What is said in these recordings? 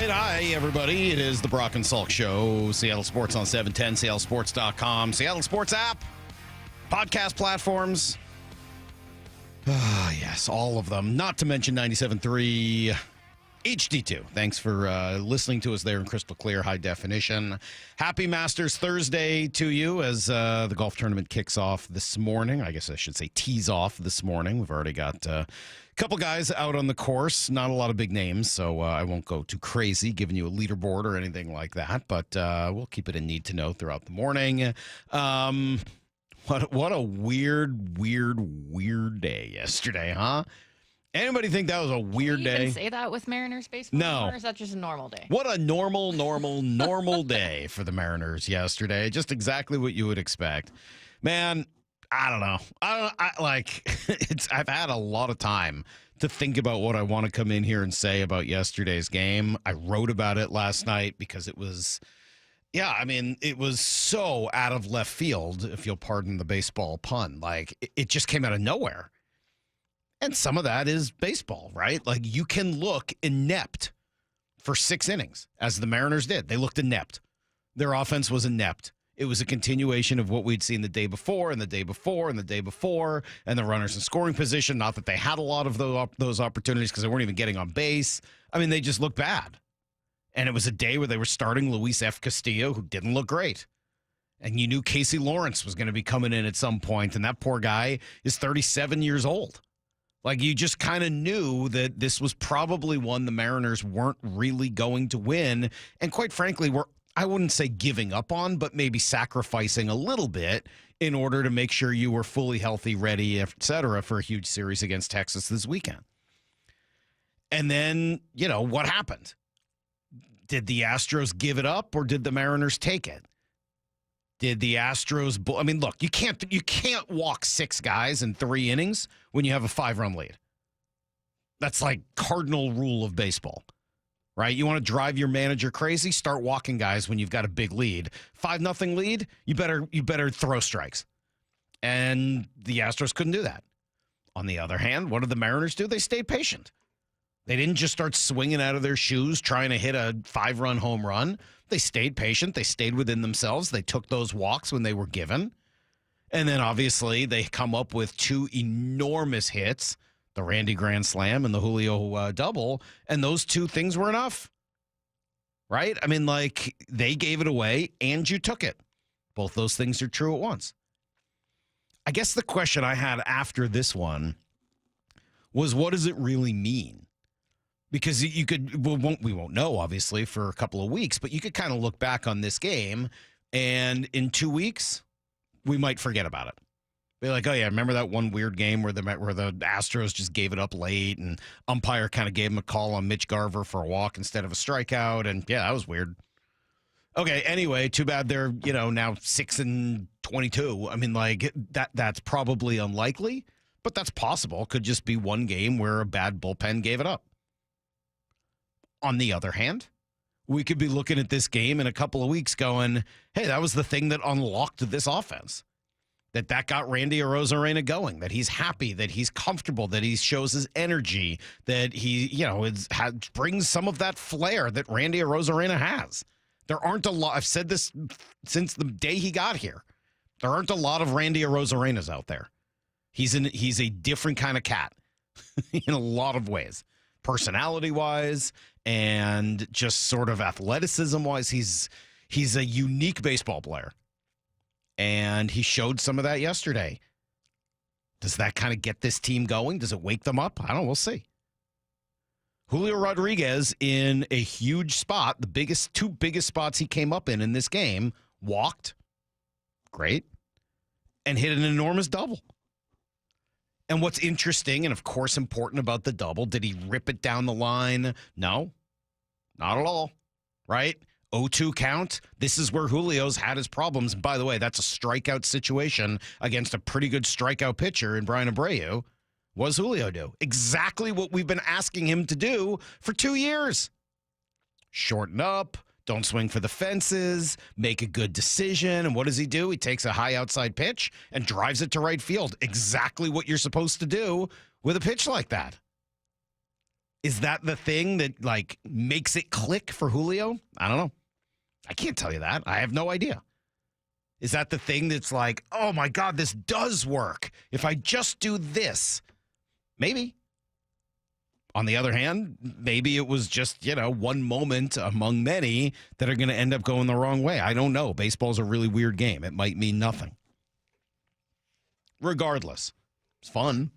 right. Hi, everybody. It is the Brock and Salk Show. Seattle Sports on 710, seattlesports.com, Seattle Sports app, podcast platforms. Yes, all of them. Not to mention 97.3 HD2. Thanks for listening to us there in crystal clear, high definition. Happy Masters Thursday to you as the golf tournament kicks off this morning. I guess I should say tees off this morning. We've already got a couple guys out on the course. Not a lot of big names, so I won't go too crazy giving you a leaderboard or anything like that, but we'll keep it in need to know throughout the morning. What a weird day yesterday, huh? Anybody think that was a weird day? Do you even say that with Mariners baseball? No. Or is that just a normal day? What a normal day for the Mariners yesterday. Just exactly what you would expect. Man, I don't know. I've had a lot of time to think about what I want to come in here and say about yesterday's game. I wrote about it last night because it was, it was so out of left field, if you'll pardon the baseball pun. Like, it just came out of nowhere. And some of that is baseball, right? Like, you can look inept for 6 innings, as the Mariners did. They looked inept. Their offense was inept. It was a continuation of what we'd seen the day before and the day before and the day before, and the runners in scoring position. Not that they had a lot of those opportunities because they weren't even getting on base. I mean, they just looked bad. And it was a day where they were starting Luis F. Castillo, who didn't look great. And you knew Casey Lawrence was going to be coming in at some point, and that poor guy is 37 years old. Like, you just kind of knew that this was probably one the Mariners weren't really going to win. And quite frankly, I wouldn't say giving up on, but maybe sacrificing a little bit in order to make sure you were fully healthy, ready, et cetera, for a huge series against Texas this weekend. And then, what happened? Did the Astros give it up or did the Mariners take it? Did the Astros? I mean, look, you can't walk 6 guys in 3 innings when you have a 5-run lead. That's like cardinal rule of baseball, right? You want to drive your manager crazy? Start walking guys when you've got a big lead. 5-0 lead, you better throw strikes. And the Astros couldn't do that. On the other hand, what did the Mariners do? They stayed patient. They didn't just start swinging out of their shoes trying to hit a 5-run home run. They stayed patient. They stayed within themselves. They took those walks when they were given. And then, obviously, they come up with 2 enormous hits, the Randy Grand Slam and the Julio double, and those 2 things were enough, right? I mean, like, they gave it away, and you took it. Both those things are true at once. I guess the question I had after this one was, what does it really mean? Because we won't know, obviously, for a couple of weeks, but you could kind of look back on this game, and in 2 weeks, we might forget about it. Be like, oh, yeah, remember that one weird game where the Astros just gave it up late, and umpire kind of gave him a call on Mitch Garver for a walk instead of a strikeout, and, yeah, that was weird. Okay, anyway, too bad they're, now 6-22. I mean, like, that's probably unlikely, but that's possible. Could just be one game where a bad bullpen gave it up. On the other hand, we could be looking at this game in a couple of weeks going, hey, that was the thing that unlocked this offense. That got Randy Arozarena going, that he's happy, that he's comfortable, that he shows his energy, that he, brings some of that flair that Randy Arozarena has. There aren't a lot. I've said this since the day he got here. There aren't a lot of Randy Arozarenas out there. He's a different kind of cat in a lot of ways. Personality-wise and just sort of athleticism-wise, he's a unique baseball player. And he showed some of that yesterday. Does that kind of get this team going? Does it wake them up? I don't know. We'll see. Julio Rodriguez in a huge spot, the 2 biggest spots he came up in this game, walked, great, and hit an enormous double. And what's interesting and, of course, important about the double, did he rip it down the line? No, not at all, right? 0-2 count. This is where Julio's had his problems. And by the way, that's a strikeout situation against a pretty good strikeout pitcher in Brian Abreu. What does Julio do? Exactly what we've been asking him to do for 2 years. Shorten up, don't swing for the fences, make a good decision. And what does he do? He takes a high outside pitch and drives it to right field. Exactly what you're supposed to do with a pitch like that. Is that the thing that, like, makes it click for Julio? I don't know. I can't tell you that. I have no idea. Is that the thing that's like, oh, my God, this does work? If I just do this, maybe. On the other hand, maybe it was just, one moment among many that are going to end up going the wrong way. I don't know. Baseball's a really weird game. It might mean nothing. Regardless, it's fun,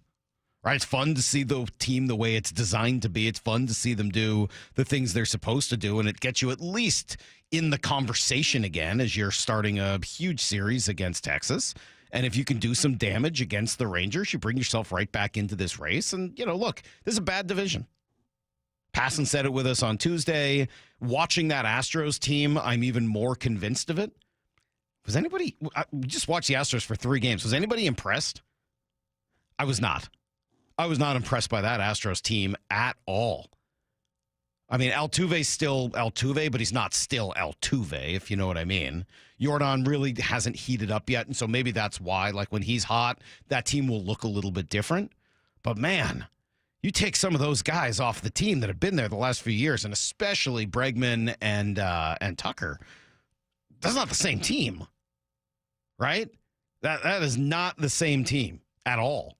right? It's fun to see the team the way it's designed to be. It's fun to see them do the things they're supposed to do, and it gets you at least in the conversation again as you're starting a huge series against Texas. And if you can do some damage against the Rangers, you bring yourself right back into this race. And, look, this is a bad division. Passon said it with us on Tuesday. Watching that Astros team, I'm even more convinced of it. Was anybody – we just watched the Astros for 3 games. Was anybody impressed? I was not. I was not impressed by that Astros team at all. I mean, Altuve's still Altuve, but he's not still Altuve, if you know what I mean. Jordan really hasn't heated up yet, and so maybe that's why. Like, when he's hot, that team will look a little bit different. But, man, you take some of those guys off the team that have been there the last few years, and especially Bregman and Tucker. That's not the same team, right? That is not the same team at all.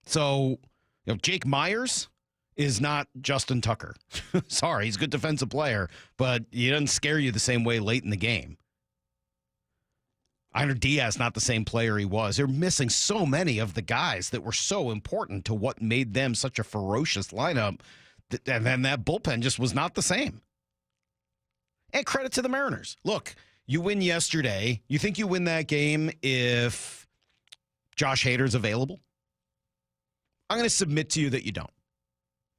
So, Jake Myers is not Justin Tucker. Sorry, he's a good defensive player, but he doesn't scare you the same way late in the game. Einer Diaz, not the same player he was. They're missing so many of the guys that were so important to what made them such a ferocious lineup, and then that bullpen just was not the same. And credit to the Mariners. Look, you win yesterday. You think you win that game if Josh Hader's available? I'm going to submit to you that you don't.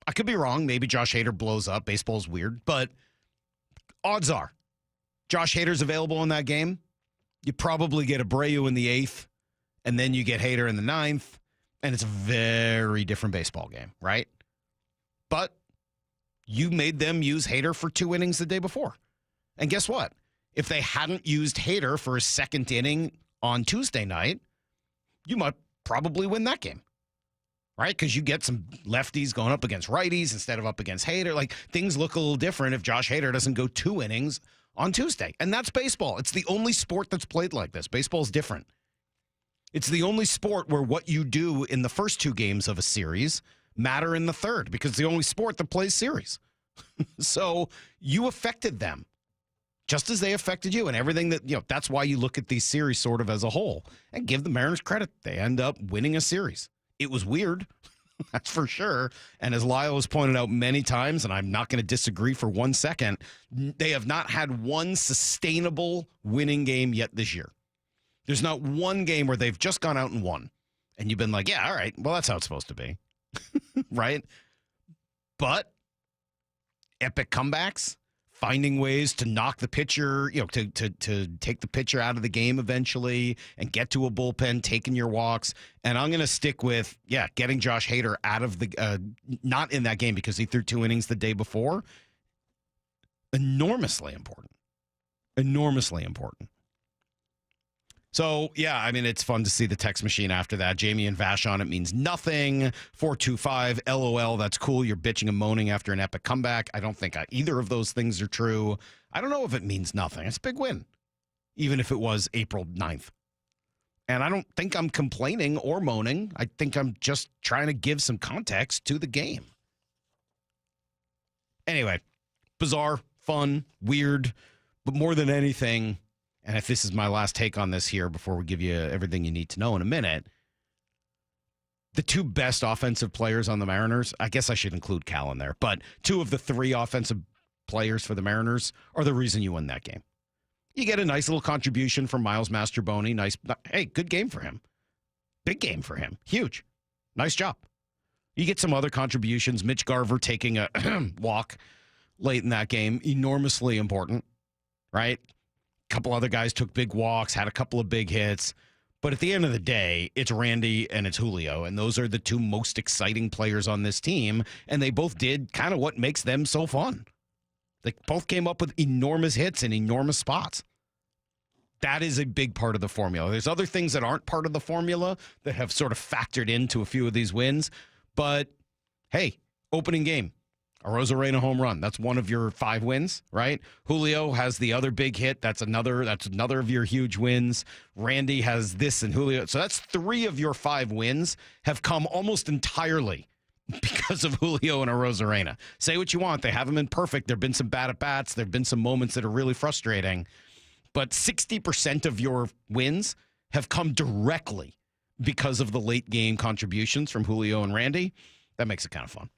I could be wrong. Maybe Josh Hader blows up. Baseball's weird. But odds are, Josh Hader's available in that game. You probably get Abreu in the 8th, and then you get Hader in the 9th, and it's a very different baseball game, right? But you made them use Hader for 2 innings the day before. And guess what? If they hadn't used Hader for a 2nd inning on Tuesday night, you might probably win that game. Right? Because you get some lefties going up against righties instead of up against Hader. Like, things look a little different if Josh Hader doesn't go 2 innings on Tuesday. And that's baseball. It's the only sport that's played like this. Baseball's different. It's the only sport where what you do in the first 2 games of a series matter in the 3rd, because it's the only sport that plays series. So you affected them just as they affected you, and everything that, that's why you look at these series sort of as a whole and give the Mariners credit. They end up winning a series. It was weird, that's for sure. And as Lyle has pointed out many times, and I'm not going to disagree for 1 second, they have not had one sustainable winning game yet this year. There's not one game where they've just gone out and won. And you've been like, yeah, all right, well, that's how it's supposed to be. Right? But epic comebacks, finding ways to knock the pitcher, to take the pitcher out of the game eventually and get to a bullpen, taking your walks. And I'm going to stick with, getting Josh Hader out of the, not in that game because he threw 2 innings the day before. Enormously important. Enormously important. So, it's fun to see the text machine after that. Jamie and Vashon, it means nothing. 425, LOL, that's cool. You're bitching and moaning after an epic comeback. I don't think either of those things are true. I don't know if it means nothing. It's a big win, even if it was April 9th. And I don't think I'm complaining or moaning. I think I'm just trying to give some context to the game. Anyway, bizarre, fun, weird, but more than anything, and if this is my last take on this here before we give you everything you need to know in a minute, the 2 best offensive players on the Mariners, I guess I should include Cal in there, but 2 of the 3 offensive players for the Mariners are the reason you win that game. You get a nice little contribution from Miles Masterboni. Nice, hey, good game for him. Big game for him. Huge. Nice job. You get some other contributions. Mitch Garver taking a walk late in that game. Enormously important, right? Couple other guys took big walks, had a couple of big hits. But at the end of the day, it's Randy and it's Julio, and those are the 2 most exciting players on this team, and they both did kind of what makes them so fun. They both came up with enormous hits in enormous spots. That is a big part of the formula. There's other things that aren't part of the formula that have sort of factored into a few of these wins, but hey, Opening game, a Rosarena home run. That's one of your 5 wins, right? Julio has the other big hit. That's another of your huge wins. Randy has this and Julio. So that's 3 of your 5 wins have come almost entirely because of Julio and a Rosarena. Say what you want. They haven't been perfect. There have been some bad at-bats. There have been some moments that are really frustrating. But 60% of your wins have come directly because of the late game contributions from Julio and Randy. That makes it kind of fun.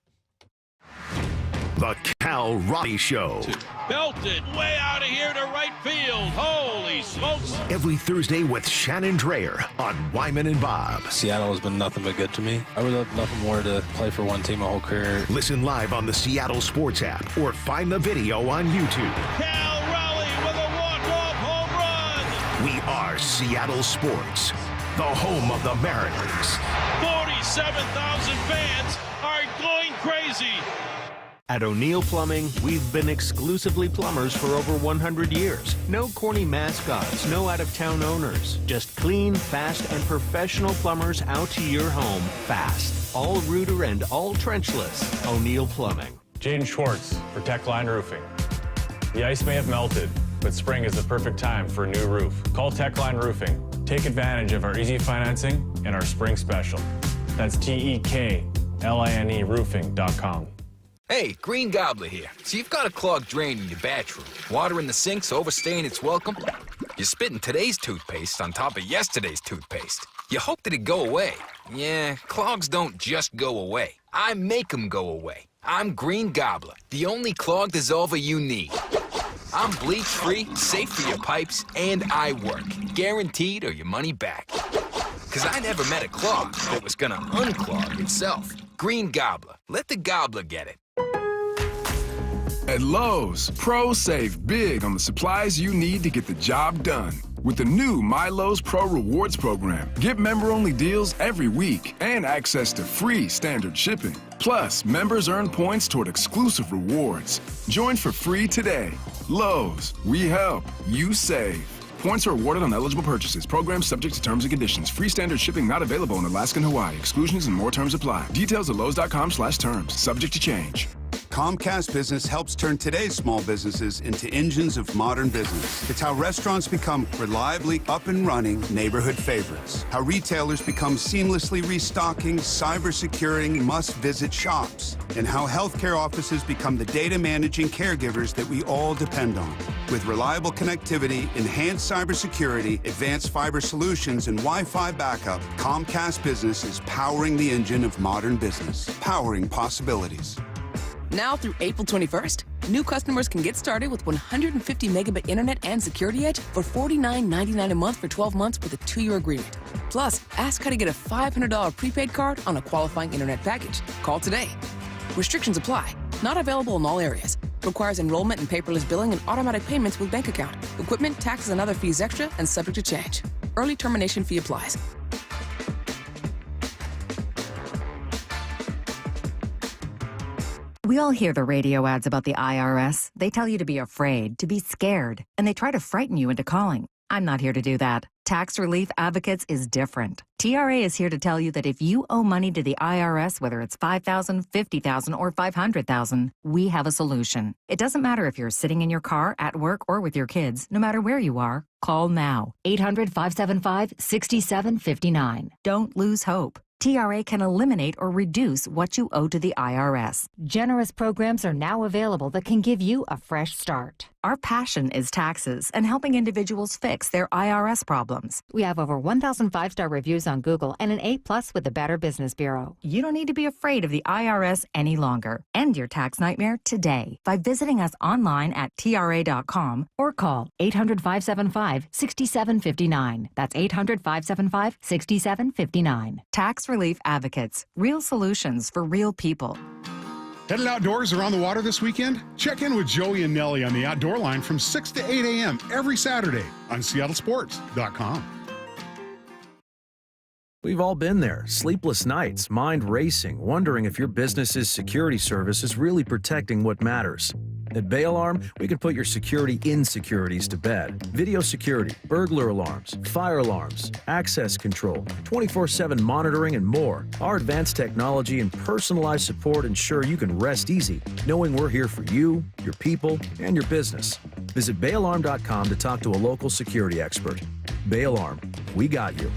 The Cal Robbie Show. Belted way out of here to right field. Holy smokes. Every Thursday with Shannon Dreyer on Wyman and Bob. Seattle has been nothing but good to me. I would love nothing more to play for one team my whole career. Listen live on the Seattle Sports app or find the video on YouTube. Cal Raleigh with a walk-off home run. We are Seattle Sports, the home of the Mariners. 47,000 fans are going crazy. At O'Neill Plumbing, we've been exclusively plumbers for over 100 years. No corny mascots, no out-of-town owners. Just clean, fast, and professional plumbers out to your home fast. All rooter and all trenchless. O'Neill Plumbing. Jaden Schwartz for Techline Roofing. The ice may have melted, but spring is the perfect time for a new roof. Call Techline Roofing. Take advantage of our easy financing and our spring special. That's TEKLINE roofing.com. Hey, Green Gobbler here. So you've got a clogged drain in your bathroom. Water in the sink's overstaying its welcome. You're spitting today's toothpaste on top of yesterday's toothpaste. You hope that it go away. Yeah, clogs don't just go away. I make them go away. I'm Green Gobbler, the only clog dissolver you need. I'm bleach-free, safe for your pipes, and I work. Guaranteed or your money back. Because I never met a clog that was gonna unclog itself. Green Gobbler. Let the gobbler get it. At Lowe's, pros save big on the supplies you need to get the job done. With the new My Lowe's Pro Rewards program, get member-only deals every week and access to free standard shipping. Plus, members earn points toward exclusive rewards. Join for free today. Lowe's, we help, you save. Points are awarded on eligible purchases. Program subject to terms and conditions. Free standard shipping not available in Alaska and Hawaii. Exclusions and more terms apply. Details at lowes.com/terms. Subject to change. Comcast Business helps turn today's small businesses into engines of modern business. It's how restaurants become reliably up and running neighborhood favorites. How retailers become seamlessly restocking, cyber-securing, must-visit shops. And how healthcare offices become the data managing caregivers that we all depend on. With reliable connectivity, enhanced cybersecurity, advanced fiber solutions, and Wi-Fi backup, Comcast Business is powering the engine of modern business. Powering possibilities. Now through April 21st, new customers can get started with 150 megabit internet and security edge for $49.99 a month for 12 months with a 2-year agreement. Plus, ask how to get a $500 prepaid card on a qualifying internet package. Call today. Restrictions apply. Not available in all areas. Requires enrollment in paperless billing and automatic payments with bank account. Equipment, taxes, and other fees extra and subject to change. Early termination fee applies. We all hear the radio ads about the IRS. They tell you to be afraid, to be scared, and they try to frighten you into calling. I'm not here to do that. Tax Relief Advocates is different. TRA is here to tell you that if you owe money to the IRS, whether it's $5,000, $50,000, or $500,000, we have a solution. It doesn't matter if you're sitting in your car, at work, or with your kids. No matter where you are, call now. 800-575-6759. Don't lose hope. TRA can eliminate or reduce what you owe to the IRS. Generous programs are now available that can give you a fresh start. Our passion is taxes and helping individuals fix their IRS problems. We have over 1,000 5-star reviews on Google and an A+ with the Better Business Bureau. You don't need to be afraid of the IRS any longer. End your tax nightmare today by visiting us online at TRA.com or call 800-575-6759. That's 800-575-6759. Tax Relief Advocates. Real solutions for real people. Headed outdoors or on the water this weekend? Check in with Joey and Nellie on the Outdoor Line from 6 to 8 a.m. every Saturday on SeattleSports.com. We've all been there. Sleepless nights, mind racing, wondering if your business's security service is really protecting what matters. At Bay Alarm, we can put your security insecurities to bed. Video security, burglar alarms, fire alarms, access control, 24/7 monitoring, and more. Our advanced technology and personalized support ensure you can rest easy, knowing we're here for you, your people, and your business. Visit bayalarm.com to talk to a local security expert. Bay Alarm, we got you.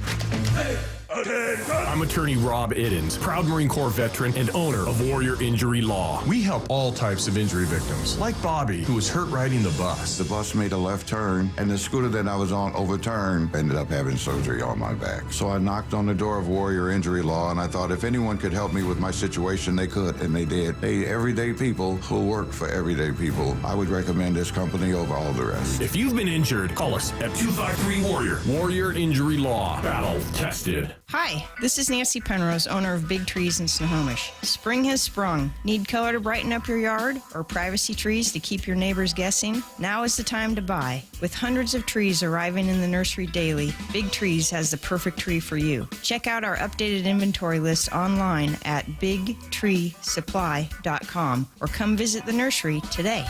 I'm attorney Rob Iddens, proud Marine Corps veteran and owner of Warrior Injury Law. We help all types of injury victims, like Bobby, who was hurt riding the bus. The bus made a left turn, and the scooter that I was on overturned. Ended up having surgery on my back. So I knocked on the door of Warrior Injury Law, and I thought if anyone could help me with my situation, they could, and they did. They everyday people who work for everyday people. I would recommend this company over all the rest. If you've been injured, call us at 253-WARRIOR. Warrior Injury Law. Battle tested. Hi, this is Nancy Penrose, owner of Big Trees in Snohomish. Spring has sprung. Need color to brighten up your yard or privacy trees to keep your neighbors guessing? Now is the time to buy. With hundreds of trees arriving in the nursery daily, Big Trees has the perfect tree for you. Check out our updated inventory list online at bigtreesupply.com or come visit the nursery today.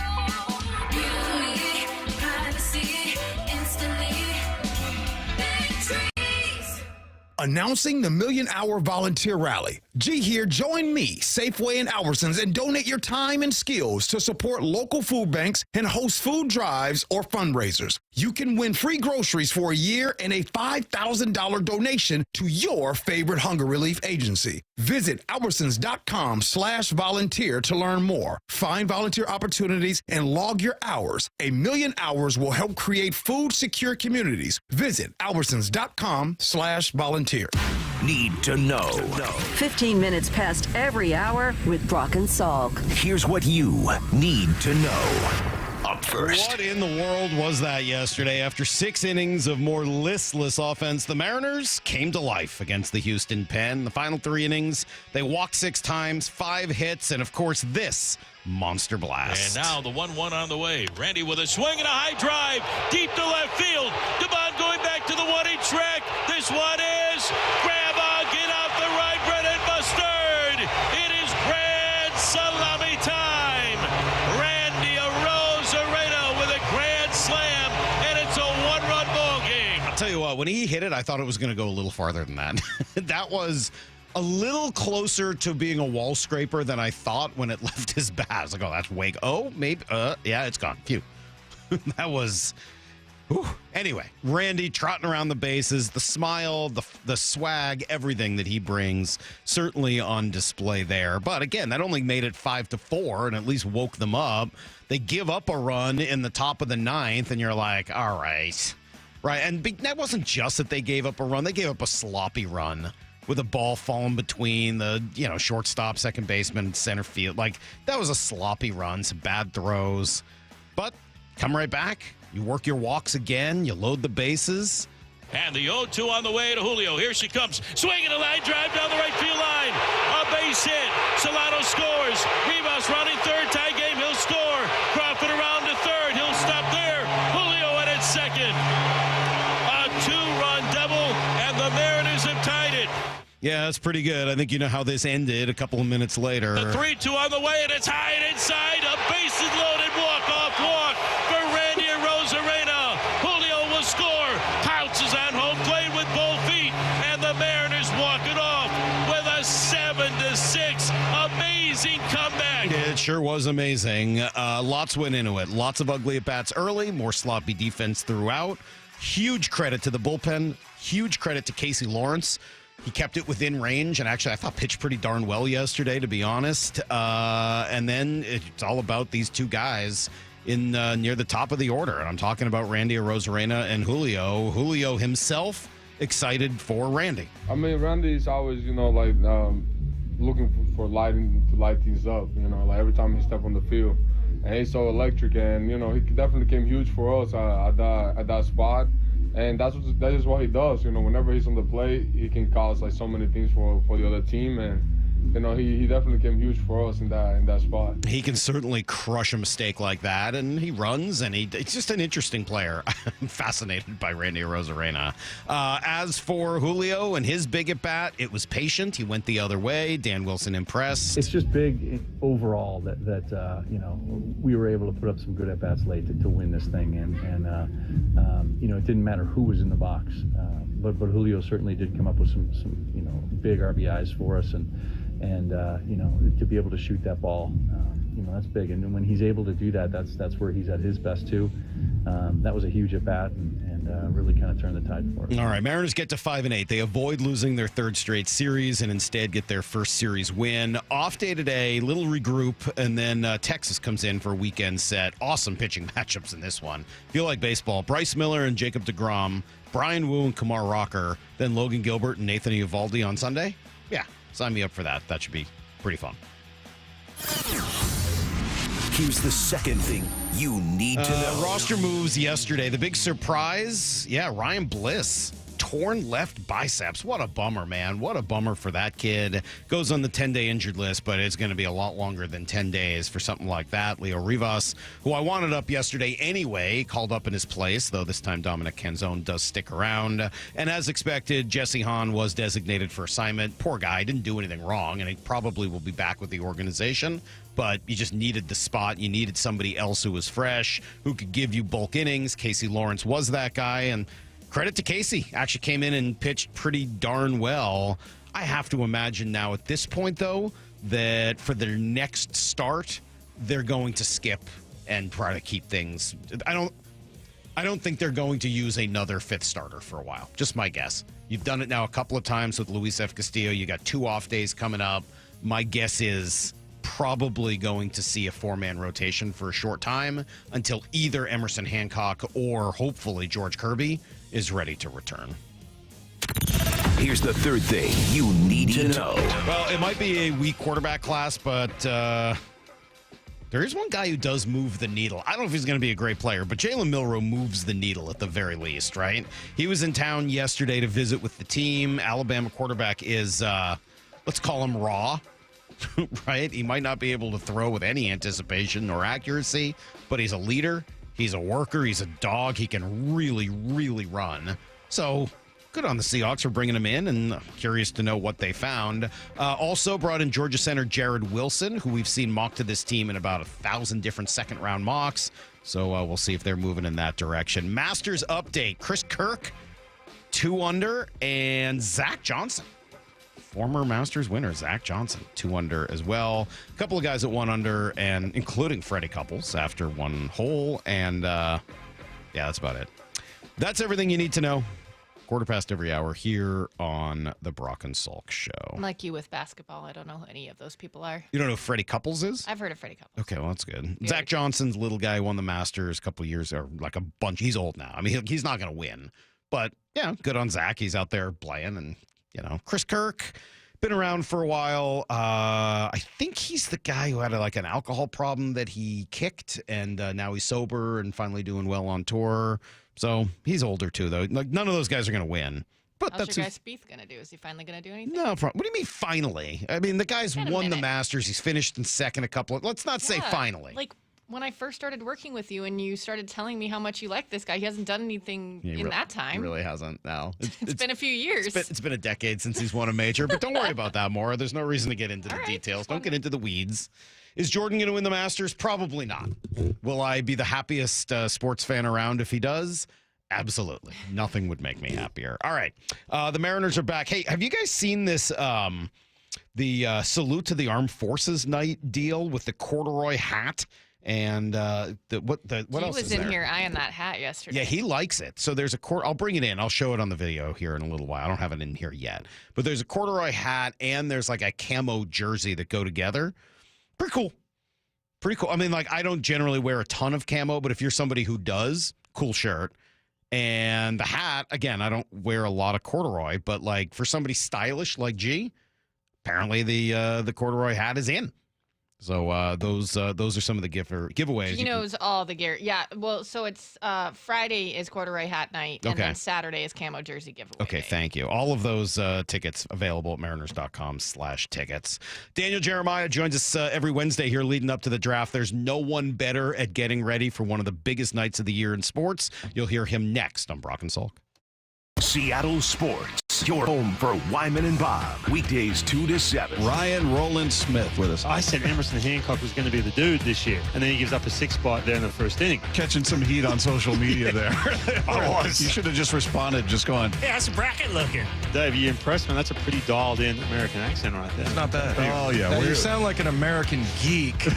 Announcing the Million Hour Volunteer Rally. G here, join me, Safeway and Albertsons, and donate your time and skills to support local food banks and host food drives or fundraisers. You can win free groceries for a year and a $5,000 donation to your favorite hunger relief agency. Visit albertsons.com/volunteer to learn more. Find volunteer opportunities and log your hours. A million hours will help create food secure communities. Visit albertsons.com/volunteer. Need to know. 15 minutes past every hour with Brock and Salk. Here's what you need to know. Up first. What in the world was that yesterday? After 6 innings of more listless offense, the Mariners came to life against the Houston Pen. The final 3 innings, they walked 6 times, 5 hits, and of course this monster blast. And now the 1-1 on the way. Randy with a swing and a high drive deep to left field. Devon going back to the 1-inch track. This one is grab on, get out the right, Brennan Mustard. It is grand salami time. Randy Arozarena with a grand slam, and it's a 1-run ball game. I'll tell you what, when he hit it, I thought it was going to go a little farther than that. That was a little closer to being a wall scraper than I thought when it left his bat. I was like, oh, that's way. Oh, maybe. Yeah, it's gone. Phew. That was. Whew. Anyway, Randy trotting around the bases, the smile, the swag, everything that he brings, certainly on display there. But again, that only made it 5-4 and at least woke them up. They give up a run in the top of the 9th, and you're like, all right. Right, and that wasn't just that they gave up a run. They gave up a sloppy run with a ball falling between the, shortstop, second baseman, center field. Like, that was a sloppy run, some bad throws. But come right back. You work your walks again. You load the bases. And the 0-2 on the way to Julio. Here she comes. Swinging a line drive down the right field line. A base hit. Solano scores. Rivas running third. Tie game. He'll score. Crawford around to third. He'll stop there. Julio at second. A 2-run double, and the Mariners have tied it. Yeah, that's pretty good. I think you know how this ended a couple of minutes later. The 3-2 on the way, and it's high and inside. A bases loaded walk-off walk for Randy Arozarena. Julio will score. Pounces on home plate with both feet, and the Mariners walk it off with a 7-6. Amazing comeback. It sure was amazing. Lots went into it. Lots of ugly at-bats early, more sloppy defense throughout. Huge credit to the bullpen. Huge credit to Casey Lawrence. He kept it within range, and actually I thought pitched pretty darn well yesterday, to be honest. And then it's all about these 2 guys in near the top of the order. And I'm talking about Randy Arozarena and Julio. Julio himself excited for Randy. I mean, Randy's always, looking for lighting to light things up, like every time he steps on the field. And he's so electric, and, he definitely came huge for us at that spot. And that is what he does. Whenever he's on the plate, he can cause so many things for the other team. And he definitely came huge for us in that spot. He can certainly crush a mistake like that, and he runs, and he's just an interesting player. I'm fascinated by Randy Arozarena. As for Julio and his big at bat, it was patient. He went the other way. Dan Wilson impressed. It's just big overall that we were able to put up some good at bats late to win this thing, and it didn't matter who was in the box, but Julio certainly did come up with some big RBIs for us, and to be able to shoot that ball, that's big. And when he's able to do that, that's where he's at his best too. That was a huge at bat and really kind of turned the tide for us. All right, Mariners get to 5-8. They avoid losing their third straight series and instead get their first series win. Off day today, little regroup, and then Texas comes in for a weekend set. Awesome pitching matchups in this one. Feel like baseball. Bryce Miller and Jacob deGrom, Brian Wu and Kumar Rocker, then Logan Gilbert and Nathan Eovaldi on Sunday. Yeah, sign me up for that. That should be pretty fun. Here's the second thing you need to know. Roster moves yesterday. The big surprise, Ryan Bliss. Torn left biceps. What a bummer, man. What a bummer for that kid. Goes on the 10-day injured list, but it's going to be a lot longer than 10 days for something like that. Leo Rivas, who I wanted up yesterday anyway, called up in his place, though this time Dominic Canzone does stick around. And as expected, Jesse Hahn was designated for assignment. Poor guy, didn't do anything wrong, and he probably will be back with the organization. But you just needed the spot. You needed somebody else who was fresh, who could give you bulk innings. Casey Lawrence was that guy, and credit to Casey. Actually came in and pitched pretty darn well. I have to imagine now at this point, though, that for their next start, they're going to skip and try to keep things. I don't think they're going to use another fifth starter for a while. Just my guess. You've done it now a couple of times with Luis F. Castillo. You got 2 off days coming up. My guess is probably going to see a 4-man rotation for a short time until either Emerson Hancock or hopefully George Kirby is ready to return. Here's the third thing you need to know. Well, it might be a weak quarterback class, but there is one guy who does move the needle. I don't know if he's going to be a great player, but Jalen Milroe moves the needle at the very least, right? He was in town yesterday to visit with the team. Alabama quarterback is, let's call him raw. Right? He might not be able to throw with any anticipation or accuracy, but he's a leader. He's a worker. He's a dog. He can really, really run. So good on the Seahawks for bringing him in, and curious to know what they found. Also brought in Georgia center Jared Wilson, who we've seen mocked to this team in about 1,000 different second-round mocks. So we'll see if they're moving in that direction. Masters update. Chris Kirk, 2 under, and Zach Johnson. Former Masters winner, Zach Johnson, 2 under as well. A couple of guys at 1 under, and including Freddie Couples after 1 hole. And, that's about it. That's everything you need to know. 1/4 every hour here on the Brock and Salk Show. Like you with basketball, I don't know who any of those people are. You don't know who Freddie Couples is? I've heard of Freddie Couples. Okay, well, that's good. Zach Johnson's little guy, won the Masters a couple of years, or like a bunch. He's old now. I mean, he's not going to win. But, good on Zach. He's out there playing, and Chris Kirk, been around for a while. I think he's the guy who had an alcohol problem that he kicked, and now he's sober and finally doing well on tour. So he's older too, though. Like, none of those guys are going to win. But How's your guy Spieth going to do? Is he finally going to do anything? No, what do you mean finally? I mean, the guy's won the Masters. He's finished in second a couple of. Let's not say finally. Like, when I first started working with you and you started telling me how much you like this guy, he hasn't done anything in that time. He really hasn't, no. It's been a few years. It's been a decade since he's won a major, but don't worry about that, Maura. There's no reason to get into the details. Don't get into the weeds. Is Jordan going to win the Masters? Probably not. Will I be the happiest sports fan around if he does? Absolutely. Nothing would make me happier. All right. The Mariners are back. Hey, have you guys seen this, the Salute to the Armed Forces night deal with the corduroy hat? And what else is there? He was in here eyeing that hat yesterday. Yeah, he likes it. So there's I'll bring it in. I'll show it on the video here in a little while. I don't have it in here yet. But there's a corduroy hat and there's like a camo jersey that go together. Pretty cool. Pretty cool. I mean, I don't generally wear a ton of camo, but if you're somebody who does, cool shirt. And the hat, again, I don't wear a lot of corduroy, but for somebody stylish like G, apparently the corduroy hat is in. So those are some of the giveaways. He knows all the gear. Yeah. Well, so it's Friday is corduroy hat night, and then Saturday is camo jersey giveaway. Okay, thank you. All of those tickets available at mariners.com/tickets. Daniel Jeremiah joins us every Wednesday here leading up to the draft. There's no one better at getting ready for one of the biggest nights of the year in sports. You'll hear him next on Brock and Salk. Seattle Sports, your home for Wyman and Bob. Weekdays 2 to 7. Ryan Roland Smith with us. I said Emerson Hancock was going to be the dude this year, and then he gives up a 6 spot there in the first inning. Catching some heat on social media there. You should have just responded, just going, hey, how's the bracket looking? Dave, you impressed me. That's a pretty dialed-in American accent right there. It's not bad. Oh, yeah. Now, you sound like an American geek, but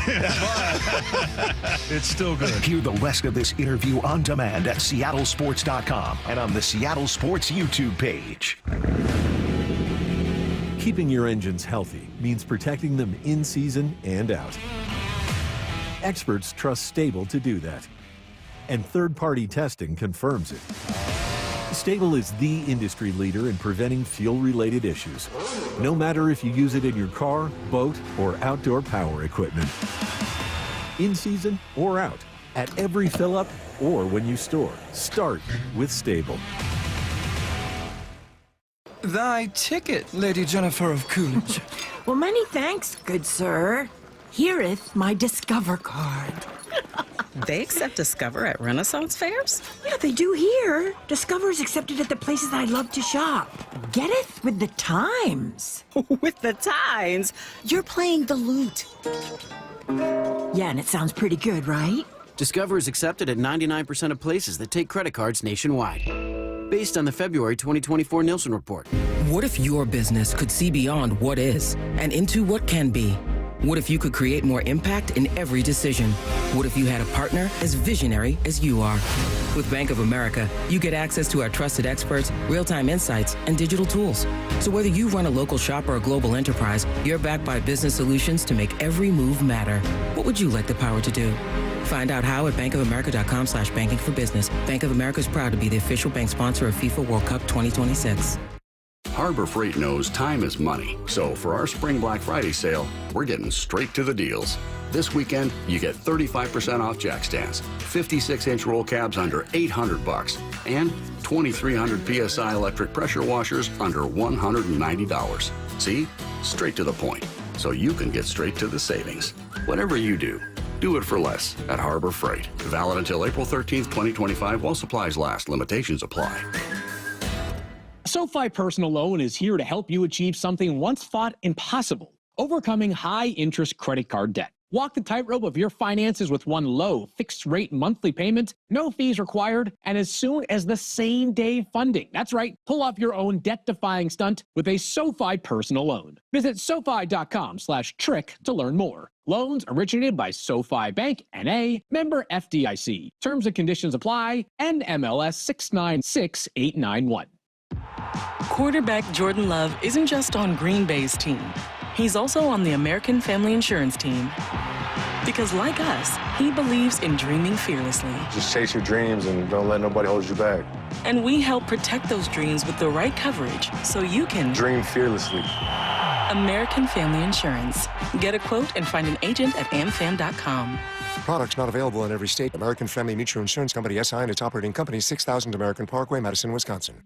it's still good. Hear the rest of this interview on demand at seattlesports.com and on the Seattle Sports YouTube page. Keeping your engines healthy means protecting them in season and out. Experts trust Stable to do that, and third-party testing confirms it. Stable is the industry leader in preventing fuel-related issues, no matter if you use it in your car, boat, or outdoor power equipment. In season or out, at every fill-up or when you store, start with Stable. Thy ticket, Lady Jennifer of Coolidge. Well, many thanks, good sir. Here'th my Discover card. They accept Discover at Renaissance fairs? Yeah, they do here. Discover's accepted at the places I love to shop. Getteth with the times. With the times? You're playing the lute. Yeah, and it sounds pretty good, right? Discover is accepted at 99% of places that take credit cards nationwide. Based on the February 2024 Nielsen report. What if your business could see beyond what is and into what can be? What if you could create more impact in every decision? What if you had a partner as visionary as you are? With Bank of America, you get access to our trusted experts, real-time insights, and digital tools. So whether you run a local shop or a global enterprise, you're backed by business solutions to make every move matter. What would you like the power to do? Find out how at bankofamerica.com/banking for business. Bank of America is proud to be the official bank sponsor of FIFA World Cup 2026. Harbor Freight knows time is money. So for our Spring Black Friday sale, we're getting straight to the deals. This weekend, you get 35% off jack stands, 56-inch roll cabs under $800, and 2,300 PSI electric pressure washers under $190. See? Straight to the point. So you can get straight to the savings. Whatever you do, do it for less at Harbor Freight. Valid until April 13th, 2025 while supplies last. Limitations apply. SoFi Personal Loan is here to help you achieve something once thought impossible: overcoming high-interest credit card debt. Walk the tightrope of your finances with one low, fixed-rate monthly payment, no fees required, and as soon as the same-day funding. That's right. Pull off your own debt-defying stunt with a SoFi Personal Loan. Visit SoFi.com/trick to learn more. Loans originated by SoFi Bank, N.A., member FDIC. Terms and conditions apply. NMLS 696891. Quarterback Jordan Love isn't just on Green Bay's team. He's also on the American Family Insurance team. Because like us, he believes in dreaming fearlessly. Just chase your dreams and don't let nobody hold you back. And we help protect those dreams with the right coverage so you can dream fearlessly. American Family Insurance. Get a quote and find an agent at amfam.com. Products not available in every state. American Family Mutual Insurance Company, SI, and its operating company, 6000 American Parkway, Madison, Wisconsin.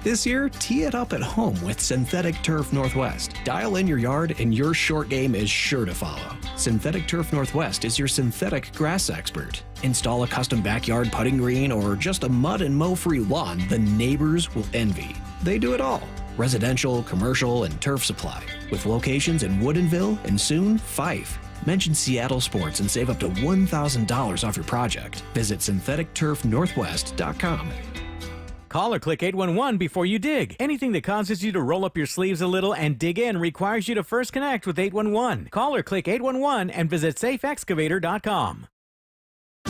This year, tee it up at home with Synthetic Turf Northwest. Dial in your yard and your short game is sure to follow. Synthetic Turf Northwest is your synthetic grass expert. Install a custom backyard putting green or just a mud and mow-free lawn the neighbors will envy. They do it all. Residential, commercial, and turf supply. With locations in Woodinville and soon Fife. Mention Seattle Sports and save up to $1,000 off your project. Visit syntheticturfnorthwest.com. Call or click 811 before you dig. Anything that causes you to roll up your sleeves a little and dig in requires you to first connect with 811. Call or click 811 and visit safeexcavator.com.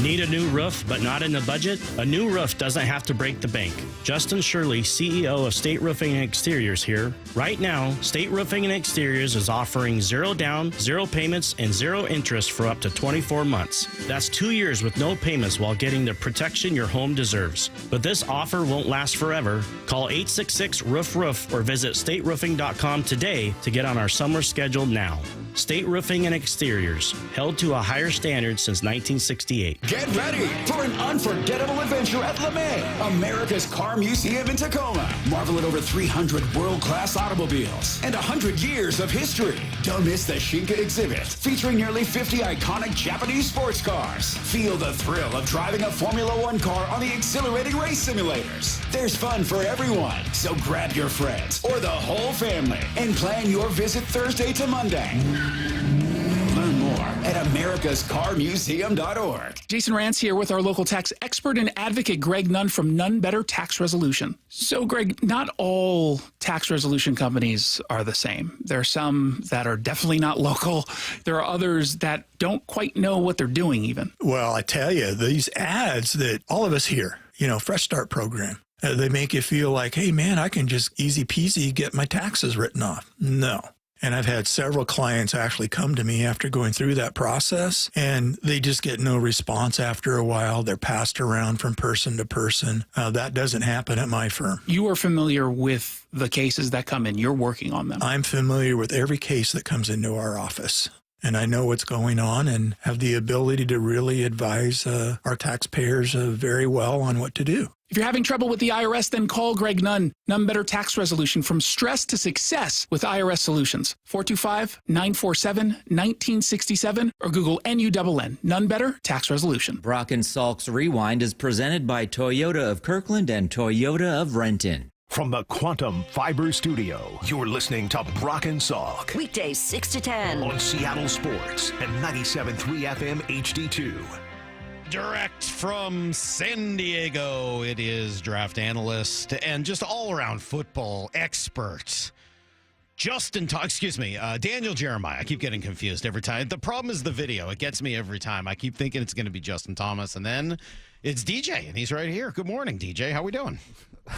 Need a new roof but not in the budget? A new roof doesn't have to break the bank. Justin Shirley, CEO of State Roofing and Exteriors here. Right now, State Roofing and Exteriors is offering 0 down, 0 payments, and 0 interest for up to 24 months. That's 2 years with no payments while getting the protection your home deserves. But this offer won't last forever. Call 866-ROOF-ROOF or visit stateroofing.com today to get on our summer schedule now. State Roofing and Exteriors, held to a higher standard since 1968. Get ready for an unforgettable adventure at LeMay, America's car museum in Tacoma. Marvel at over 300 world-class automobiles and 100 years of history. Don't miss the Shinka exhibit, featuring nearly 50 iconic Japanese sports cars. Feel the thrill of driving a Formula One car on the exhilarating race simulators. There's fun for everyone, so grab your friends or the whole family and plan your visit Thursday to Monday. Learn more at americascarmuseum.org. Jason Rance here with our local tax expert and advocate Greg Nunn from None Better Tax Resolution. So, Greg, not all tax resolution companies are the same. There are some that are definitely not local. There are others that don't quite know what they're doing even. Well, I tell you, these ads that all of us hear, Fresh Start program, they make you feel like, hey, man, I can just easy peasy get my taxes written off. No. And I've had several clients actually come to me after going through that process, and they just get no response after a while. They're passed around from person to person. That doesn't happen at my firm. You are familiar with the cases that come in. You're working on them. I'm familiar with every case that comes into our office. And I know what's going on and have the ability to really advise our taxpayers very well on what to do. If you're having trouble with the IRS, then call Greg Nunn. None Better Tax Resolution, from stress to success with IRS Solutions. 425-947-1967 or Google NUNN. None Better Tax Resolution. Brock and Salk's Rewind is presented by Toyota of Kirkland and Toyota of Renton. From the Quantum Fiber Studio, you're listening to Brock and Salk. Weekdays 6 to 10. On Seattle Sports and 97.3 FM HD2. Direct from San Diego, it is draft analyst and just all-around football expert, Daniel Jeremiah. I keep getting confused every time. The problem is the video. It gets me every time. I keep thinking it's going to be Justin Thomas, and then it's DJ, and he's right here. Good morning, DJ. How we doing?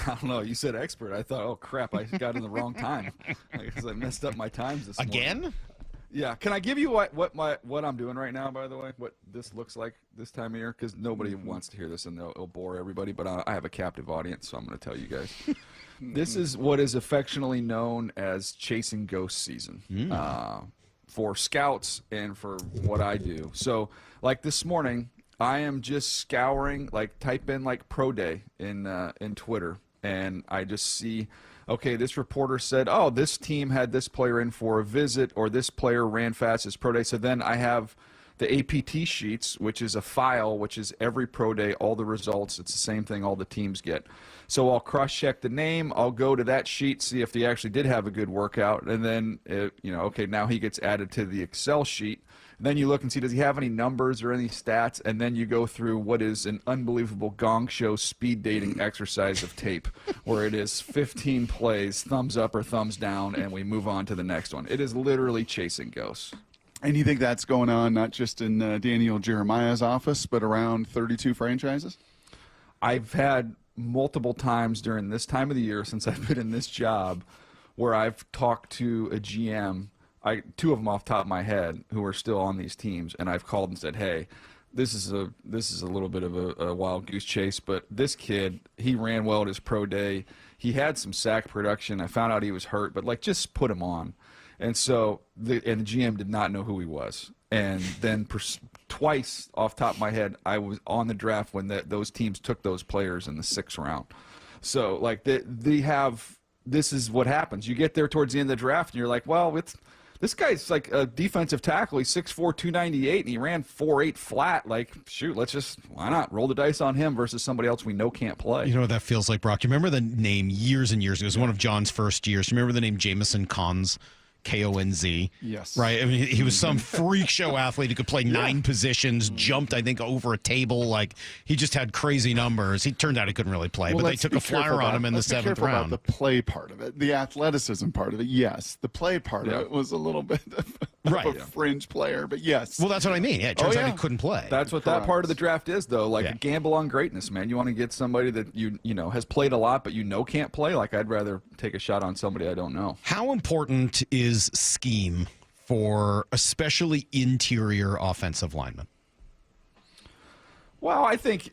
I don't know. You said expert. I thought, oh, crap, I got in the wrong time. Because I messed up my times this morning. Again? Yeah. Can I give you what I'm doing right now, by the way? What this looks like this time of year? Because nobody wants to hear this, and it'll bore everybody. But I have a captive audience, so I'm going to tell you guys. This is what is affectionately known as chasing ghost season for scouts and for what I do. So, like this morning, I am just scouring, type in pro day in Twitter, and I just see, okay, this reporter said, oh, this team had this player in for a visit, or this player ran fast as pro day. So then I have the APT sheets, which is a file, which is every pro day, all the results. It's the same thing all the teams get. So I'll cross-check the name. I'll go to that sheet, see if they actually did have a good workout, and then, okay, now he gets added to the Excel sheet. Then you look and see, does he have any numbers or any stats? And then you go through what is an unbelievable gong show speed dating exercise of tape, where it is 15 plays, thumbs up or thumbs down, and we move on to the next one. It is literally chasing ghosts. And you think that's going on not just in Daniel Jeremiah's office, but around 32 franchises? I've had multiple times during this time of the year since I've been in this job where I've talked to a GM, two of them off the top of my head who are still on these teams, and I've called and said, hey, this is a little bit of a wild goose chase, but this kid, he ran well at his pro day. He had some sack production. I found out he was hurt, but just put him on. And so the GM did not know who he was. And then twice off the top of my head, I was on the draft when those teams took those players in the 6th round. So they have, this is what happens. You get there towards the end of the draft and you're like, well, this guy's like a defensive tackle. He's 6'4", 298, and he ran 4.8 flat. Shoot, why not roll the dice on him versus somebody else we know can't play. You know what that feels like, Brock? Do you remember the name years and years ago? It was one of John's first years. Do you remember the name Jamison Konz? Konz. Yes. Right? I mean, he was some freak show athlete who could play 9 positions, jumped, I think, over a table. He just had crazy numbers. He turned out he couldn't really play, but they took a flyer on him in the 7th round. About the play part of it, the athleticism part of it, yes. The play part of it was a little bit of a fringe player, but yes. Well, that's what I mean. Yeah, it turns out he couldn't play. That's what that part of the draft is, though. A gamble on greatness, man. You want to get somebody that you know has played a lot, but can't play. I'd rather take a shot on somebody I don't know. How important is scheme for especially interior offensive linemen? Well, I think,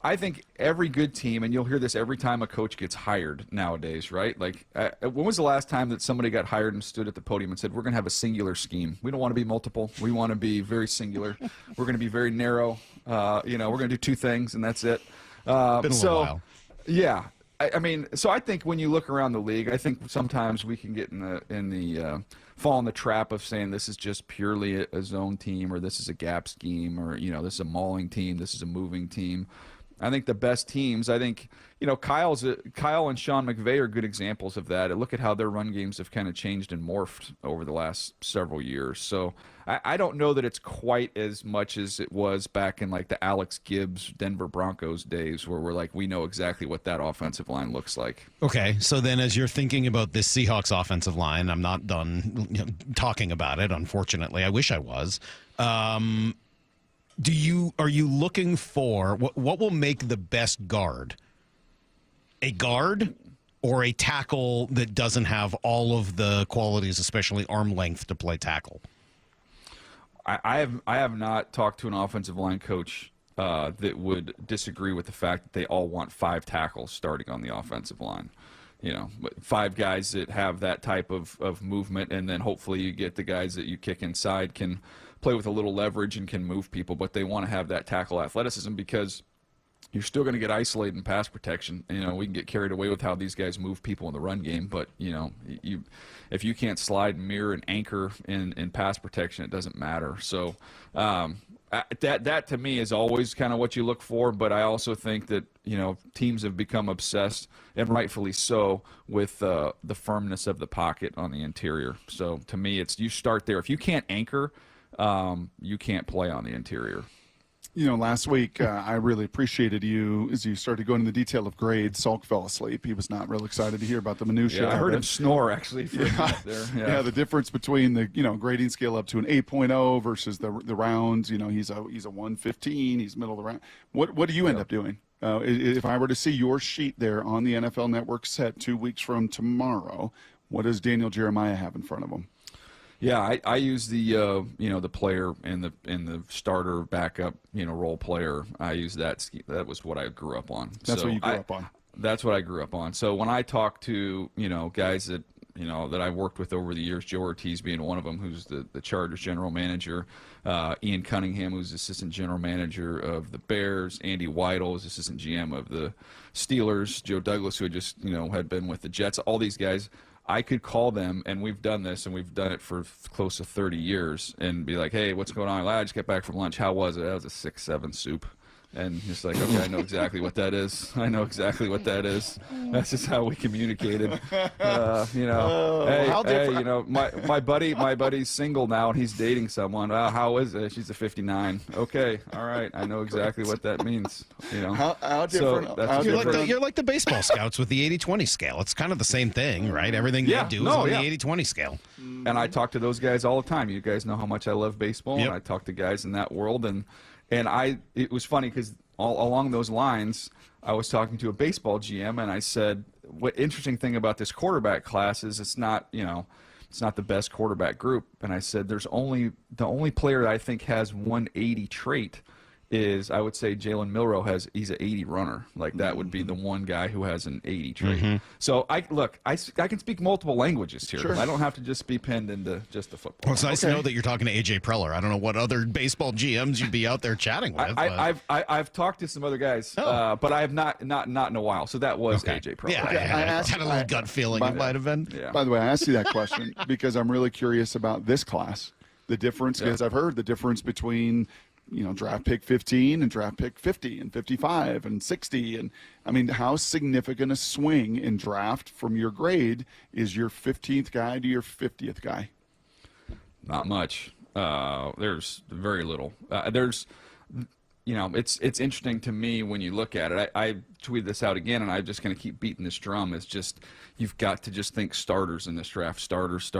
I think every good team, and you'll hear this every time a coach gets hired nowadays, right? Like, when was the last time that somebody got hired and stood at the podium and said, we're going to have a singular scheme. We don't want to be multiple. We want to be very singular. We're going to be very narrow. We're going to do two things, and that's it. Been a little while. Yeah. I mean, so I think when you look around the league, I think sometimes we can get fall in the trap of saying this is just purely a zone team, or this is a gap scheme, or this is a mauling team, this is a moving team. I think the best teams, Kyle and Sean McVay are good examples of that. Look at how their run games have kind of changed and morphed over the last several years. So I don't know that it's quite as much as it was back in like the Alex Gibbs Denver Broncos days, where we're like, we know exactly what that offensive line looks like. Okay, so then as you're thinking about this Seahawks offensive line, I'm not done talking about it, unfortunately. I wish I was. Are you looking for what will make the best guard? A guard or a tackle that doesn't have all of the qualities, especially arm length, to play tackle? I have not talked to an offensive line coach that would disagree with the fact that they all want 5 tackles starting on the offensive line. 5 guys that have that type of movement, and then hopefully you get the guys that you kick inside can play with a little leverage and can move people, but they want to have that tackle athleticism because you're still going to get isolated in pass protection. We can get carried away with how these guys move people in the run game, but if you can't slide, mirror, and anchor in pass protection, it doesn't matter. So that to me is always kind of what you look for, but I also think that teams have become obsessed, and rightfully so, with the firmness of the pocket on the interior. So to me, it's you start there. If you can't anchor, you can't play on the interior. Last week, I really appreciated you as you started going into the detail of grades. Salk fell asleep. He was not real excited to hear about the minutiae. Yeah, I heard him snore, actually, for a minute there. Yeah, the difference between the grading scale up to an 8.0 versus the rounds. He's a 115. He's middle of the round. What do you end up doing? If I were to see your sheet there on the NFL Network set 2 weeks from tomorrow, what does Daniel Jeremiah have in front of him? Yeah, I use the the player and the starter backup role player. I use that. That was what I grew up on. That's what you grew up on. That's what I grew up on. So when I talk to guys that that I worked with over the years, Joe Ortiz being one of them, who's the Chargers general manager, Ian Cunningham, who's assistant general manager of the Bears, Andy Weidel, who's assistant GM of the Steelers, Joe Douglas, who had just had been with the Jets. All these guys, I could call them, and we've done this, and we've done it for close to 30 years, and be like, hey, what's going on? I just got back from lunch. How was it? That was a 6-7 soup. And just like, okay, I know exactly what that is. I know exactly what that is. That's just how we communicated. My buddy's single now, and he's dating someone. How is it? She's a 59. Okay, all right. I know exactly what that means. How different? So you're like the baseball scouts with the 80-20 scale. It's kind of the same thing, right? Everything they do is on the 80-20 scale. And I talk to those guys all the time. You guys know how much I love baseball, and I talk to guys in that world, and it was funny because all along those lines, I was talking to a baseball GM, and I said, what interesting thing about this quarterback class is it's not the best quarterback group. And I said, the only player that I think has 180 trait is, I would say, Jalen Milroe he's an 80 runner. Like, that would be the one guy who has an 80 trait. Mm-hmm. So I can speak multiple languages here. Sure. I don't have to just be pinned into just the football. Well, it's nice to know that you're talking to AJ Preller. I don't know what other baseball GMs you'd be out there chatting with. I've talked to some other guys, but I have not in a while. So that was AJ Preller. Yeah, I had a little gut feeling it might have been. Yeah. By the way, I asked you that question because I'm really curious about this class. The difference, because I've heard the difference between draft pick 15 and draft pick 50 and 55 and 60. And I mean, how significant a swing in draft from your grade is your 15th guy to your 50th guy? Not much. There's very little. It's interesting to me when you look at it. I tweeted this out again, and I'm just going to keep beating this drum. It's just, you've got to just think starters in this draft. Starters.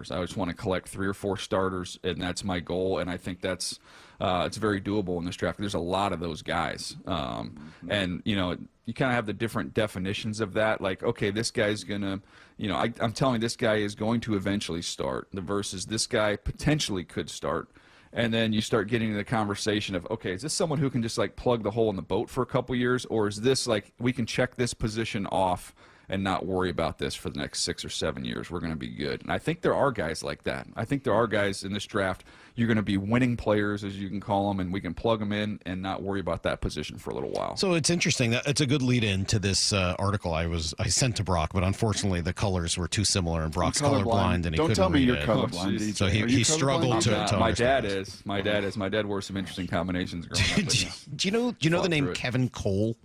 I just want to collect 3 or 4 starters, and that's my goal. And I think that's it's very doable in this draft. There's a lot of those guys, and you kind of have the different definitions of that. Like, okay, this guy's gonna, I'm telling you, this guy is going to eventually start. Versus this guy potentially could start. And then you start getting into the conversation of, okay, is this someone who can just like plug the hole in the boat for a couple years, or is this like we can check this position off and not worry about this for the next 6 or 7 years? We're going to be good. And I think there are guys like that. I think there are guys in this draft. You're going to be winning players, as you can call them, and we can plug them in and not worry about that position for a little while. So it's interesting. That it's a good lead in to this article I sent to Brock, but unfortunately the colors were too similar, and Brock's colorblind, and he Don't couldn't tell me read you're it. colorblind. So he struggled to My understand dad this. is. My dad wore some interesting combinations growing up. But, yeah. Do you know the name Kevin Cole?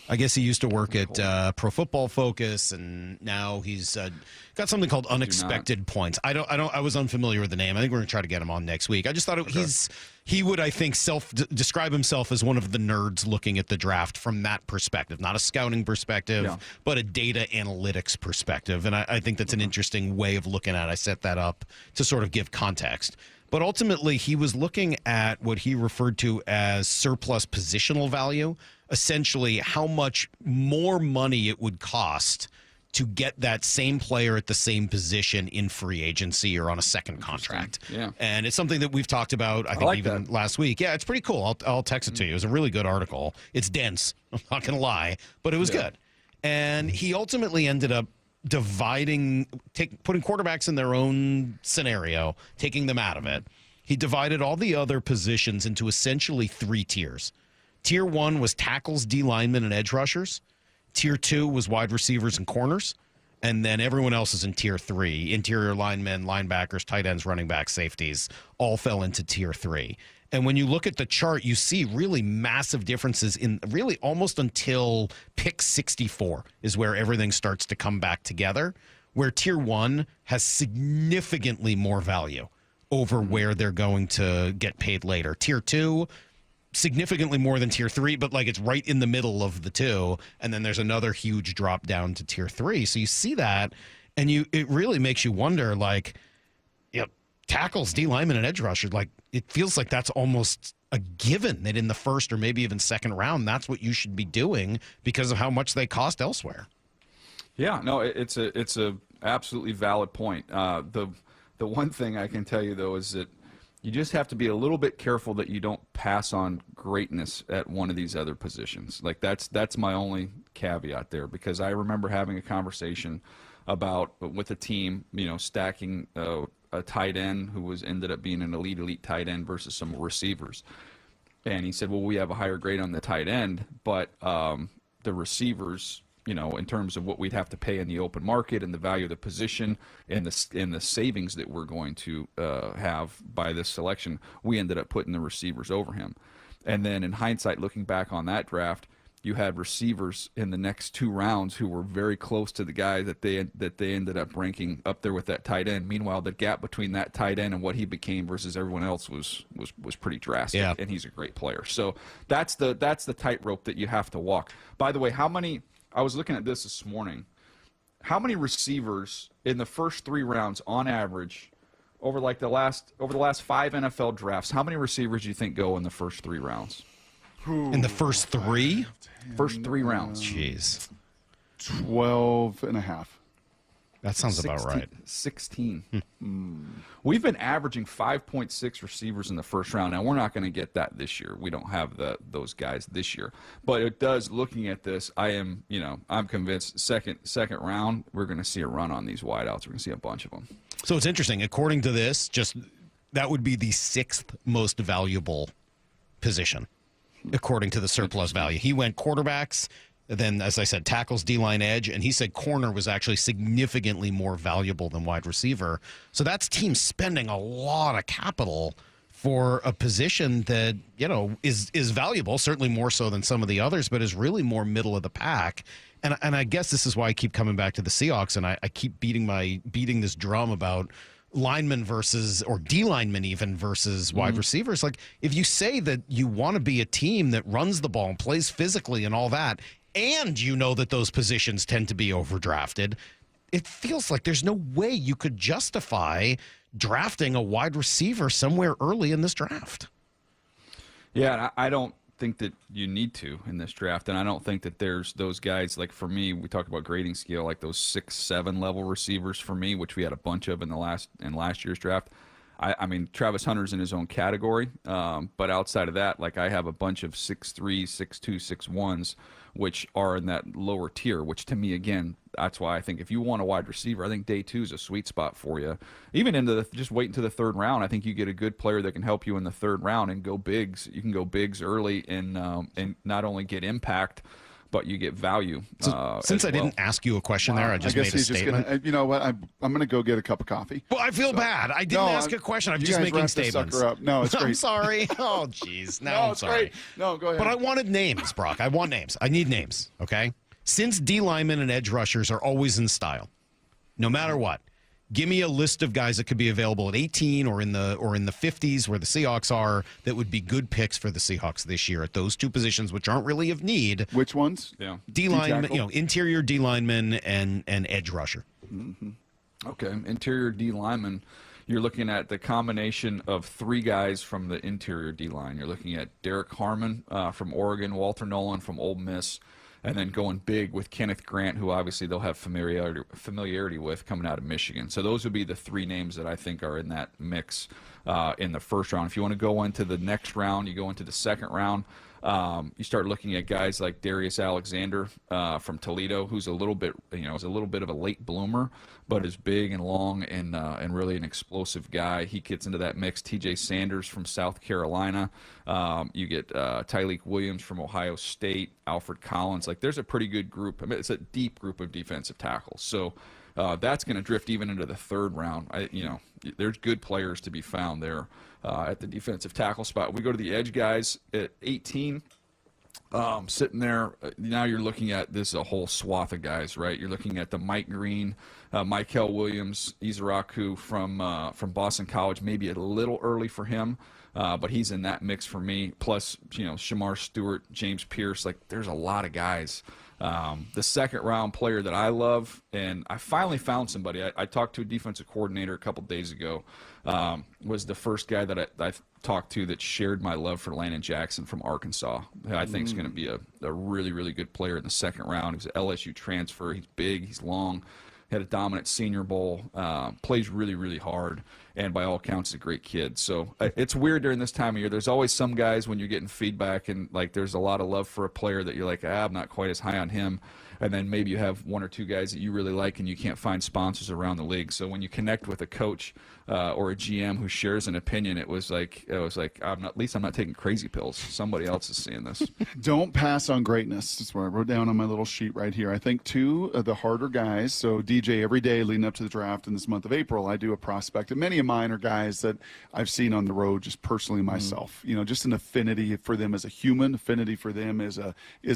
I guess he used to work at Pro Football Focus, and now he's got something called Unexpected Points. I was unfamiliar with the name. I think we're going to try to get him on next week. I just thought he would, I think, describe himself as one of the nerds looking at the draft from that perspective, not a scouting perspective, but a data analytics perspective. And I think that's an interesting way of looking at it. I set that up to sort of give context. But ultimately, he was looking at what he referred to as surplus positional value, essentially how much more money it would cost to get that same player at the same position in free agency or on a second contract. Yeah. And it's something that we've talked about, I think, even last week. Yeah, it's pretty cool. I'll text it to you. It was a really good article. It's dense, I'm not going to lie, but it was good. And he ultimately ended up putting quarterbacks in their own scenario, taking them out of it. He divided all the other positions into essentially 3 tiers. Tier 1 was tackles, D-linemen, and edge rushers. Tier 2 was wide receivers and corners. And then everyone else is in Tier 3. Interior linemen, linebackers, tight ends, running backs, safeties, all fell into Tier 3. And when you look at the chart, you see really massive differences in really almost until pick 64 is where everything starts to come back together, where Tier 1 has significantly more value over where they're going to get paid later. Tier 2, significantly more than Tier 3, but like it's right in the middle of the two. And then there's another huge drop down to Tier 3. So you see that, and it really makes you wonder, like, tackles, D-linemen, and edge rushers, like, it feels like that's almost a given that in the first or maybe even second round, that's what you should be doing because of how much they cost elsewhere. Yeah, no, it's a absolutely valid point. The one thing I can tell you, though, is that you just have to be a little bit careful that you don't pass on greatness at one of these other positions. Like, that's my only caveat there, because I remember having a conversation with a team, stacking a tight end who ended up being an elite tight end versus some receivers. And he said, well, we have a higher grade on the tight end, but the receivers, in terms of what we'd have to pay in the open market and the value of the position and the savings that we're going to have by this selection, we ended up putting the receivers over him. And then in hindsight, looking back on that draft, you had receivers in the next 2 rounds who were very close to the guy that they ended up ranking up there with that tight end. Meanwhile, the gap between that tight end and what he became versus everyone else was pretty drastic. Yeah. And he's a great player. So that's the tightrope that you have to walk. By the way, I was looking at this morning. How many receivers in the first 3 rounds on average over the last 5 NFL drafts, how many receivers do you think go in the first 3 rounds? In the first 3? First 3 rounds. Jeez. 12 and a half. That sounds about right. 16. We've been averaging 5.6 receivers in the first round. Now, we're not going to get that this year. We don't have those guys this year. But it does, looking at this, I'm convinced second round, we're going to see a run on these wideouts. We're going to see a bunch of them. So it's interesting. According to this, that would be the 6th most valuable position, according to the surplus value. He went quarterbacks, then, as I said, tackles, D-line, edge, and he said corner was actually significantly more valuable than wide receiver. So that's teams spending a lot of capital for a position that, is valuable, certainly more so than some of the others, but is really more middle of the pack. And I guess this is why I keep coming back to the Seahawks, and I keep beating this drum about linemen versus, or D-linemen even, versus wide receivers. Like, if you say that you want to be a team that runs the ball and plays physically and all that, and you know that those positions tend to be overdrafted, it feels like there's no way you could justify drafting a wide receiver somewhere early in this draft. Yeah, I don't think that you need to in this draft, and I don't think that there's those guys, like for me, we talked about grading scale, like those 6-7 level receivers for me, which we had a bunch of in last year's draft. I mean, Travis Hunter's in his own category, but outside of that, like I have a bunch of 6'3", 6'2", 6'1s, which are in that lower tier, which to me, again, that's why I think if you want a wide receiver, I think day 2 is a sweet spot for you. Even just wait until the 3rd round. I think you get a good player that can help you in the 3rd round and go bigs. You can go bigs early and not only get impact, but you get value. Since I didn't ask you a question there, I just made a statement. You know what? I'm going to go get a cup of coffee. Well, I feel bad. I didn't ask a question. I'm just making statements. No, it's great. I'm sorry. Oh, jeez. No, I'm sorry. Great. No, go ahead. But I wanted names, Brock. I want names. I need names, okay? Since D-linemen and edge rushers are always in style, no matter what, give me a list of guys that could be available at 18 or in the 50s where the Seahawks are that would be good picks for the Seahawks this year at those 2 positions, which aren't really of need. Which ones? Yeah. D-linemen, interior D-lineman and edge rusher. Mm-hmm. Okay, interior D-lineman. You're looking at the combination of 3 guys from the interior D-line. You're looking at Derek Harmon from Oregon, Walter Nolan from Ole Miss, and then going big with Kenneth Grant, who obviously they'll have familiarity with coming out of Michigan. So those would be the 3 names that I think are in that mix in the 1st round. If you want to go into the next round, you go into the 2nd round. You start looking at guys like Darius Alexander from Toledo, who's a little bit of a late bloomer, but is big and long and really an explosive guy. He gets into that mix. T.J. Sanders from South Carolina. You get Tyleik Williams from Ohio State. Alfred Collins. Like, there's a pretty good group. I mean, it's a deep group of defensive tackles. So that's going to drift even into the 3rd round. There's good players to be found there at the defensive tackle spot. We go to the edge guys at 18. Sitting there, now you're looking at a whole swath of guys, right? You're looking at the Mike Green, Mykel Williams, Izaraku from Boston College. Maybe a little early for him, but he's in that mix for me. Plus, Shamar Stewart, James Pierce. Like, there's a lot of guys. The 2nd round player that I love, and I finally found somebody. I talked to a defensive coordinator a couple days ago. Was the first guy that I talked to that shared my love for Landon Jackson from Arkansas. I think is going to be a really, really good player in the 2nd round. He's an LSU transfer. He's big. He's long. Had a dominant Senior Bowl. Plays really, really hard. And by all accounts, is a great kid. So it's weird during this time of year. There's always some guys when you're getting feedback and, like, there's a lot of love for a player that you're like, I'm not quite as high on him. And then maybe you have 1 or 2 guys that you really like and you can't find sponsors around the league. So when you connect with a coach or a GM who shares an opinion, it was like at least I'm not taking crazy pills. Somebody else is seeing this. Don't pass on greatness. That's what I wrote down on my little sheet right here. I think 2 of the harder guys. So DJ, every day leading up to the draft in this month of April, I do a prospect. And many of mine are guys that I've seen on the road just personally myself. Just an affinity for them as a human, affinity for them as a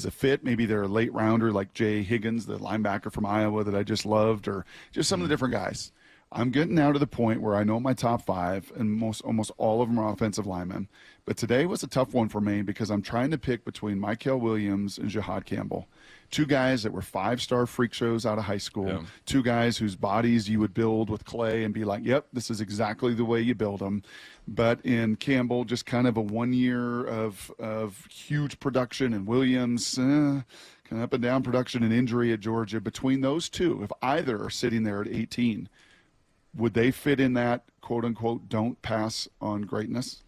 fit. Maybe they're a late rounder like Jay Higgins, the linebacker from Iowa that I just loved, or just some of the different guys. I'm getting now to the point where I know my top 5, and almost all of them are offensive linemen. But today was a tough one for me because I'm trying to pick between Mykel Williams and Jihad Campbell. 2 guys that were 5-star freak shows out of high school. Yeah. 2 guys whose bodies you would build with clay and be like, yep, this is exactly the way you build them. But in Campbell, just kind of a 1 year of huge production, and Williams, kind of up and down production and injury at Georgia. Between those 2, if either are sitting there at 18, would they fit in that quote-unquote don't pass on greatness?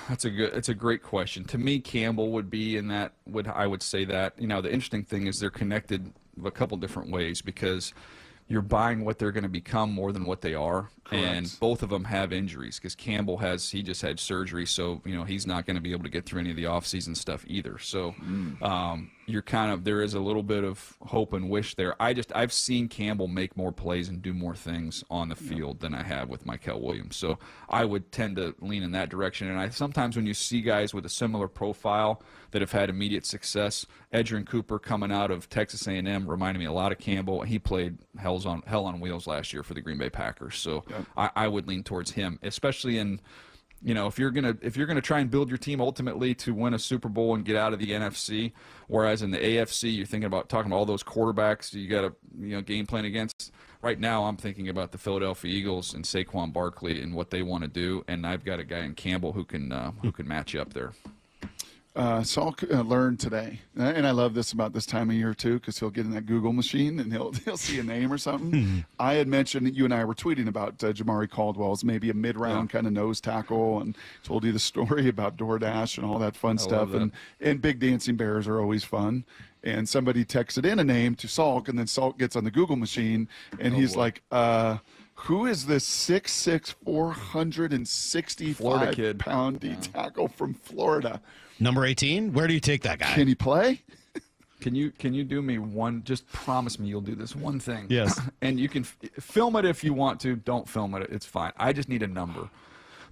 It's a great question. To me, Campbell would be in that. I would say that. The interesting thing is they're connected a couple different ways because you're buying what they're going to become more than what they are. Correct. And both of them have injuries because Campbell he just had surgery, so he's not going to be able to get through any of the offseason stuff either. So there is a little bit of hope and wish there. I've seen Campbell make more plays and do more things on the field than I have with Mykel Williams. So I would tend to lean in that direction. And sometimes when you see guys with a similar profile that have had immediate success, Edgerrin Cooper coming out of Texas A&M reminded me a lot of Campbell. He played hell on wheels last year for the Green Bay Packers. So I would lean towards him, especially in if you're gonna try and build your team ultimately to win a Super Bowl and get out of the NFC, whereas in the AFC you're talking about all those quarterbacks you got to game plan against. Right now I'm thinking about the Philadelphia Eagles and Saquon Barkley and what they want to do, and I've got a guy in Campbell who can match you up there. Salk learned today, and I love this about this time of year too, because he'll get in that Google machine and he'll see a name or something. I had mentioned that you and I were tweeting about Jamari Caldwell's maybe a mid-round kind of nose tackle, and told you the story about DoorDash and all that fun stuff. And big dancing bears are always fun. And somebody texted in a name to Salk, and then Salk gets on the Google machine, and he's like, who is this 6'6", 465-pound D tackle from Florida? Number 18? Where do you take that guy? Can he play? Can you do me one? Just promise me you'll do this one thing. Yes. And you can film it if you want to. Don't film it. It's fine. I just need a number.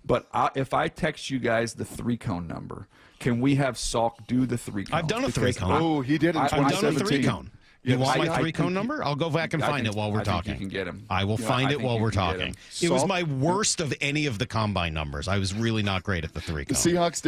But if I text you guys the 3-cone number, can we have Salk do the 3-cone? I've done a 3-cone. Oh, he did in 2017. I've done a 3-cone. You want my 3-cone number? I'll go back and find it while we're talking. I think you can get him. I will find it while we're talking. It was my worst of any of the combine numbers. I was really not great at the 3-cone. The Seahawks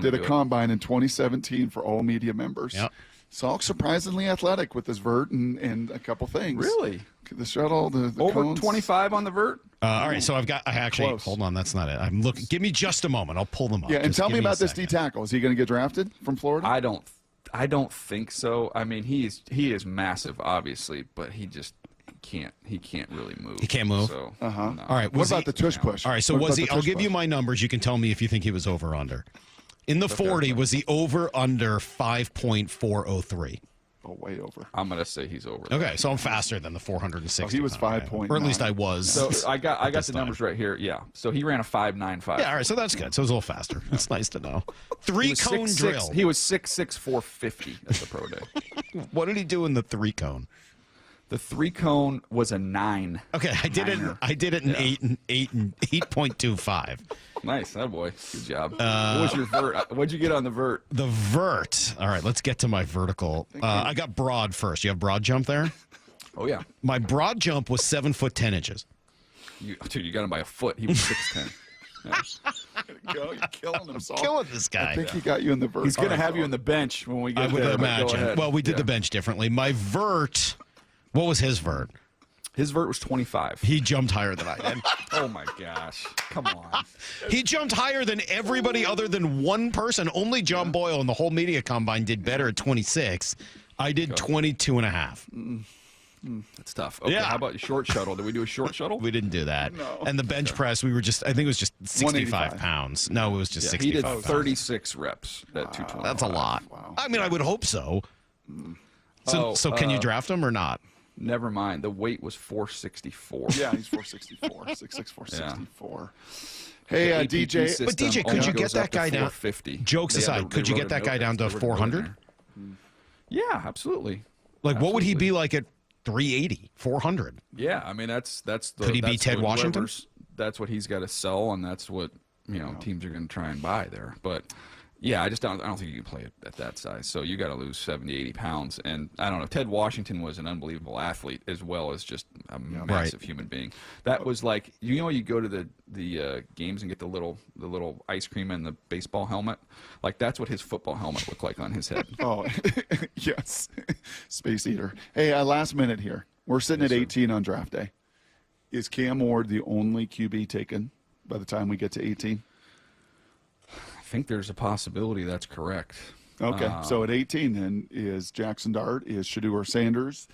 did a combine in 2017 for all media members. Yep. Salk surprisingly athletic with his vert and a couple things. Really? The shuttle, the over cones. 25 on the vert. All right, so I actually Close. hold on. That's not it. I'm looking. Give me just a moment. I'll pull them up. Yeah, and Just tell give me about a this D tackle. Is he going to get drafted from Florida? I don't think so. I mean, he is massive, obviously, but he can't really move. He can't move. So, no. All right. What about the tush push? All right. So was he? I'll give you my numbers. You can tell me if you think he was over or under. In the 40, was he over under 5.403? Oh, way over. I'm gonna say he's over. Okay, so I'm faster than the 460. He was 5.9. Or at least I was. So I got the numbers right here. Yeah. So he ran a 5.95. Yeah. All right. So that's good. So it was a little faster. That's nice to know. 3-cone drill. He was 6'6", 450 at the pro day. What did he do in the 3-cone? The 3-cone was a 9. Okay, I did it in 8.25. Nice, that boy. Good job. What was your vert? What'd you get on the vert? The vert. All right, let's get to my vertical. I got broad first. You have broad jump there? Oh yeah. My broad jump was 7 foot 10 inches. Dude, you got him by a foot. He was 6'10". Yeah. Go. You're killing him, Salk. Killing this guy. I think he got you in the vert. He's going to have you in the bench when we get I would there. imagine. Well, we did the bench differently. My vert. What was his vert? His vert was 25. He jumped higher than I did. Oh my gosh! Come on. He jumped higher than everybody other than one person. Only John Boyle in the whole media combine did better at 26. I did 22 and a half. That's tough. Okay, how about your short shuttle? Did we do a short shuttle? We didn't do that. No. And the bench press, I think it was just 65 pounds. No, it was just 65 He did pounds. 36 reps at 220. That's a lot. Wow. I mean, I would hope so. So can you draft him or not? Never mind. The weight was 464. Yeah, he's 464. 6'6", 464. Hey, DJ. But DJ, could you get that guy down? 450. Jokes aside, could you get that guy down to 400? Yeah, absolutely. Like, what would he be like at 380, 400? Yeah, I mean that's the. Could he be Ted Washington? That's what he's got to sell, and that's what teams are going to try and buy there. But yeah, I don't think you can play it at that size. So you got to lose 70, 80 pounds, and I don't know. Ted Washington was an unbelievable athlete as well as just a massive human being. That was like you go to the games and get the little ice cream and the baseball helmet. Like that's what his football helmet looked like on his head. Oh, yes, Space Eater. Hey, last minute here. We're sitting at 18 on draft day. Is Cam Ward the only QB taken by the time we get to 18? I think there's a possibility that's correct. Okay, so at 18 then is Jackson Dart, is Shedeur Sanders.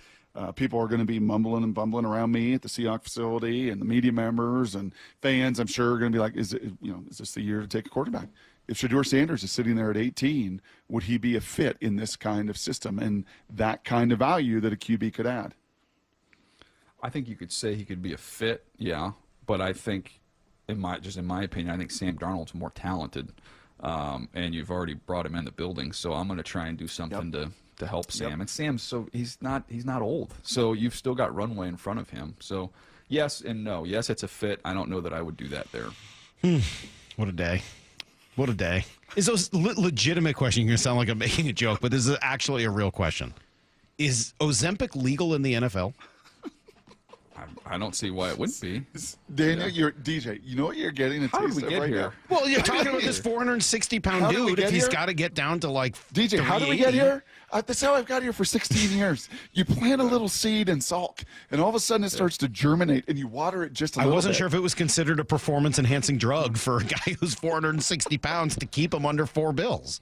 People are going to be mumbling and bumbling around me at the Seahawks facility, and the media members and fans, I'm sure, are going to be like, is this the year to take a quarterback? If Shedeur Sanders is sitting there at 18, would he be a fit in this kind of system and that kind of value that a QB could add? I think you could say he could be a fit, yeah. But I think, in my opinion, I think Sam Darnold's more talented. And you've already brought him in the building, so I'm going to try and do something to help Sam. And Sam's he's not old, so you've still got runway in front of him. So yes and no. Yes, it's a fit. I don't know that I would do that there. What a day! What a day! Is those legitimate question? You're going to sound like I'm making a joke, but this is actually a real question. Is Ozempic legal in the NFL? I don't see why it wouldn't be. Daniel, you're DJ. You know what you're getting a How did taste we of get right here? now? Well, you're talking about this 460-pound dude. If he's got to get down to like DJ, how did we get here? That's how I've got here for 16 years. You plant a little seed in Salk, and all of a sudden it starts to germinate, and you water it just a little bit. I wasn't sure if it was considered a performance-enhancing drug for a guy who's 460 pounds to keep him under $4 bills.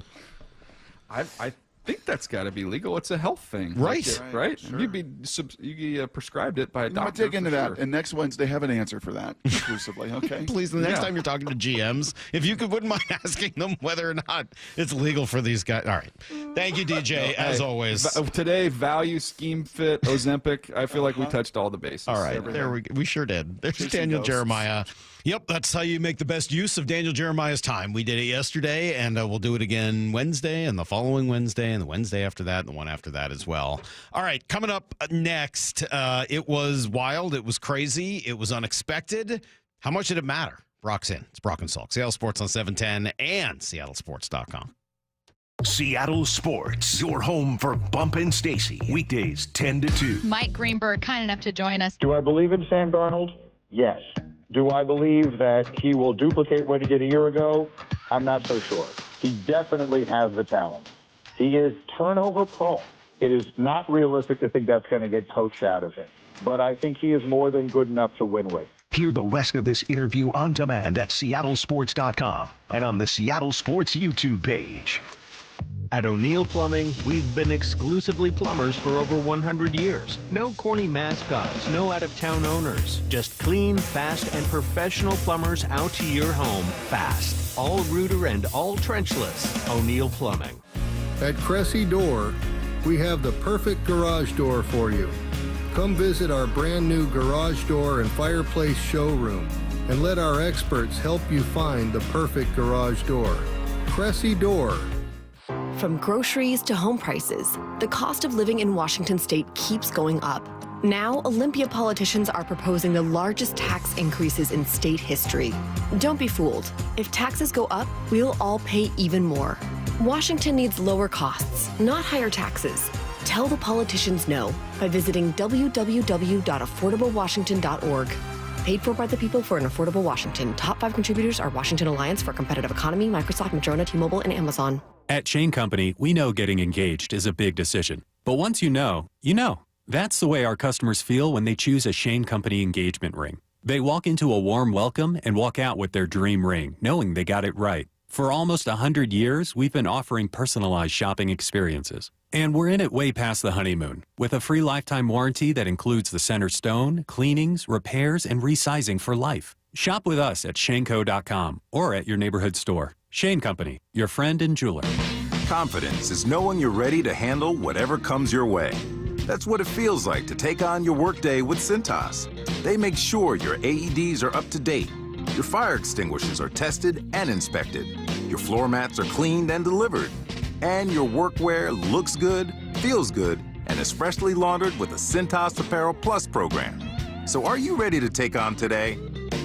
I think that's got to be legal. It's a health thing, right? Right. Sure. You'd be prescribed it by a I'm going doctor. to dig into that, and next Wednesday have an answer for that exclusively. Okay. Please, the next time you're talking to GMs, if you wouldn't mind asking them whether or not it's legal for these guys. All right. Thank you, DJ, as always. Today, value, scheme fit, Ozempic. I feel like we touched all the bases. All right. We sure did. There's Daniel Jeremiah. Yep, that's how you make the best use of Daniel Jeremiah's time. We did it yesterday, and we'll do it again Wednesday, and the following Wednesday, and the Wednesday after that, and the one after that as well. All right, coming up next, it was wild, it was crazy, it was unexpected. How much did it matter? Brock's in. It's Brock and Salk. Seattle Sports on 710 and seattlesports.com. Seattle Sports, your home for Bump and Stacy. Weekdays 10 to 2. Mike Greenberg, kind enough to join us. Do I believe in Sam Darnold? Yes. Do I believe that he will duplicate what he did a year ago? I'm not so sure. He definitely has the talent. He is turnover prone. It is not realistic to think that's going to get coached out of him. But I think he is more than good enough to win with. Hear the rest of this interview on demand at seattlesports.com and on the Seattle Sports YouTube page. At O'Neill Plumbing, we've been exclusively plumbers for over 100 years. No corny mascots, no out-of-town owners. Just clean, fast, and professional plumbers out to your home fast. All rooter and all trenchless. O'Neill Plumbing. At Cressy Door, we have the perfect garage door for you. Come visit our brand new garage door and fireplace showroom and let our experts help you find the perfect garage door. Cressy Door. From groceries to home prices, the cost of living in Washington state keeps going up. Now, Olympia politicians are proposing the largest tax increases in state history. Don't be fooled. If taxes go up, we'll all pay even more. Washington needs lower costs, not higher taxes. Tell the politicians no by visiting www.affordablewashington.org. Paid for by the people for an affordable Washington. Top 5 contributors are Washington Alliance for a Competitive Economy, Microsoft, Madrona, T-Mobile, and Amazon. At Shane Company, we know getting engaged is a big decision. But once you know, you know. That's the way our customers feel when they choose a Shane Company engagement ring. They walk into a warm welcome and walk out with their dream ring, knowing they got it right. For almost 100 years, we've been offering personalized shopping experiences. And we're in it way past the honeymoon, with a free lifetime warranty that includes the center stone, cleanings, repairs, and resizing for life. Shop with us at shaneco.com or at your neighborhood store. Shane Company, your friend and jeweler. Confidence is knowing you're ready to handle whatever comes your way. That's what it feels like to take on your workday with Cintas. They make sure your AEDs are up to date, your fire extinguishers are tested and inspected, your floor mats are cleaned and delivered, and your workwear looks good, feels good, and is freshly laundered with the Cintas Apparel Plus program. So are you ready to take on today?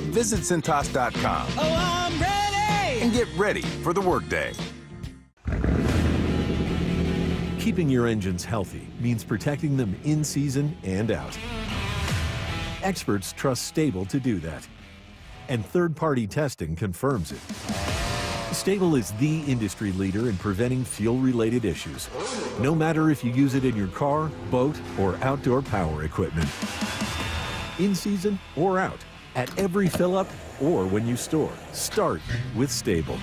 Visit Cintas.com. Oh, I'm ready! And get ready for the workday. Keeping your engines healthy means protecting them in season and out. Experts trust Stable to do that. And third-party testing confirms it. Stable is the industry leader in preventing fuel-related issues, no matter if you use it in your car, boat, or outdoor power equipment. In season or out, at every fill-up or when you store, start with Stable.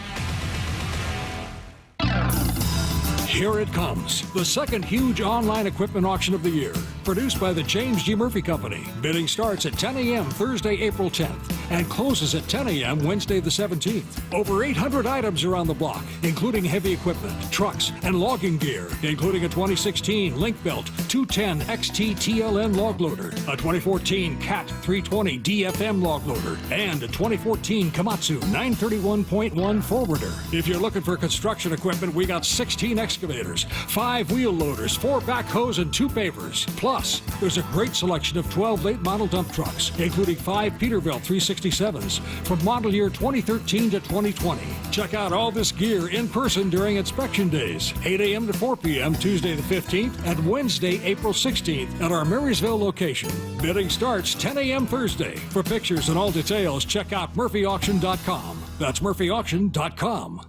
Here it comes, the second huge online equipment auction of the year, produced by the James G. Murphy Company. Bidding starts at 10 a.m. Thursday, April 10th, and closes at 10 a.m. Wednesday the 17th. Over 800 items are on the block, including heavy equipment, trucks, and logging gear, including a 2016 Link-Belt 210 XT TLN log loader, a 2014 CAT 320 DFM log loader, and a 2014 Komatsu 931.1 forwarder. If you're looking for construction equipment, we got 16 excavators, 5 wheel loaders, 4 backhoes, and 2 pavers, plus Plus, there's a great selection of 12 late model dump trucks, including 5 Peterbilt 367s from model year 2013 to 2020. Check out all this gear in person during inspection days, 8 a.m. to 4 p.m. Tuesday the 15th and Wednesday, April 16th at our Marysville location. Bidding starts 10 a.m. Thursday. For pictures and all details, check out murphyauction.com. That's murphyauction.com.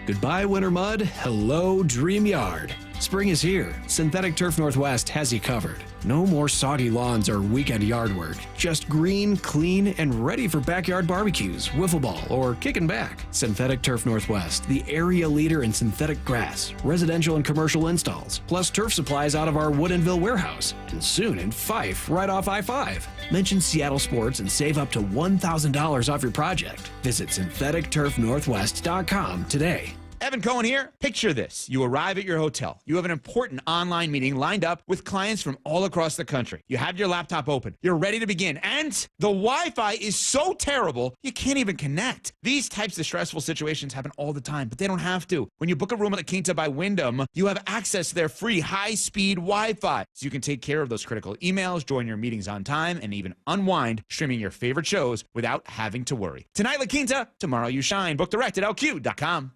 Goodbye, winter mud. Hello, Dream Yard. Spring is here. Synthetic Turf Northwest has you covered. No more soggy lawns or weekend yard work. Just green, clean, and ready for backyard barbecues, wiffle ball, or kicking back. Synthetic Turf Northwest, the area leader in synthetic grass, residential and commercial installs, plus turf supplies out of our Woodinville warehouse, and soon in Fife, right off I-5. Mention Seattle Sports and save up to $1,000 off your project. Visit syntheticturfnorthwest.com today. Evan Cohen here. Picture this. You arrive at your hotel. You have an important online meeting lined up with clients from all across the country. You have your laptop open. You're ready to begin. And the Wi-Fi is so terrible, you can't even connect. These types of stressful situations happen all the time, but they don't have to. When you book a room at La Quinta by Wyndham, you have access to their free high-speed Wi-Fi, so you can take care of those critical emails, join your meetings on time, and even unwind streaming your favorite shows without having to worry. Tonight, La Quinta. Tomorrow, you shine. Book direct at lq.com.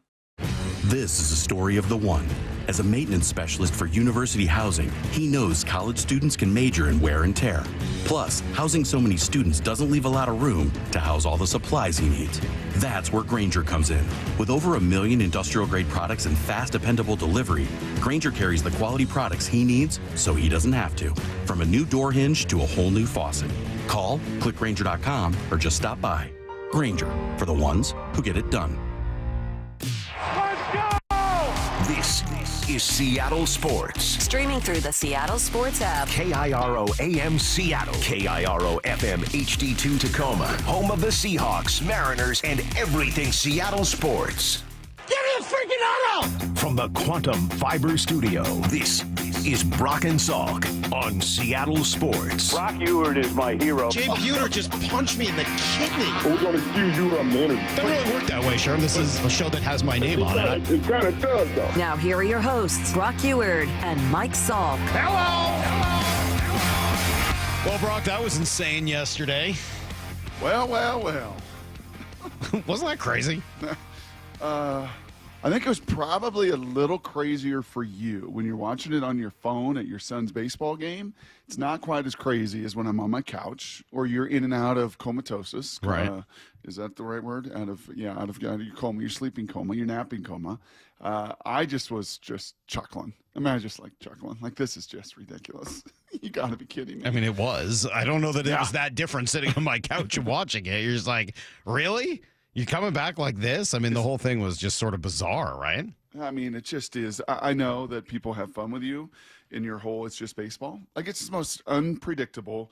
This is a story of the one. As a maintenance specialist for university housing, he knows college students can major in wear and tear. Plus, housing so many students doesn't leave a lot of room to house all the supplies he needs. That's where Grainger comes in. With over 1 million industrial-grade products and fast, dependable delivery, Grainger carries the quality products he needs so he doesn't have to. From a new door hinge to a whole new faucet. Call, click Grainger.com, or just stop by. Grainger, for the ones who get it done. This is Seattle Sports. Streaming through the Seattle Sports app. KIRO AM Seattle. KIRO FM HD2 Tacoma. Home of the Seahawks, Mariners, and everything Seattle sports. Get his freaking auto! From the Quantum Fiber Studio, this is Brock and Salk on Seattle Sports. Brock Ewert is my hero. Jay Buhner just punched me in the kidney. We're going to excuse you a minute. Doesn't really work that way, Sherm. This is a show that has my name on it. It kind of does, though. Now here are your hosts, Brock Ewert and Mike Salk. Hello! Well, Brock, that was insane yesterday. Well. Wasn't that crazy? I think it was probably a little crazier for you when you're watching it on your phone at your son's baseball game. It's not quite as crazy as when I'm on my couch or you're in and out of comatosis. Right. Is that the right word? Out of your coma, your sleeping coma, your napping coma. I just was chuckling. I mean, I was just like chuckling. Like, this is just ridiculous. You got to be kidding me. I mean, it was. I don't know that it was that different sitting on my couch and watching it. You're just like, really? You coming back like this? I mean, the whole thing was just sort of bizarre, right? I mean, it just is. I know that people have fun with you in your whole it's just baseball. Like, it's the most unpredictable.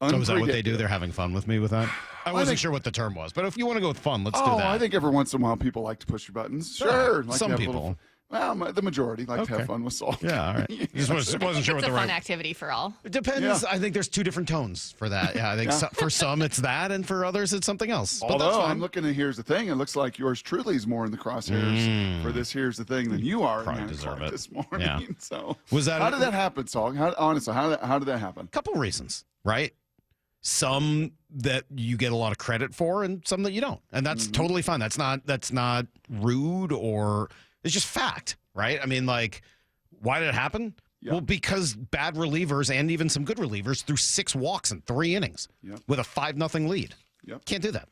So is that what they do? They're having fun with me with that? I wasn't sure what the term was, but if you want to go with fun, let's do that. I think every once in a while people like to push your buttons. Sure. Like some people. The majority like to have fun with Salk. Yeah, all right. Just wasn't sure what It's the a fun right. activity for all. It depends. Yeah. I think there's two different tones for that. Yeah, I think for some it's that, and for others it's something else. But Although that's fine. I'm looking at Here's the Thing, it looks like yours truly is more in the crosshairs for this Here's the Thing than you are. Probably deserve it this morning. Yeah. So was that? How did that happen, Salk? Honestly, how did that happen? A couple reasons, right? Some that you get a lot of credit for, and some that you don't, and that's totally fine. That's not rude, or it's just fact, right? I mean, like, why did it happen? Yep. Well, because bad relievers and even some good relievers threw 6 walks in 3 innings with a 5-0 lead. Yep. Can't do that.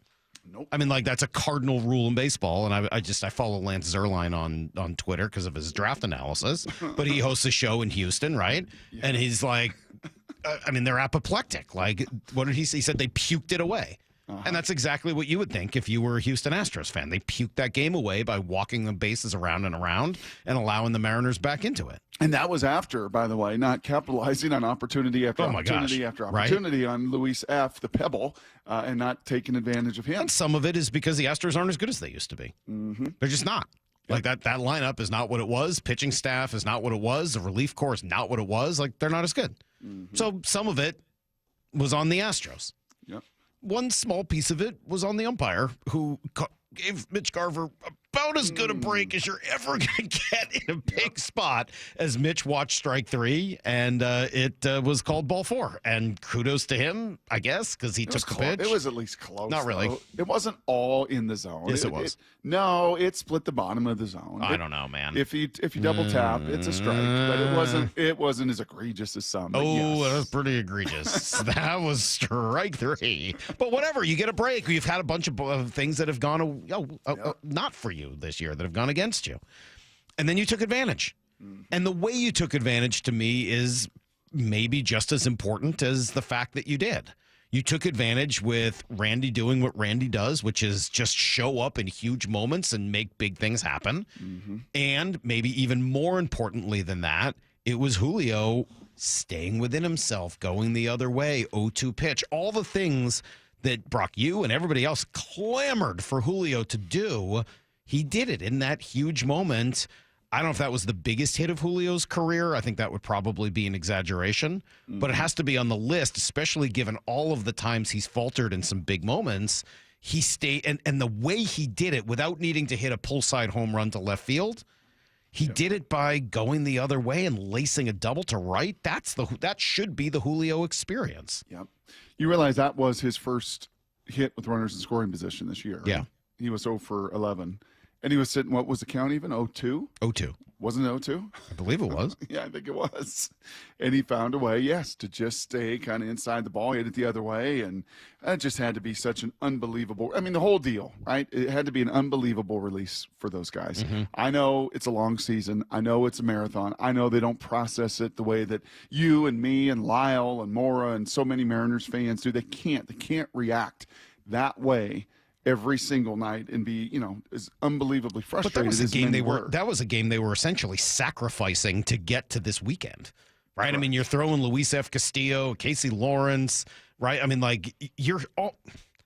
Nope. I mean, like, that's a cardinal rule in baseball, and I follow Lance Zierlein on Twitter because of his draft analysis. But he hosts a show in Houston, right? Yeah. And he's like, I mean, they're apoplectic. Like, what did he say? He said they puked it away. And that's exactly what you would think if you were a Houston Astros fan. They puked that game away by walking the bases around and around and allowing the Mariners back into it. And that was after, by the way, not capitalizing on opportunity after opportunity after opportunity on Luis F., the Pebble, and not taking advantage of him. And some of it is because the Astros aren't as good as they used to be. Mm-hmm. They're just not. Like, that lineup is not what it was. Pitching staff is not what it was. The relief corps is not what it was. Like, they're not as good. Mm-hmm. So some of it was on the Astros. Yep. One small piece of it was on the umpire who gave Mitch Garver about as good a break as you're ever going to get in a big spot as Mitch watched strike 3, and it was called ball 4. And kudos to him, I guess, because he took the pitch. It was at least close. Not really. Though. It wasn't all in the zone. Yes, it was. No, it split the bottom of the zone. I don't know, man. If you double tap, it's a strike, but it wasn't as egregious as some. Oh, yes. that was pretty egregious. That was strike 3. But whatever, you get a break. You've had a bunch of things that have gone not for you this year, that have gone against you. And then you took advantage. And the way you took advantage to me is maybe just as important as the fact that you did. You took advantage with Randy doing what Randy does, which is just show up in huge moments and make big things happen. And maybe even more importantly than that, it was Julio staying within himself, going the other way, 0-2 pitch, all the things that Brock, you and everybody else clamored for Julio to do. He did it in that huge moment. I don't know if that was the biggest hit of Julio's career. I think that would probably be an exaggeration, but it has to be on the list, especially given all of the times he's faltered in some big moments. He stayed, and the way he did it without needing to hit a pull side home run to left field, he did it by going the other way and lacing a double to right. That should be the Julio experience. Yep. You realize that was his first hit with runners in scoring position this year, right? Yeah. He was 0 for 11. And he was sitting, what was the count even? 0-2? 0-2. Wasn't it 0-2? I believe it was. Yeah, I think it was. And he found a way, yes, to just stay kind of inside the ball, hit it the other way. And that just had to be such an unbelievable, I mean, the whole deal, right? It had to be an unbelievable release for those guys. I know it's a long season. I know it's a marathon. I know they don't process it the way that you and me and Lyle and Mora and so many Mariners fans do. They can't react that way every single night and be, as unbelievably frustrated. But that was a as game many were. That was a game they were essentially sacrificing to get to this weekend, right? Correct. I mean, you're throwing Luis F. Castillo, Casey Lawrence, right? I mean, like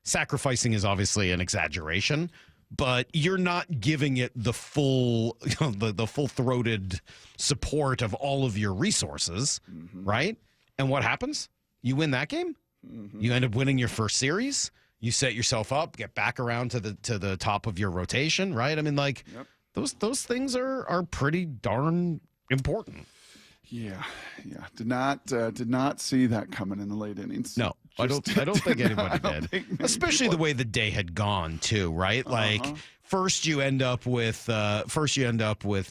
sacrificing is obviously an exaggeration, but you're not giving it the full, the full-throated support of all of your resources, right? And what happens? You win that game. You end up winning your first series. You set yourself up, get back around to the top of your rotation, right? I mean, like those things are pretty darn important. Yeah. Did not see that coming in the late innings. No, I don't think anybody did. Especially the way the day had gone too, right? Like first you end up with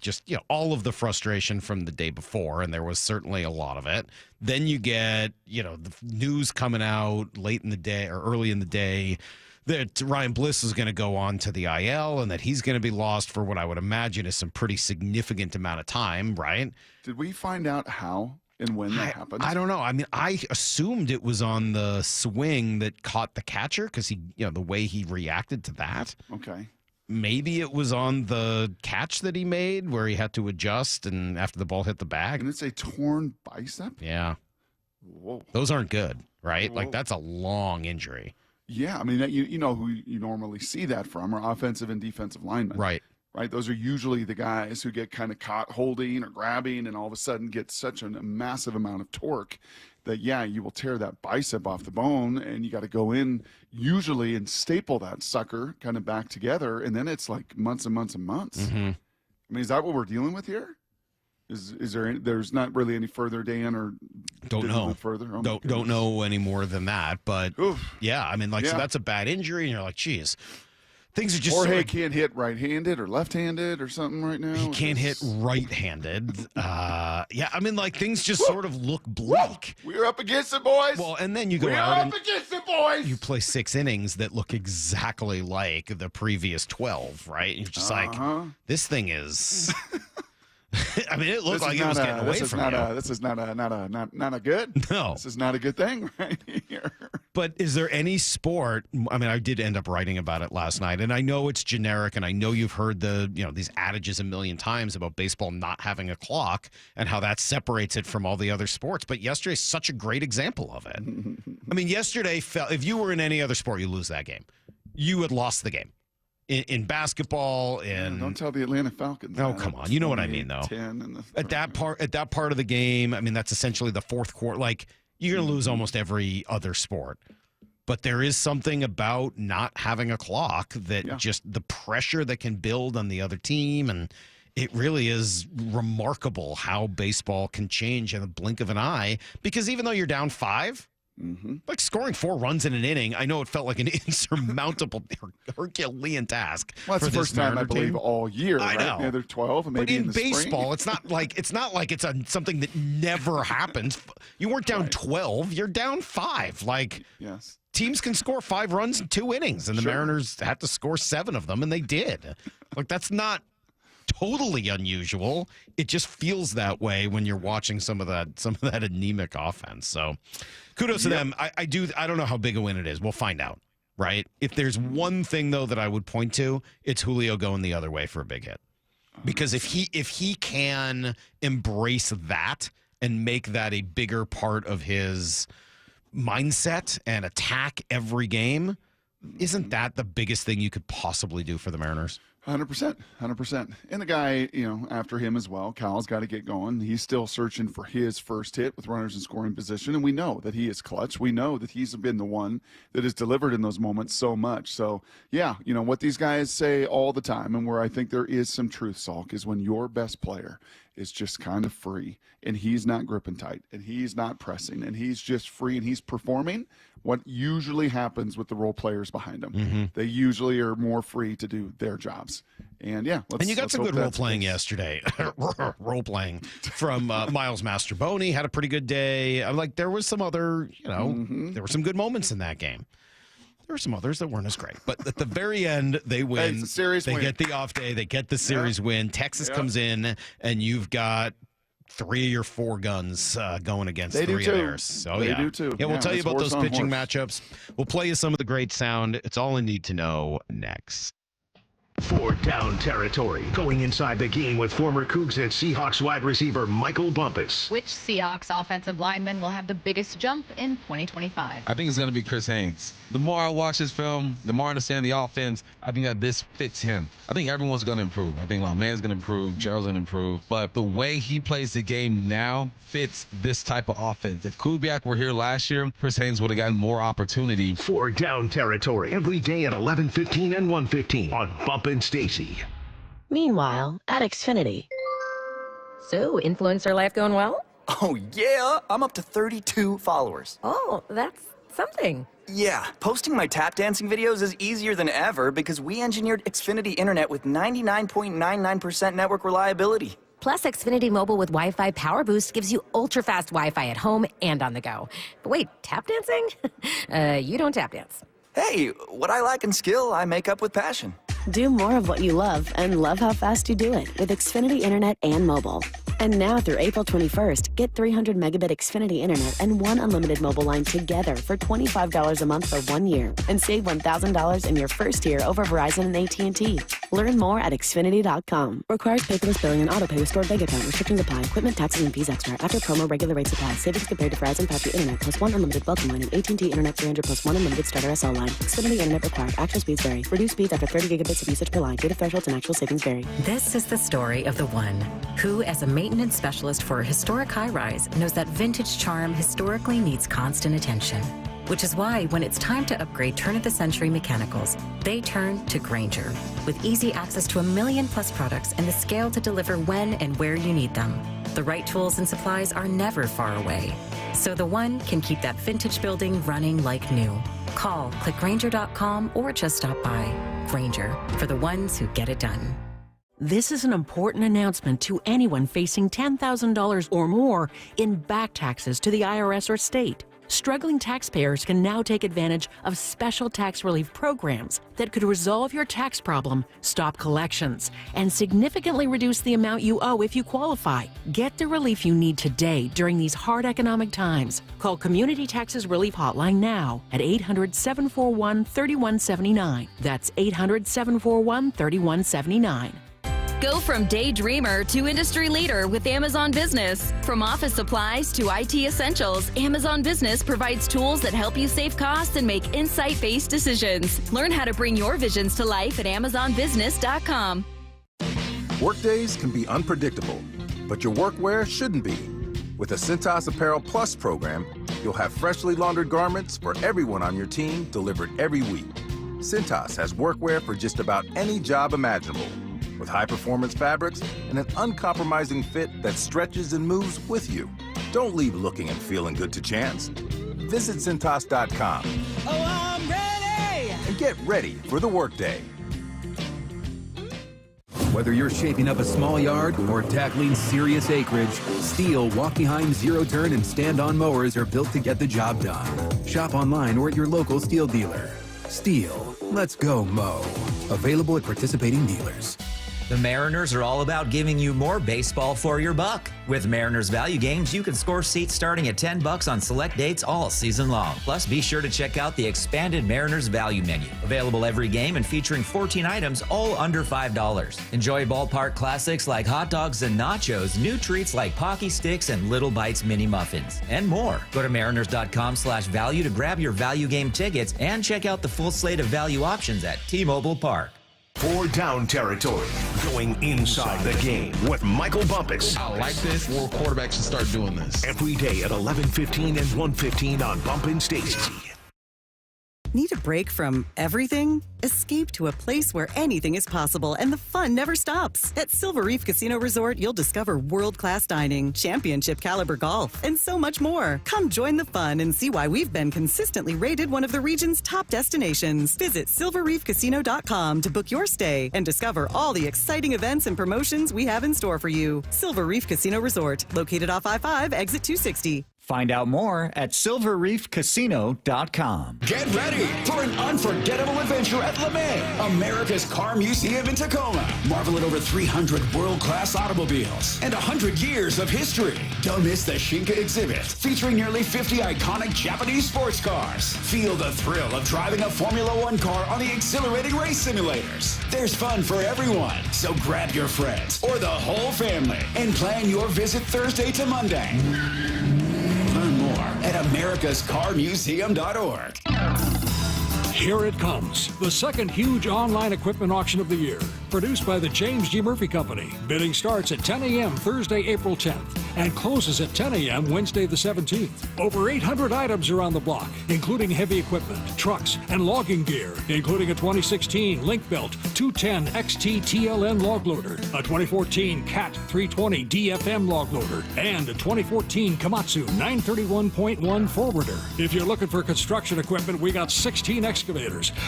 just all of the frustration from the day before, and there was certainly a lot of it. Then you get the news coming out late in the day or early in the day that Ryan Bliss is going to go on to the IL and that he's going to be lost for what I would imagine is some pretty significant amount of time, right? Did we find out how and when that happened? I don't know. I mean, I assumed it was on the swing that caught the catcher because he, the way he reacted to that. Okay. Maybe it was on the catch that he made where he had to adjust and after the ball hit the bag. And it's a torn bicep? Yeah. Whoa. Those aren't good, right? Whoa. Like that's a long injury. Yeah. I mean, you know who you normally see that from are offensive and defensive linemen. Right. Right. Those are usually the guys who get kind of caught holding or grabbing and all of a sudden get such a massive amount of torque that, you will tear that bicep off the bone and you got to go in usually and staple that sucker kind of back together. And then it's like months and months and months. I mean, is that what we're dealing with here? Is there's not really any further, Dan, or don't know further? Oh, don't know any more than that. But yeah, I mean, so that's a bad injury. And you're like, geez. Things are just Jorge can't hit right-handed or left-handed or something right now. He can't hit right-handed. I mean, like things just sort of look bleak. We're up against it, boys. Well, and then you go We're out up against it, boys. You play 6 innings that look exactly like the previous 12, right? You're just like, this thing is. I mean, it looked like it was getting away from you. This is not a good. No, this is not a good thing right here. But is there any sport? I mean, I did end up writing about it last night, and I know it's generic, and I know you've heard these adages a million times about baseball not having a clock and how that separates it from all the other sports. But yesterday's such a great example of it. I mean, yesterday, if you were in any other sport, you lose that game. You had lost the game. In basketball, don't tell the Atlanta Falcons. Oh, come on, you know what I mean, though. At that part of the game, I mean, that's essentially the fourth quarter. Like you're gonna lose almost every other sport. But there is something about not having a clock that just the pressure that can build on the other team. And it really is remarkable how baseball can change in the blink of an eye. Because even though you're down 5, like scoring 4 runs in an inning, I know it felt like an insurmountable Herculean task. Well, that's for the first time I believe all year. I know. Right? They're 12, and maybe but in the baseball, spring. it's not like it's something that never happens. You weren't down 12; you're down 5. Like yes. Teams can score 5 runs in 2 innings, and the Mariners had to score 7 of them, and they did. Like, that's not totally unusual. It just feels that way when you're watching some of that anemic offense. So, kudos to them. I don't know how big a win it is. We'll find out, right? If there's one thing though that I would point to, it's Julio going the other way for a big hit. Because if he can embrace that and make that a bigger part of his mindset and attack every game, isn't that the biggest thing you could possibly do for the Mariners? 100%. And the guy, after him as well, Kyle's got to get going. He's still searching for his first hit with runners in scoring position, and we know that he is clutch. We know that he's been the one that has delivered in those moments so much. So, what these guys say all the time, and where I think there is some truth, Salk, is when your best player is just kind of free, and he's not gripping tight, and he's not pressing, and he's just free, and he's performing. What usually happens with the role players behind them, they usually are more free to do their jobs. And you got some good role playing yesterday. Role playing from Miles Mastrobuoni had a pretty good day. There was some other, there were some good moments in that game. There were some others that weren't as great, but at the very end, they win. It's a series they win. get the off day. They get the series win. Texas comes in, and you've got 3 or 4 guns going against They do 3 too. of theirs. So They do too. Yeah, we'll tell you it's about horse those on pitching horse. matchups. We'll play you some of the great sound. It's all I need to know next. 4th down territory. Going inside the game with former Cougs and Seahawks wide receiver Michael Bumpus. Which Seahawks offensive lineman will have the biggest jump in 2025? I think it's going to be Chris Haynes. The more I watch his film, the more I understand the offense, I think that this fits him. I think everyone's going to improve. I think Man's going to improve, Gerald's going to improve. But the way he plays the game now fits this type of offense. If Kubiak were here last year, Chris Haynes would have gotten more opportunity. 4th down territory. Every day at 11:15 and 1:15 on Bump and Stacy. Meanwhile, at Xfinity. So, influencer life going well? Oh, yeah. I'm up to 32 followers. Oh, that's something. Yeah, posting my tap dancing videos is easier than ever because we engineered Xfinity Internet with 99.99% network reliability. Plus, Xfinity Mobile with Wi-Fi Power Boost gives you ultra-fast Wi-Fi at home and on the go. But wait, tap dancing? You don't tap dance. Hey, what I lack in skill, I make up with passion. Do more of what you love and love how fast you do it with Xfinity Internet and mobile. And now through April 21st, get 300 megabit Xfinity Internet and 1 unlimited mobile line together for $25 a month for 1 year and save $1,000 in your first year over Verizon and AT&T. Learn more at Xfinity.com. Requires paperless billing and autopay with stored bank account. Restrictions apply. Equipment, taxes, and fees extra. After promo, regular rates apply. Savings compared to Verizon 5G Internet plus 1 unlimited welcome line and AT&T Internet 300 plus 1 unlimited starter SL line. Xfinity Internet required. Actual speeds vary. Reduced speeds after 30 gigabits of usage per line. Data thresholds and actual savings vary. This is the story of the one who, as a maintenance specialist for a historic high-rise, knows that vintage charm historically needs constant attention. Which is why, when it's time to upgrade turn-of-the-century mechanicals, they turn to Grainger. With easy access to 1 million+ products and the scale to deliver when and where you need them, the right tools and supplies are never far away. So the one can keep that vintage building running like new. Call, click Grainger.com, or just stop by. Grainger, for the ones who get it done. This is an important announcement to anyone facing $10,000 or more in back taxes to the IRS or state. Struggling taxpayers can now take advantage of special tax relief programs that could resolve your tax problem, stop collections, and significantly reduce the amount you owe if you qualify. Get the relief you need today during these hard economic times. Call Community Taxes Relief Hotline now at 800-741-3179. That's 800-741-3179. Go from daydreamer to industry leader with Amazon Business. From office supplies to IT essentials, Amazon Business provides tools that help you save costs and make insight-based decisions. Learn how to bring your visions to life at AmazonBusiness.com. Workdays can be unpredictable, but your workwear shouldn't be. With the Cintas Apparel Plus program, You'll have freshly laundered garments for everyone on your team delivered every week. Cintas has workwear for just about any job imaginable, with high-performance fabrics and an uncompromising fit that stretches and moves with you. Don't leave looking and feeling good to chance. Visit Cintas.com. Oh, I'm ready! And get ready for the workday. Whether you're shaping up a small yard or tackling serious acreage, Steel walk-behind zero-turn and stand-on mowers are built to get the job done. Shop online or at your local Steel dealer. Steel, let's go mow. Available at participating dealers. The Mariners are all about giving you more baseball for your buck. With Mariners Value Games, you can score seats starting at $10 on select dates all season long. Plus, be sure to check out the expanded Mariners Value Menu. Available every game and featuring 14 items, all under $5. Enjoy ballpark classics like hot dogs and nachos, new treats like Pocky Sticks and Little Bites mini muffins, and more. Go to mariners.com/value to grab your value game tickets and check out the full slate of value options at T-Mobile Park. 4 down territory, going inside the game with Michael Bumpus. I like this. More quarterbacks should start doing this. Every day at 11:15 and 1:15 on Bumpin' Stacy. Need a break from everything? Escape to a place where anything is possible and the fun never stops. At Silver Reef Casino Resort, you'll discover world-class dining, championship caliber golf, and so much more. Come join the fun and see why we've been consistently rated one of the region's top destinations. Visit silverreefcasino.com to book your stay and discover all the exciting events and promotions we have in store for you. Silver Reef Casino Resort, located off I-5, exit 260. Find out more at silverreefcasino.com. Get ready for an unforgettable adventure at Le Mans, America's Car Museum in Tacoma. Marvel at over 300 world-class automobiles and 100 years of history. Don't miss the Shinka exhibit, featuring nearly 50 iconic Japanese sports cars. Feel the thrill of driving a Formula One car on the exhilarating race simulators. There's fun for everyone, so grab your friends or the whole family and plan your visit Thursday to Monday. Learn more at americascarmuseum.org. Here it comes, the second huge online equipment auction of the year, produced by the James G. Murphy Company. Bidding starts at 10 a.m. Thursday, April 10th, and closes at 10 a.m. Wednesday the 17th. Over 800 items are on the block, including heavy equipment, trucks, and logging gear, including a 2016 Link-Belt 210 XT TLN log loader, a 2014 CAT 320 DFM log loader, and a 2014 Komatsu 931.1 forwarder. If you're looking for construction equipment, we got 16 excavators,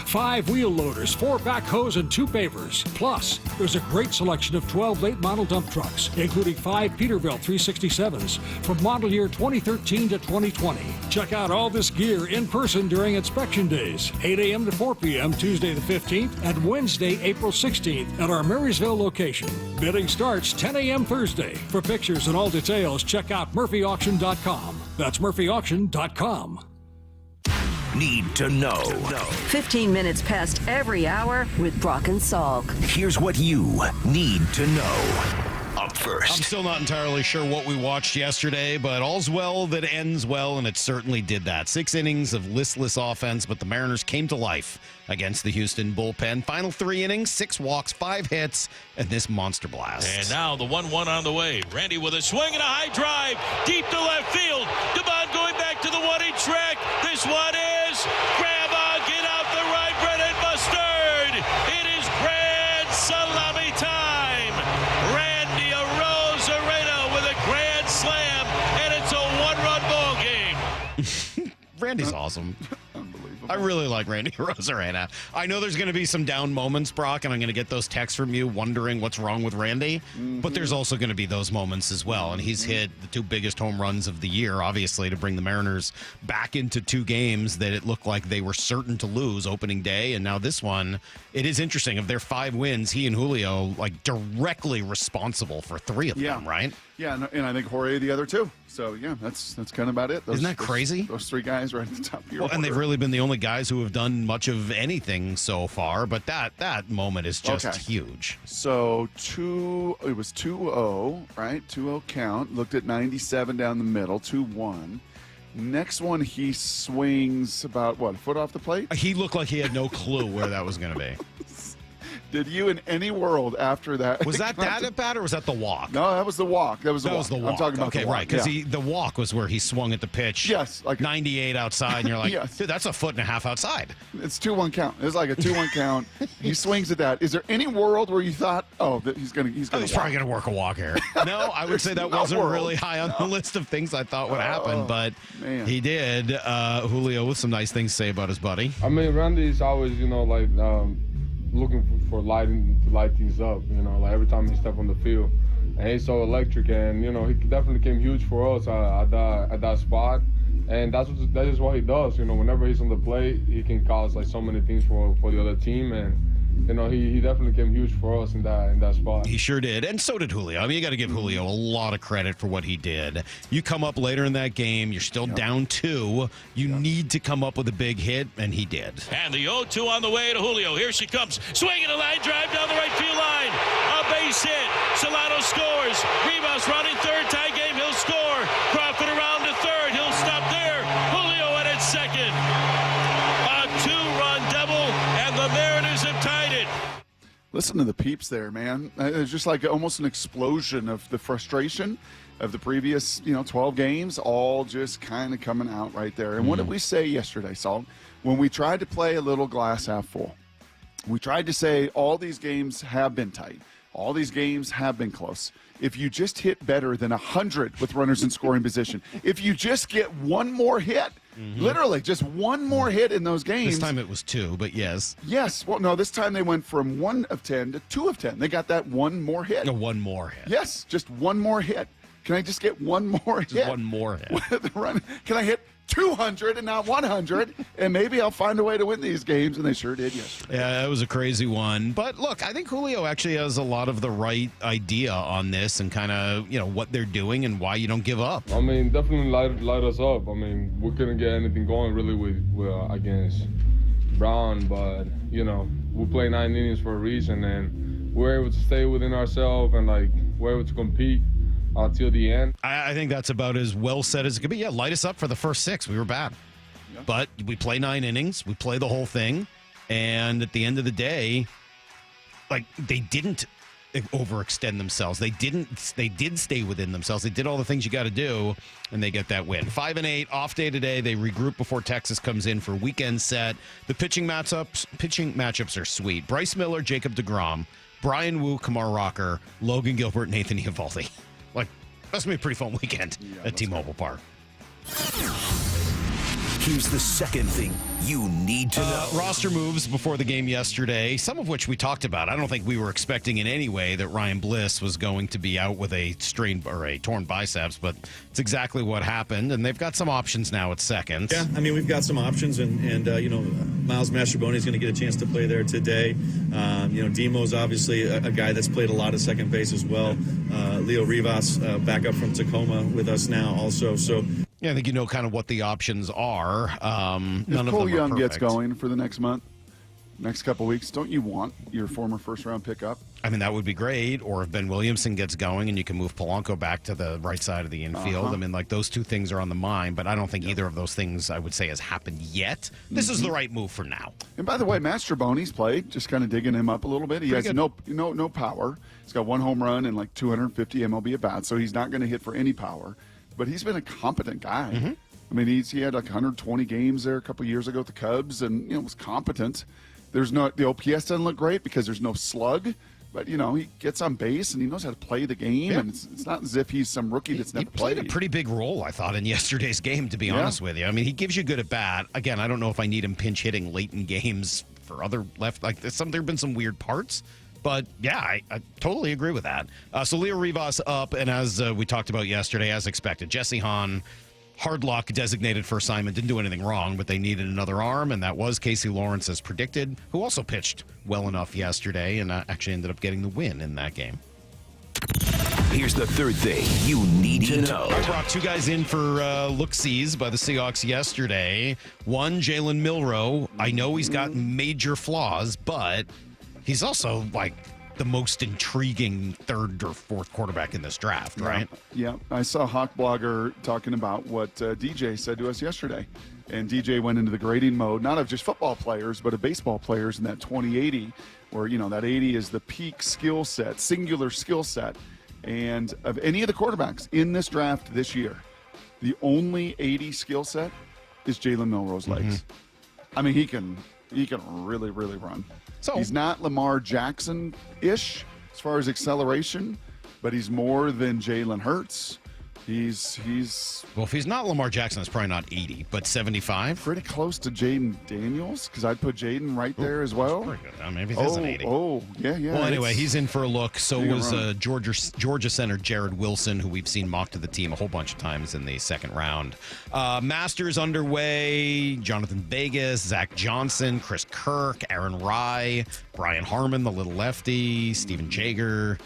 5 wheel loaders, 4 backhoes, and 2 pavers. Plus, there's a great selection of 12 late model dump trucks, including 5 Peterbilt 367s from model year 2013 to 2020. Check out all this gear in person during inspection days, 8 a.m. to 4 p.m. Tuesday the 15th and Wednesday, April 16th at our Marysville location. Bidding starts 10 a.m. Thursday. For pictures and all details, check out murphyauction.com. That's murphyauction.com. Need to know. 15 minutes past every hour with Brock and Salk. Here's what you need to know. Up first. I'm still not entirely sure what we watched yesterday, but all's well that ends well, and it certainly did that. 6 innings of listless offense, but the Mariners came to life against the Houston bullpen. Final 3 innings, 6 walks, 5 hits, and this monster blast. And now the 1-1 on the way. Randy with a swing and a high drive deep to left field. Devon going back to the 1-inch track. This one is grab on, get out the right, bread and mustard. It is grand salami time. Randy Arozarena with a grand slam, and it's a 1-run ball game. Randy's awesome. I really like Randy Arozarena. I know there's going to be some down moments, Brock, and I'm going to get those texts from you wondering what's wrong with Randy. But there's also going to be those moments as well. And he's hit the 2 biggest home runs of the year, obviously, to bring the Mariners back into 2 games that it looked like they were certain to lose opening day. And now this one, it is interesting. Of their 5 wins, he and Julio, like, directly responsible for 3 of them, right? Yeah, and I think Jorge the other 2. So, yeah, that's kind of about it. Isn't that crazy? Those 3 guys right at the top of your order. And they've really been the only guys who have done much of anything so far, but that moment is just huge. So it was 2-0, right? 2-0 count. Looked at 97 down the middle, 2-1. Next one, he swings about, a foot off the plate? He looked like he had no clue where that was going to be. Did you in any world after that? Was that at bat or was that the walk? No, that was the walk. That was the walk. I'm talking about okay, the walk. right, because the walk was where he swung at the pitch. Yes. Like 98 outside, and you're like, yes. Dude, that's a foot and a half outside. It's 2-1 count. It's like a 2-1 count. He swings at that. Is there any world where you thought, that he's probably going to work a walk here? No, I would say that wasn't really high on the list of things I thought would happen, but he did. Julio with some nice things to say about his buddy. I mean, Randy's always, looking for lighting to light things up, like every time he step on the field. And he's so electric, and he definitely came huge for us at that spot. And that is what he does. Whenever he's on the plate, he can cause like so many things for the other team, and he definitely came huge for us in that spot. He sure did, and so did Julio. I mean, you got to give Julio a lot of credit for what he did. You come up later in that game, you're still down 2. You need to come up with a big hit, and he did. And the 0-2 on the way to Julio. Here she comes, swinging a line drive down the right field line. A base hit. Solano scores. Rivas running third. Tie game. He'll score. Crawford around to third. He'll stop there. Julio at second. A 2-run double, and the Mariners have tied it. Listen to the peeps there, man. It's just like almost an explosion of the frustration of the previous, 12 games, all just kind of coming out right there. And what did we say yesterday, Salk? When we tried to play a little glass half full, we tried to say all these games have been tight. All these games have been close. If you just hit better than 100 with runners in scoring position, if you just get one more hit, literally just one more hit in those games. This time it was 2, but yes. Yes. Well, no, this time they went from 1 of 10 to 2 of 10. They got that one more hit. No, one more hit. Yes, just one more hit. Can I just get one more hit? Just one more hit. Can I hit 200 and not 100, and maybe I'll find a way to win these games, and they sure did yesterday. Yeah, that was a crazy one. But look, I think Julio actually has a lot of the right idea on this and kind of, what they're doing and why you don't give up. I mean, definitely light us up. I mean, we couldn't get anything going really with against Brown, but, we play 9 innings for a reason, and we're able to stay within ourselves and, we're able to compete till the end. I think that's about as well said as it could be. Yeah, light us up for the first 6. We were bad. Yeah. But we play 9 innings. We play the whole thing. And at the end of the day, they didn't overextend themselves. They did stay within themselves. They did all the things you got to do, and they get that win. 5-8, off day today. They regroup before Texas comes in for weekend set. The pitching matchups are sweet. Bryce Miller, Jacob deGrom, Brian Wu, Kamar Rocker, Logan Gilbert, Nathan Eovaldi. That's going to be a pretty fun weekend at T-Mobile Park. Here's the second thing you need to know. Roster moves before the game yesterday, some of which we talked about. I don't think we were expecting in any way that Ryan Bliss was going to be out with a strained or a torn biceps, but it's exactly what happened, and they've got some options now at second. Yeah, I mean, we've got some options, and Miles Mastrobuoni is going to get a chance to play there today. Demo's obviously a guy that's played a lot of second base as well. Leo Rivas, back up from Tacoma with us now also. So yeah, I think kind of what the options are. None of them Cole Young are gets perfect. going for the next month, next couple weeks, don't you want your former first-round pickup? I mean, that would be great. Or if Ben Williamson gets going and you can move Polanco back to the right side of the infield. I mean, those 2 things are on the mind, but I don't think either of those things, I would say, has happened yet. This is the right move for now. And by the way, Mastrobuoni's played, just kind of digging him up a little bit. He has no power. He's got 1 home run and 250 MLB at bat, so he's not going to hit for any power. But he's been a competent guy. Mm-hmm. I mean, he had 120 games there a couple years ago with the Cubs, and was competent. The OPS doesn't look great because there's no slug, but he gets on base and he knows how to play the game, and it's not as if he's some rookie that's never played. He played a pretty big role, I thought, in yesterday's game. To be honest with you, I mean, he gives you good at bat. Again, I don't know if I need him pinch hitting late in games for other left. There've been some weird parts. But, yeah, I totally agree with that. So Leo Rivas up, and as we talked about yesterday, as expected, Jesse Hahn, hard luck, designated for assignment, didn't do anything wrong, but they needed another arm, and that was Casey Lawrence as predicted, who also pitched well enough yesterday and actually ended up getting the win in that game. Here's the third thing you need to know. I brought 2 guys in for look-sees by the Seahawks yesterday. One, Jalen Milroe. I know he's got major flaws, but he's also the most intriguing third or fourth quarterback in this draft, right? Yeah. I saw Hawk Blogger talking about what DJ said to us yesterday. And DJ went into the grading mode, not of just football players, but of baseball players in that 2080, where, that 80 is the peak skill set, singular skill set. And of any of the quarterbacks in this draft this year, the only 80 skill set is Jalen Milroe's legs. I mean, he can really, really run. So he's not Lamar Jackson-ish as far as acceleration, but he's more than Jalen Hurts. Well, if he's not Lamar Jackson, it's probably not 80, but 75. Pretty close to Jaden Daniels, because I'd put Jaden right there as well. Pretty good. Maybe it is an 80. Yeah. Well, anyway, he's in for a look. So was Georgia center Jared Wilson, who we've seen mocked to the team a whole bunch of times in the second round. Masters underway. Jonathan Vegas, Zach Johnson, Chris Kirk, Aaron Rye, Brian Harmon, the little lefty, Steven Jager.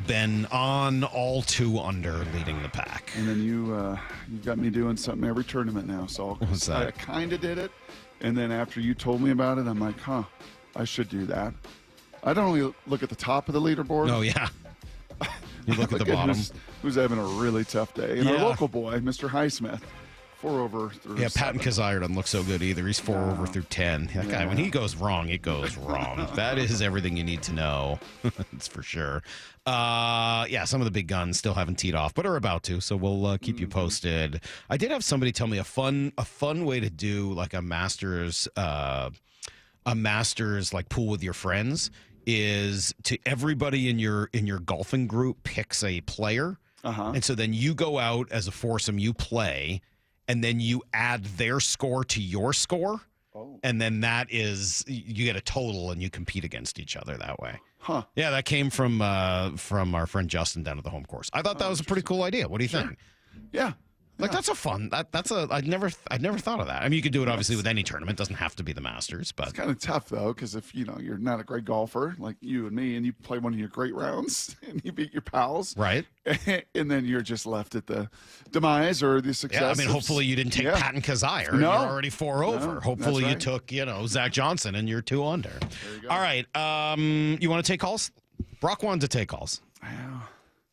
Ben on, all 2 under, leading the pack. And then you got me doing something every tournament now, Salk. What's that? I kind of did it, and then after you told me about it, I'm like, I should do that. I don't only look at the top of the leaderboard. Oh, yeah. You look at the bottom. Who's having a really tough day. And our local boy, Mr. Highsmith, 4 over through 7. Patton Kazire doesn't look so good either. He's 4 over through 10. That guy, when he goes wrong, it goes wrong. That is everything you need to know. That's for sure. Some of the big guns still haven't teed off, but are about to. So we'll keep you posted. I did have somebody tell me a fun way to do like a Masters like pool with your friends is to everybody in your golfing group picks a player, and so then you go out as a foursome, you play. And then you add their score to your score, and then that is you get a total, and you compete against each other that way. Yeah, that came from our friend Justin down at the home course. I thought that was a pretty cool idea. What do you think? Yeah. That's a fun. I'd never thought of that. I mean, you could do it obviously with any tournament. It doesn't have to be the Masters, but it's kind of tough though, because if you're not a great golfer like you and me, and you play one of your great rounds and you beat your pals, right? And then you're just left at the demise or the success. Yeah, I mean, hopefully you didn't take Patton Kazire. No, you're already 4 over. Hopefully you took Zach Johnson, and you're 2 under. There you go. All right, you want to take calls? Brock wanted to take calls.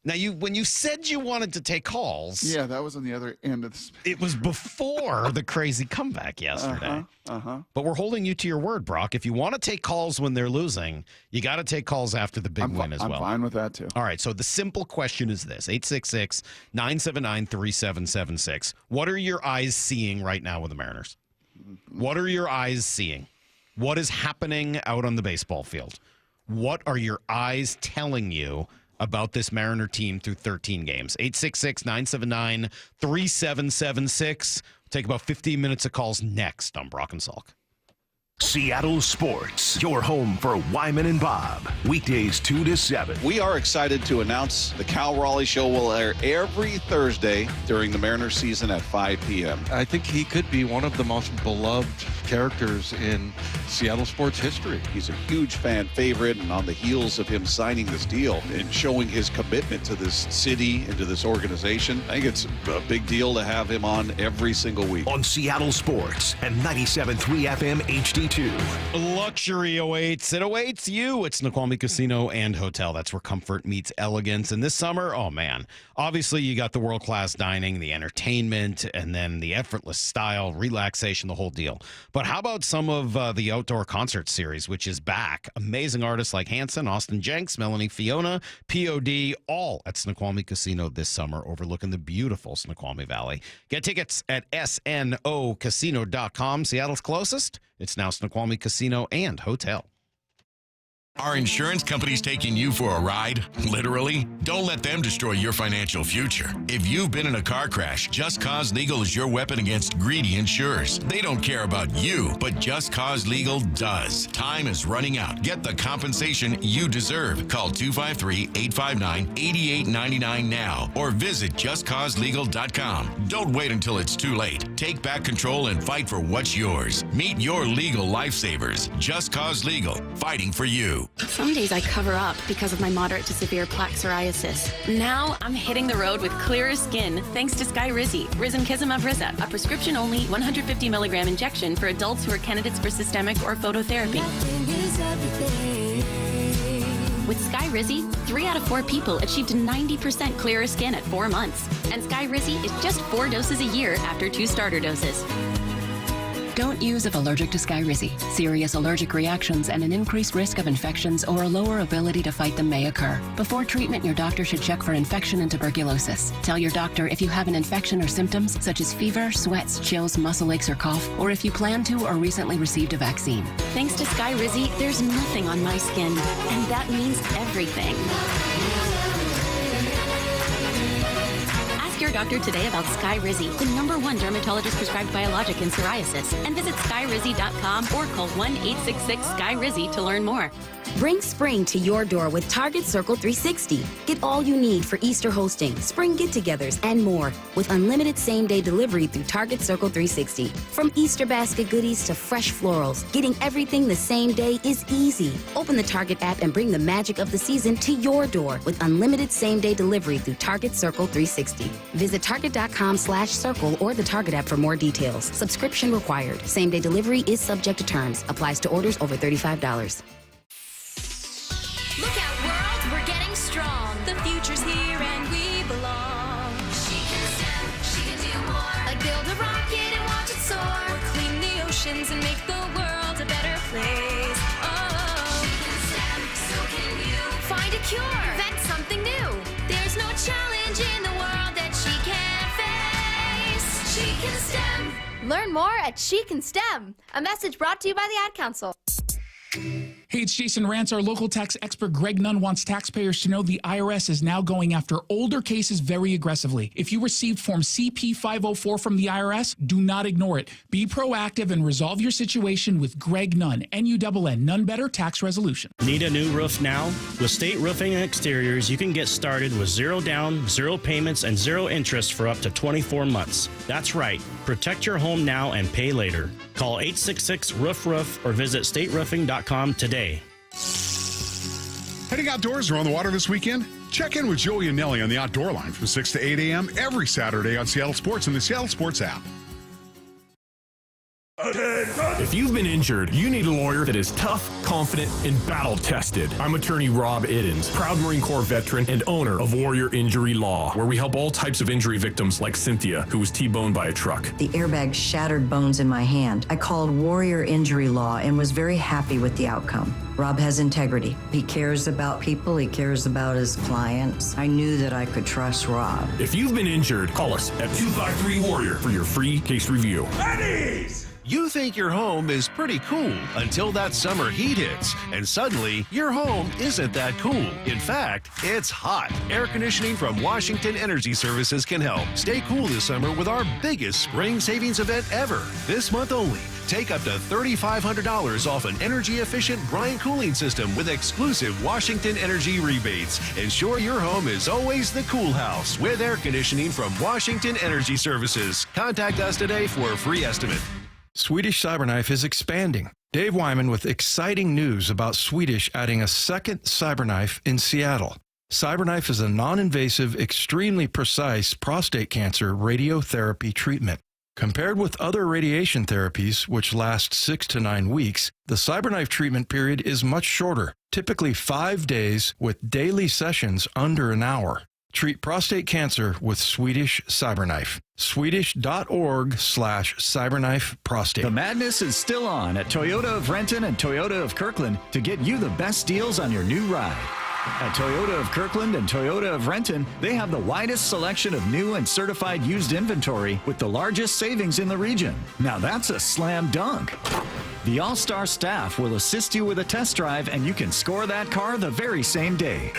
Now, when you said you wanted to take calls... Yeah, that was on the other end of the space. It was before the crazy comeback yesterday. But we're holding you to your word, Brock. If you want to take calls when they're losing, you got to take calls after the big win as well. I'm fine with that, too. All right, so the simple question is this. 866-979-3776. What are your eyes seeing right now with the Mariners? What are your eyes seeing? What is happening out on the baseball field? What are your eyes telling you about this Mariner team through 13 games? 866-979-3776. We'll take about 15 minutes of calls next on Brock and Salk. Seattle Sports, your home for Wyman and Bob. Weekdays 2 to 7. We are excited to announce the Cal Raleigh Show will air every Thursday during the Mariners season at 5 p.m. I think he could be one of the most beloved characters in Seattle sports history. He's a huge fan favorite, and on the heels of him signing this deal and showing his commitment to this city and to this organization, I think it's a big deal to have him on every single week. On Seattle Sports and 97.3 FM HD2. Luxury awaits. It awaits you. It's Snoqualmie Casino and Hotel. That's where comfort meets elegance. And this summer, oh man, obviously you got the world-class dining, the entertainment, and then the effortless style, relaxation, the whole deal. But how about some of the outdoor concert series, which is back? Amazing artists like Hanson, Austin Jenks, Melanie Fiona, POD, all at Snoqualmie Casino this summer, overlooking the beautiful Snoqualmie Valley. Get tickets at snocasino.com. Seattle's closest. It's now Snoqualmie Casino and Hotel. Are insurance companies taking you for a ride? Literally? Don't let them destroy your financial future. If you've been in a car crash, Just Cause Legal is your weapon against greedy insurers. They don't care about you, but Just Cause Legal does. Time is running out. Get the compensation you deserve. Call 253-859-8899 now or visit justcauselegal.com. Don't wait until it's too late. Take back control and fight for what's yours. Meet your legal lifesavers. Just Cause Legal, fighting for you. Some days I cover up because of my moderate to severe plaque psoriasis. Now I'm hitting the road with clearer skin thanks to Skyrizi, Risankizumab Riza, a prescription-only 150 milligram injection for adults who are candidates for systemic or phototherapy. With Sky Rizzy, 3 out of 4 people achieved 90% clearer skin at 4 months. And Sky Rizzy is just 4 doses a year after 2 starter doses. Don't use if allergic to Sky Rizzy. Serious allergic reactions and an increased risk of infections or a lower ability to fight them may occur. Before treatment, your doctor should check for infection and tuberculosis. Tell your doctor if you have an infection or symptoms such as fever, sweats, chills, muscle aches, or cough, or if you plan to or recently received a vaccine. Thanks to Sky Rizzy, there's nothing on my skin, and that means everything. Ask your doctor today about Sky Rizzy, the #1 dermatologist prescribed biologic in psoriasis, and visit skyrizzy.com or call 1-866-SKY-RIZZY to learn more. Bring spring to your door with Target Circle 360. Get all you need for Easter hosting, spring get-togethers, and more with unlimited same-day delivery through Target Circle 360. From Easter basket goodies to fresh florals, getting everything the same day is easy. Open the Target app and bring the magic of the season to your door with unlimited same-day delivery through Target Circle 360. Visit target.com/circle or the Target app for more details. Subscription required. Same-day delivery is subject to terms. Applies to orders over $35. Look out, world, we're getting strong. The future's here and we belong. She can STEM, she can do more. Like build a rocket and watch it soar. Or clean the oceans and make the world a better place. Oh, she can STEM, so can you. Find a cure, invent something new. There's no challenge in the world that she can't face. She can STEM. Learn more at She Can STEM. A message brought to you by the Ad Council. Hey, it's Jason Rance. Our local tax expert Greg Nunn wants taxpayers to know the IRS is now going after older cases very aggressively. If you received Form CP-504 from the IRS, do not ignore it. Be proactive and resolve your situation with Greg Nunn, N-U-N-N, None Better Tax Resolution. Need a new roof now? With State Roofing and Exteriors, you can get started with 0 down, 0 payments, and 0 interest for up to 24 months. That's right. Protect your home now and pay later. Call 866-ROOF-ROOF or visit stateroofing.com today. Heading outdoors or on the water this weekend? Check in with Joey and Nelly on the Outdoor Line from 6 to 8 a.m. every Saturday on Seattle Sports and the Seattle Sports app. If you've been injured, you need a lawyer that is tough, confident, and battle-tested. I'm attorney Rob Iddens, proud Marine Corps veteran and owner of Warrior Injury Law, where we help all types of injury victims like Cynthia, who was T-boned by a truck. The airbag shattered bones in my hand. I called Warrior Injury Law and was very happy with the outcome. Rob has integrity. He cares about people. He cares about his clients. I knew that I could trust Rob. If you've been injured, call us at 253-WARRIOR for your free case review. Eddie's! You think your home is pretty cool until that summer heat hits, and suddenly your home isn't that cool. In fact, it's hot. Air conditioning from Washington Energy Services can help. Stay cool this summer with our biggest spring savings event ever. This month only, take up to $3,500 off an energy-efficient Bryant cooling system with exclusive Washington Energy rebates. Ensure your home is always the cool house with air conditioning from Washington Energy Services. Contact us today for a free estimate. Swedish CyberKnife is expanding. Dave Wyman with exciting news about Swedish adding a second CyberKnife in Seattle. CyberKnife is a non-invasive, extremely precise prostate cancer radiotherapy treatment. Compared with other radiation therapies, which last 6 to 9 weeks, the CyberKnife treatment period is much shorter, typically 5 days with daily sessions under an hour. Treat prostate cancer with Swedish CyberKnife. Swedish.org/CyberKnife prostate. The madness is still on at Toyota of Renton and Toyota of Kirkland to get you the best deals on your new ride. At Toyota of Kirkland and Toyota of Renton, they have the widest selection of new and certified used inventory with the largest savings in the region. Now that's a slam dunk. The all-star staff will assist you with a test drive, and you can score that car the very same day.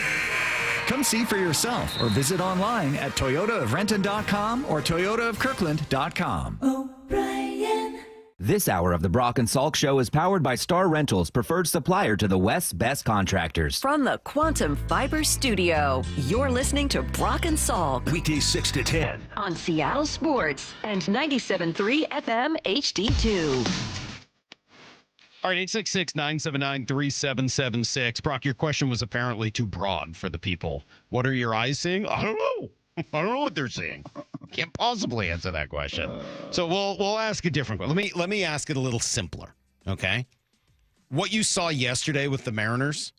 Come see for yourself or visit online at toyotaofrenton.com or toyotaofkirkland.com. O'Brien. This hour of the Brock and Salk Show is powered by Star Rentals, preferred supplier to the West's best contractors. From the Quantum Fiber Studio, you're listening to Brock and Salk. Weekdays 6 to 10. On Seattle Sports and 97.3 FM HD2. All right, 866-979-3776. Brock, your question was apparently too broad for the people. What are your eyes seeing? I don't know. I don't know what they're seeing. Can't possibly answer that question. So we'll ask a different one. Let me ask it a little simpler, okay? What you saw yesterday with the Mariners,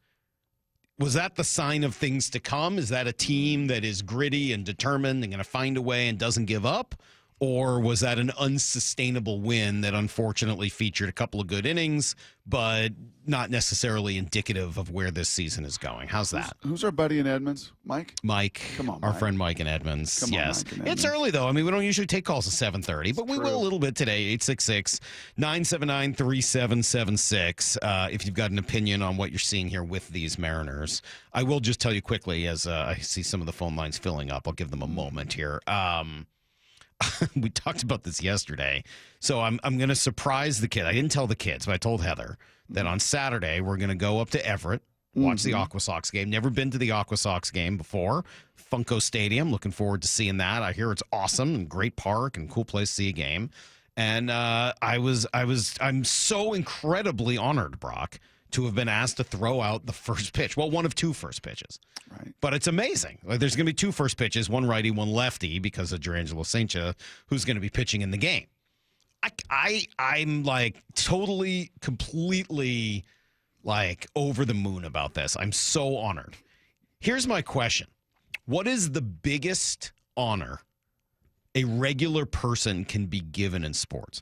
Was that the sign of things to come? Is that a team that is gritty and determined and going to find a way and doesn't give up? Or was that an unsustainable win that unfortunately featured a couple of good innings, but not necessarily indicative of where this season is going? How's that? Who's our buddy in Edmonds? Mike? Mike. Come on, our Mike. friend Mike in Edmonds. Come on, yes. Mike in It's Edmonds. early, though. I mean, we don't usually take calls at 7:30, but we will a little bit today. 866-979-3776. If you've got an opinion on what you're seeing here with these Mariners. I will just tell you quickly as I see some of the phone lines filling up. I'll give them a moment here. We talked about this yesterday, so I'm going to surprise the kid. I didn't tell the kids, but I told Heather that on Saturday we're going to go up to Everett, watch the Aqua Sox game. Never been to the Aqua Sox game before. Funko Stadium. Looking forward to seeing that. I hear it's awesome and great park and cool place to see a game. And I'm so incredibly honored, Brock, to have been asked to throw out the first pitch. Well, one of two first pitches. Right. But it's amazing. Like, there's going to be two first pitches, one righty, one lefty, because of Durangelo Saintja, who's going to be pitching in the game. I'm like totally, completely like over the moon about this. I'm so honored. Here's my question. What is the biggest honor a regular person can be given in sports?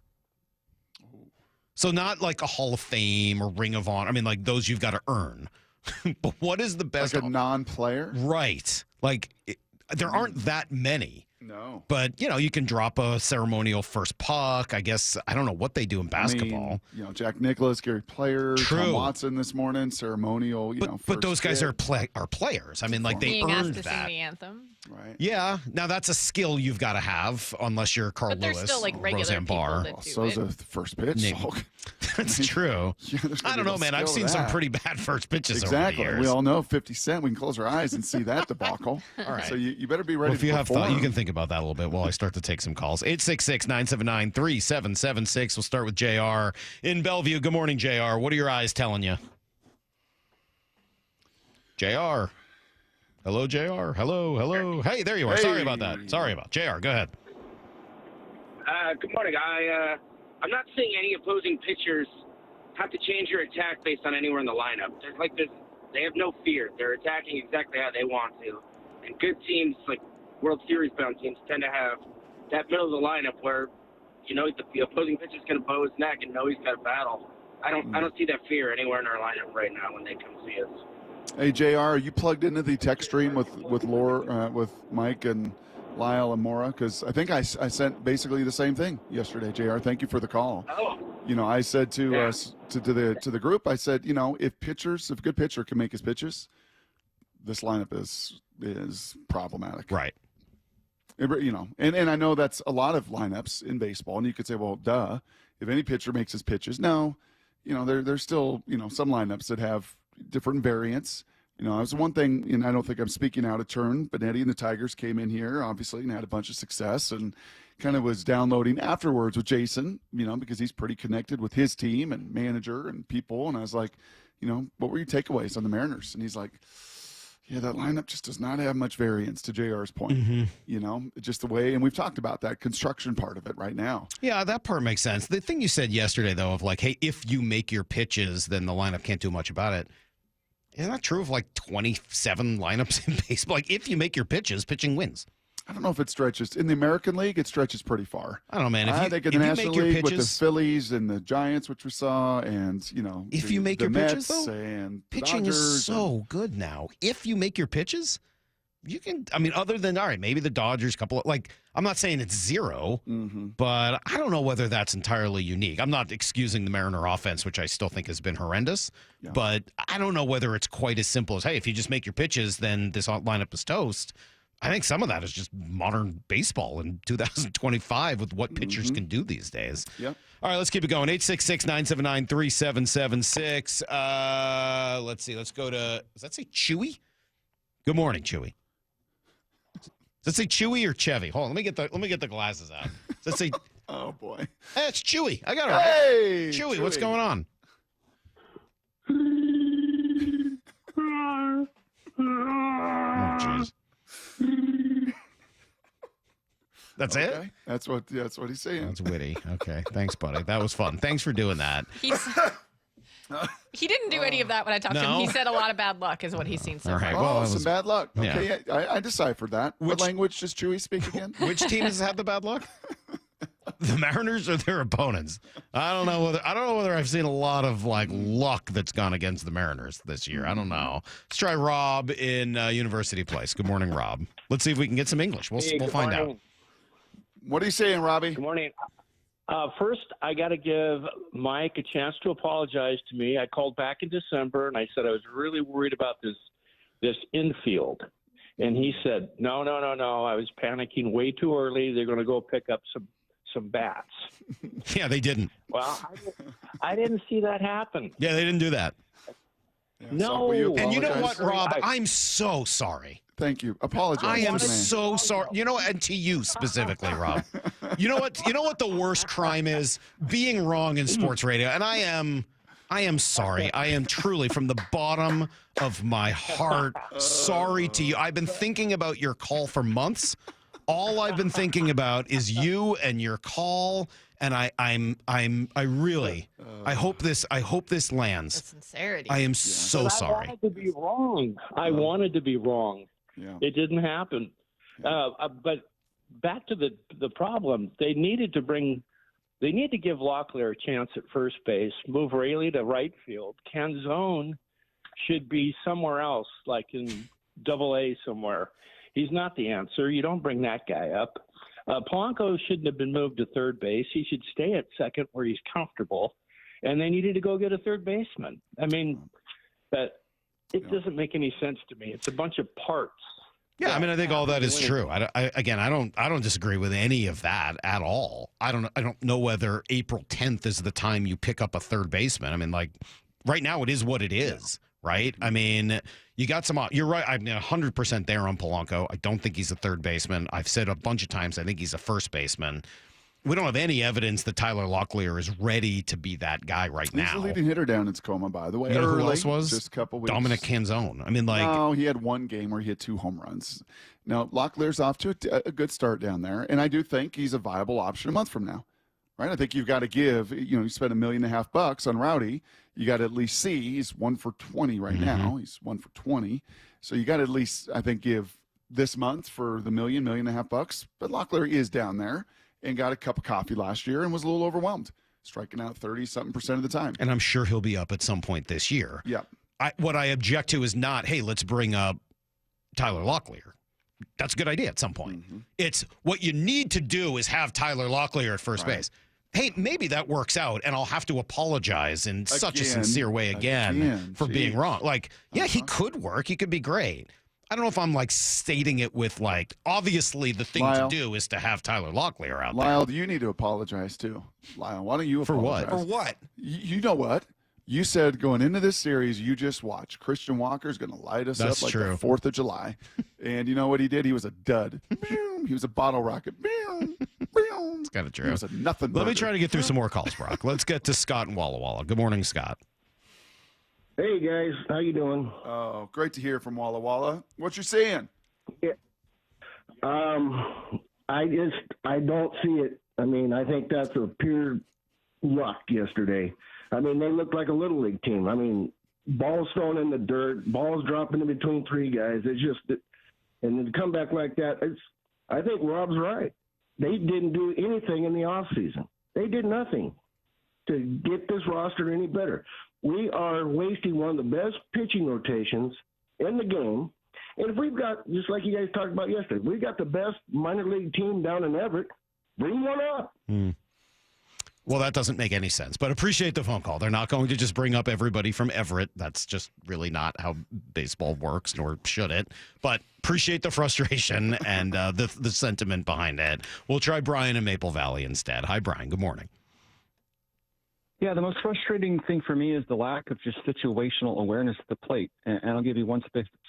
So not like a Hall of Fame or Ring of Honor. I mean, like those you've got to earn. But what is the best? Like a non-player? Right. Like there aren't that many. No. But, you know, you can drop a ceremonial first puck. I guess, I don't know what they do in basketball. I mean, Jack Nicklaus, Gary Player, True. Tom Watson this morning, ceremonial, But those guys are players. I mean, like they Being asked earned to sing that. the anthem. Right. Yeah. Now that's a skill you've got to have, unless you're Carl But there's Lewis, still, like, regular Roseanne people Barr. that do So's it. the first pitch. Salk. That's true. I don't know, man. I've seen some pretty bad first pitches Exactly. over the years. We all know 50 Cent. We can close our eyes and see that debacle. All right. So you better be ready Well, if you to have perform. thought, you can think about that a little bit while I start to take some calls. 866-979-3776. We'll start with JR in Bellevue. Good morning, JR. What are your eyes telling you? JR. Hello, JR. Hello. Hey, there you are. Sorry about that. JR. Go ahead. Good morning. I'm not seeing any opposing pitchers have to change your attack based on anywhere in the lineup. They have no fear. They're attacking exactly how they want to. And good teams, like World Series bound teams, tend to have that middle of the lineup where, you know, the opposing pitcher's going to bow his neck and know he's got to battle. I don't see that fear anywhere in our lineup right now when they come see us. Hey, JR, are you plugged into the text stream with Mike and Lyle and Maura? Because I think I sent basically the same thing yesterday, JR. Thank you for the call. Oh. You know, I said to the group, I said, you know, if a good pitcher can make his pitches, this lineup is problematic. Right. You know, and I know that's a lot of lineups in baseball, and you could say, well, duh, if any pitcher makes his pitches. No, you know, there's still, you know, some lineups that have different variants. You know, that's one thing, and I don't think I'm speaking out of turn, but Eddie and the Tigers came in here, obviously, and had a bunch of success, and kind of was downloading afterwards with Jason, you know, because he's pretty connected with his team and manager and people. And I was like, you know, what were your takeaways on the Mariners? And he's like, yeah, that lineup just does not have much variance, to JR's point. Mm-hmm. You know, just the way, and we've talked about that construction part of it right now. Yeah, that part makes sense. The thing you said yesterday, though, of like, hey, if you make your pitches, then the lineup can't do much about it. Isn't that true of like 27 lineups in baseball? Like, if you make your pitches, pitching wins. I don't know if it stretches. In the American League, it stretches pretty far. I don't know, man. I think in the National League with the Phillies and the Giants, which we saw, and, you know, if you make your pitches, though, and pitching is so good now. If you make your pitches, you can, I mean, other than, all right, maybe the Dodgers, I'm not saying it's zero, but I don't know whether that's entirely unique. I'm not excusing the Mariner offense, which I still think has been horrendous, but I don't know whether it's quite as simple as, hey, if you just make your pitches, then this lineup is toast. I think some of that is just modern baseball in 2025 with what pitchers can do these days. Yep. All right, let's keep it going. 866-979-3776. Let's see. Let's go to, does that say Chewy? Good morning, Chewy. Does that say Chewy or Chevy? Hold on, let me get the glasses out. Does that say? Oh boy, hey, it's Chewy. I got it right. Hey, Chewy, what's going on? Oh, jeez. That's it? That's what he's saying. That's witty. Okay, thanks, buddy. That was fun. Thanks for doing that. He didn't do any of that when I talked to him. He said a lot of bad luck is what he's seen so All right. far. Well, some bad luck. Okay, Yeah. I deciphered that. What language does Chewy speak again? Which team has had the bad luck? The Mariners or their opponents? I don't know whether I've seen a lot of luck that's gone against the Mariners this year. I don't know. Let's try Rob in University Place. Good morning, Rob. Let's see if we can get some English. We'll find out. What are you saying, Robbie? Good morning. First, I got to give Mike a chance to apologize to me. I called back in December, and I said I was really worried about this infield. And he said, no. I was panicking way too early. They're going to go pick up some bats. Yeah, they didn't. Well, I didn't see that happen. Yeah, they didn't do that. No. And you know what, Rob? I'm so sorry. Thank you. Apologize. I am so sorry. And to you specifically, Rob. You know what the worst crime is? Being wrong in sports radio. And I am sorry. I am truly, from the bottom of my heart, sorry to you. I've been thinking about your call for months. All I've been thinking about is you and your call, and I hope this lands. The sincerity. I am so sorry. I wanted to be wrong. Yeah. It didn't happen. But back to the problem, they need to give Locklear a chance at first base, move Rayleigh to right field. Canzone should be somewhere else, like in Double-A somewhere. He's not the answer. You don't bring that guy up. Polanco shouldn't have been moved to third base. He should stay at second where he's comfortable. And they needed to go get a third baseman. I mean, it doesn't make any sense to me. It's a bunch of parts. Yeah, I mean, I think all that is true. I don't disagree with any of that at all. I don't know whether April 10th is the time you pick up a third baseman. I mean, right now it is what it is, right? I mean, you got some. You're right. I'm 100% there on Polanco. I don't think he's a third baseman. I've said a bunch of times I think he's a first baseman. We don't have any evidence that Tyler Locklear is ready to be that guy right now. He's the leading hitter down in Tacoma, by the way. You know Early, who else was? Just a couple weeks. Dominic Canzone. I mean, no, he had one game where he had 2 home runs. Now, Locklear's off to a good start down there, and I do think he's a viable option a month from now. Right? I think you've got to give, you spend $1.5 million on Rowdy. You got to at least see he's 1 for 20 right now. He's 1 for 20. So you got to at least, I think, give this month for the $1.5 million. But Locklear is down there and got a cup of coffee last year and was a little overwhelmed, striking out 30-something% of the time. And I'm sure he'll be up at some point this year. Yeah. What I object to is not, hey, let's bring up Tyler Locklear. That's a good idea at some point. It's what you need to do is have Tyler Locklear at first base. Hey, maybe that works out, and I'll have to apologize in such a sincere way again for being wrong. He could work. He could be great. I don't know if I'm stating it with obviously the thing Lyle, to do is to have Tyler Locklear out there. Lyle, you need to apologize too. Lyle, why don't you apologize? For what? You know what? You said going into this series, you just watch. Christian Walker's going to light us up like the 4th of July. And you know what he did? He was a dud. He was a bottle rocket. It's kind of true. He was a nothing. Let me try to get through some more calls, Brock. Let's get to Scott in Walla Walla. Good morning, Scott. Hey, guys. How you doing? Oh, great to hear from Walla Walla. What you saying? Yeah. I don't see it. I mean, I think that's a pure luck yesterday. I mean, they looked like a little league team. I mean, balls thrown in the dirt, balls dropping in between 3 guys. It's just, and then to come back like that, I think Rob's right. They didn't do anything in the offseason. They did nothing to get this roster any better. We are wasting one of the best pitching rotations in the game. And if we've got, just like you guys talked about yesterday, we've got the best minor league team down in Everett, bring one up. Well, that doesn't make any sense, but appreciate the phone call. They're not going to just bring up everybody from Everett. That's just really not how baseball works, nor should it. But appreciate the frustration and the sentiment behind it. We'll try Brian in Maple Valley instead. Hi, Brian. Good morning. Yeah, the most frustrating thing for me is the lack of just situational awareness at the plate. And I'll give you one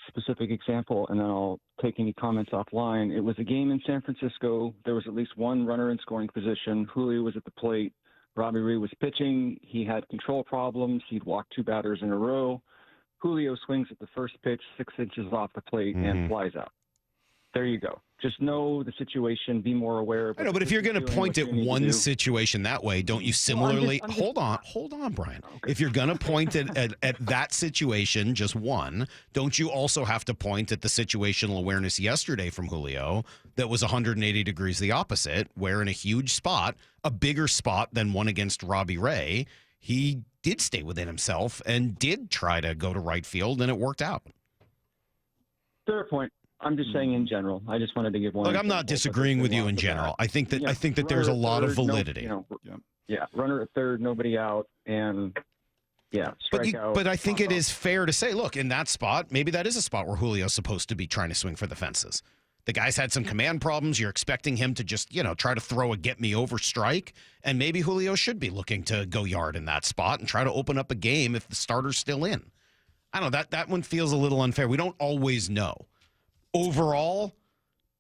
specific example, and then I'll take any comments offline. It was a game in San Francisco. There was at least one runner in scoring position. Julio was at the plate. Robbie Ray was pitching. He had control problems. He'd walked 2 batters in a row. Julio swings at the first pitch 6 inches off the plate and flies out. there you go. Just know the situation, be more aware of I know, but if you're going to point at one situation that way, don't you similarly hold on, Brian. Okay. If you're going to point at that situation, just one, don't you also have to point at the situational awareness yesterday from Julio that was 180 degrees the opposite, where in a huge spot, a bigger spot than one against Robbie Ray, he did stay within himself and did try to go to right field, and it worked out. Fair point. I'm just saying in general. I just wanted to give one. Look, I'm not disagreeing with you in general. I think that there's a lot of validity. Runner at third, nobody out, and strike out. But I think it is fair to say, look, in that spot, maybe that is a spot where Julio's supposed to be trying to swing for the fences. The guy's had some command problems. You're expecting him to just, try to throw a get-me-over strike, and maybe Julio should be looking to go yard in that spot and try to open up a game if the starter's still in. I don't know. That one feels a little unfair. We don't always know. Overall,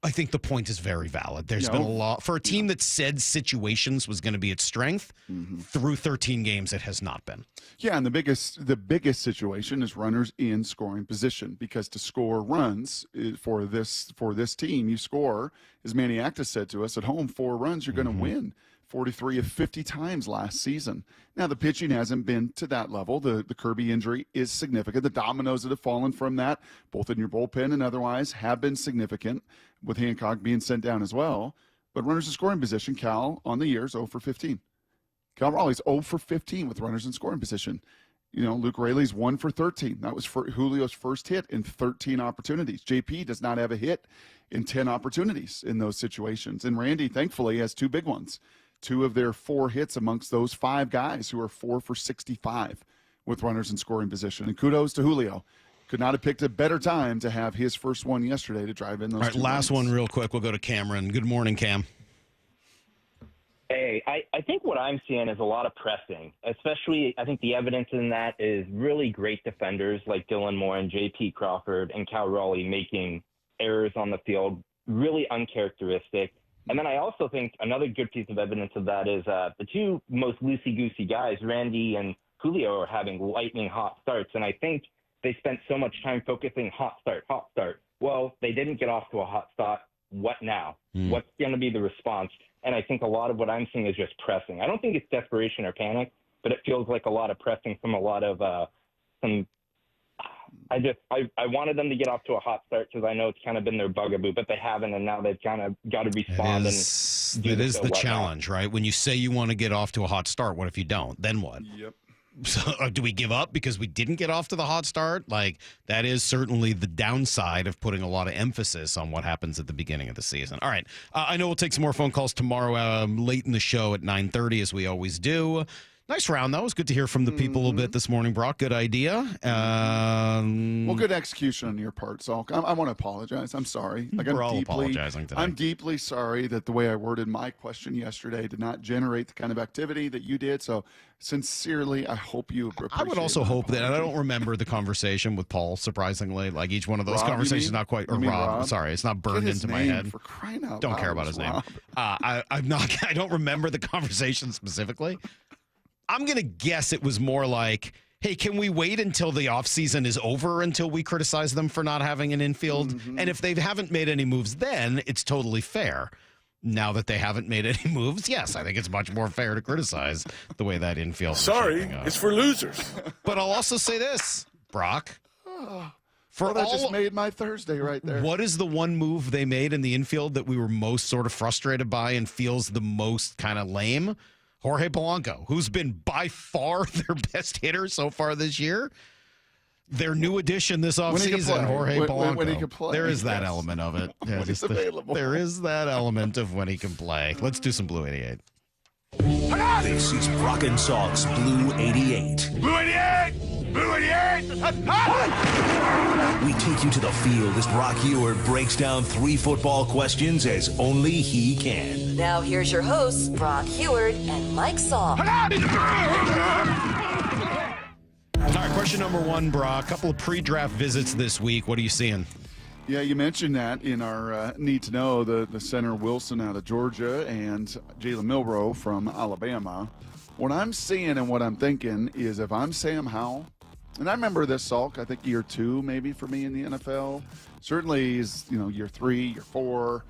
I think the point is very valid. There's been a lot for a team that said situations was going to be its strength. Through 13 games, it has not been. Yeah, and the biggest situation is runners in scoring position, because to score runs for this team, you score, as Manny Acta said to us at home, 4 runs, you're going to win. 43 of 50 times last season. Now, the pitching hasn't been to that level. The Kirby injury is significant. The dominoes that have fallen from that, both in your bullpen and otherwise, have been significant, with Hancock being sent down as well. But runners in scoring position, Cal, on the year, is 0 for 15. Cal Raleigh's 0 for 15 with runners in scoring position. Luke Raley's 1 for 13. That was for Julio's first hit in 13 opportunities. JP does not have a hit in 10 opportunities in those situations. And Randy, thankfully, has 2 big ones. 2 of their 4 hits amongst those 5 guys who are 4 for 65 with runners in scoring position. And kudos to Julio. Could not have picked a better time to have his first one yesterday to drive in those. All right, last one real quick. We'll go to Cameron. Good morning, Cam. Hey, I think what I'm seeing is a lot of pressing, especially I think the evidence in that is really great defenders like Dylan Moore and J.P. Crawford and Cal Raleigh making errors on the field, really uncharacteristic. And then I also think another good piece of evidence of that is the 2 most loosey-goosey guys, Randy and Julio, are having lightning hot starts. And I think they spent so much time focusing hot start. Well, they didn't get off to a hot start. What now? What's going to be the response? And I think a lot of what I'm seeing is just pressing. I don't think it's desperation or panic, but it feels like a lot of pressing from a lot of some. I wanted them to get off to a hot start because I know it's kind of been their bugaboo, but they haven't, and now they've kind of got to respond. It is the challenge, right? When you say you want to get off to a hot start, what if you don't? Then what? Yep. So do we give up because we didn't get off to the hot start? Like, that is certainly the downside of putting a lot of emphasis on what happens at the beginning of the season. All right. I know we'll take some more phone calls tomorrow late in the show at 9:30, as we always do. Nice round, though. It was good to hear from the people a little bit this morning, Brock. Good idea. Well, good execution on your part, Salk. I want to apologize. I'm sorry. We're all apologizing today. I'm deeply sorry that the way I worded my question yesterday did not generate the kind of activity that you did. So, sincerely, I hope you appreciate I would also hope that, and I don't remember the conversation with Paul, surprisingly. Like, each one of those conversations not quite, or Rob. Sorry, it's not burned into my head. For crying out don't loud, care about his name. I don't remember the conversation specifically. I'm going to guess it was more like, hey, can we wait until the offseason is over until we criticize them for not having an infield? And if they haven't made any moves then, it's totally fair. Now that they haven't made any moves, yes, I think it's much more fair to criticize the way that infield. Sorry, it's for losers. But I'll also say this, Brock. That just made my Thursday right there. What is the one move they made in the infield that we were most sort of frustrated by and feels the most kind of lame? Jorge Polanco, who's been by far their best hitter so far this year. Their new addition this offseason, Jorge Polanco. When he can play. There is that element of it. Yeah, when he's available. There is that element of when he can play. Let's do some Blue 88. This is Brock and Salk's Blue 88. Blue 88! Blue 88! We take you to the field as Brock Heward breaks down 3 football questions as only he can. Now here's your hosts, Brock Heward and Mike Salk. All right, question number 1, Brock. A couple of pre-draft visits this week. What are you seeing? Yeah, you mentioned that in our Need to Know, the center Wilson out of Georgia and Jalen Milroe from Alabama. What I'm seeing and what I'm thinking is if I'm Sam Howell, and I remember this, Salk, I think year 2 maybe for me in the NFL, certainly is, year 3, year 4.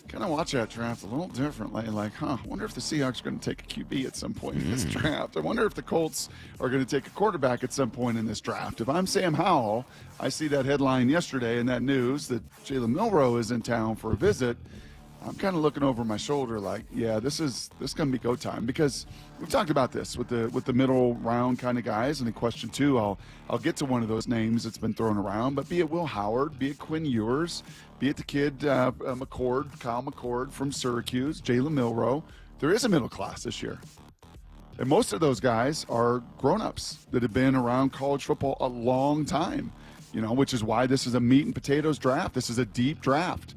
Kind of watch that draft a little differently. Like, I wonder if the Seahawks are going to take a QB at some point in this draft. I wonder if the Colts are going to take a quarterback at some point in this draft. If I'm Sam Howell, I see that headline yesterday in that news that Jalen Milroe is in town for a visit. I'm kind of looking over my shoulder like, yeah, this is going to be go time, because we've talked about this with the middle round kind of guys. And in question 2, I'll get to one of those names that's been thrown around, but be it Will Howard, be it Quinn Ewers, be it the kid Kyle McCord from Syracuse, Jalen Milroe. There is a middle class this year. And most of those guys are grown-ups that have been around college football a long time, which is why this is a meat and potatoes draft. This is a deep draft.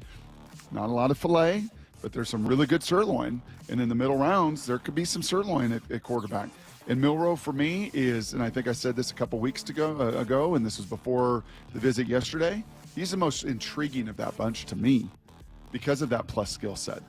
Not a lot of filet, but there's some really good sirloin. And in the middle rounds, there could be some sirloin at quarterback. And Milroe, for me, is, and I think I said this a couple weeks ago, and this was before the visit yesterday, he's the most intriguing of that bunch to me because of that plus skill set.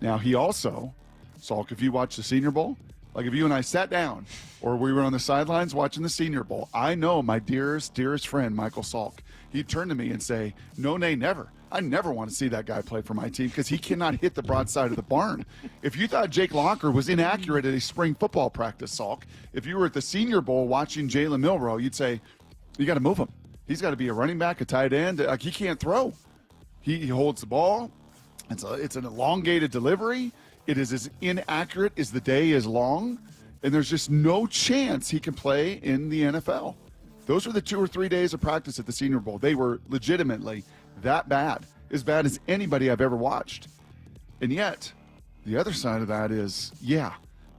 Now, he also, Salk, if you watch the Senior Bowl, like if you and I sat down or we were on the sidelines watching the Senior Bowl, I know my dearest friend, Michael Salk, he'd turn to me and say, no, nay, never. I never want to see that guy play for my team because he cannot hit the broadside of the barn. If you thought Jake Locker was inaccurate at a spring football practice, Salk, if you were at the Senior Bowl watching Jalen Milroe, you'd say, you got to move him. He's got to be a running back, a tight end. Like, he can't throw. He holds the ball. It's an elongated delivery. It is as inaccurate as the day is long, and there's just no chance he can play in the NFL. Those were the 2 or 3 days of practice at the Senior Bowl. They were legitimately that bad, as bad as anybody I've ever watched. And yet, the other side of that is,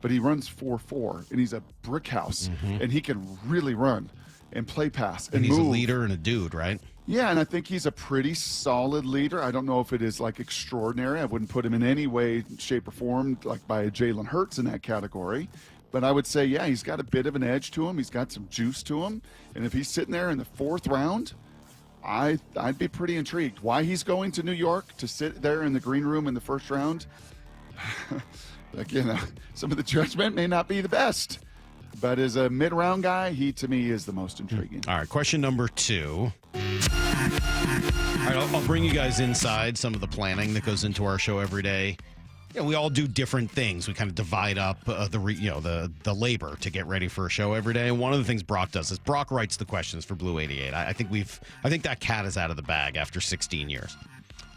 but he runs 4.4, and he's a brick house, and he can really run and play pass and he's move. A leader and a dude, right? Yeah, and I think he's a pretty solid leader. I don't know if it is like extraordinary. I wouldn't put him in any way, shape, or form like by Jalen Hurts in that category. But I would say, he's got a bit of an edge to him. He's got some juice to him. And if he's sitting there in the 4th round, I'd be pretty intrigued. Why he's going to New York to sit there in the green room in the 1st round, again, some of the judgment may not be the best. But as a mid-round guy, he, to me, is the most intriguing. All right, question number 2. All right, I'll bring you guys inside some of the planning that goes into our show every day. We all do different things. We kind of divide up the labor to get ready for a show every day. And one of the things Brock does is Brock writes the questions for Blue 88. I think that cat is out of the bag after 16 years.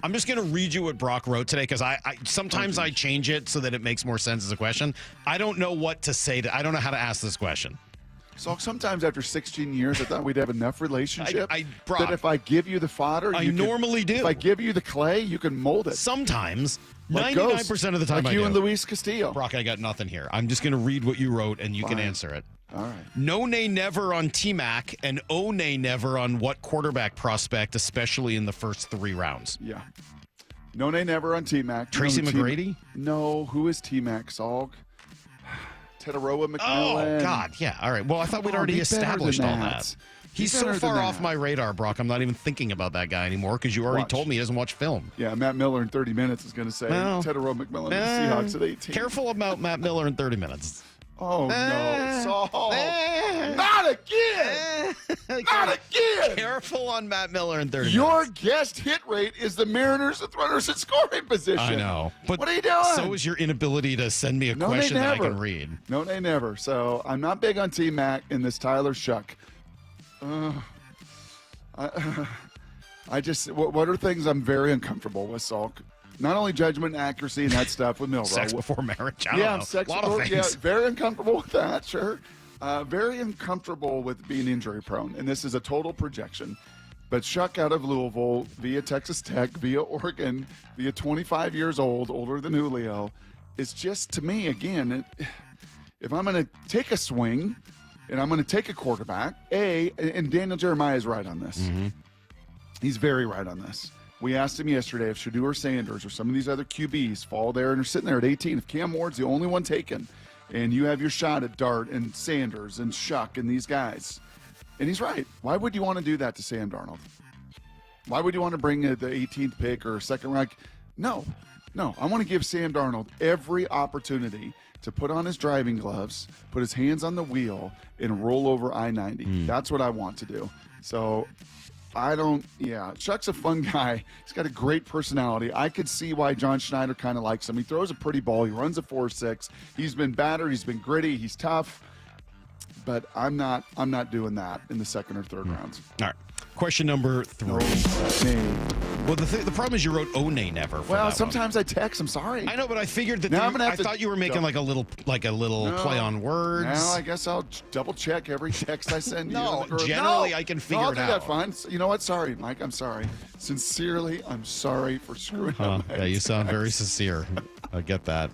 I'm just going to read you what Brock wrote today because I sometimes I change it so that it makes more sense as a question. I don't know what to say. I don't know how to ask this question. So sometimes after 16 years, I thought we'd have enough relationship Brock, that if I give you the fodder, I normally do. If I give you the clay, you can mold it. Sometimes, 99% of the time, like I you do. And Luis Castillo. Brock, I got nothing here. I'm just going to read what you wrote, and you can answer it. All right. No nay never on T-Mac, and oh nay never on what quarterback prospect, especially in the first 3 rounds. Yeah. No nay never on T-Mac. Tracy McGrady? No. Who is T-Mac, Salk? Teteroa McMillan. Oh, God, yeah. All right. Well, I thought we'd already established all that. He's so far off my radar, Brock. I'm not even thinking about that guy anymore because you already told me he doesn't watch film. Yeah, Matt Miller in 30 minutes is going to say Teteroa McMillan and the Seahawks at 18. Careful about Matt Miller in 30 minutes. Oh, no. Saul. Not again. Not again. Careful on Matt Miller in 30 Your minutes. guest hit rate is the Mariners with runners in scoring position. I know. But what are you doing? So is your inability to send me a question that I can read. No, they never. So I'm not big on T-Mac in this Tyler Shuck. I just, what are things I'm very uncomfortable with, Salk? Not only judgment and accuracy and that stuff with Milroe. Sex before marriage. I don't know. Sex a lot of things. Yeah, very uncomfortable with that, sure. Very uncomfortable with being injury prone. And this is a total projection. But Shuck out of Louisville, via Texas Tech, via Oregon, via 25 years old, older than Julio, is just, to me, again, if I'm going to take a swing and I'm going to take a quarterback, and Daniel Jeremiah is right on this. Mm-hmm. He's very right on this. We asked him yesterday if Shedeur Sanders or some of these other QBs fall there and are sitting there at 18. If Cam Ward's the only one taken, and you have your shot at Dart and Sanders and Shuck and these guys, and he's right. Why would you want to do that to Sam Darnold? Why would you want to bring the 18th pick or second rank? No. I want to give Sam Darnold every opportunity to put on his driving gloves, put his hands on the wheel, and roll over I-90. That's what I want to do. So Chuck's a fun guy. He's got a great personality. I could see why John Schneider kind of likes him. He throws a pretty ball. He runs a 4.6. He's been battered. He's been gritty. He's tough. But I'm not doing that in the second or third rounds. All right. Question number 3. Well, the problem is you wrote "O-nay never." Well, sometimes I text. I'm sorry. I know, but I figured that I thought you were making like a little play on words. Well, I guess I'll double check every text I send you. Generally I can figure it out. I'll do that fine. You know what? Sorry, Mike. I'm sorry. Sincerely, I'm sorry for screwing up. Yeah, you sound very sincere. I get that.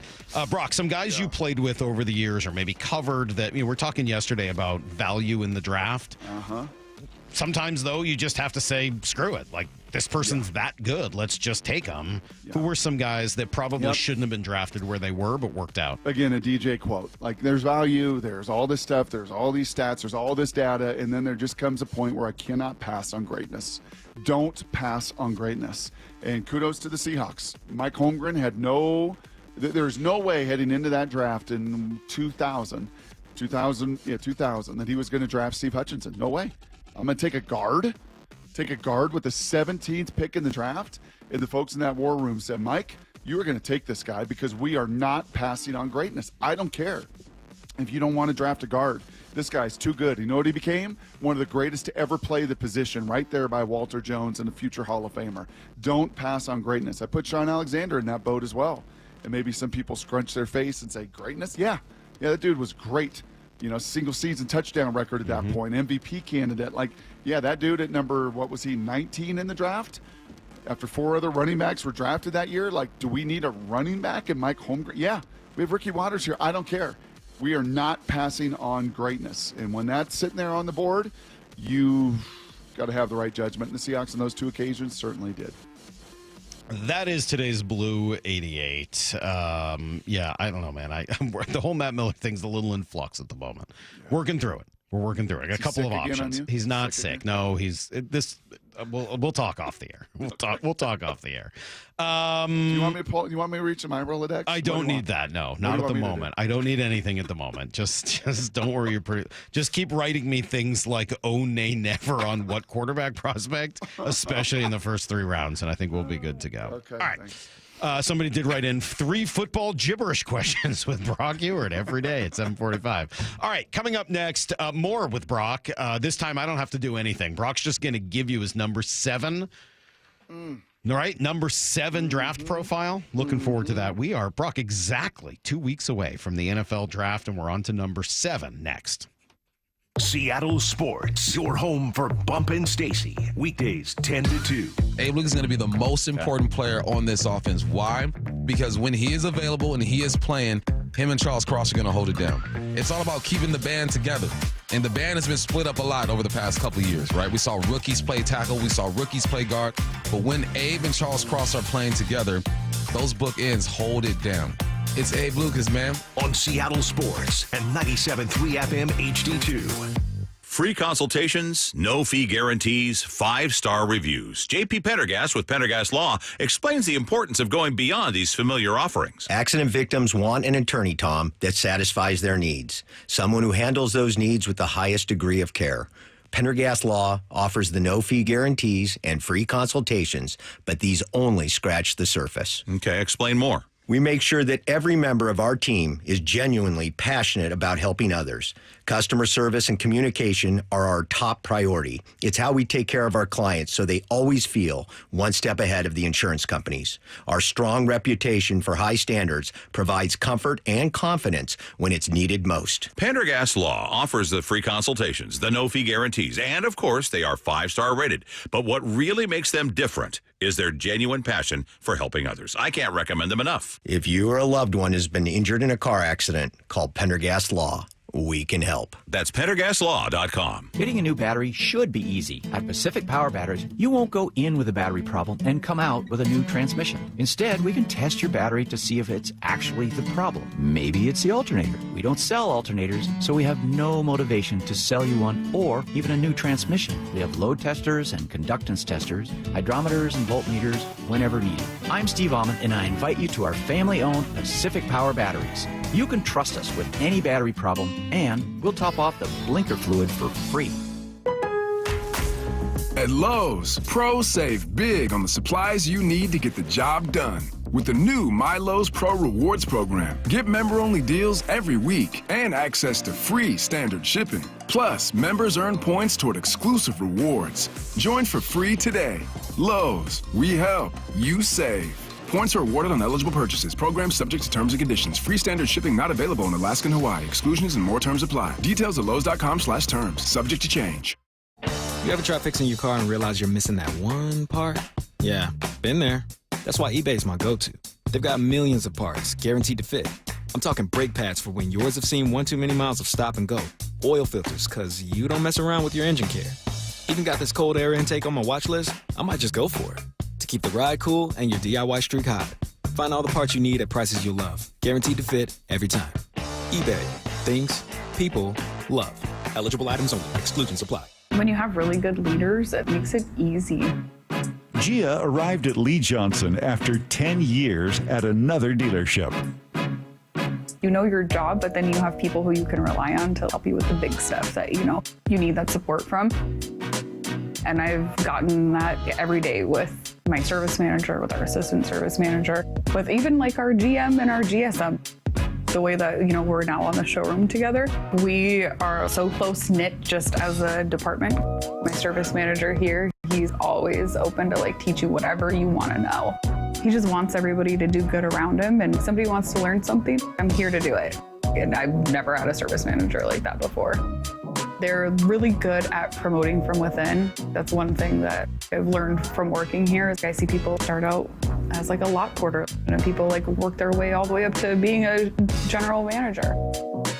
Brock, some guys you played with over the years or maybe covered that, we're talking yesterday about value in the draft. Uh-huh. Sometimes, though, you just have to say, screw it. Like, this person's that good. Let's just take them. Yeah. Who were some guys that probably shouldn't have been drafted where they were, but worked out? Again, a DJ quote. Like, there's value, there's all this stuff, there's all these stats, there's all this data, and then there just comes a point where I cannot pass on greatness. Don't pass on greatness. And kudos to the Seahawks. Mike Holmgren had there's no way heading into that draft in 2000 that he was going to draft Steve Hutchinson. No way. I'm going to take a guard with the 17th pick in the draft. And the folks in that war room said, Mike, you are going to take this guy because we are not passing on greatness. I don't care if you don't want to draft a guard. This guy's too good. You know what he became? One of the greatest to ever play the position, right there by Walter Jones and a future Hall of Famer. Don't pass on greatness. I put Sean Alexander in that boat as well. And maybe some people scrunch their face and say, greatness? Yeah, that dude was great. Single season touchdown record at that point, MVP candidate. Like, that dude at number, 19 in the draft? After 4 other running backs were drafted that year, like, do we need a running back and Mike Holmgren? Yeah, we have Ricky Watters here. I don't care. We are not passing on greatness. And when that's sitting there on the board, you've got to have the right judgment. And the Seahawks on those 2 occasions certainly did. That is today's Blue 88. I don't know, man. The whole Matt Miller thing's a little in flux at the moment. Yeah. Working through it. We're working through it. I got a couple of options. He's not sick. No, he's this. We'll talk off the air. We'll talk off the air. Do you want me to pull? You want me to reach in my Rolodex? I don't need that. No, not at the moment. I don't need anything at the moment. Just don't worry. Just keep writing me things like "oh nay never" on what quarterback prospect, especially in the first 3 rounds, and I think we'll be good to go. Okay. All right. Thanks. Somebody did write in 3 football gibberish questions with Brock Ewert every day at 7:45. All right, coming up next, more with Brock. This time I don't have to do anything. Brock's just going to give you his number 7. All right, number 7 draft profile. Looking forward to that. We are, Brock, exactly 2 weeks away from the NFL draft, and we're on to number 7 next. Seattle Sports, your home for Bump and Stacy. Weekdays 10 to 2. Abe Luke is going to be the most important player on this offense. Why? Because when he is available and he is playing, him and Charles Cross are going to hold it down. It's all about keeping the band together. And the band has been split up a lot over the past couple of years, right? We saw rookies play tackle. We saw rookies play guard. But when Abe and Charles Cross are playing together, those bookends hold it down. It's Abe Lucas, man. On Seattle Sports and 97.3 FM HD2. Free consultations, no fee guarantees, 5-star reviews. JP Pendergast with Pendergast Law explains the importance of going beyond these familiar offerings. Accident victims want an attorney, Tom, that satisfies their needs. Someone who handles those needs with the highest degree of care. Pendergast Law offers the no-fee guarantees and free consultations, but these only scratch the surface. Okay, explain more. We make sure that every member of our team is genuinely passionate about helping others. Customer service and communication are our top priority. It's how we take care of our clients so they always feel one step ahead of the insurance companies. Our strong reputation for high standards provides comfort and confidence when it's needed most. Pendergast Law offers the free consultations, the no-fee guarantees, and, of course, they are 5-star rated. But what really makes them different is their genuine passion for helping others. I can't recommend them enough. If you or a loved one has been injured in a car accident, call Pendergast Law. We can help. That's PendergastLaw.com. Getting a new battery should be easy. At Pacific Power Batteries, you won't go in with a battery problem and come out with a new transmission. Instead, we can test your battery to see if it's actually the problem. Maybe it's the alternator. We don't sell alternators, so we have no motivation to sell you one or even a new transmission. We have load testers and conductance testers, hydrometers and voltmeters whenever needed. I'm Steve Almond, and I invite you to our family-owned Pacific Power Batteries. You can trust us with any battery problem, and we'll top off the blinker fluid for free. At Lowe's, pros save big on the supplies you need to get the job done. With the new My Lowe's Pro Rewards program, get member-only deals every week and access to free standard shipping. Plus, members earn points toward exclusive rewards. Join for free today. Lowe's, we help, you save. Points are awarded on eligible purchases. Program subject to terms and conditions. Free standard shipping not available in Alaska and Hawaii. Exclusions and more terms apply. Details at lowes.com/terms. Subject to change. You ever try fixing your car and realize you're missing that one part? Yeah, been there. That's why eBay's my go-to. They've got millions of parts, guaranteed to fit. I'm talking brake pads for when yours have seen one too many miles of stop and go. Oil filters, because you don't mess around with your engine care. Even got this cold air intake on my watch list. I might just go for it. To keep the ride cool and your DIY streak hot. Find all the parts you need at prices you'll love. Guaranteed to fit every time. eBay. Things. People. Love. Eligible items only. Exclusions apply. When you have really good leaders, it makes it easy. Gia arrived at Lee Johnson after 10 years at another dealership. You know your job, but then you have people who you can rely on to help you with the big stuff that you need that support from. And I've gotten that every day with my service manager, with our assistant service manager, with even like our GM and our GSM. The way that, we're now on the showroom together, we are so close-knit just as a department. My service manager here, he's always open to teach you whatever you want to know. He just wants everybody to do good around him, and if somebody wants to learn something, I'm here to do it. And I've never had a service manager like that before. They're really good at promoting from within. That's one thing that I've learned from working here. I see people start out as a lot porter, and people work their way all the way up to being a general manager.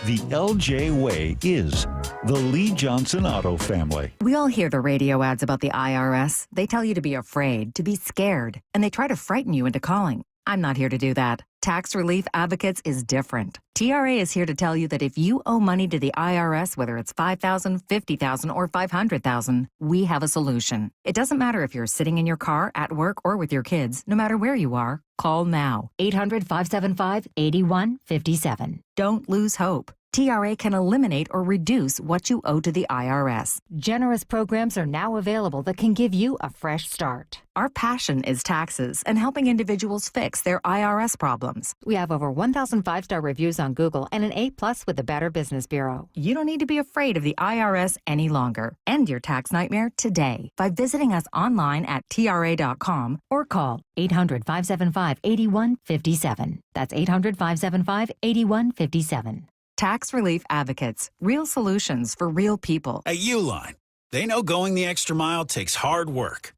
The LJ way is the Lee Johnson Auto family. We all hear the radio ads about the IRS. They tell you to be afraid, to be scared, and they try to frighten you into calling. I'm not here to do that. Tax Relief Advocates is different. TRA is here to tell you that if you owe money to the IRS, whether it's $5,000, $50,000, or $500,000, we have a solution. It doesn't matter if you're sitting in your car, at work, or with your kids. No matter where you are, call now. 800-575-8157. Don't lose hope. TRA can eliminate or reduce what you owe to the IRS. Generous programs are now available that can give you a fresh start. Our passion is taxes and helping individuals fix their IRS problems. We have over 1,000 5-star reviews on Google and an A+ with the Better Business Bureau. You don't need to be afraid of the IRS any longer. End your tax nightmare today by visiting us online at TRA.com or call 800-575-8157. That's 800-575-8157. Tax Relief Advocates. Real solutions for real people. At Uline, they know going the extra mile takes hard work.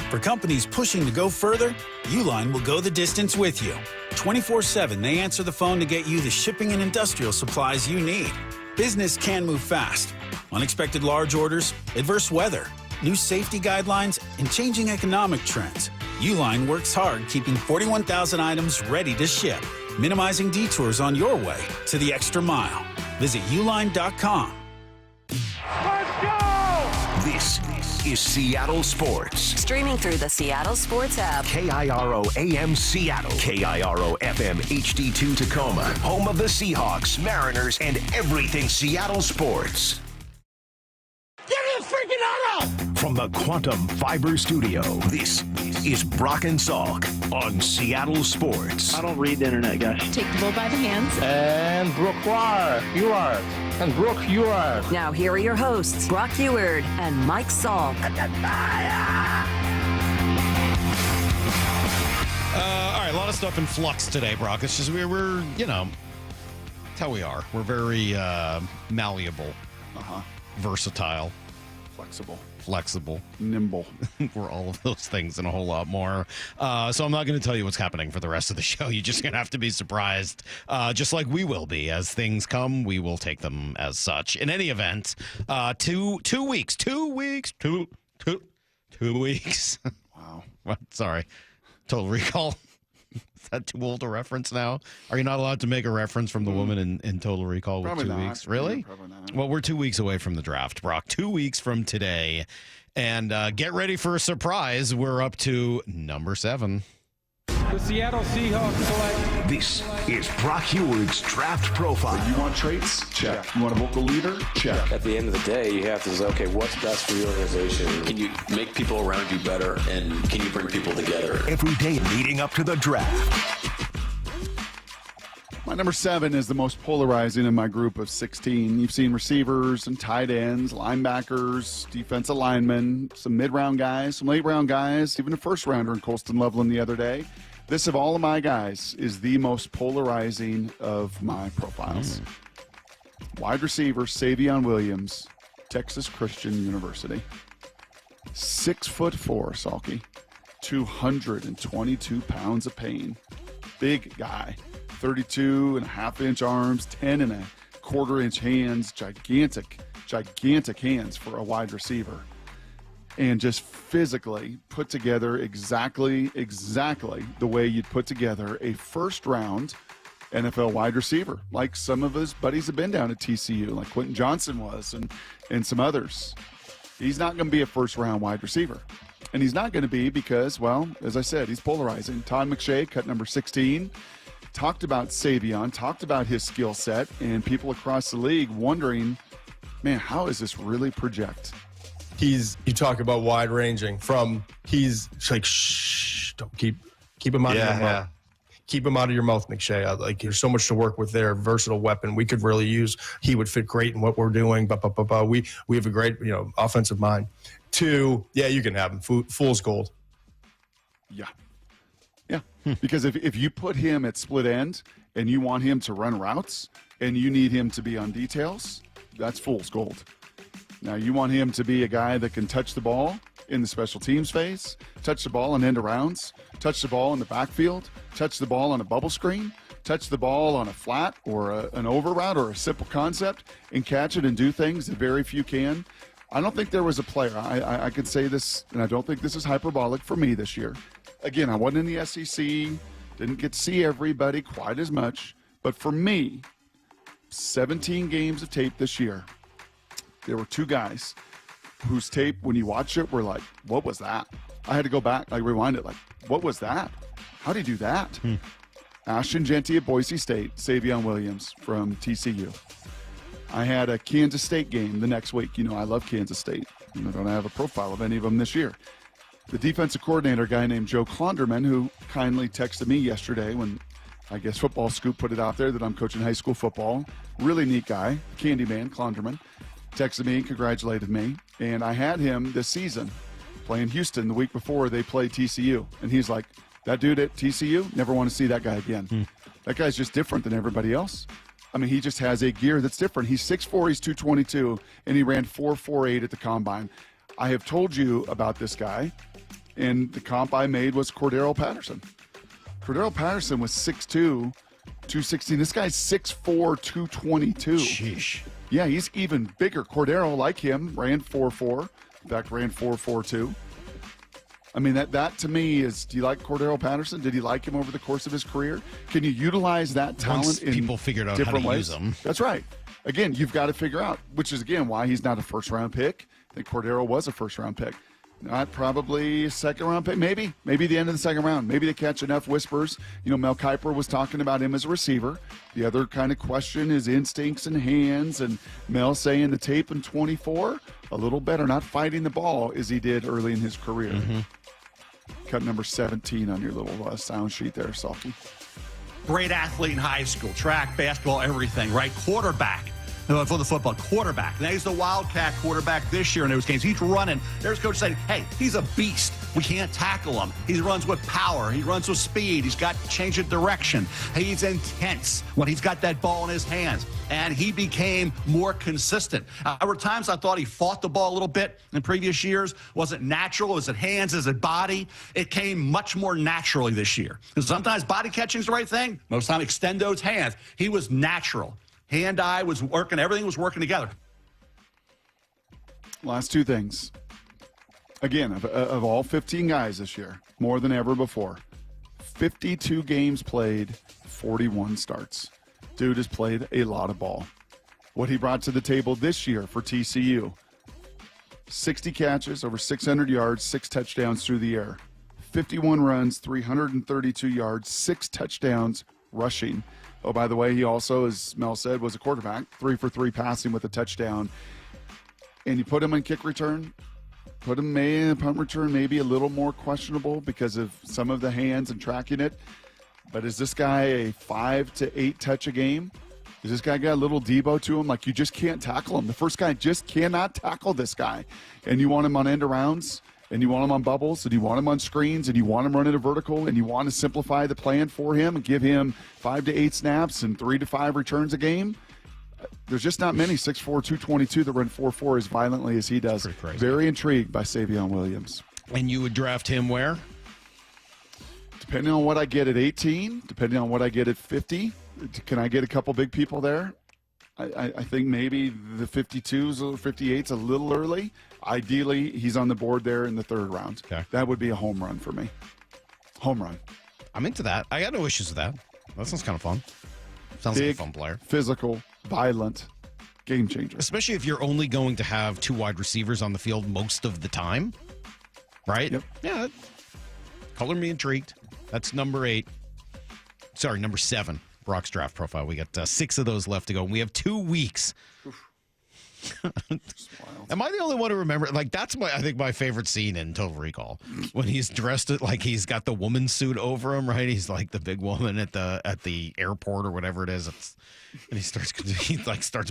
For companies pushing to go further, Uline will go the distance with you. 24/7, they answer the phone to get you the shipping and industrial supplies you need. Business can move fast. Unexpected large orders, adverse weather, new safety guidelines, and changing economic trends. Uline works hard keeping 41,000 items ready to ship, minimizing detours on your way to the extra mile. Visit uline.com. Let's go! This is Seattle Sports. Streaming through the Seattle Sports app. KIRO AM Seattle. KIRO FM HD2 Tacoma. Home of the Seahawks, Mariners, and everything Seattle sports. Get his freaking auto! From the Quantum Fiber Studio, this is Brock and Salk on Seattle Sports. I don't read the internet, guys. Take the bull by the hands. And Brooke, you are. And Brooke, you are. Now here are your hosts, Brock Eward and Mike Salk. All right, a lot of stuff in flux today, Brock. It's just we're it's how we are. We're very malleable, versatile, flexible, nimble. We're all of those things and a whole lot more. So I'm not going to tell you what's happening for the rest of the show. You're just going to have to be surprised, just like we will be. As things come, we will take them as such. In any event, 2 weeks. Wow. What? Sorry. Total Recall. Is that too old a reference now? Are you not allowed to make a reference from the woman in Total Recall with Probably 2 not. weeks? Really? Yeah, probably not. Well, we're 2 weeks away from the draft, Brock. 2 weeks from today. And get ready for a surprise. We're up to number 7. The Seattle Seahawks select This is Brock Huard's Draft Profile. You want traits? Check. You want a vocal leader? Check. At the end of the day, you have to say, okay, what's best for your organization? Can you make people around you better, and can you bring people together? Every day leading up to the draft. My number 7 is the most polarizing in my group of 16. You've seen receivers and tight ends, linebackers, defensive linemen, some mid-round guys, some late-round guys, even a first-rounder in Colston Loveland the other day. This, of all of my guys, is the most polarizing of my profiles. Wide receiver, Savion Williams, Texas Christian University. 6'4", Salky. 222 pounds of pain. Big guy. 32.5-inch arms, 10.25-inch hands, gigantic hands for a wide receiver. And just physically put together exactly the way you'd put together a first-round NFL wide receiver, like some of his buddies have been down at TCU, like Quentin Johnson was and some others. He's not going to be a first-round wide receiver. And he's not going to be because, well, as I said, he's polarizing. Todd McShay, cut number 16, talked about Savion, talked about his skill set, and people across the league wondering, man, how does this really project? You talk about wide ranging from he's like, shh, don't keep him out of your mouth. Keep him out of your mouth, McShay. Like, there's so much to work with there. Versatile weapon. We could really use. He would fit great in what we're doing. We have a great, offensive mind. 2, you can have him. Fool's gold. Yeah. Because if you put him at split end and you want him to run routes and you need him to be on details, that's fool's gold. Now, you want him to be a guy that can touch the ball in the special teams phase, touch the ball on end arounds, touch the ball in the backfield, touch the ball on a bubble screen, touch the ball on a flat or an over route or a simple concept and catch it and do things that very few can. I don't think there was a player, I could say this, and I don't think this is hyperbolic for me this year. Again, I wasn't in the SEC, didn't get to see everybody quite as much, but for me, 17 games of tape this year, there were 2 guys whose tape, when you watch it, were like, what was that? I had to go back, rewind it, what was that? How did he do that? Ashton Genty at Boise State, Savion Williams from TCU. I had a Kansas State game the next week. I love Kansas State. I don't have a profile of any of them this year. The defensive coordinator, a guy named Joe Klonderman, who kindly texted me yesterday when I guess Football Scoop put it out there that I'm coaching high school football. Really neat guy, Candyman, Klonderman, texted me and congratulated me. And I had him this season playing Houston the week before they played TCU. And he's like, that dude at TCU, never want to see that guy again. That guy's just different than everybody else. I mean, he just has a gear that's different. He's 6'4", he's 222, and he ran 4.48 at the combine. I have told you about this guy, and the comp I made was Cordero Patterson. Cordero Patterson was 6'2", 216. This guy's 6'4", 222. Sheesh. Yeah, he's even bigger. Cordero, like him, ran 4.4. In fact, ran 4.42. I mean, that to me is, do you like Cordero Patterson? Did you like him over the course of his career? Can you utilize that talent Once in people figured out different how to ways? use him. That's right. Again, you've got to figure out, which is, again, why he's not a first-round pick. I think Cordero was a first-round pick. Not probably a second-round pick. Maybe the end of the second round. Maybe they catch enough whispers. Mel Kiper was talking about him as a receiver. The other kind of question is instincts and hands, and Mel saying the tape in 24, a little better, not fighting the ball as he did early in his career. Cut number 17 on your little sound sheet there, Salky. Great athlete in high school, track, basketball, everything, right? Quarterback. For the football, quarterback. Now he's the Wildcat quarterback this year in those games. He's running. There's coach saying, hey, he's a beast. We can't tackle him. He runs with power. He runs with speed. He's got change of direction. He's intense when he's got that ball in his hands. And he became more consistent. There were times I thought he fought the ball a little bit in previous years. Was it natural? Is it hands? Is it body? It came much more naturally this year. Because sometimes body catching is the right thing. Most time extend those hands. He was natural. Hand-eye was working. Everything was working together. Last 2 things. Again, of all 15 guys this year, more than ever before, 52 games played, 41 starts. Dude has played a lot of ball. What he brought to the table this year for TCU, 60 catches, over 600 yards, 6 touchdowns through the air. 51 runs, 332 yards, 6 touchdowns rushing. Oh, by the way, he also, as Mel said, was a quarterback, 3 for 3 passing with a touchdown. And you put him in kick return, put him in punt return, maybe a little more questionable because of some of the hands and tracking it. But is this guy a 5 to 8 touch a game? Is this guy got a little Debo to him? Like, you just can't tackle him. The first guy just cannot tackle this guy. And you want him on end arounds, and you want him on bubbles, and you want him on screens, and you want him running a vertical, and you want to simplify the plan for him and give him 5 to 8 snaps and 3 to 5 returns a game. There's just not many 6'4", 222 that run 4.4 as violently as he does. Very intrigued by Savion Williams. And you would draft him where? Depending on what I get at 18, depending on what I get at 50, can I get a couple big people there? I think maybe the 52s or 58's a little early. Ideally, he's on the board there in the 3rd round. Okay. That would be a home run for me. Home run. I'm into that. I got no issues with that. That sounds kind of fun. Sounds Big, like a fun player. Physical, violent, game changer. Especially if you're only going to have 2 wide receivers on the field most of the time. Right? Yep. Yeah. Color me intrigued. That's number 8. Sorry, number 7. Brock's draft profile. We got 6 of those left to go. And we have 2 weeks. Am I the only one to remember? Like, that's I think my favorite scene in Total Recall, when he's dressed like he's got the woman suit over him, right? He's like the big woman at the airport or whatever it is. And he starts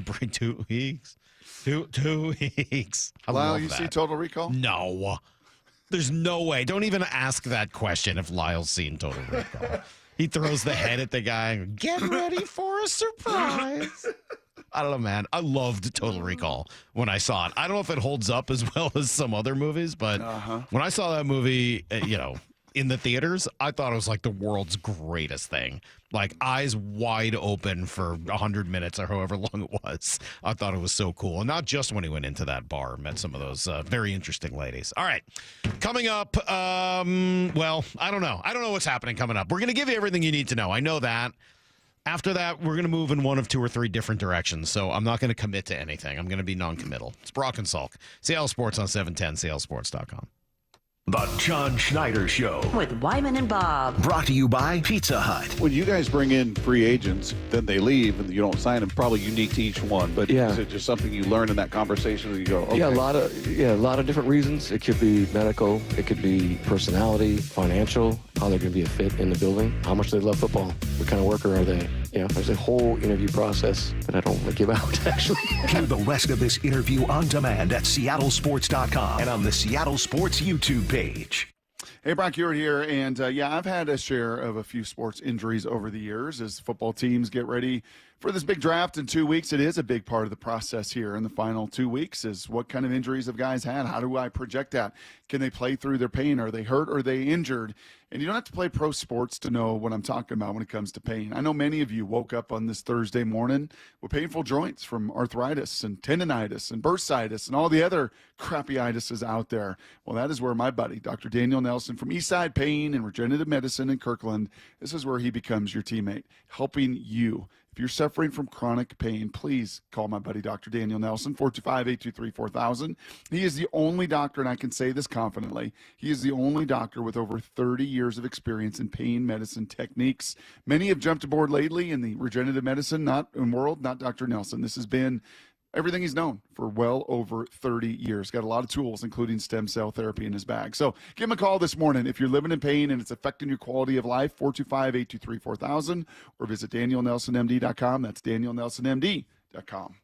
bringing 2 weeks. 2 weeks. Lyle, you see Total Recall? No. There's no way. Don't even ask that question if Lyle's seen Total Recall. He throws the head at the guy and get ready for a surprise. I don't know, man. I loved Total Recall when I saw it. I don't know if it holds up as well as some other movies, but when I saw that movie, in the theaters, I thought it was like the world's greatest thing. Like, eyes wide open for 100 minutes or however long it was. I thought it was so cool. And not just when he went into that bar, met some of those very interesting ladies. All right. Coming up, well, I don't know. I don't know what's happening coming up. We're going to give you everything you need to know. I know that. After that, we're going to move in one of 2 or 3 different directions. So I'm not going to commit to anything. I'm going to be non-committal. It's Brock and Salk. Seattle Sports on 710, seattlesports.com. The John Schneider Show. With Wyman and Bob. Brought to you by Pizza Hut. When you guys bring in free agents, then they leave and you don't sign them, probably unique to each one. But is it just something you learn in that conversation that you go, okay. Yeah, a lot of different reasons. It could be medical, it could be personality, financial, how they're going to be a fit in the building, how much they love football, what kind of worker are they. There's a whole interview process that I don't want to give out, actually. Hear the rest of this interview on demand at seattlesports.com and on the Seattle Sports YouTube page. Hey, Brock Ewart here, and I've had a share of a few sports injuries over the years as football teams get ready for this big draft in 2 weeks. It is a big part of the process here in the final 2 weeks is what kind of injuries have guys had? How do I project that? Can they play through their pain? Are they hurt? Are they injured? And you don't have to play pro sports to know what I'm talking about when it comes to pain. I know many of you woke up on this Thursday morning with painful joints from arthritis and tendonitis and bursitis and all the other crappy itises out there. Well, that is where my buddy, Dr. Daniel Nelson from Eastside Pain and Regenerative Medicine in Kirkland, this is where he becomes your teammate, helping you. If you're suffering from chronic pain, please call my buddy, Dr. Daniel Nelson, 425-823-4000. He is the only doctor, and I can say this confidently, he is the only doctor with over 30 years of experience in pain medicine techniques. Many have jumped aboard lately in the regenerative medicine world, not Dr. Nelson. This has been everything he's known for well over 30 years. Got a lot of tools, including stem cell therapy in his bag. So give him a call this morning if you're living in pain and it's affecting your quality of life, 425-823-4000, or visit DanielNelsonMD.com. That's DanielNelsonMD.com.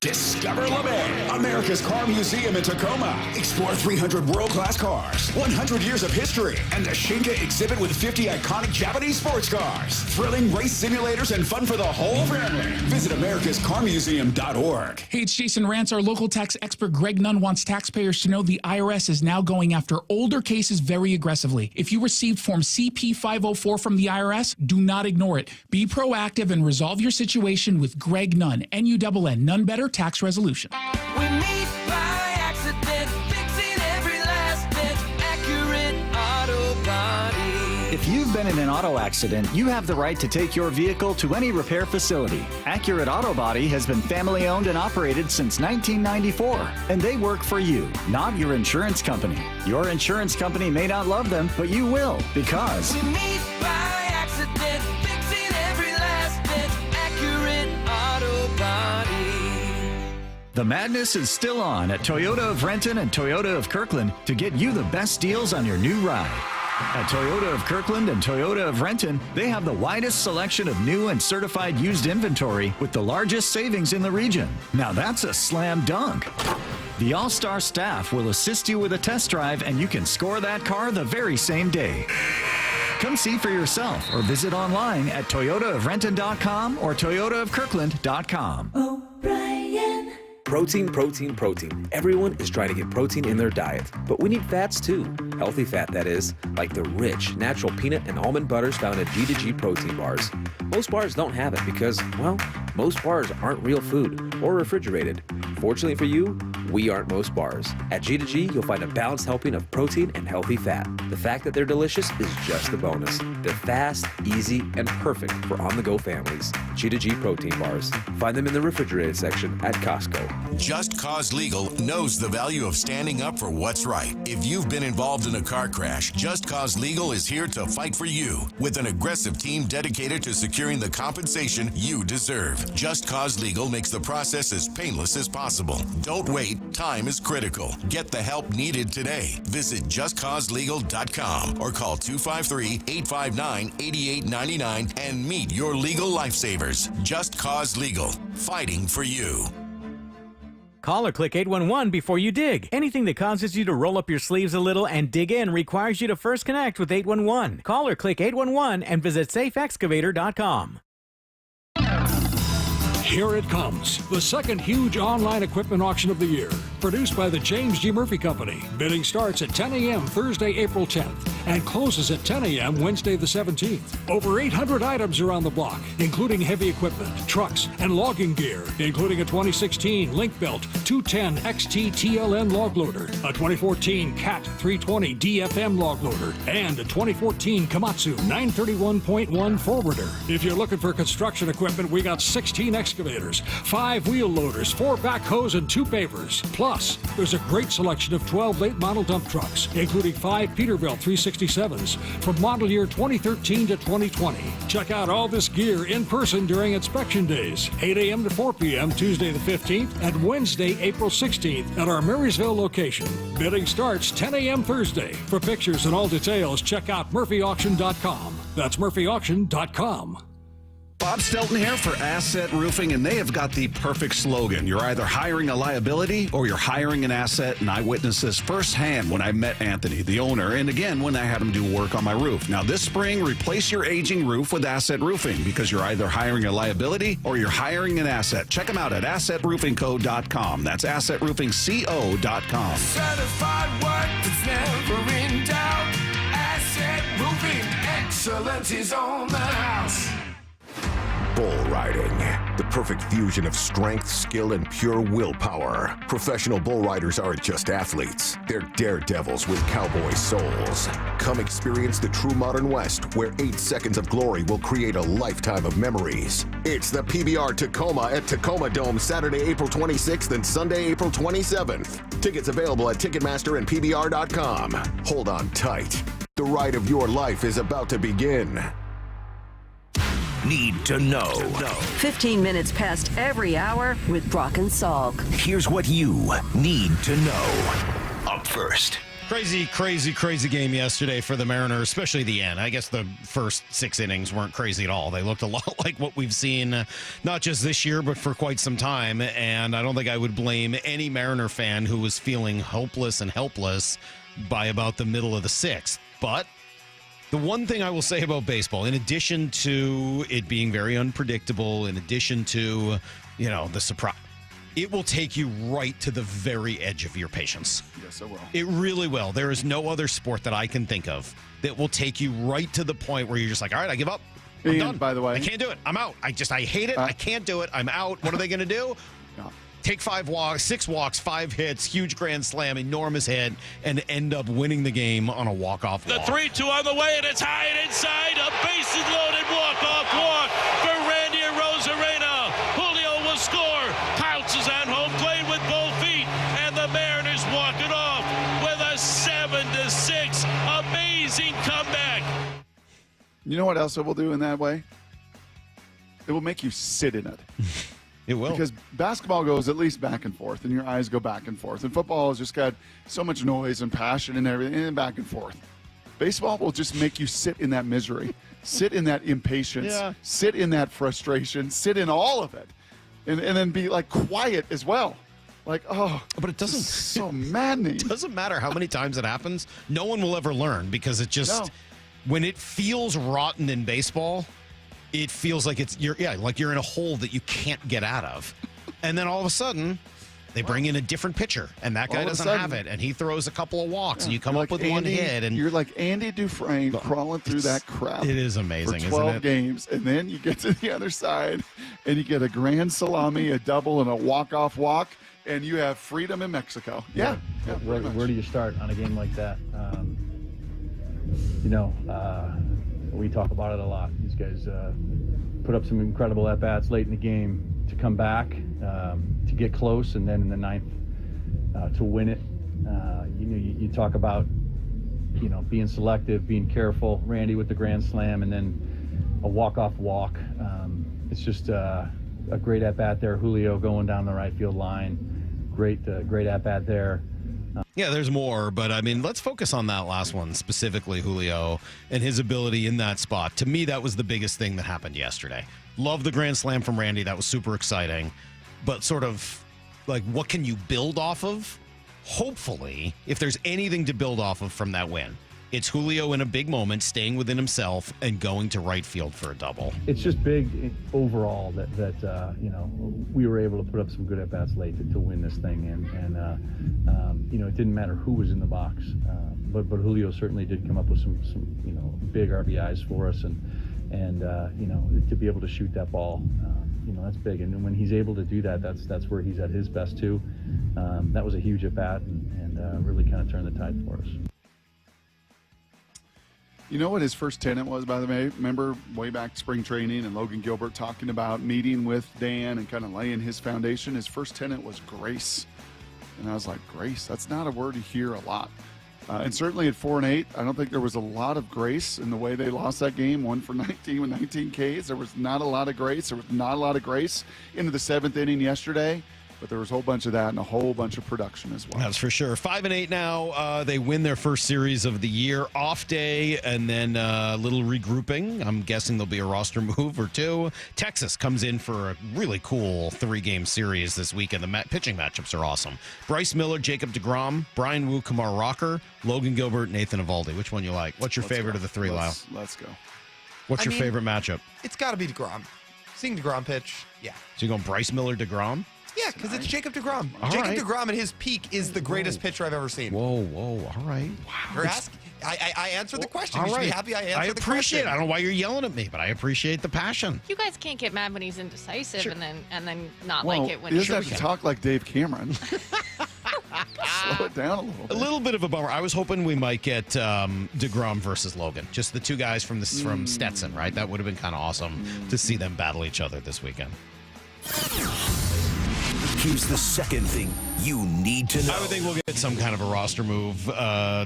Discover LeMay, America's Car Museum in Tacoma. Explore 300 world-class cars, 100 years of history, and the Shinka exhibit with 50 iconic Japanese sports cars. Thrilling race simulators and fun for the whole family. Visit americascarmuseum.org. Hey, it's Jason Rance. Our local tax expert Greg Nunn wants taxpayers to know the IRS is now going after older cases very aggressively. If you received Form CP-504 from the IRS, do not ignore it. Be proactive and resolve your situation with Greg Nunn, N-U-N-N, None Better Tax Resolution. We meet by accident, fixing every last bit, Accurate Auto Body. If you've been in an auto accident, you have the right to take your vehicle to any repair facility. Accurate Auto Body has been family owned and operated since 1994, and they work for you, not your insurance company. Your insurance company may not love them, but you will, because we meet by accident, fixing The madness is still on at Toyota of Renton and Toyota of Kirkland to get you the best deals on your new ride. At Toyota of Kirkland and Toyota of Renton, they have the widest selection of new and certified used inventory with the largest savings in the region. Now that's a slam dunk. The all-star staff will assist you with a test drive, and you can score that car the very same day. Come see for yourself or visit online at toyotaofrenton.com or toyotaofkirkland.com. O'Brien. Protein, protein, protein. Everyone is trying to get protein in their diet, but we need fats too. Healthy fat, that is, like the rich, natural peanut and almond butters found at G2G protein bars. Most bars don't have it because, well, most bars aren't real food or refrigerated. Fortunately for you, we aren't most bars. At G2G, you'll find a balanced helping of protein and healthy fat. The fact that they're delicious is just the bonus. They're fast, easy, and perfect for on-the-go families. G2G protein bars. Find them in the refrigerated section at Costco. Just Cause Legal knows the value of standing up for what's right. If you've been involved in a car crash, Just Cause Legal is here to fight for you with an aggressive team dedicated to securing the compensation you deserve. Just Cause Legal makes the process as painless as possible. Don't wait. Time is critical. Get the help needed today. Visit justcauselegal.com or call 253-859-8899 and meet your legal lifesavers. Just Cause Legal. Fighting for you. Call or click 811 before you dig. Anything that causes you to roll up your sleeves a little and dig in requires you to first connect with 811. Call or click 811 and visit safeexcavator.com. Here it comes, the second huge online equipment auction of the year, produced by the James G. Murphy Company. Bidding starts at 10 a.m. Thursday, April 10th, and closes at 10 a.m. Wednesday the 17th. Over 800 items are on the block, including heavy equipment, trucks, and logging gear, including a 2016 Link Belt 210 XT TLN log loader, a 2014 CAT 320 DFM log loader, and a 2014 Komatsu 931.1 forwarder. If you're looking for construction equipment, we got 16 excavators, 5 wheel loaders, 4 backhoes, and 2 pavers. Plus, there's a great selection of 12 late model dump trucks, including 5 Peterbilt 367s from model year 2013 to 2020. Check out all this gear in person during inspection days, 8 a.m. to 4 p.m. Tuesday the 15th and Wednesday, April 16th at our Marysville location. Bidding starts 10 a.m. Thursday. For pictures and all details, check out murphyauction.com. That's murphyauction.com. Bob Stelton here for Asset Roofing, and they have got the perfect slogan. You're either hiring a liability or you're hiring an asset, and I witnessed this firsthand when I met Anthony, the owner, and again when I had him do work on my roof. Now this spring, replace your aging roof with Asset Roofing because you're either hiring a liability or you're hiring an asset. Check them out at AssetRoofingCo.com. That's AssetRoofingCo.com. Certified work that's never in doubt. Asset Roofing, excellence is on the house. Bull riding, the perfect fusion of strength, skill, and pure willpower. Professional bull riders aren't just athletes. They're daredevils with cowboy souls. Come experience the true modern West, where 8 seconds of glory will create a lifetime of memories. It's the PBR Tacoma at Tacoma Dome, Saturday, April 26th and Sunday, April 27th. Tickets available at Ticketmaster and PBR.com. Hold on tight. The ride of your life is about to begin. Need to know. 15 minutes past every hour with Brock and Salk. Here's what you need to know. Up first. Crazy game yesterday for the Mariners, especially the end. I guess the first 6 innings weren't crazy at all. They looked a lot like what we've seen, not just this year, but for quite some time. And I don't think I would blame any Mariner fan who was feeling hopeless and helpless by about the middle of the 6th. But the one thing I will say about baseball, in addition to it being very unpredictable, in addition to, the surprise, it will take you right to the very edge of your patience. Yes, it will. It really will. There is no other sport that I can think of that will take you right to the point where you're just like, all right, I give up. I'm done. By the way, I can't do it. I'm out. I hate it. I can't do it. I'm out. What are they going to do? No. Take 6 walks, 5 hits, huge grand slam, enormous hit, and end up winning the game on a walk-off walk. The 3-2 on the way, and it's high and inside. A bases-loaded walk-off walk for Randy Arozarena. Julio will score. Pounces on home plate with both feet, and the Mariners walk it off with a 7-6. Amazing comeback. You know what else it will do in that way? It will make you sit in it. It will. Because basketball goes at least back and forth, and your eyes go back and forth. And football has just got so much noise and passion and everything, and back and forth. Baseball will just make you sit in that misery, sit in that impatience, sit in that frustration, sit in all of it, and then be like quiet as well. Like, but it doesn't. So maddening. It doesn't matter how many times it happens. No one will ever learn because it just when it feels rotten in baseball, it feels like like you're in a hole that you can't get out of, and then all of a sudden. They bring in a different pitcher, and that guy doesn't have it, and he throws a couple of walks, and you come up with one hit. And you're like Andy Dufresne crawling through that crap. It is amazing, for 12 isn't it? games, and then you get to the other side, and you get a grand salami, a double, and a walk-off walk, and you have freedom in Mexico. Yeah. Where do you start on a game like that? We talk about it a lot. These guys put up some incredible at-bats late in the game to come back, to get close, and then in the ninth to win it. You talk about being selective, being careful. Randy with the grand slam, and then a walk-off walk. It's just a great at-bat there. Julio going down the right field line. Great at-bat there. Yeah, there's more, but I mean, let's focus on that last one, specifically Julio and his ability in that spot. To me, that was the biggest thing that happened yesterday. Love the grand slam from Randy. That was super exciting. But sort of like, what can you build off of? Hopefully, if there's anything to build off of from that win, it's Julio in a big moment, staying within himself and going to right field for a double. It's just big overall that we were able to put up some good at-bats late to win this thing. And it didn't matter who was in the box. But Julio certainly did come up with some big RBIs for us. And to be able to shoot that ball, that's big. And when he's able to do that, that's where he's at his best too. That was a huge at-bat and really kind of turned the tide for us. You know what his first tenet was, by the way? Remember way back spring training and Logan Gilbert talking about meeting with Dan and kind of laying his foundation? His first tenet was grace. And I was like, grace? That's not a word you hear a lot. And certainly at 4-8, I don't think there was a lot of grace in the way they lost that game, 1 for 19 with 19 Ks. There was not a lot of grace. There was not a lot of grace into the 7th inning yesterday. But there was a whole bunch of that and a whole bunch of production as well. That's for sure. 5-8 now. They win their first series of the year. Off day and then a little regrouping. I'm guessing there'll be a roster move or two. Texas comes in for a really cool 3-game series this weekend. The pitching matchups are awesome. Bryce Miller, Jacob deGrom, Brian Wu, Kumar Rocker, Logan Gilbert, Nathan Eovaldi. Which one you like? What's your favorite of the three, Lyle? Let's go. What's your favorite matchup? It's got to be deGrom. Seeing deGrom pitch, yeah. So you're going Bryce Miller, deGrom? Yeah, because it's Jacob deGrom. All Jacob right. deGrom at his peak is the greatest pitcher I've ever seen. Whoa, all right. Wow. I answered the question. All You should be right. happy I answered I the question. appreciate it. I don't know why you're yelling at me, but I appreciate the passion. You guys can't get mad when he's indecisive and then not Well, like it when he he's doesn't have to talk like Dave Cameron. Slow it down a little bit. A little bit of a bummer. I was hoping we might get deGrom versus Logan. Just the two guys from Stetson, right? That would have been kind of awesome to see them battle each other this weekend. Here's the second thing you need to know. I would think we'll get some kind of a roster move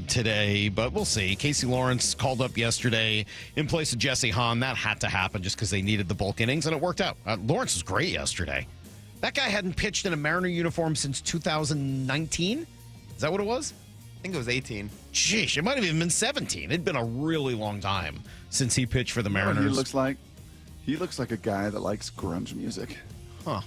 today, but we'll see. Casey Lawrence called up yesterday in place of Jesse Hahn. That had to happen just because they needed the bulk innings, and it worked out. Lawrence was great yesterday. That guy hadn't pitched in a Mariner uniform since 2019. Is that what it was? I think it was 18. Sheesh, it might have even been 17. It'd been a really long time since he pitched for the Mariners. He looks like a guy that likes grunge music. Huh.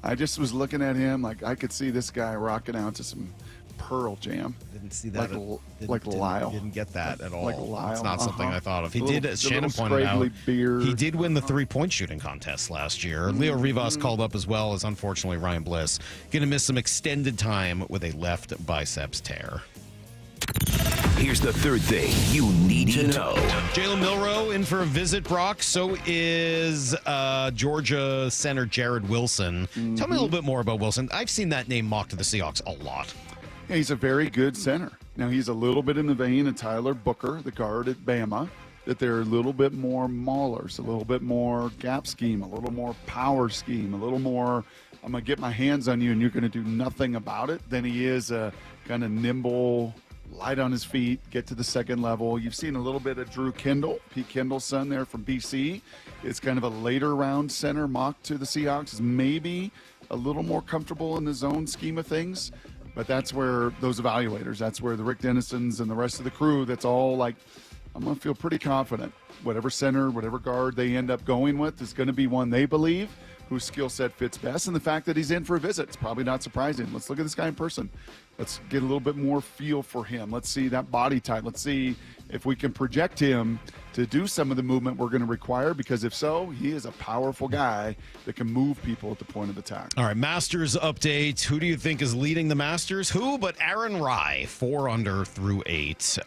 I just was looking at him like I could see this guy rocking out to some Pearl Jam. Didn't see that. Like Lyle. Didn't get that at all. Like Lyle. It's not something I thought of. He did, as the Shannon little pointed out, scraggly beard. he did win the 3-point shooting contest last year. Leo Rivas called up as well as, unfortunately, Ryan Bliss. Going to miss some extended time with a left biceps tear. Here's the third thing you need to know. Jalen Milroe in for a visit, Brock. So is Georgia center Jared Wilson. Tell me a little bit more about Wilson. I've seen that name mocked to the Seahawks a lot. Yeah, he's a very good center. Now, he's a little bit in the vein of Tyler Booker, the guard at Bama, that they're a little bit more maulers, a little bit more gap scheme, a little more power scheme, a little more, I'm going to get my hands on you and you're going to do nothing about it, than he is a kind of nimble light on his feet, get to the second level. You've seen a little bit of Drew Kendall, Pete Kendall's son there from BC. It's kind of a later round center mock to the Seahawks. Is maybe a little more comfortable in the zone scheme of things. But that's where those evaluators, that's where the Rick Dennisons and the rest of the crew, that's all like, I'm going to feel pretty confident. Whatever center, whatever guard they end up going with is going to be one they believe whose skill set fits best. And the fact that he's in for a visit, it's probably not surprising. Let's look at this guy in person. Let's get a little bit more feel for him. Let's see that body type. Let's see if we can project him to do some of the movement we're going to require, because if so, he is a powerful guy that can move people at the point of attack. All right, Masters update. Who do you think is leading the Masters? Who but Aaron Rye, 4 under through 8.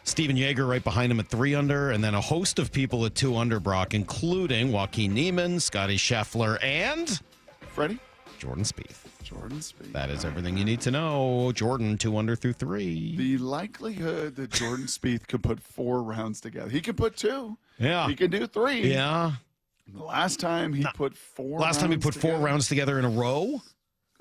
Steven Yeager right behind him at 3 under, and then a host of people at 2 under, Brock, including Joaquin Niemann, Scotty Scheffler, and Freddie? Jordan Spieth. Jordan Spieth. That is everything you need to know. Jordan, 2 under through 3. The likelihood that Jordan Spieth could put 4 rounds together. He could put 2. Yeah. He can do 3. Yeah. The last time he put 4 Last time he put 4 rounds together in a row?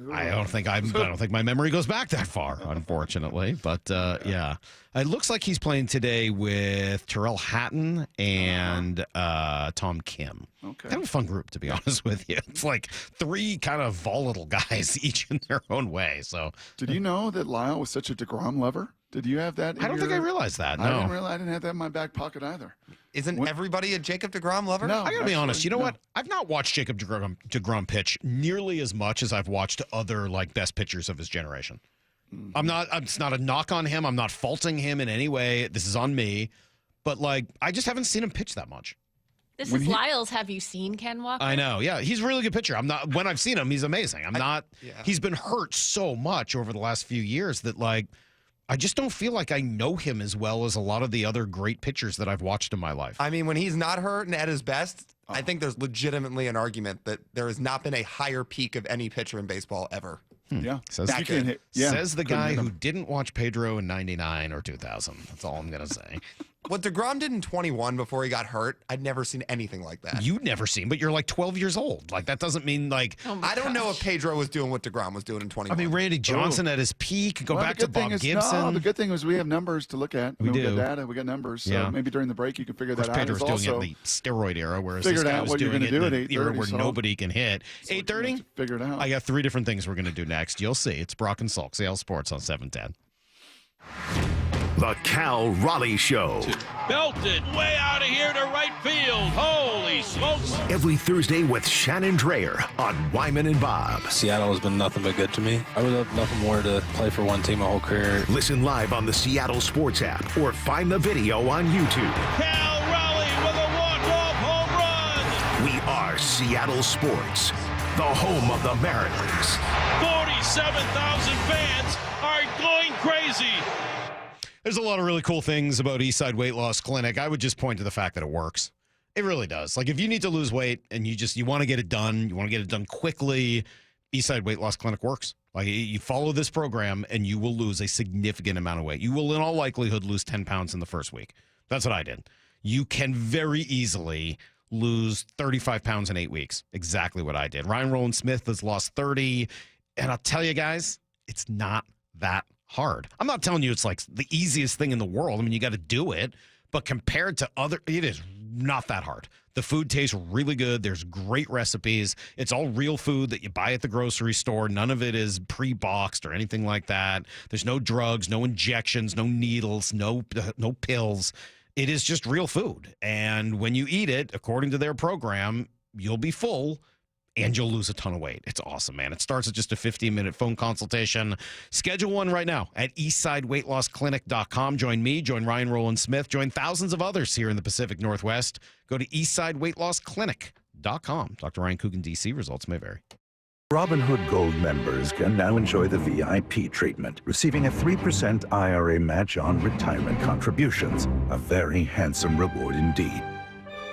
Ooh. I don't think my memory goes back that far, unfortunately. But yeah, it looks like he's playing today with Tyrrell Hatton and Tom Kim. Okay, kind of a fun group, to be honest with you. It's like 3 kind of volatile guys, each in their own way. So, did you know that Lyle was such a DeGrom lover? Did you have that? I don't think I realized that. No, I didn't have that in my back pocket either. Isn't everybody a Jacob DeGrom lover? No, I gotta be honest. You know what? I've not watched Jacob DeGrom pitch nearly as much as I've watched other like best pitchers of his generation. It's not a knock on him. I'm not faulting him in any way. This is on me. But like, I just haven't seen him pitch that much. This is Lyle's. Have you seen Ken Walker? I know. Yeah, he's a really good pitcher. When I've seen him, he's amazing. He's been hurt so much over the last few years that like, I just don't feel like I know him as well as a lot of the other great pitchers that I've watched in my life. I mean, when he's not hurt and at his best, I think there's legitimately an argument that there has not been a higher peak of any pitcher in baseball ever. Yeah. Says the guy who didn't watch Pedro in 99 or 2000. That's all I'm going to say. What DeGrom did in 21 before he got hurt, I'd never seen anything like that. You'd never seen, but you're like 12 years old. Like, that doesn't mean like... I don't know if Pedro was doing what DeGrom was doing in 21. I mean, Randy Johnson at his peak. Go back to Bob Gibson. No, the good thing is we have numbers to look at. We do. We got data. We got numbers. So maybe during the break you can figure that out. Pedro's doing it in the steroid era, whereas this guy was doing it in the era where nobody can hit. 8:30? Figure it out. I got 3 different things we're going to do next. You'll see. It's Brock and Salk, Seattle Sports on 710. The Cal Raleigh Show. Belted way out of here to right field. Holy smokes. Every Thursday with Shannon Dreyer on Wyman and Bob. Seattle has been nothing but good to me. I would love nothing more to play for one team my whole career. Listen live on the Seattle Sports app or find the video on YouTube. Cal Raleigh with a walk-off home run. We are Seattle Sports, the home of the Mariners. 47,000 fans are going crazy. There's a lot of really cool things about Eastside Weight Loss Clinic. I would just point to the fact that it works. It really does. Like, if you need to lose weight and you want to get it done, you want to get it done quickly, Eastside Weight Loss Clinic works. Like, you follow this program and you will lose a significant amount of weight. You will, in all likelihood, lose 10 pounds in the first week. That's what I did. You can very easily lose 35 pounds in 8 weeks. Exactly what I did. Ryan Roland Smith has lost 30. And I'll tell you guys, it's not that hard. I'm not telling you it's like the easiest thing in the world. I mean, you got to do it. But compared to it is not that hard. The food tastes really good. There's great recipes. It's all real food that you buy at the grocery store. None of it is pre-boxed or anything like that. There's no drugs, no injections, no needles, no pills. It is just real food. And when you eat it, according to their program, you'll be full and you'll lose a ton of weight. It's awesome, man. It starts at just a 15-minute phone consultation. Schedule one right now at eastsideweightlossclinic.com. Join me, join Ryan Roland Smith, join thousands of others here in the Pacific Northwest. Go to eastsideweightlossclinic.com. Dr. Ryan Coogan, D.C. Results may vary. Robinhood Gold members can now enjoy the VIP treatment, receiving a 3% IRA match on retirement contributions, a very handsome reward indeed.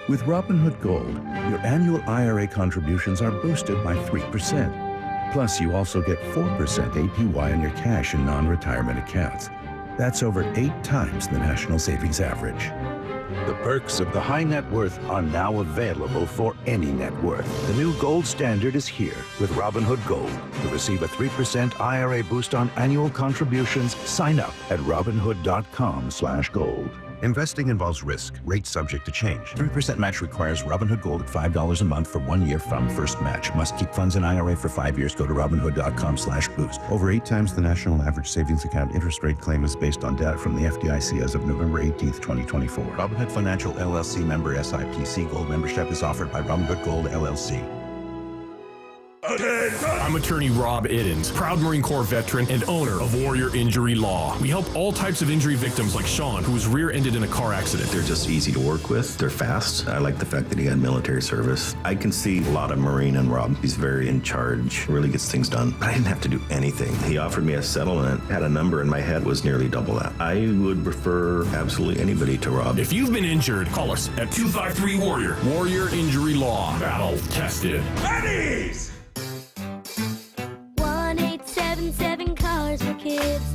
With Robinhood Gold, your annual IRA contributions are boosted by 3%. Plus, you also get 4% APY on your cash and non-retirement accounts. That's over 8 times the national savings average. The perks of the high net worth are now available for any net worth. The new gold standard is here with Robinhood Gold. To receive a 3% IRA boost on annual contributions, sign up at Robinhood.com/gold. Investing involves risk. Rates subject to change. 3% match requires Robinhood Gold at $5 a month for 1 year from first match. Must keep funds in IRA for 5 years. Go to Robinhood.com/boost. Over 8 times the national average savings account interest rate claim is based on data from the FDIC as of November 18th, 2024. Robinhood Financial LLC member SIPC Gold membership is offered by Robinhood Gold LLC. I'm attorney Rob Iddens, proud Marine Corps veteran and owner of Warrior Injury Law. We help all types of injury victims like Sean, who was rear-ended in a car accident. They're just easy to work with. They're fast. I like the fact that he had military service. I can see a lot of Marine in Rob. He's very in charge, really gets things done. But I didn't have to do anything. He offered me a settlement, had a number in my head, was nearly double that. I would refer absolutely anybody to Rob. If you've been injured, call us at 253-WARRIOR. Warrior Injury Law. Battle tested. Pennies! 1-877 Cars for Kids.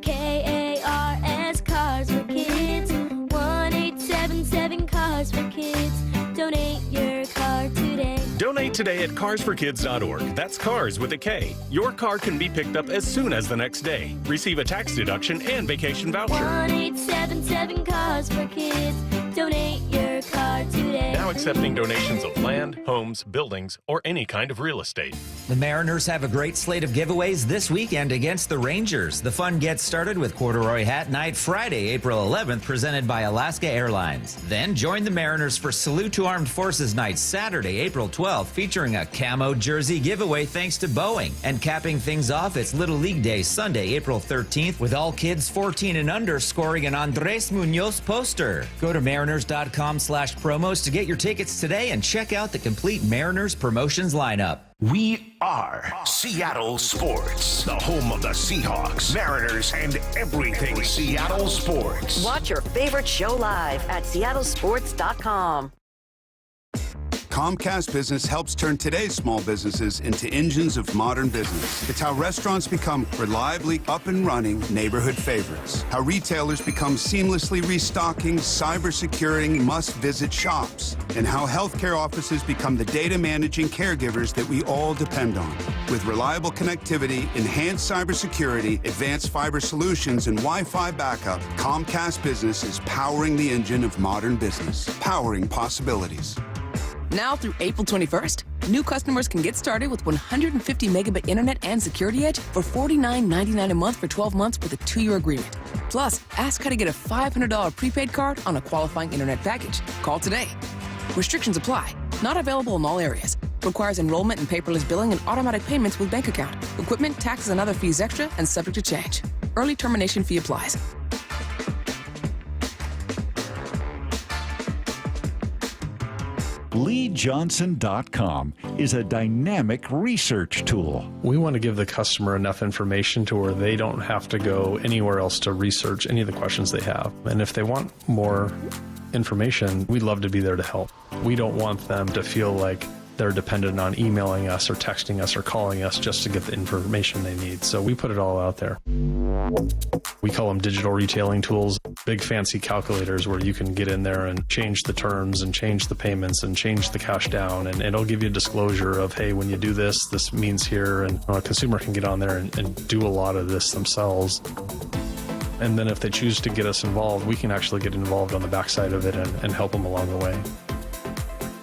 KARS Cars for Kids. 1-877 Cars for Kids. Donate your car today. Donate today at carsforkids.org. That's cars with a K. Your car can be picked up as soon as the next day. Receive a tax deduction and vacation voucher. 1-877 Cars for Kids. Donate your car today. Now accepting donations of land, homes, buildings, or any kind of real estate. The Mariners have a great slate of giveaways this weekend against the Rangers. The fun gets started with Corduroy Hat Night Friday, April 11th, presented by Alaska Airlines. Then join the Mariners for Salute to Armed Forces Night Saturday, April 12th, featuring a camo jersey giveaway thanks to Boeing. And capping things off, it's Little League Day Sunday, April 13th, with all kids 14 and under scoring an Andres Munoz poster. Go to Mariners.com/promos to get your tickets today and check out the complete Mariners promotions lineup. We are Seattle Sports, the home of the Seahawks, Mariners, and everything Seattle sports. Watch your favorite show live at seattlesports.com. Comcast Business helps turn today's small businesses into engines of modern business. It's how restaurants become reliably up and running neighborhood favorites. How retailers become seamlessly restocking, cyber-securing, must-visit shops. And how healthcare offices become the data managing caregivers that we all depend on. With reliable connectivity, enhanced cybersecurity, advanced fiber solutions, and Wi-Fi backup, Comcast Business is powering the engine of modern business, powering possibilities. Now through April 21st, new customers can get started with 150 megabit internet and Security Edge for $49.99 a month for 12 months with a 2-year agreement. Plus, ask how to get a $500 prepaid card on a qualifying internet package. Call today. Restrictions apply. Not available in all areas. Requires enrollment and paperless billing and automatic payments with bank account. Equipment, taxes, and other fees extra and subject to change. Early termination fee applies. LeeJohnson.com is a dynamic research tool. We want to give the customer enough information to where they don't have to go anywhere else to research any of the questions they have. And if they want more information, we'd love to be there to help. We don't want them to feel like they're dependent on emailing us or texting us or calling us just to get the information they need. So we put it all out there. We call them digital retailing tools, big fancy calculators where you can get in there and change the terms and change the payments and change the cash down. And it'll give you a disclosure of, hey, when you do this, this means here. And a consumer can get on there and do a lot of this themselves. And then if they choose to get us involved, we can actually get involved on the backside of it and help them along the way.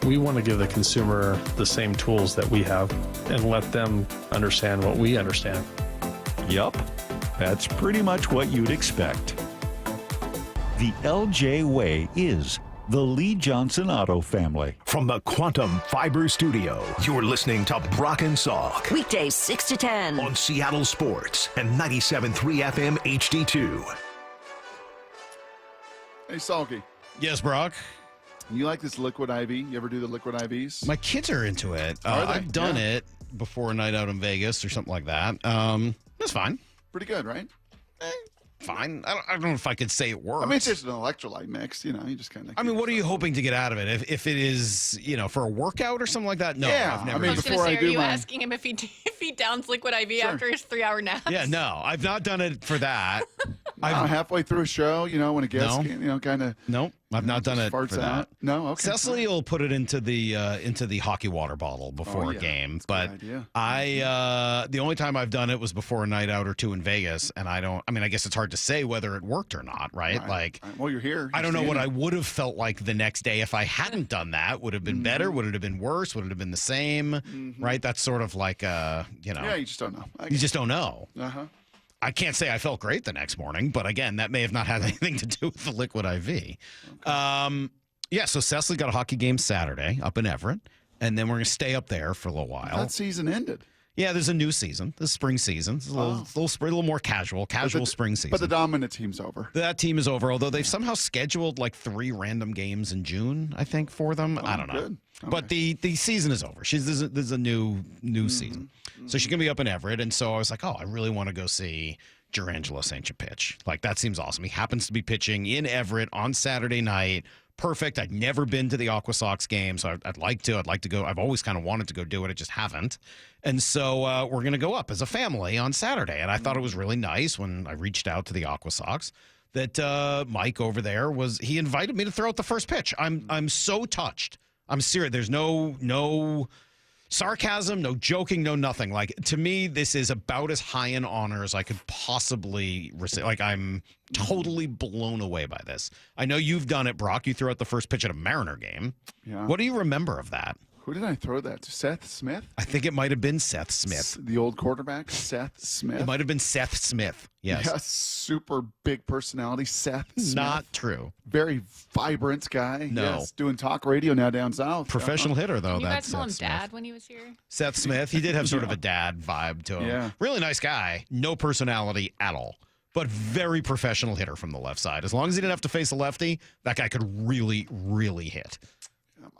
We want to give the consumer the same tools that we have and let them understand what we understand. Yup, that's pretty much what you'd expect. The LJ Way is the Lee Johnson Auto family. From the Quantum Fiber Studio, you're listening to Brock and Salk. Weekdays 6 to 10 on Seattle Sports and 97.3 FM HD2. Hey, Salky. Yes, Brock. You like this liquid IV? You ever do the liquid IVs? My kids are into it. I've done it before a night out in Vegas or something like that. That's fine. Pretty good, right? Fine. I don't know if I could say it works. I mean, it's just an electrolyte mix. You know, you just kind of. I mean, what are you hoping to get out of it? If it is, for a workout or something like that? No, yeah, I've never. I was going to say, are you asking him if he downs liquid IV after his 3-hour nap? Yeah, no, I've not done it for that. halfway through a show, when a guest, kind of. Nope, I've not done it for farts that. out. No, okay. Cecily will put it into the hockey water bottle before a game, but the only time I've done it was before a night out or two in Vegas, and I guess it's hard to say whether it worked or not, right? Like, well, you're here. I don't know what I would have felt like the next day if I hadn't done that. Would it have been better? Would it have been worse? Would it have been the same? Right? That's sort of like Yeah, you just don't know. You just don't know. Uh-huh. I can't say I felt great the next morning, but again, that may have not had anything to do with the liquid IV. Okay. So Cecily got a hockey game Saturday up in Everett, and then we're going to stay up there for a little while. That season ended. Yeah, there's a new season. The spring season. It's a little more casual spring season. But the dominant team's over. That team is over, although they've somehow scheduled like 3 random games in June, I think, for them. I don't know. Good. Okay. But the season is over. There's a new season. So she's going to be up in Everett. And so I was like, I really want to go see Jurangelo St. pitch. Like, that seems awesome. He happens to be pitching in Everett on Saturday night. Perfect. I'd never been to the Aqua Sox game, so I'd like to. I'd like to go. I've always kind of wanted to go do it. I just haven't. And so we're going to go up as a family on Saturday. And I thought it was really nice when I reached out to the Aqua Sox that Mike over there he invited me to throw out the first pitch. I'm so touched. I'm serious. There's no sarcasm, no joking, no nothing. Like, to me, this is about as high an honor as I could possibly receive. Like, I'm totally blown away by this. I know you've done it, Brock. You threw out the first pitch at a Mariner game. Yeah. What do you remember of that? Who did I throw that to? Seth Smith? I think it might have been Seth Smith. The old quarterback, Seth Smith. It might have been Seth Smith. Yes. Yeah, super big personality, Seth Smith. Not true. Very vibrant guy. No. Yes, doing talk radio now down south. Professional hitter, though. You guys That's call him Seth Dad Smith. when he was here? Seth Smith. He did have sort of a dad vibe to him. Yeah. Really nice guy. No personality at all. But very professional hitter from the left side. As long as he didn't have to face a lefty, that guy could really, really hit.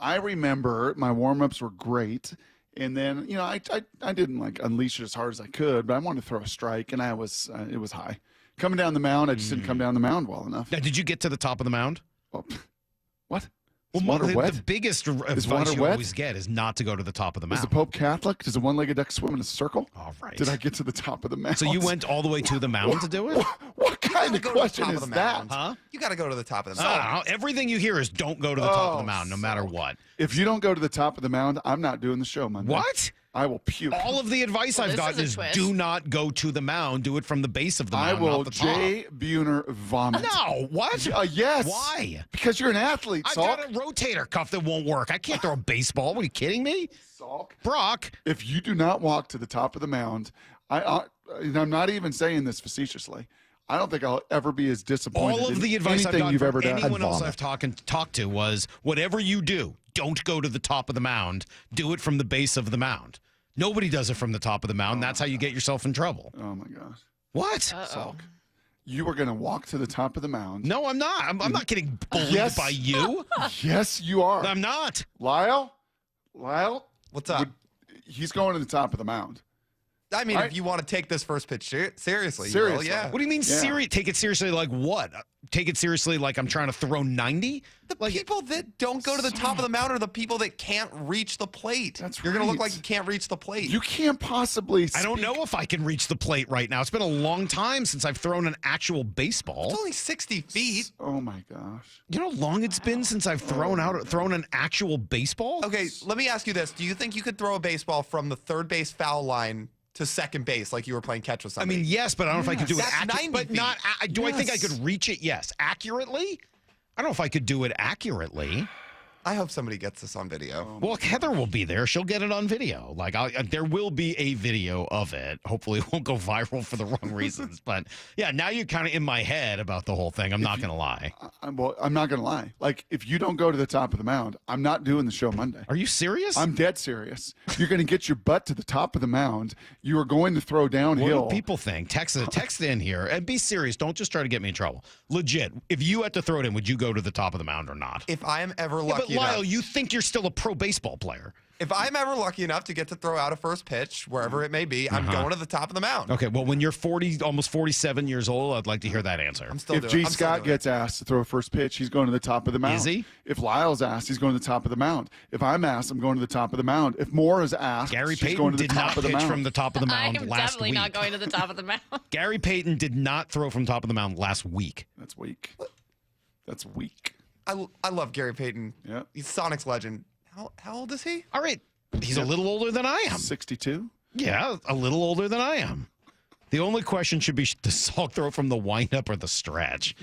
I remember my warm-ups were great. And then, I didn't like unleash it as hard as I could, but I wanted to throw a strike, and it was high. Coming down the mound, I just didn't come down the mound well enough. Now, did you get to the top of the mound? Oh, what? Well, wet? The biggest advice you always get is not to go to the top of the mound. Is the Pope Catholic? Does a one-legged duck swim in a circle? All right. Did I get to the top of the mound? So you went all the way to the mound to do it? What kind of question is that? Huh? You got to go to the top of the I mound. don't know. Everything you hear is don't go to the top of the mound, no matter what. If you don't go to the top of the mound, I'm not doing the show Monday. What? I will puke. All of the advice I've gotten is do not go to the mound. Do it from the base of the mound, I will not the top. Jay Buhner vomit. No, what? Yes. Why? Because you're an athlete, I've Salk. got a rotator cuff that won't work. I can't throw a baseball. What, are you kidding me? Salk. Brock. If you do not walk to the top of the mound, and I'm not even saying this facetiously, I don't think I'll ever be as disappointed All of the in advice I've anything gotten you've from ever done. anyone else I've talked to was, whatever you do, don't go to the top of the mound. Do it from the base of the mound. Nobody does it from the top of the mound. That's how you get yourself in trouble. Oh, my gosh. What? Salk, you were going to walk to the top of the mound. No, I'm not. I'm not getting bullied by you. Yes, you are. I'm not. Lyle, What's up? He's going to the top of the mound. I mean, Right? if you want to take this first pitch seriously, you will, Seriously. yeah. What do you mean serious? Take it seriously like what? Take it seriously like I'm trying to throw 90? The people that don't go to the top of the mound are the people that can't reach the plate. You're going to look right. like you can't reach the plate. You can't possibly I don't know if I can reach the plate right now. It's been a long time since I've thrown an actual baseball. It's only 60 feet. Oh, my gosh. You know how long it's been since I've thrown an actual baseball? Okay, let me ask you this. Do you think you could throw a baseball from the third base foul line to second base like you were playing catch with I somebody? mean, yes, but I don't know if I could do it That's accurately. 90 But feet. not. Do I think I Yes. could reach it? Yes. Accurately? I don't know if I could do it accurately. I hope somebody gets this on video. Well, Heather will be there. She'll get it on video. Like, there will be a video of it. Hopefully, it won't go viral for the wrong reasons. But yeah, now you're kind of in my head about the whole thing. I'm not going to lie. I'm not going to lie. Like, if you don't go to the top of the mound, I'm not doing the show Monday. Are you serious? I'm dead serious. You're going to get your butt to the top of the mound. You are going to throw downhill. What do people think? Text in here and be serious. Don't just try to get me in trouble. Legit. If you had to throw it in, would you go to the top of the mound or not? If I am ever Yeah, lucky but Lyle, enough, you think you're still a pro baseball player. If I'm ever lucky enough to get to throw out a first pitch, wherever it may be, I'm going to the top of the mound. Okay, well, when you're 40, almost 47 years old, I'd like to hear that answer. If G. Scott gets asked to throw a first pitch, he's going to the top of the mound. Is he? If Lyle's asked, he's going to the top of the mound. If I'm asked, I'm going to the top of the mound. If Moore is asked, Gary she's Payton going to the did top not of the pitch mound. from the top of the mound I am last definitely week. not going to the top of the mound. Gary Payton did not throw from top of the mound last week. That's weak. That's weak. I love Gary Payton. Yeah. He's Sonic's legend. How old is he? All right. He's a little older than I am. 62? Yeah, a little older than I am. The only question should be, does Salk throw from the windup or the stretch?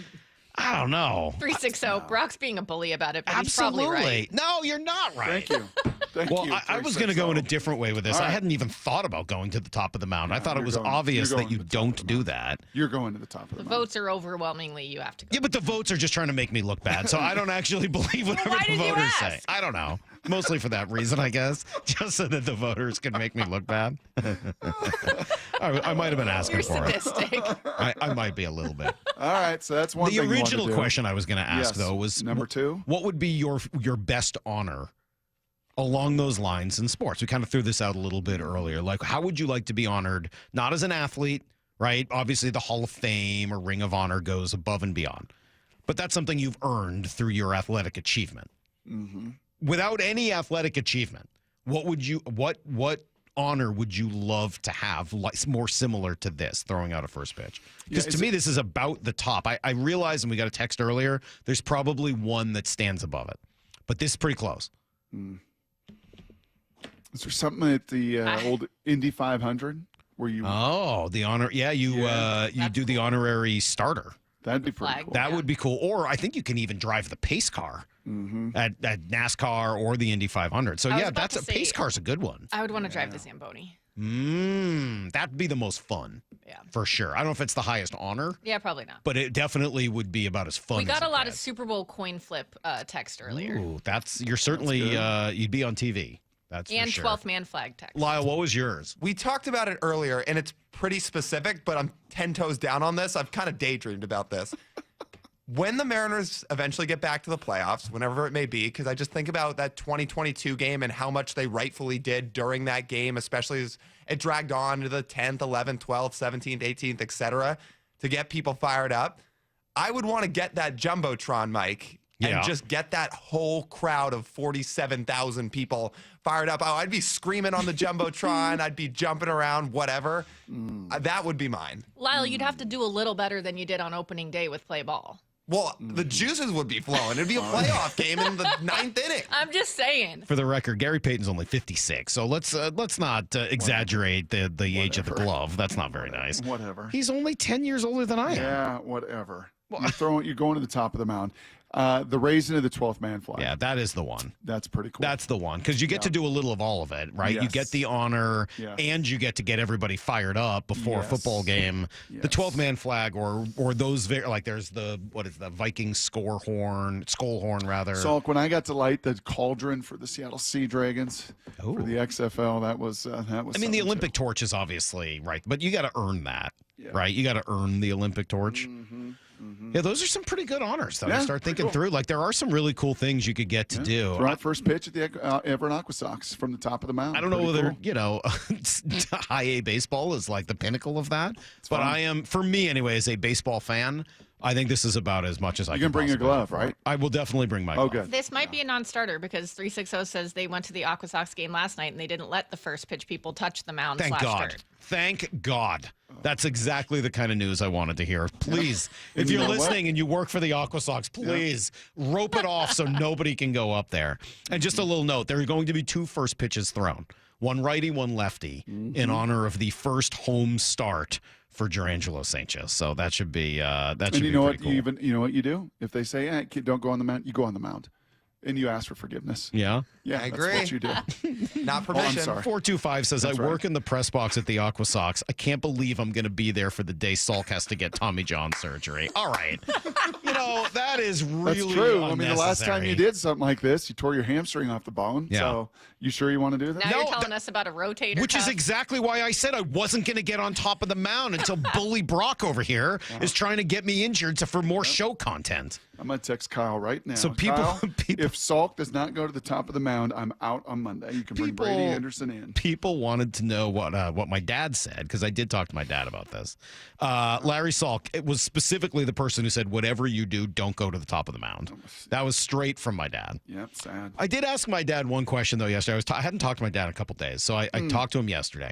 I don't know. 360. Brock's being a bully about it, but he's Absolutely. probably right. No, you're not right. Thank you. Well, I was going to go in a different way with this. All I right. hadn't even thought about going to the top of the mound. I thought it you're was going- obvious you're that going you to the top don't do that. You're going to the top of the The mound. votes are overwhelmingly you have to go. Yeah, but the votes are just trying to make me look bad. So I don't actually believe whatever why the did you voters say. ask? I don't know. Mostly for that reason, I guess. Just so that the voters can make me look bad. I might have been asking You're for it. sadistic. I might be a little bit. All right, so that's one The thing you want original to do. question I was going to ask, Yes. though, was number 2. what would be your best honor along those lines in sports? We kind of threw this out a little bit earlier. Like, how would you like to be honored, not as an athlete, right? Obviously, the Hall of Fame or Ring of Honor goes above and beyond. But that's something you've earned through your athletic achievement. Mm-hmm. Without any athletic achievement, what honor would you love to have, like, more similar to this, throwing out a first pitch? Because to me, this is about the top. I realize, and we got a text earlier, there's probably one that stands above it. But this is pretty close. Is there something at the old Indy 500 where you? Oh, the honor. Yeah, you do the honorary starter. That'd be pretty cool. That would be cool. Or I think you can even drive the pace car at NASCAR or the Indy 500. So I was yeah, about that's to a pace say- car's a good one. I would want to drive the Zamboni. That'd be the most fun. Yeah. For sure. I don't know if it's the highest honor, Yeah, probably not. but it definitely would be about as fun. We got as a lot of Super Bowl coin flip text earlier. Ooh, you're certainly you'd be on TV. That's And for sure. 12th man flag text. Lyle, what was yours? We talked about it earlier, and it's pretty specific, but I'm 10 toes down on this. I've kind of daydreamed about this. When the Mariners eventually get back to the playoffs, whenever it may be, because I just think about that 2022 game and how much they rightfully did during that game, especially as it dragged on to the 10th, 11th, 12th, 17th, 18th, etc., to get people fired up. I would want to get that Jumbotron mic Yeah. and just get that whole crowd of 47,000 people fired up. Oh, I'd be screaming on the Jumbotron. I'd be jumping around, whatever. That would be mine. Lyle, you'd have to do a little better than you did on opening day with play ball. Well, the juices would be flowing. It'd be a playoff game in the 9th inning. I'm just saying. For the record, Gary Payton's only 56, so let's not exaggerate the age of the glove. That's not very nice. Whatever. He's only 10 years older than I am. Yeah, whatever. You're going to the top of the mound. The raising of the 12th man flag. Yeah, that is the one. That's pretty cool. That's the one, because you get to do a little of all of it, right? You Yes. get the honor, Yes. and you get to get everybody fired up before a Yes. football game. Yes. The 12th man flag, or those like there's the Viking skull horn rather. Salk, when I got to light the cauldron for the Seattle Sea Dragons for the XFL, that was I mean, the something, Olympic torch is obviously right, but you got to earn that, right? You got to earn the Olympic torch. Yeah, those are some pretty good honors, though. Yeah, You start pretty thinking cool. through, like there are some really cool things you could get to do. Throw out first pitch at the Everett Aqua Sox from the top of the mound. I don't know Pretty whether, cool. high A baseball is like the pinnacle of that. But fun. I am, for me anyway, as a baseball fan, I think this is about as much as I You can can bring your possibly glove, afford. right? I will definitely bring my glove. good. This might be a non-starter because 360 says they went to the Aqua Sox game last night and they didn't let the first pitch people touch the mound. Thank God. Dirt. Thank God. That's exactly the kind of news I wanted to hear. Please, And if you you're know what? listening and you work for the Aqua Sox, please rope it off so nobody can go up there. And just a little note, there are going to be 2 first pitches thrown. One righty, one lefty, in honor of the first home start for Jurangelo Sanchez. So that should be And pretty you know what? cool. You know what you do? If they say, hey, kid, don't go on the mound, you go on the mound. And you ask for forgiveness. Yeah? Yeah, I that's agree. what you do. Not I'm permission. sorry. 425 says, That's I right. work in the press box at the Aqua Sox. I can't believe I'm going to be there for the day Salk has to get Tommy John surgery. All right. That is really That's true. I mean, the last time unnecessary. you did something like this, you tore your hamstring off the bone. Yeah. So you sure you want to do that? Now you're telling us about a rotator Which is cuff. exactly why I said I wasn't going to get on top of the mound until Bully Brock over here is trying to get me injured for more show content. I'm going to text Kyle right now. So people- Kyle, people- if Salk does not go to the top of the mound, I'm out on Monday. You can bring Brady Anderson in. People wanted to know what my dad said, because I did talk to my dad about this. Larry Salk, it was specifically the person who said, whatever you do, don't go to the top of the mound. That was straight from my dad. Yep, sad. I did ask my dad one question, though, yesterday. I hadn't talked to my dad in a couple days, so I talked to him yesterday.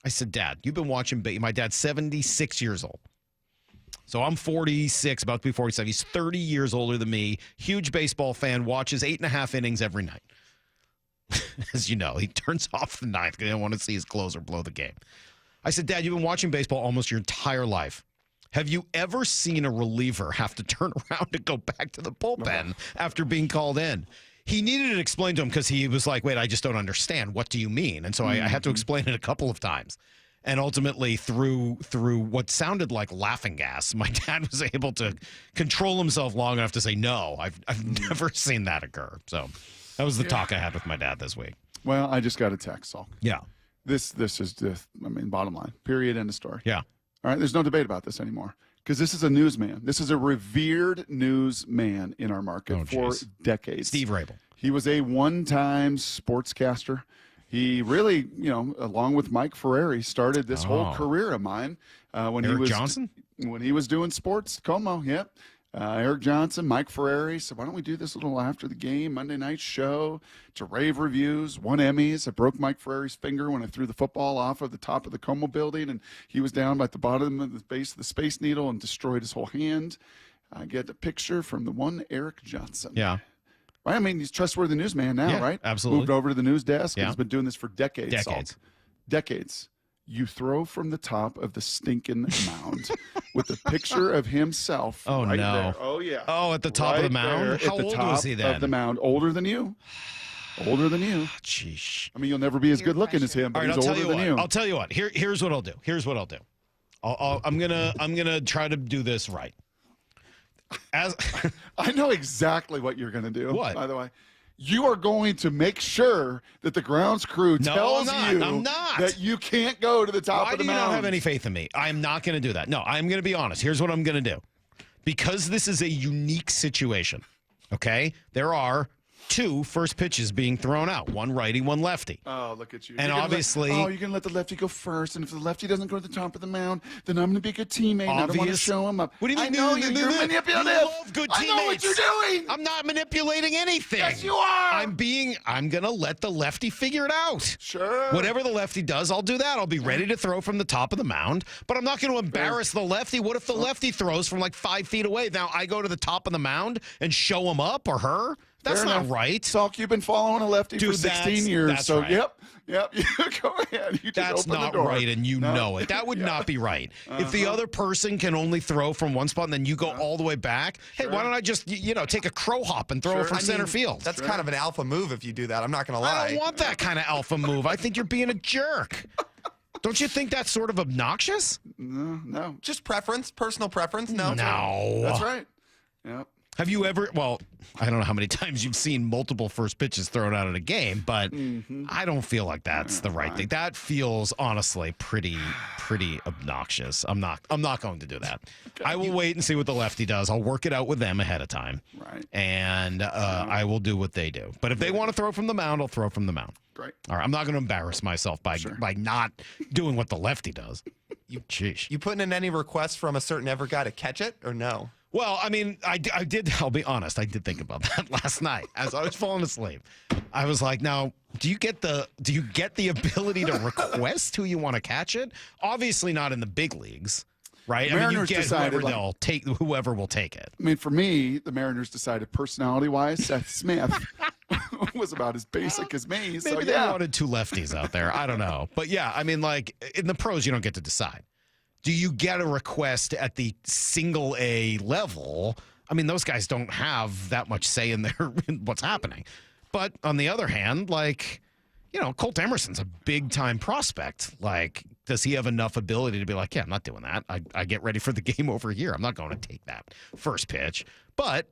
I said, Dad, you've been watching my dad's 76 years old. So I'm 46, about to be 47. He's 30 years older than me. Huge baseball fan, watches 8.5 innings every night. As you know, he turns off the ninth because he didn't want to see his closer blow the game. I said, Dad, you've been watching baseball almost your entire life. Have you ever seen a reliever have to turn around and go back to the bullpen after being called in? He needed it explained to him because he was like, wait, I just don't understand. What do you mean? And so I had to explain it a couple of times. And ultimately, through what sounded like laughing gas, my dad was able to control himself long enough to say, no, I've never seen that occur. So that was the talk I had with my dad this week. Well, I just got a text, Salk. Yeah. This is just, bottom line. Period, end of story. Yeah. All right, there's no debate about this anymore. Because this is a newsman. This is a revered newsman in our market for decades. Steve Rabel. He was a one-time sportscaster. He really, along with Mike Ferrari, started this whole career of mine. When Eric he was Johnson? When he was doing sports, Como, yep. Eric Johnson, Mike Ferrari said, why don't we do this little after the game Monday night show to rave reviews, won Emmys. I broke Mike Ferrari's finger when I threw the football off of the top of the Como building, and he was down at the bottom of the base of the Space Needle and destroyed his whole hand. I get a picture from the one Eric Johnson. Yeah. Right? I mean, he's a trustworthy newsman now, right? Absolutely. Moved over to the news desk. Yeah. And he's been doing this for decades. Decades. Salk. Decades. You throw from the top of the stinking mound with a picture of himself. Oh, right no. there. Oh, yeah. Oh, at the top of the mound? How old was he then? Of the mound. Older than you. Older than you. Jeez. I mean, you'll never be as good looking as him, but All right, he's I'll older tell you than what. you. I'll tell you what. Here's what I'll do. I'm gonna try to do this right. As I know exactly what you're going to do. What? By the way. You are going to make sure that the grounds crew tells you that you can't go to the top of the mound. Why do you not have any faith in me? I'm not going to do that. No, I'm going to be honest. Here's what I'm going to do. Because this is a unique situation, okay? There are 2 first pitches being thrown out, one righty, one lefty. Oh, look at you. And obviously... you're going to let the lefty go first, and if the lefty doesn't go to the top of the mound, then I'm going to be a good teammate, and I don't want to show him up. What do you mean? I know you're manipulative. You love good teammates. I know what you're doing. I'm not manipulating anything. Yes, you are. I'm going to let the lefty figure it out. Sure. Whatever the lefty does, I'll do that. I'll be ready to throw from the top of the mound, but I'm not going to embarrass the lefty. What if the lefty throws from like 5 feet away? Now I go to the top of the mound and show him up or her? That's Fair not enough. right. Salk, you've been following a lefty for 16 years. That's so, right. Yep. You go ahead. You just That's open not the door. right, and you know it. That would not be right. If the other person can only throw from one spot and then you go all the way back, hey, why don't I just, take a crow hop and throw it from center field? That's kind of an alpha move if you do that. I'm not going to lie. I don't want that kind of alpha move. I think you're being a jerk. Don't you think that's sort of obnoxious? No. Just preference, personal preference. No. No. That's right. Yep. Have you ever, well, I don't know how many times you've seen multiple first pitches thrown out in a game, but I don't feel like that's the right thing. That feels honestly pretty obnoxious. I'm not going to do that. Okay. I will wait and see what the lefty does. I'll work it out with them ahead of time. Right. And I will do what they do. But if they want to throw from the mound, I'll throw from the mound. Great. All right. I'm not going to embarrass myself by not doing what the lefty does. You putting in any requests from a certain ever guy to catch it or no? Well, I mean, I did. I'll be honest. I did think about that last night as I was falling asleep. I was like, now, do you get the ability to request who you want to catch it? Obviously, not in the big leagues, right? Mariners you get decided, whoever will take it. I mean, for me, the Mariners decided personality-wise, Seth Smith was about as basic as me. Maybe So they yeah. wanted 2 lefties out there. I don't know, but yeah, I mean, like in the pros, you don't get to decide. Do you get a request at the single A level? I mean, those guys don't have that much say in what's happening. But on the other hand, like, Colt Emerson's a big-time prospect. Like, does he have enough ability to be like, yeah, I'm not doing that. I get ready for the game over here. I'm not going to take that first pitch. But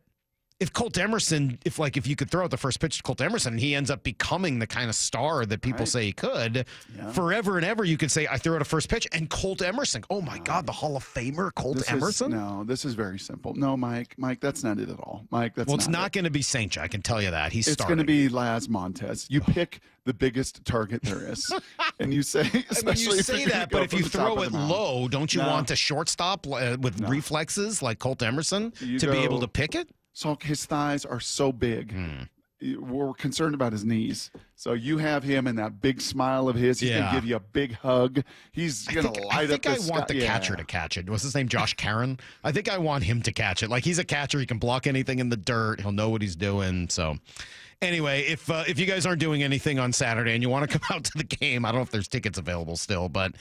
if Colt Emerson, if you could throw out the first pitch to Colt Emerson, he ends up becoming the kind of star that people say he could. Yeah. Forever and ever, you could say, I threw out a first pitch, and Colt Emerson. Oh, my God, the Hall of Famer, Colt Emerson? This is very simple. No, Mike, that's not it at all. Mike, that's it's not going to be Saint. I can tell you that. It's going to be Laz Montez. You pick the biggest target there is. And you say, especially you say that, but if you throw it low, don't you want a shortstop with reflexes like Colt Emerson to be able to pick it? So his thighs are so big. We're concerned about his knees. So you have him in that big smile of his. He's going to give you a big hug. He's going to light up the I want the catcher to catch it. What's his name? Josh Caron? I think I want him to catch it. Like, he's a catcher. He can block anything in the dirt. He'll know what he's doing. So anyway, if you guys aren't doing anything on Saturday and you want to come out to the game, I don't know if there's tickets available still, but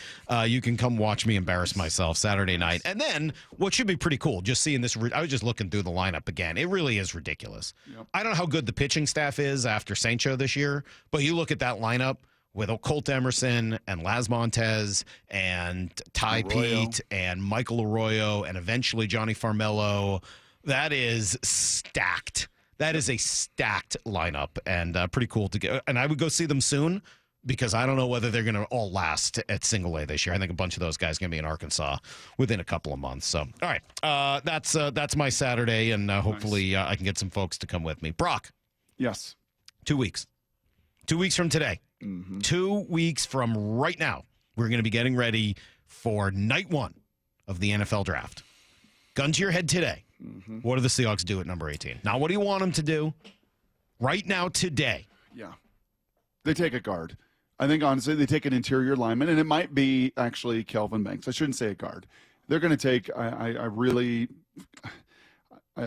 you can come watch me embarrass myself Saturday night. And then what should be pretty cool, just seeing this, I was just looking through the lineup again. It really is ridiculous. Yep. I don't know how good the pitching staff is after Sancho this year, but you look at that lineup with Colt Emerson and Laz Montez and Ty Pete and Michael Arroyo and eventually Johnny Farmello. That is stacked. That is a stacked lineup and pretty cool to get. And I would go see them soon because I don't know whether they're going to all last at Single A this year. I think a bunch of those guys are going to be in Arkansas within a couple of months. So, all right, that's my Saturday, and hopefully I can get some folks to come with me. Brock. Yes. 2 weeks. 2 weeks from today. 2 weeks from right now, we're going to be getting ready for night one of the NFL draft. Gun to your head today. What do the Seahawks do at number 18? Now, what do you want them to do right now today? Yeah. They take a guard. I think, honestly, they take an interior lineman, and it might be actually Kelvin Banks. I shouldn't say a guard. They're going to take I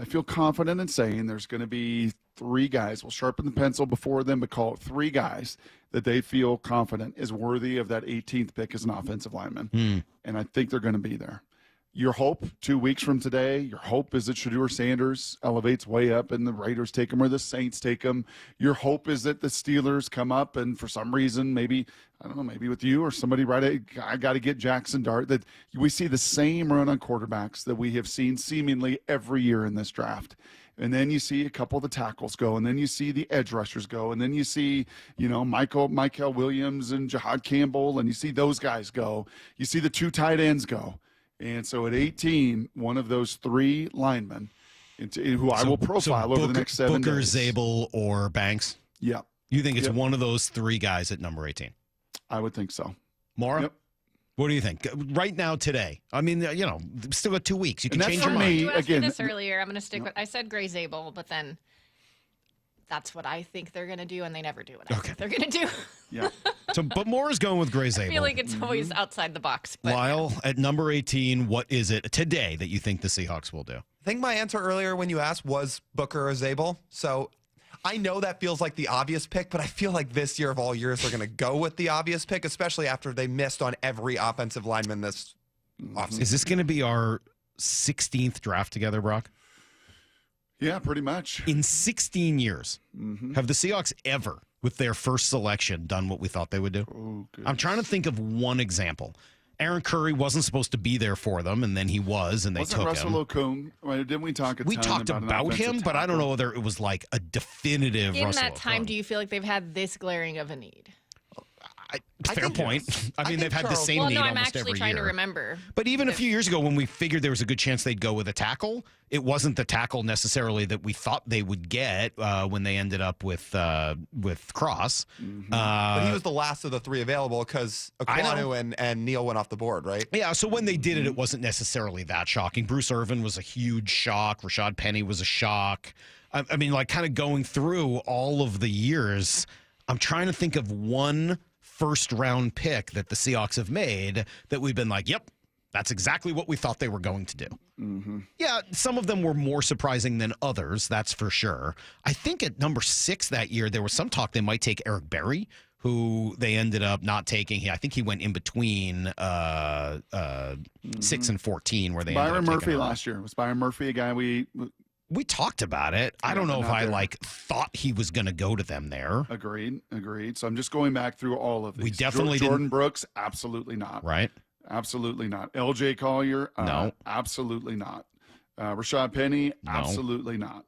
feel confident in saying there's going to be three guys. We'll sharpen the pencil before them, but call it three guys that they feel confident is worthy of that 18th pick as an offensive lineman. And I think they're going to be there. Your hope 2 weeks from today, your hope is that Shedeur Sanders elevates way up and the Raiders take him or the Saints take him. Your hope is that the Steelers come up and for some reason, maybe, I don't know, maybe with you or somebody I got to get Jackson Dart, that we see the same run on quarterbacks that we have seen seemingly every year in this draft. And then you see a couple of the tackles go, and then you see the edge rushers go, and then you see, Michael Williams and Jahad Campbell, and you see those guys go. You see the two tight ends go. And so at 18, one of those three linemen, who I will profile over the next 7 Booker, days. Zabel, or Banks? Yeah. You think it's one of those three guys at number 18? I would think so. Maura? Yep. What do you think? Right now, today. I mean, still got 2 weeks. You can change your mind. You asked me this earlier. I'm going to stick with, I said Gray Zabel, but then that's what I think they're going to do, and they never do what I think they're going to do. Yeah. But Maura's going with Gray Zabel. I feel like it's always outside the box. But Lyle, at number 18, what is it today that you think the Seahawks will do? I think my answer earlier when you asked was Booker or Zabel. So I know that feels like the obvious pick, but I feel like this year of all years they're going to go with the obvious pick, especially after they missed on every offensive lineman this offseason. Is this going to be our 16th draft together, Brock? Yeah, pretty much. In 16 years, have the Seahawks ever, with their first selection, done what we thought they would do? Oh, I'm trying to think of one example. Aaron Curry wasn't supposed to be there for them, and then he was, and they Wasn't took Russell him. Okung? Didn't we talk? We talked about him, but I don't know whether it was like a definitive in Russell that time, Okung. do you feel like they've had this glaring of a need? Fair point. I mean, they've had the same well, need no, I'm almost actually every trying year. to remember. But even a few years ago, when we figured there was a good chance they'd go with a tackle, it wasn't the tackle necessarily that we thought they would get when they ended up with Cross. But he was the last of the three available because Aquanu and Neal went off the board, right? Yeah, so when they did it, it wasn't necessarily that shocking. Bruce Irvin was a huge shock. Rashad Penny was a shock. I mean, like kind of going through all of the years, I'm trying to think of one first-round pick that the Seahawks have made that we've been like, yep, that's exactly what we thought they were going to do. Yeah, some of them were more surprising than others, that's for sure. I think at number 6 that year, there was some talk they might take Eric Berry, who they ended up not taking. I think he went in between 6 and 14, where they ended Byron up Murphy taking him. last year. Was Byron Murphy a guy We talked about it. I don't know if I thought he was going to go to them there. Agreed. So I'm just going back through all of these. We definitely Jordan Brooks, absolutely not. Right. Absolutely not. LJ Collier, no. Absolutely not. Rashad Penny, No. absolutely not.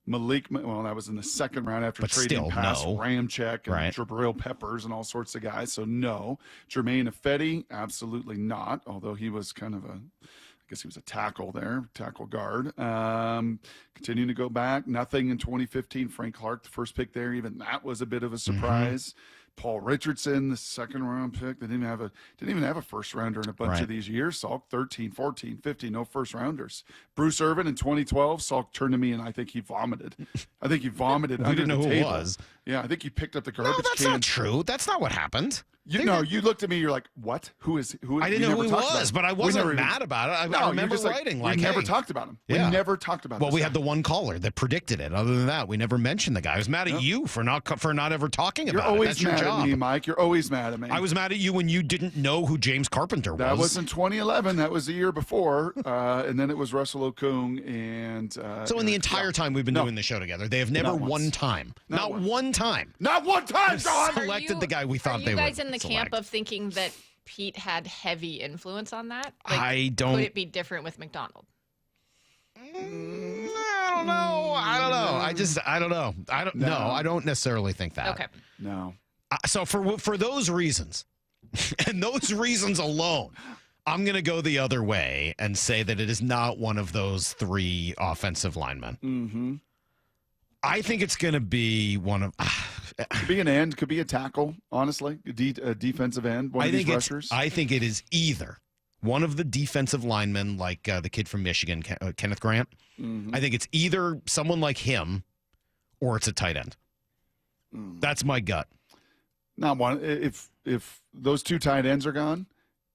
Well, that was in the second round after trading past Ramczyk and Jabril Peppers and all sorts of guys. So no. Jermaine Ifedi, absolutely not. Although he was kind of I guess he was a tackle there, tackle guard. Continuing to go back, nothing in 2015. Frank Clark, the first pick there, even that was a bit of a surprise. Paul Richardson, the second round pick. They didn't even have a first rounder in a bunch of these years. Salk 13, 14, 15, no first rounders. Bruce Irvin in 2012. Salk turned to me and I think he vomited. We didn't know who it was. Yeah, I think he picked up the garbage can. No, that's not true. That's not what happened. You looked at me. You're like, "What? Who is?" I didn't know who he was, but I wasn't mad about it. I remember writing we never talked about him. Yeah. We never talked about him. Well, we had the one caller that predicted it. Other than that, we never mentioned the guy. I was mad at you for not ever talking about it. You're always That's your mad job. at me, Mike. You're always mad at me. I was mad at you when you didn't know who James Carpenter was. That was in 2011. That was the year before, and then it was Russell Okung and. So in the entire time we've been doing the show together, they have never one time, not one time, John, selected the guy we thought they would. Are you guys in the camp of thinking that Pete had heavy influence on that? I don't. Could it be different with McDonald? I don't know. I don't know. I don't necessarily think that. Okay. No. So for those reasons, and those reasons alone, I'm going to go the other way and say that it is not one of those three offensive linemen. Mm-hmm. I think it's going to be one of. Could be an end. Could be a tackle. Honestly, a defensive end. One of these rushers. I think it is either one of the defensive linemen, like the kid from Michigan, Kenneth Grant. Mm-hmm. I think it's either someone like him, or it's a tight end. That's my gut. Not one. If those two tight ends are gone,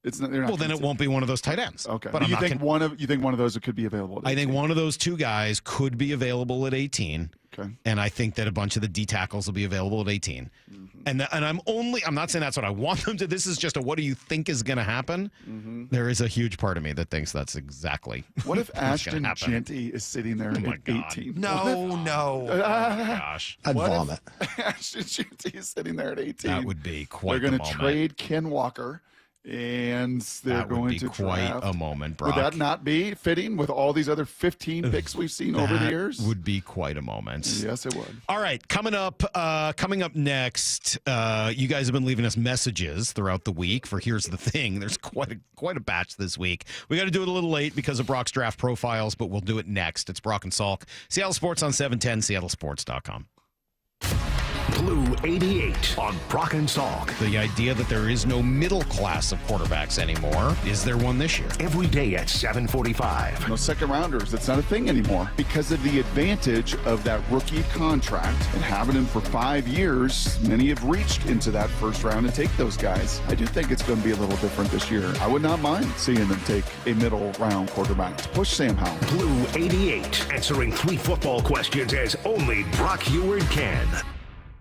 it's not. They're not. Well, then it won't be one of those tight ends. Okay. But you think one of those could be available? I think one of those two guys could be available at 18. Okay. And I think that a bunch of the D tackles will be available at 18. Mm-hmm. And I'm not saying that's what I want them to. This is just what do you think is going to happen? Mm-hmm. There is a huge part of me that thinks that's exactly. What if Ashton Genty is sitting there at 18? No. Gosh. I'd vomit. Ashton Genty is sitting there at 18. That would be quite They're the going to moment. trade Ken Walker. And they're that would going be to quite draft. a moment, Brock. Would that not be fitting with all these other 15 picks we've seen over the years? Would be quite a moment. Yes, it would. All right, coming up next. You guys have been leaving us messages throughout the week for Here's the Thing. There's quite a batch this week. We got to do it a little late because of Brock's draft profiles, but we'll do it next. It's Brock and Salk. Seattle Sports on 710, seattlesports.com. Blue 88 on Brock and Salk. The idea that there is no middle class of quarterbacks anymore. Is there one this year? Every day at 7:45. No second rounders. That's not a thing anymore because of the advantage of that rookie contract and having him for 5 years. Many have reached into that first round and take those guys. I do think it's going to be a little different this year. I would not mind seeing them take a middle round quarterback to push Sam Howell. Blue 88, answering 3 football questions as only Brock Heward can.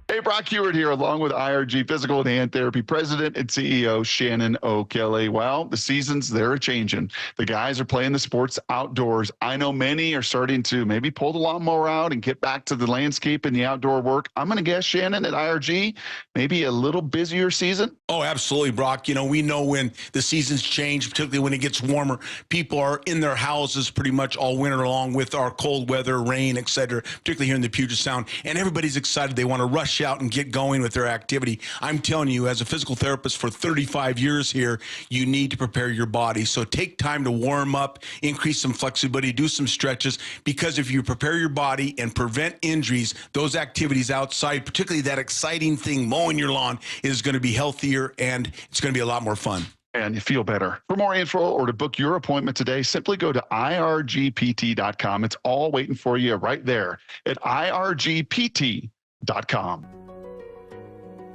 Hey, Brock Heward here, along with IRG Physical and Hand Therapy President and CEO Shannon O'Kelly. Well, the seasons, they're changing. The guys are playing the sports outdoors. I know many are starting to maybe pull the lawnmower out and get back to the landscape and the outdoor work. I'm going to guess, Shannon, at IRG, maybe a little busier season? Oh, absolutely, Brock. You know, we know when the seasons change, particularly when it gets warmer, people are in their houses pretty much all winter long with our cold weather, rain, et cetera, particularly here in the Puget Sound. And everybody's excited. They want to rush out and get going with their activity. I'm telling you, as a physical therapist for 35 years here, you need to prepare your body. So take time to warm up, increase some flexibility, do some stretches, because if you prepare your body and prevent injuries, those activities outside, particularly that exciting thing, mowing your lawn, is going to be healthier and it's going to be a lot more fun. And you feel better. For more info or to book your appointment today, simply go to irgpt.com. It's all waiting for you right there at irgpt.com.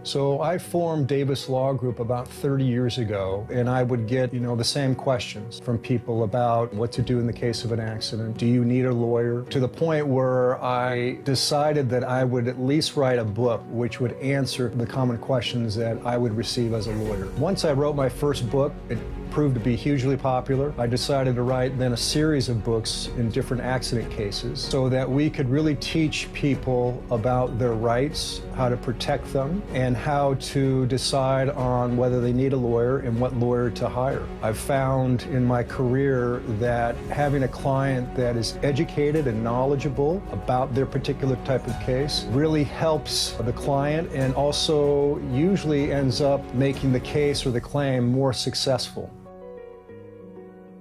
So I formed Davis Law Group about 30 years ago, and I would get, the same questions from people about what to do in the case of an accident. Do you need a lawyer? To the point where I decided that I would at least write a book which would answer the common questions that I would receive as a lawyer. Once I wrote my first book, it proved to be hugely popular. I decided to write then a series of books in different accident cases so that we could really teach people about their rights, how to protect them, and how to decide on whether they need a lawyer and what lawyer to hire. I've found in my career that having a client that is educated and knowledgeable about their particular type of case really helps the client and also usually ends up making the case or the claim more successful.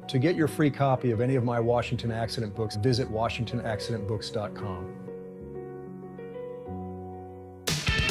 To get your free copy of any of my Washington accident books, visit WashingtonAccidentBooks.com.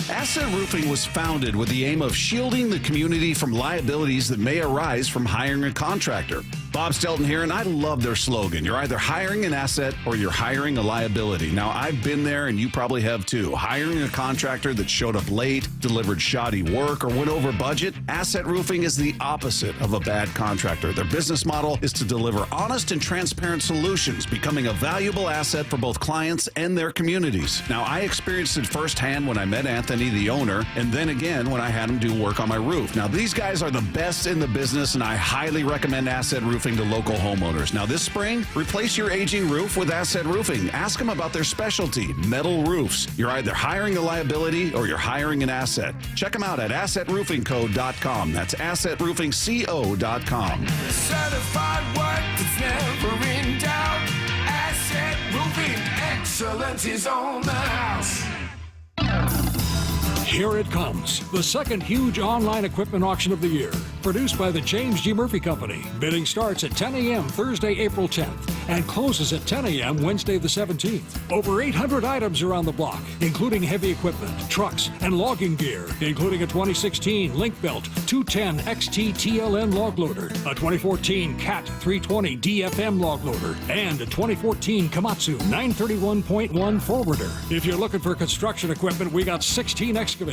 Asset Roofing was founded with the aim of shielding the community from liabilities that may arise from hiring a contractor. Bob Stelton here, and I love their slogan. You're either hiring an asset or you're hiring a liability. Now, I've been there, and you probably have too. Hiring a contractor that showed up late, delivered shoddy work, or went over budget. Asset Roofing is the opposite of a bad contractor. Their business model is to deliver honest and transparent solutions, becoming a valuable asset for both clients and their communities. Now, I experienced it firsthand when I met Anthony, the owner, and then again when I had him do work on my roof. Now, these guys are the best in the business, and I highly recommend Asset Roofing to local homeowners. Now this spring, replace your aging roof with Asset Roofing. Ask them about their specialty, metal roofs. You're either hiring a liability or you're hiring an asset. Check them out at assetroofingco.com. That's assetroofingco.com. Certified work that's never in doubt. Asset Roofing, excellence is on the house. Here it comes, the second huge online equipment auction of the year, produced by the James G. Murphy Company. Bidding starts at 10 a.m. Thursday, April 10th, and closes at 10 a.m. Wednesday the 17th. Over 800 items are on the block, including heavy equipment, trucks, and logging gear, including a 2016 Link Belt 210 XT TLN log loader, a 2014 CAT 320 DFM log loader, and a 2014 Komatsu 931.1 forwarder. If you're looking for construction equipment, we got 16 excavators,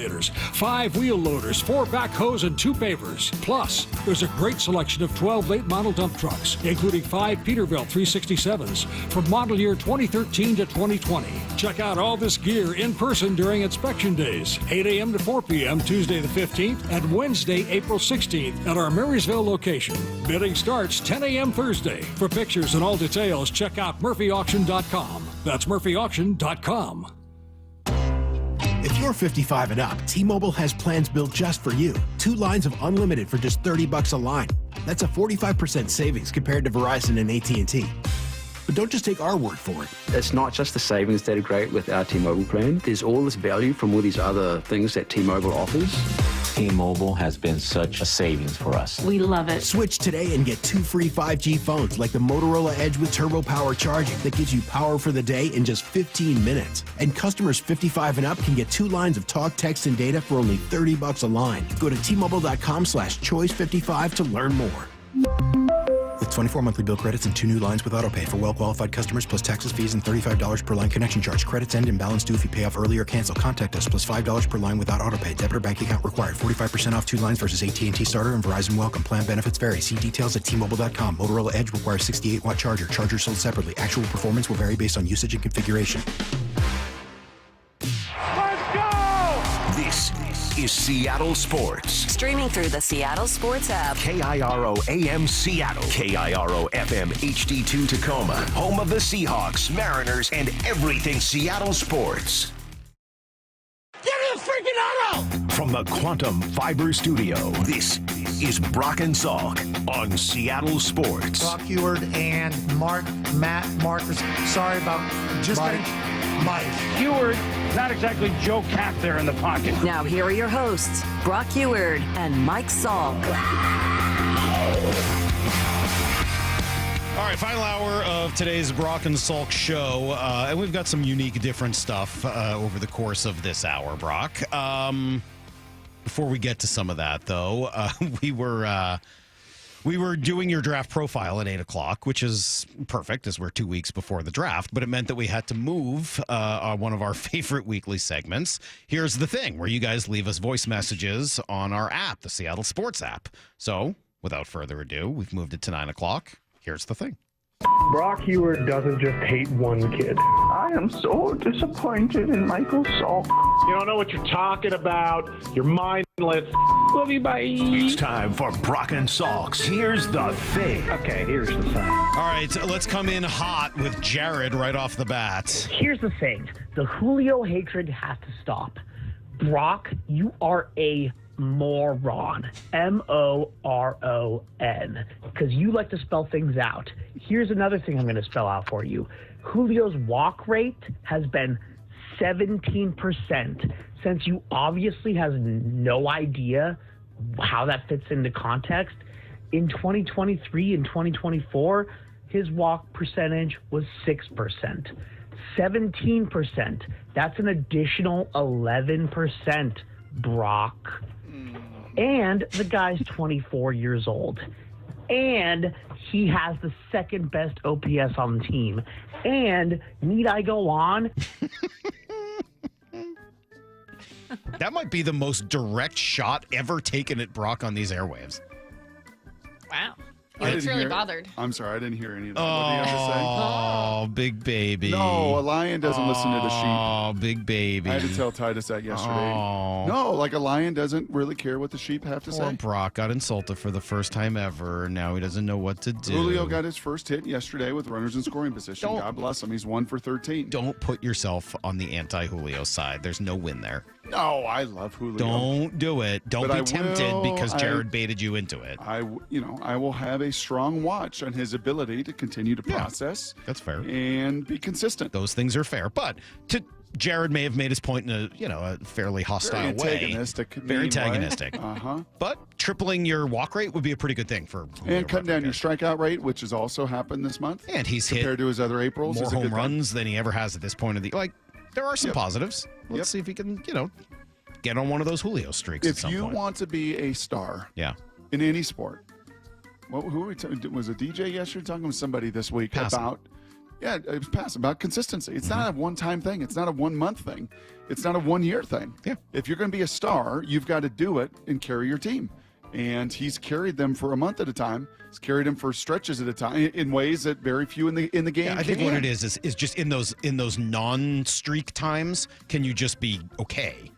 5 wheel loaders, 4 backhoes, and 2 pavers. Plus, there's a great selection of 12 late model dump trucks, including 5 Peterbilt 367s from model year 2013 to 2020. Check out all this gear in person during inspection days, 8 a.m. to 4 p.m. Tuesday the 15th and Wednesday, April 16th at our Marysville location. Bidding starts 10 a.m. Thursday. For pictures and all details, check out murphyauction.com. That's murphyauction.com. If you're 55 and up, T-Mobile has plans built just for you. 2 lines of unlimited for just $30 a line. That's a 45% savings compared to Verizon and AT&T. But don't just take our word for it. It's not just the savings that are great with our T-Mobile plan. There's all this value from all these other things that T-Mobile offers. T-Mobile has been such a savings for us. We love it. Switch today and get 2 free 5G phones like the Motorola Edge with Turbo Power charging that gives you power for the day in just 15 minutes. And customers 55 and up can get 2 lines of talk, text, and data for only $30 a line. Go to T-Mobile.com/choice55 to learn more. With 24 monthly bill credits and 2 new lines with autopay for well-qualified customers plus taxes, fees, and $35 per line connection charge. Credits end and balance due if you pay off early or cancel. Contact us plus $5 per line without autopay. Debit or bank account required. 45% off 2 lines versus AT&T Starter and Verizon Welcome. Plan benefits vary. See details at T-Mobile.com. Motorola Edge requires 68-watt charger. Charger sold separately. Actual performance will vary based on usage and configuration. This is Seattle Sports. Streaming through the Seattle Sports app. KIRO AM Seattle. KIRO FM HD2 Tacoma. Home of the Seahawks, Mariners, and everything Seattle sports. Get in the freaking auto! From the Quantum Fiber Studio, this is Brock and Salk on Seattle Sports. Brock Heward and Marcus. Sorry about Mike Heward, not exactly Joe Cap there in the pocket. Now here are your hosts, Brock Heward and Mike Salk. All right, final hour of today's Brock and Salk show, and we've got some unique, different stuff over the course of this hour, Brock. Before we get to some of that, though, we were doing your draft profile at 8 o'clock, which is perfect as we're 2 weeks before the draft, but it meant that we had to move one of our favorite weekly segments. Here's the thing, where you guys leave us voice messages on our app, the Seattle Sports app. So, without further ado, we've moved it to 9 o'clock. Here's the thing. Brock Heward doesn't just hate one kid. I am so disappointed in Michael Salk. You don't know what you're talking about. You're mindless. Love you, bye. It's time for Brock and Salks. Here's the thing. Okay, here's the thing. All right, let's come in hot with Jared right off the bat. Here's the thing. The Julio hatred has to stop. Brock, you are a moron. M-O-R-O-N. Because you like to spell things out. Here's another thing I'm going to spell out for you. Julio's walk rate has been 17%. Since you obviously has no idea how that fits into context, in 2023 and 2024, his walk percentage was 6%. 17%. That's an additional 11%, Brock. And the guy's 24 years old. And he has the second best OPS on the team. And need I go on? That might be the most direct shot ever taken at Brock on these airwaves. Wow. He looks really bothered. I'm sorry, I didn't hear any of that. What do you have to say? Oh, big baby. No, a lion doesn't listen to the sheep. Oh, big baby. I had to tell Titus that yesterday. Oh. No, like a lion doesn't really care what the sheep have to Poor say. Brock got insulted for the first time ever, and now he doesn't know what to do. Julio got his first hit yesterday with runners in scoring position. God bless him. He's 1 for 13. Don't put yourself on the anti-Julio side. There's no win there. No, I love Julio. Don't do it. Don't But be I tempted will- because Jared baited you into it. I will have a strong watch on his ability to continue to process. That's fair. And be consistent. Those things are fair. But Jared may have made his point in a fairly hostile Very way. antagonistic. Very antagonistic. Uh-huh. But tripling your walk rate would be a pretty good thing for Julio. And cutting down your strikeout rate, which has also happened this month. And he's hit compared to his other Aprils. more is a good home thing. runs than he ever has at this point of the there are some positives. Let's see if he can, get on one of those Julio streaks at If some you point. want to be a star in any sport, who are we was a DJ yesterday talking with somebody this week about it was passing about consistency. It's not a one-time thing. It's not a 1 month thing. It's not a 1 year thing. Yeah. If you're going to be a star, you've got to do it and carry your team. And he's carried them for a month at a time. He's carried them for stretches at a time in ways that very few in the game. Yeah, I think what it is just in those non-streak times, can you just be okay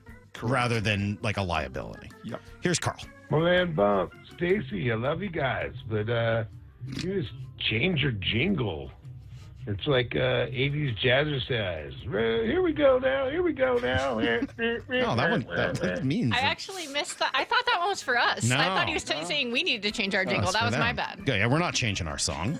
rather than like a liability? Yep. Here's Carl. My man Bump, Stacy, I love you guys, but you just change your jingle. It's like 80s jazzercise. Here we go now. Here we go now. No, that means. I actually missed that. I thought that one was for us. No. I thought he was saying we needed to change our jingle. That's That for was my them. bad. Yeah, we're not changing our song.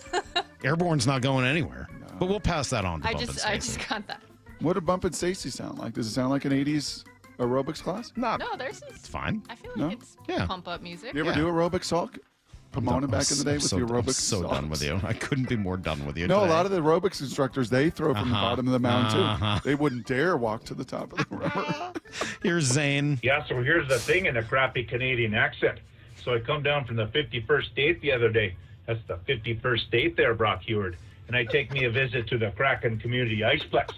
Airborne's not going anywhere. But we'll pass that on to I Bump and just Stacey. got that. What did Bump and Stacy sound like? Does it sound like an 80s aerobics class? No, there's. It's fine. I feel like No? it's pump up music. You ever do aerobics, Salk? Pomona back in the day with the aerobics. I'm so done with you. I couldn't be more done with you. No, today. a lot of the aerobics instructors, they throw from the bottom of the mound, Uh-huh. too. They wouldn't dare walk to the top of the river. Here's Zane. Yeah, so here's the thing in a crappy Canadian accent. So I come down from the 51st state the other day. That's the 51st state there, Brock Heward. And I take me a visit to the Kraken Community Iceplex.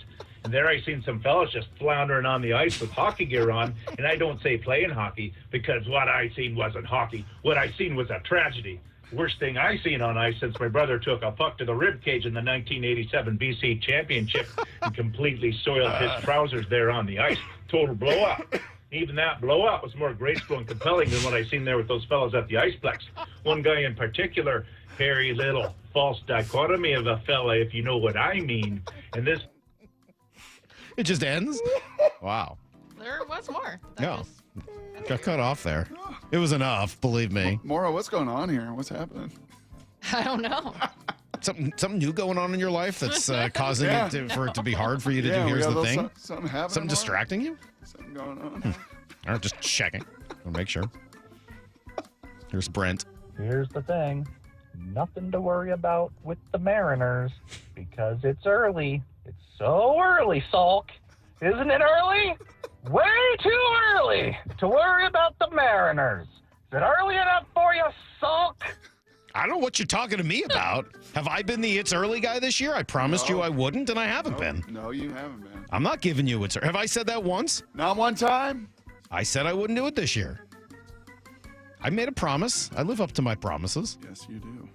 And there I seen some fellas just floundering on the ice with hockey gear on. And I don't say playing hockey because what I seen wasn't hockey. What I seen was a tragedy. Worst thing I seen on ice since my brother took a puck to the rib cage in the 1987 BC Championship and completely soiled his trousers there on the ice. Total blowout. Even that blowout was more graceful and compelling than what I seen there with those fellas at the Iceplex. One guy in particular, hairy little false dichotomy of a fella, if you know what I mean. And this... It just ends? Wow. There was more. Yeah. Got cut off there. It was enough, believe me. Maura, what's going on here? What's happening? I don't know. Something new going on in your life that's causing for it to be hard for you to do. we Here's got a the little thing. Something happening. Something Maura? distracting you? Something going on. All right, just checking. I'll make sure. Here's Brent. Here's the thing. Nothing to worry about with the Mariners because it's early. It's so early, Salk. Isn't it early? Way too early to worry about the Mariners. Is it early enough for you, Salk? I don't know what you're talking to me about. Have I been the it's early guy this year? I promised you I wouldn't, and I haven't been. No, you haven't been. I'm not giving you it's early. Have I said that once? Not one time. I said I wouldn't do it this year. I made a promise. I live up to my promises. Yes, you do.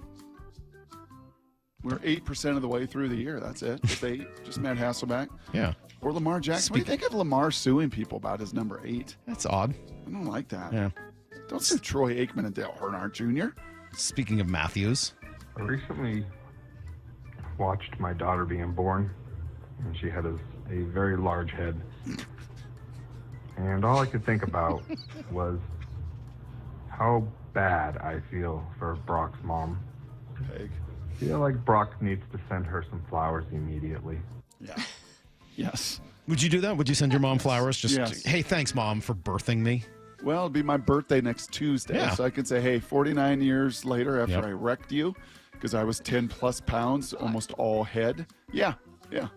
We're 8% of the way through the year. That's it. Just 8. Just Matt Hasselbeck. Yeah. Or Lamar Jackson. What do you think of Lamar suing people about his number 8? That's odd. I don't like that. Yeah. Don't sue Troy Aikman and Dale Earnhardt Jr. Speaking of Matthews. I recently watched my daughter being born, and she had a very large head. And all I could think about was how bad I feel for Brock's mom. Big. I feel like Brock needs to send her some flowers immediately. Yeah. Yes. Would you do that? Would you send your mom flowers? Just, Yes. hey, thanks, Mom, for birthing me. Well, it'll be my birthday next Tuesday. Yeah. So I can say, hey, 49 years later after Yep. I wrecked you, because I was 10 plus pounds, almost all head. Yeah. Yeah.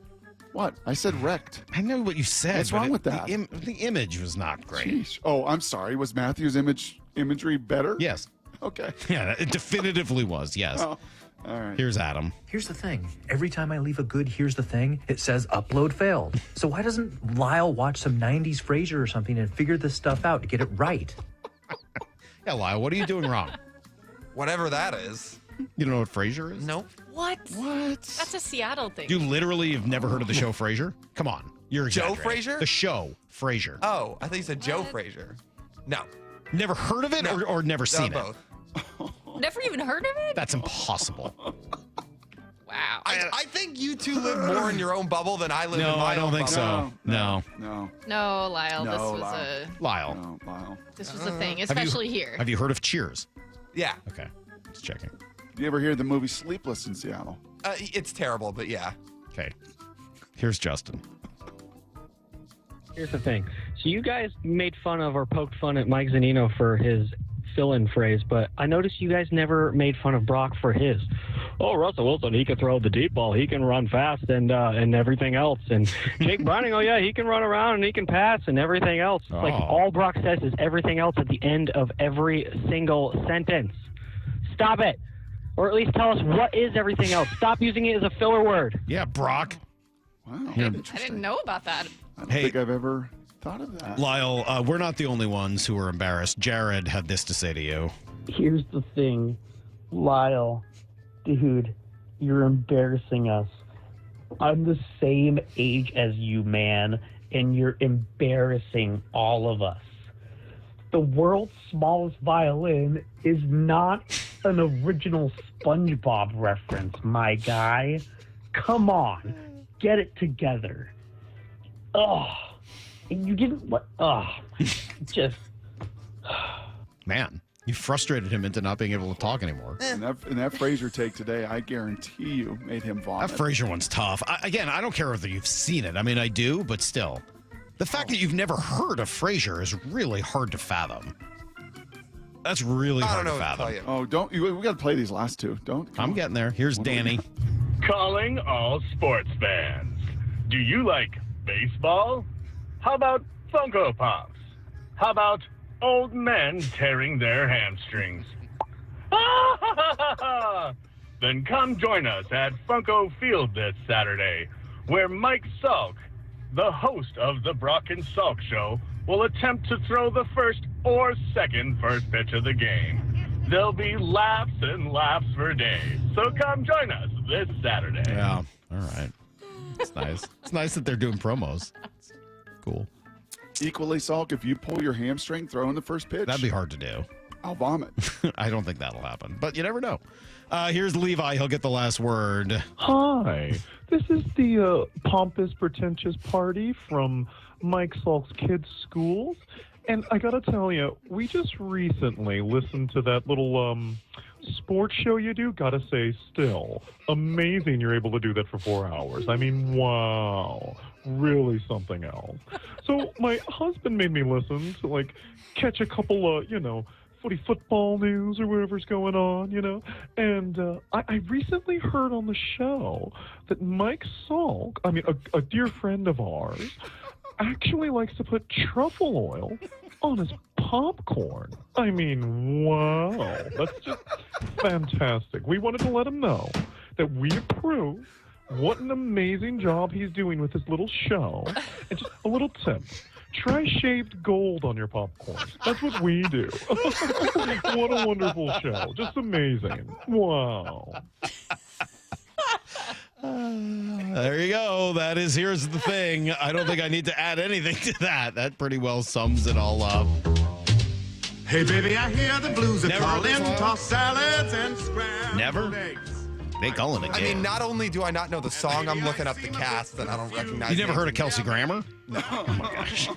What? I said wrecked. I know what you said. What's but wrong with that? The image was not great. Jeez. Oh, I'm sorry. Was Matthew's imagery better? Yes. Okay. Yeah, it definitively was, yes. Oh, all right. Here's Adam. Here's the thing. Every time I leave a good here's the thing, it says upload failed. So why doesn't Lyle watch some 90s Frasier or something and figure this stuff out to get it right? Yeah, Lyle, what are you doing wrong? Whatever that is. You don't know what Frasier is? Nope. What? What? That's a Seattle thing. You literally have never heard of the show Frasier? Come on. You're Joe exaggerating. Frasier? The show Frasier. Oh, I think you said Joe Frasier. No. Never heard of it No. or never seen both. Never even heard of it? That's impossible. Wow. I think you two live more in your own bubble than I live in No, my I don't own think bubble. so. No. No. No, Lyle. No, this was Lyle. Lyle. No, Lyle. this was a thing, Have especially here. Have you heard of Cheers? Yeah. Okay. Just checking. You ever hear the movie Sleepless in Seattle? It's terrible, but yeah. Okay. Here's Justin. Here's the thing. So you guys made fun of or poked fun at Mike Zunino for his fill-in phrase, but I noticed you guys never made fun of Brock for his. Oh, Russell Wilson, he can throw the deep ball, he can run fast and everything else. And Jake Browning, oh yeah, he can run around and he can pass and everything else. Oh. Like all Brock says is everything else at the end of every single sentence. Stop it. Or at least tell us what is everything else. Stop using it as a filler word. Yeah, Brock. Wow. Yeah. I didn't know about that. I don't think I've ever thought of that. Lyle, we're not the only ones who are embarrassed. Jared had this to say to you. Here's the thing, Lyle, dude, you're embarrassing us. I'm the same age as you, man, and you're embarrassing all of us. The world's smallest violin is not an original SpongeBob reference, my guy. Come on, get it together. Oh, and you didn't what? Oh, just Man, you frustrated him into not being able to talk anymore. And that Frasier take today, I guarantee you, made him vomit. That Frasier one's tough. Again, I don't care if you've seen it. I mean, I do, but still. The fact that you've never heard of Frasier is really hard to fathom. That's really hard to fathom. Oh, don't we got to play these last two? Don't. I'm getting there. Here's Danny. Calling all sports fans. Do you like baseball? How about Funko Pops? How about old men tearing their hamstrings? Then come join us at Funko Field this Saturday, where Mike Salk, the host of the Brock and Salk Show, will attempt to throw the first or second first pitch of the game. There'll be laughs and laughs for days. So come join us this Saturday. Yeah. All right. It's nice. It's nice that they're doing promos. It's cool. Equally, Salk, if you pull your hamstring throwing the first pitch, That'd be hard to do. I'll vomit. I don't think that'll happen, but you never know. Here's Levi. He'll get the last word. Hi, this is the pompous, pretentious party from Mike Salk's kids' schools. And I gotta tell you, we just recently listened to that little sports show you do. Gotta say, still amazing you're able to do that for 4 hours. I mean, wow, really something else. So my husband made me listen to, like, catch a couple of, footy football news or whatever's going on, And I recently heard on the show that Mike Salk, a dear friend of ours, actually likes to put truffle oil on his popcorn. I mean, wow. That's just fantastic. We wanted to let him know that we approve. What an amazing job he's doing with this little show. And just a little tip. Try shaved gold on your popcorn. That's what we do. What a wonderful show. Just amazing. Wow. There you go. That is Here's the Thing. I don't think I need to add anything to that. That pretty well sums it all up. Hey, baby, I hear the blues are Never heard calling. this one? Toss salads and scrambled Never? eggs. They calling it. I mean, not only do I not know the song, I'm looking up the cast and I don't recognize. You never heard of Kelsey Grammer? No. Oh my gosh.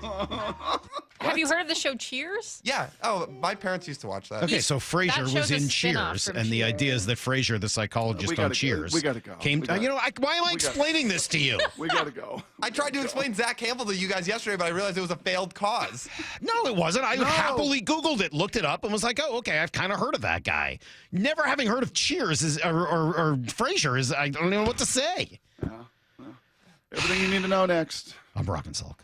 Have you heard of the show Cheers? Yeah. Oh, my parents used to watch that. Okay, so Frasier was in Cheers, and the idea is that Frasier, the psychologist on Cheers, we gotta go. came. Why am I explaining this to you? We gotta go. I tried to explain Zach Campbell to you guys yesterday, but I realized it was a failed cause. No, it wasn't. I happily Googled it, looked it up, and was like, oh, okay, I've kind of heard of that guy. Never having heard of Cheers or Frasier is, I don't know what to say. Everything you need to know next. I'm Brock and Salk.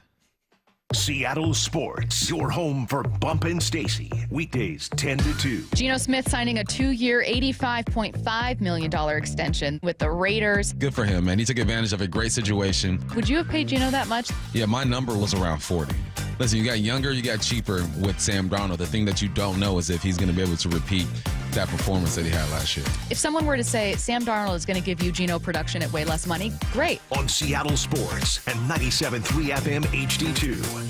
Seattle Sports, your home for Bump and Stacy. Weekdays 10 to 2. Geno Smith signing a 2-year, $85.5 million extension with the Raiders. Good for him, man. He took advantage of a great situation. Would you have paid Geno that much? Yeah, my number was around 40. Listen, you got younger, you got cheaper with Sam Darnold. The thing that you don't know is if he's going to be able to repeat that performance that he had last year. If someone were to say Sam Darnold is going to give you Geno production at way less money, great. On Seattle Sports and 97.3 FM HD2.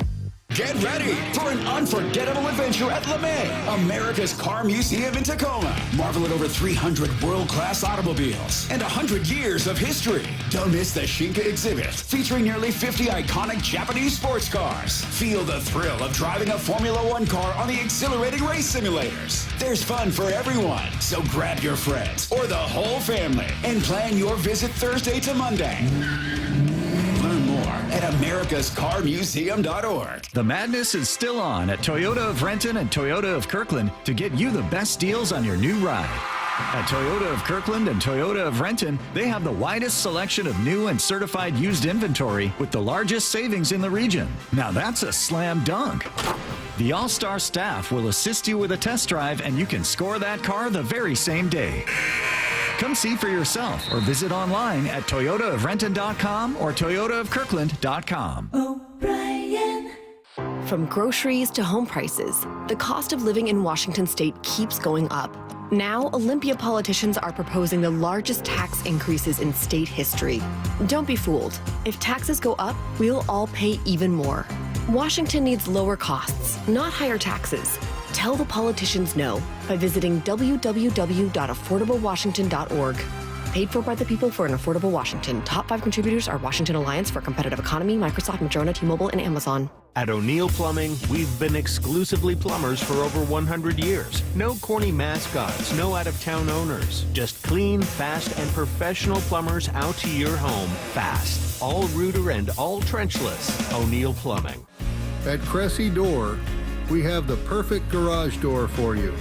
Get ready for an unforgettable adventure at LeMay, America's car museum in Tacoma. Marvel at over 300 world-class automobiles and 100 years of history. Don't miss the Shinka exhibit, featuring nearly 50 iconic Japanese sports cars. Feel the thrill of driving a Formula One car on the exhilarating race simulators. There's fun for everyone, so grab your friends or the whole family and plan your visit Thursday to Monday. Learn more at americascarmuseum.org. The madness is still on at Toyota of Renton and Toyota of Kirkland to get you the best deals on your new ride. At Toyota of Kirkland and Toyota of Renton, they have the widest selection of new and certified used inventory with the largest savings in the region. Now that's a slam dunk. The all-star staff will assist you with a test drive, and you can score that car the very same day. Come see for yourself or visit online at toyotaofrenton.com or toyotaofkirkland.com. From groceries to home prices, the cost of living in Washington state keeps going up. Now, Olympia politicians are proposing the largest tax increases in state history. Don't be fooled. If taxes go up, we'll all pay even more. Washington needs lower costs, not higher taxes. Tell the politicians no by visiting www.affordablewashington.org. Paid for by the people for an affordable Washington. Top 5 contributors are Washington Alliance for a Competitive Economy, Microsoft, Madrona, T-Mobile, and Amazon. At O'Neill Plumbing, we've been exclusively plumbers for over 100 years. No corny mascots, no out-of-town owners. Just clean, fast, and professional plumbers out to your home fast. All rooter and all trenchless. O'Neill Plumbing. At Cressy Door, we have the perfect garage door for you.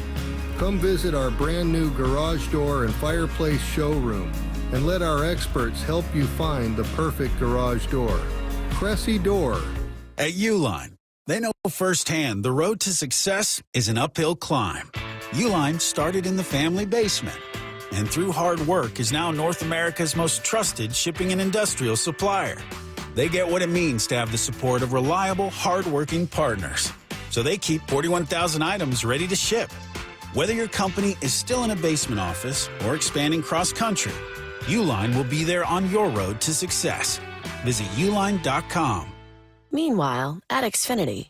Come visit our brand new garage door and fireplace showroom and let our experts help you find the perfect garage door. Cressy Door. At Uline, they know firsthand the road to success is an uphill climb. Uline started in the family basement and through hard work is now North America's most trusted shipping and industrial supplier. They get what it means to have the support of reliable, hard-working partners. So they keep 41,000 items ready to ship. Whether your company is still in a basement office or expanding cross-country, Uline will be there on your road to success. Visit uline.com. Meanwhile, at Xfinity.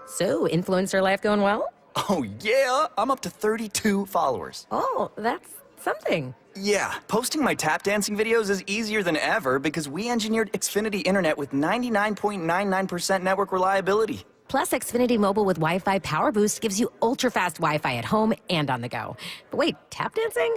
So, influencer life going well? Oh, yeah. I'm up to 32 followers. Oh, that's something. Yeah, posting my tap dancing videos is easier than ever because we engineered Xfinity Internet with 99.99% network reliability. Plus, Xfinity Mobile with Wi-Fi Power Boost gives you ultra-fast Wi-Fi at home and on the go. But wait, tap dancing?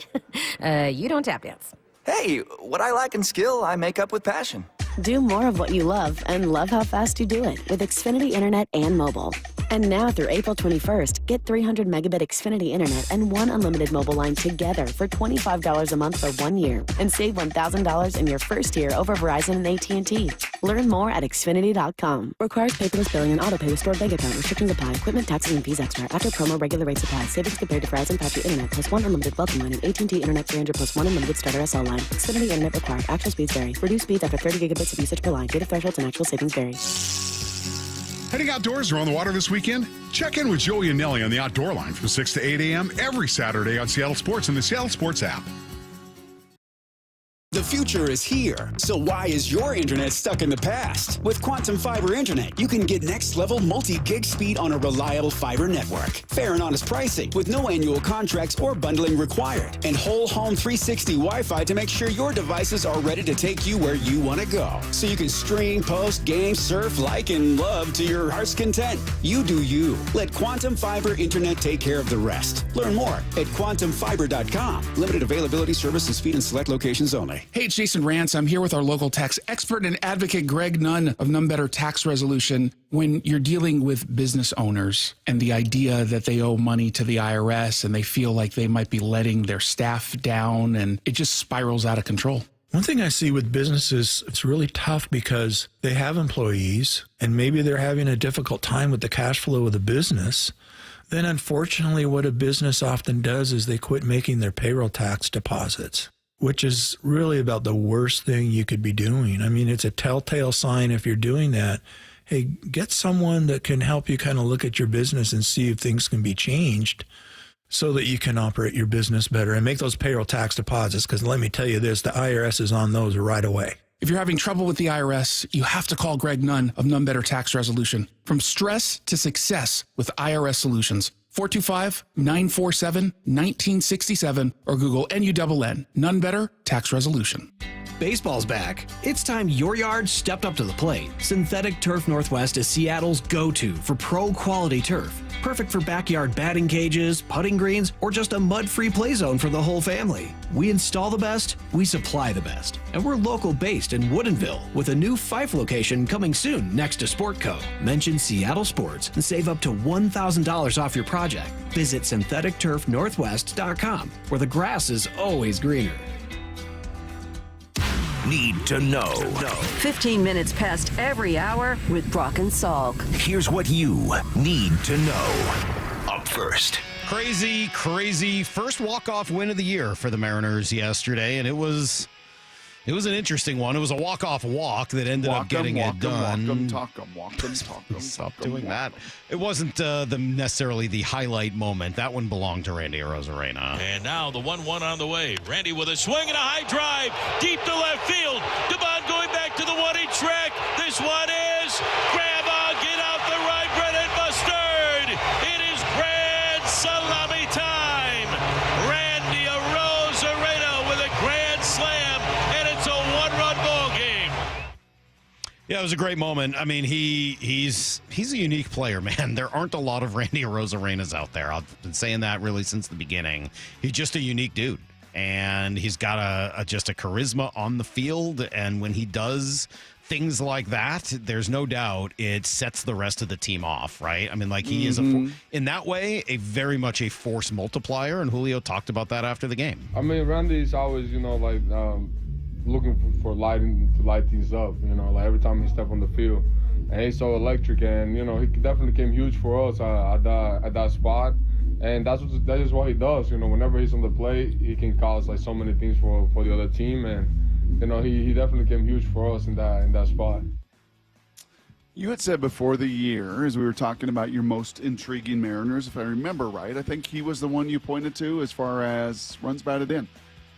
You don't tap dance. Hey, what I lack in skill, I make up with passion. Do more of what you love and love how fast you do it with Xfinity Internet and mobile. And now through April 21st, get 300 megabit Xfinity Internet and 1 unlimited mobile line together for $25 a month for 1 year and save $1,000 in your first year over Verizon and AT&T. Learn more at Xfinity.com. Requires paperless billing and autopay with stored bank account. Restrictions apply. Equipment, taxes, and fees extra. After promo, regular rate supply. Savings compared to Verizon 5G Internet plus 1 unlimited welcome line and AT&T Internet 300 plus 1 unlimited starter SL line. Xfinity Internet required. Actual speeds vary. Reduced speeds after 30 gigabits of usage per line. Data thresholds and actual savings vary. Heading outdoors or on the water this weekend? Check in with Joey and Nelly on the Outdoor Line from 6 to 8 a.m. every Saturday on Seattle Sports and the Seattle Sports app. The future is here, so why is your internet stuck in the past? With Quantum Fiber Internet, you can get next-level multi-gig speed on a reliable fiber network. Fair and honest pricing with no annual contracts or bundling required. And whole home 360 Wi-Fi to make sure your devices are ready to take you where you want to go. So you can stream, post, game, surf, like, and love to your heart's content. You do you. Let Quantum Fiber Internet take care of the rest. Learn more at quantumfiber.com. Limited availability, service, and speed in select locations only. Hey, it's Jason Rance. I'm here with our local tax expert and advocate, Greg Nunn of None Better Tax Resolution. When you're dealing with business owners and the idea that they owe money to the IRS and they feel like they might be letting their staff down and it just spirals out of control. One thing I see with businesses, it's really tough because they have employees and maybe they're having a difficult time with the cash flow of the business. Then unfortunately, what a business often does is they quit making their payroll tax deposits, which is really about the worst thing you could be doing. I mean, it's a telltale sign if you're doing that. Hey, get someone that can help you kind of look at your business and see if things can be changed so that you can operate your business better and make those payroll tax deposits. Because let me tell you this, the IRS is on those right away. If you're having trouble with the IRS, you have to call Greg Nunn of None Better Tax Resolution. From stress to success with IRS Solutions. 425-947-1967 or Google NUNN. None Better Tax Resolution. Baseball's back. It's time your yard stepped up to the plate. Synthetic Turf Northwest is Seattle's go-to for pro-quality turf. Perfect for backyard batting cages, putting greens, or just a mud-free play zone for the whole family. We install the best, we supply the best. And we're local-based in Woodinville with a new Fife location coming soon next to Sportco. Mention Seattle Sports and save up to $1,000 off your project. Visit syntheticturfnorthwest.com, where the grass is always greener. Need to know. 15 minutes past every hour with Brock and Salk. Here's what you need to know. Up first. Crazy first walk-off win of the year for the Mariners yesterday, and it was an interesting one. It was a walk-off walk that ended up getting it done. Stop doing that. It wasn't necessarily the highlight moment. That one belonged to Randy Arozarena. And now the 1-1 on the way. Randy with a swing and a high drive deep to left field. Devon going back to the 1-inch track. This one is grab on, get out the right, bread and mustard. It is grand salami time. Randy Arozarena with a grand slam. Yeah, it was a great moment. I mean, he's a unique player, man. There aren't a lot of Randy Arozarenas out there. I've been saying that really since the beginning. He's just a unique dude, and he's got just a charisma on the field. And when he does things like that, there's no doubt it sets the rest of the team off, right? I mean, like he is in that way a very much a force multiplier. And Julio talked about that after the game. I mean, Randy's always, looking for lighting to light things up, like every time he steps on the field. And he's so electric, and, he definitely came huge for us at that spot. And that is what he does, whenever he's on the plate, he can cause like so many things for the other team. And, he definitely came huge for us in that spot. You had said before the year, as we were talking about your most intriguing Mariners, if I remember right, I think he was the one you pointed to as far as runs batted in.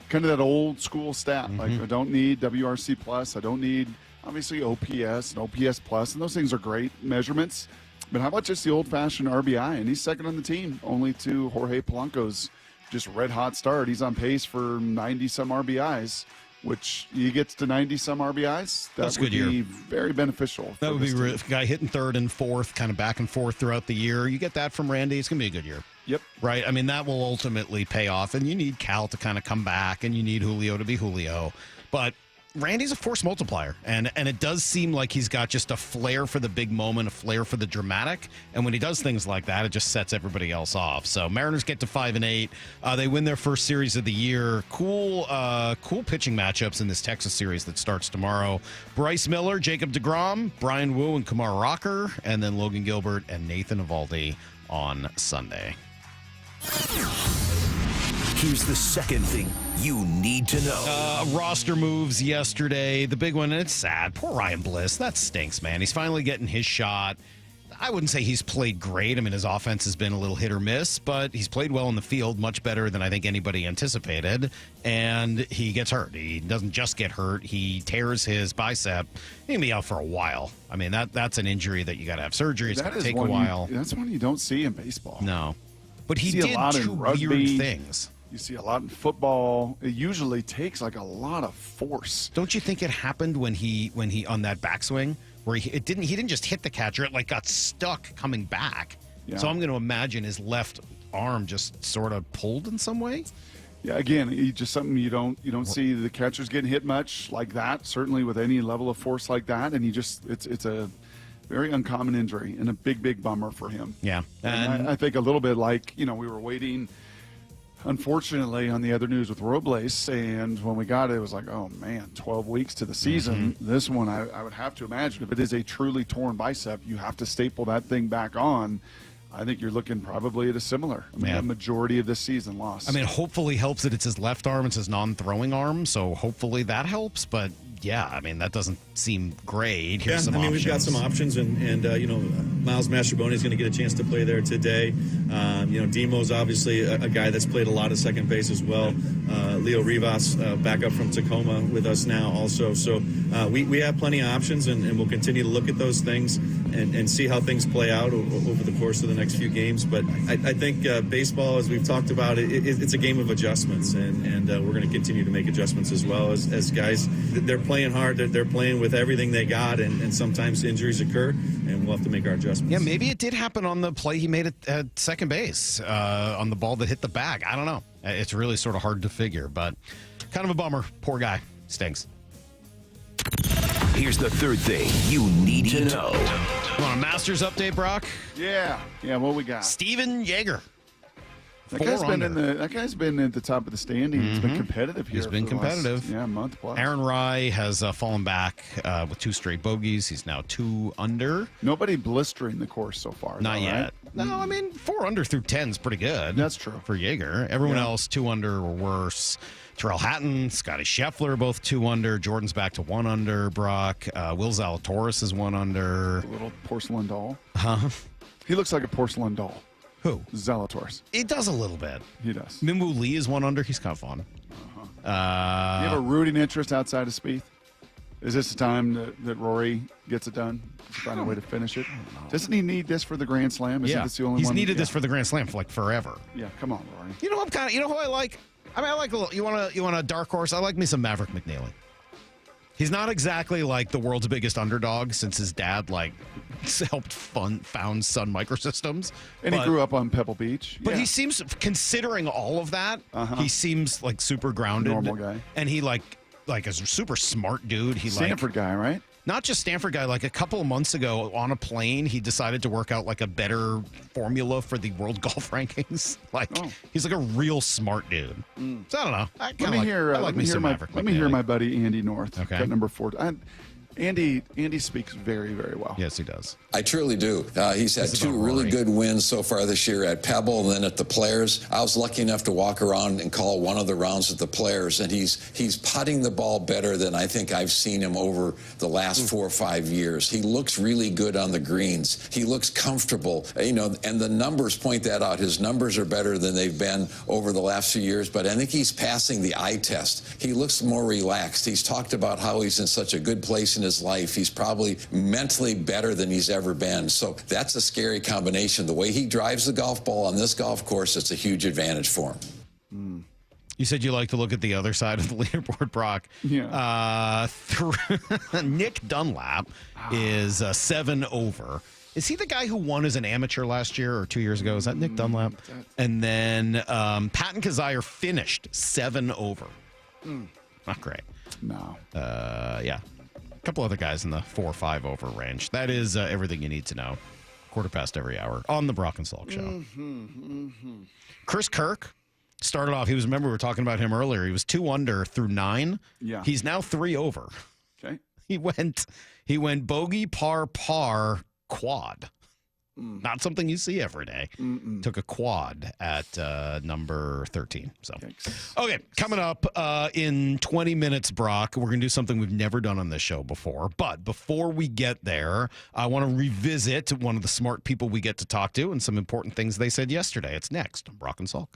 Kind of that old school stat. Like, I don't need WRC plus. I don't need, obviously, OPS and OPS plus. And those things are great measurements. But how about just the old-fashioned RBI? And he's second on the team, only to Jorge Polanco's just red-hot start. He's on pace for 90-some RBIs, which he gets to 90-some RBIs. That would be very beneficial. That would be a guy hitting third and fourth, kind of back and forth throughout the year. You get that from Randy, it's going to be a good year. Yep. Right? I mean, that will ultimately pay off, and you need Cal to kind of come back, and you need Julio to be Julio. But Randy's a force multiplier, and it does seem like he's got just a flair for the big moment, a flair for the dramatic, and when he does things like that, it just sets everybody else off. So Mariners get to 5-8. They win their first series of the year. Cool pitching matchups in this Texas series that starts tomorrow. Bryce Miller, Jacob deGrom, Brian Wu, and Kumar Rocker, and then Logan Gilbert and Nathan Eovaldi on Sunday. Here's the second thing you need to know. Roster moves yesterday. The big one, and it's sad. Poor Ryan Bliss. That stinks, man. He's finally getting his shot. I wouldn't say he's played great. I mean, his offense has been a little hit or miss, but he's played well in the field, much better than I think anybody anticipated. And he gets hurt. He doesn't just get hurt. He tears his bicep. He'll be out for a while. I mean, that's an injury that you got to have surgery. It's going to take a while. That's one you don't see in baseball. No. But he did two weird things. You see a lot in football. It usually takes like a lot of force. Don't you think it happened when he on that backswing where he didn't just hit the catcher, it like got stuck coming back. Yeah. So I'm going to imagine his left arm just sort of pulled in some way. Yeah, again, just something you don't see the catchers getting hit much like that, certainly with any level of force like that, and it's a very uncommon injury and a big bummer for him. Yeah. And I think a little bit like, we were waiting, unfortunately, on the other news with Robles, and when we got it, it was like, oh, man, 12 weeks to the season. Mm-hmm. This one, I would have to imagine, if it is a truly torn bicep, you have to staple that thing back on. I think you're looking probably at a similar. A majority of this season lost. I mean, hopefully helps that it's his left arm. It's his non-throwing arm, so hopefully that helps, but yeah, I mean, that doesn't seem great. Here's some options. We've got some options, and Miles Mastrobuoni is going to get a chance to play there today. Demo's obviously a guy that's played a lot of second base as well. Leo Rivas, back up from Tacoma with us now also. So we have plenty of options, and we'll continue to look at those things and see how things play out over the course of the next few games. But I think baseball, as we've talked about, it's a game of adjustments, and we're going to continue to make adjustments as well as guys. They're playing hard. They're playing with everything they got, and sometimes injuries occur, and we'll have to make our adjustments. Yeah, maybe it did happen on the play he made at second base, on the ball that hit the bag. I don't know. It's really sort of hard to figure, but kind of a bummer. Poor guy. Stinks. Here's the third thing you need to know. Want a Masters update, Brock? Yeah, what we got? Steven Yeager. That guy's been at the top of the standing. He's been competitive here. He's been competitive. Last, month plus. Aaron Rye has fallen back with 2 straight bogeys. He's now 2 under. Nobody blistering the course so far. Not yet. Right? No, I mean 4 under through 10 is pretty good. That's true for Yeager. Everyone else 2 under or worse. Terrell Hatton, Scotty Scheffler, both 2 under. Jordan's back to 1 under. Brock, Will Zalatoris is 1 under. A little porcelain doll. Huh? He looks like a porcelain doll. Who? Zalatoris. It does a little bit. He does. Minwoo Lee is 1 under. He's kind of fun. You have a rooting interest outside of Spieth? Is this the time that Rory gets it done? Find a way to finish it? Doesn't he need this for the Grand Slam? Isn't this the only He's one? needed this for the Grand Slam for like forever. Yeah, come on, Rory. You know who I like? I mean, I like a little. You want a dark horse? I like me some Maverick McNeely. He's not exactly like the world's biggest underdog since his dad helped found Sun Microsystems. And he grew up on Pebble Beach. But he seems, considering all of that, he seems like super grounded. Normal guy. And he like a super smart dude. He Stanford guy, right? Not just Stanford guy. Like a couple of months ago on a plane, he decided to work out like a better formula for the world golf rankings. He's like a real smart dude. So I don't know. Let me hear my buddy Andy North. Okay. Cut number 4. Andy speaks very, very well. Yes, he does. I truly do. He's had 2 really good wins so far this year at Pebble and then at the Players. I was lucky enough to walk around and call one of the rounds at the Players, and he's putting the ball better than I think I've seen him over the last 4 or 5 years. He looks really good on the greens. He looks comfortable, and the numbers point that out. His numbers are better than they've been over the last few years, but I think he's passing the eye test. He looks more relaxed. He's talked about how he's in such a good place in his life. He's probably mentally better than he's ever been. So that's a scary combination. The way he drives the golf ball on this golf course, it's a huge advantage for him. You said you like to look at the other side of the leaderboard, Brock. Yeah. Nick Dunlap is 7 over. Is he the guy who won as an amateur last year or 2 years ago? Is that Nick Dunlap? And then Patton Kazire finished 7 over. Not great. No. Yeah. A couple other guys in the 4 or 5 over range. That is everything you need to know. 1/4 every hour on the Brock and Salk Show. Chris Kirk started off. Remember we were talking about him earlier. He was 2 under through 9. Yeah. He's now 3 over. Okay. He went bogey, par, quad. Not something you see every day. Took a quad at number 13. So, okay, coming up in 20 minutes, Brock, we're going to do something we've never done on this show before. But before we get there, I want to revisit one of the smart people we get to talk to and some important things they said yesterday. It's next on Brock and Salk.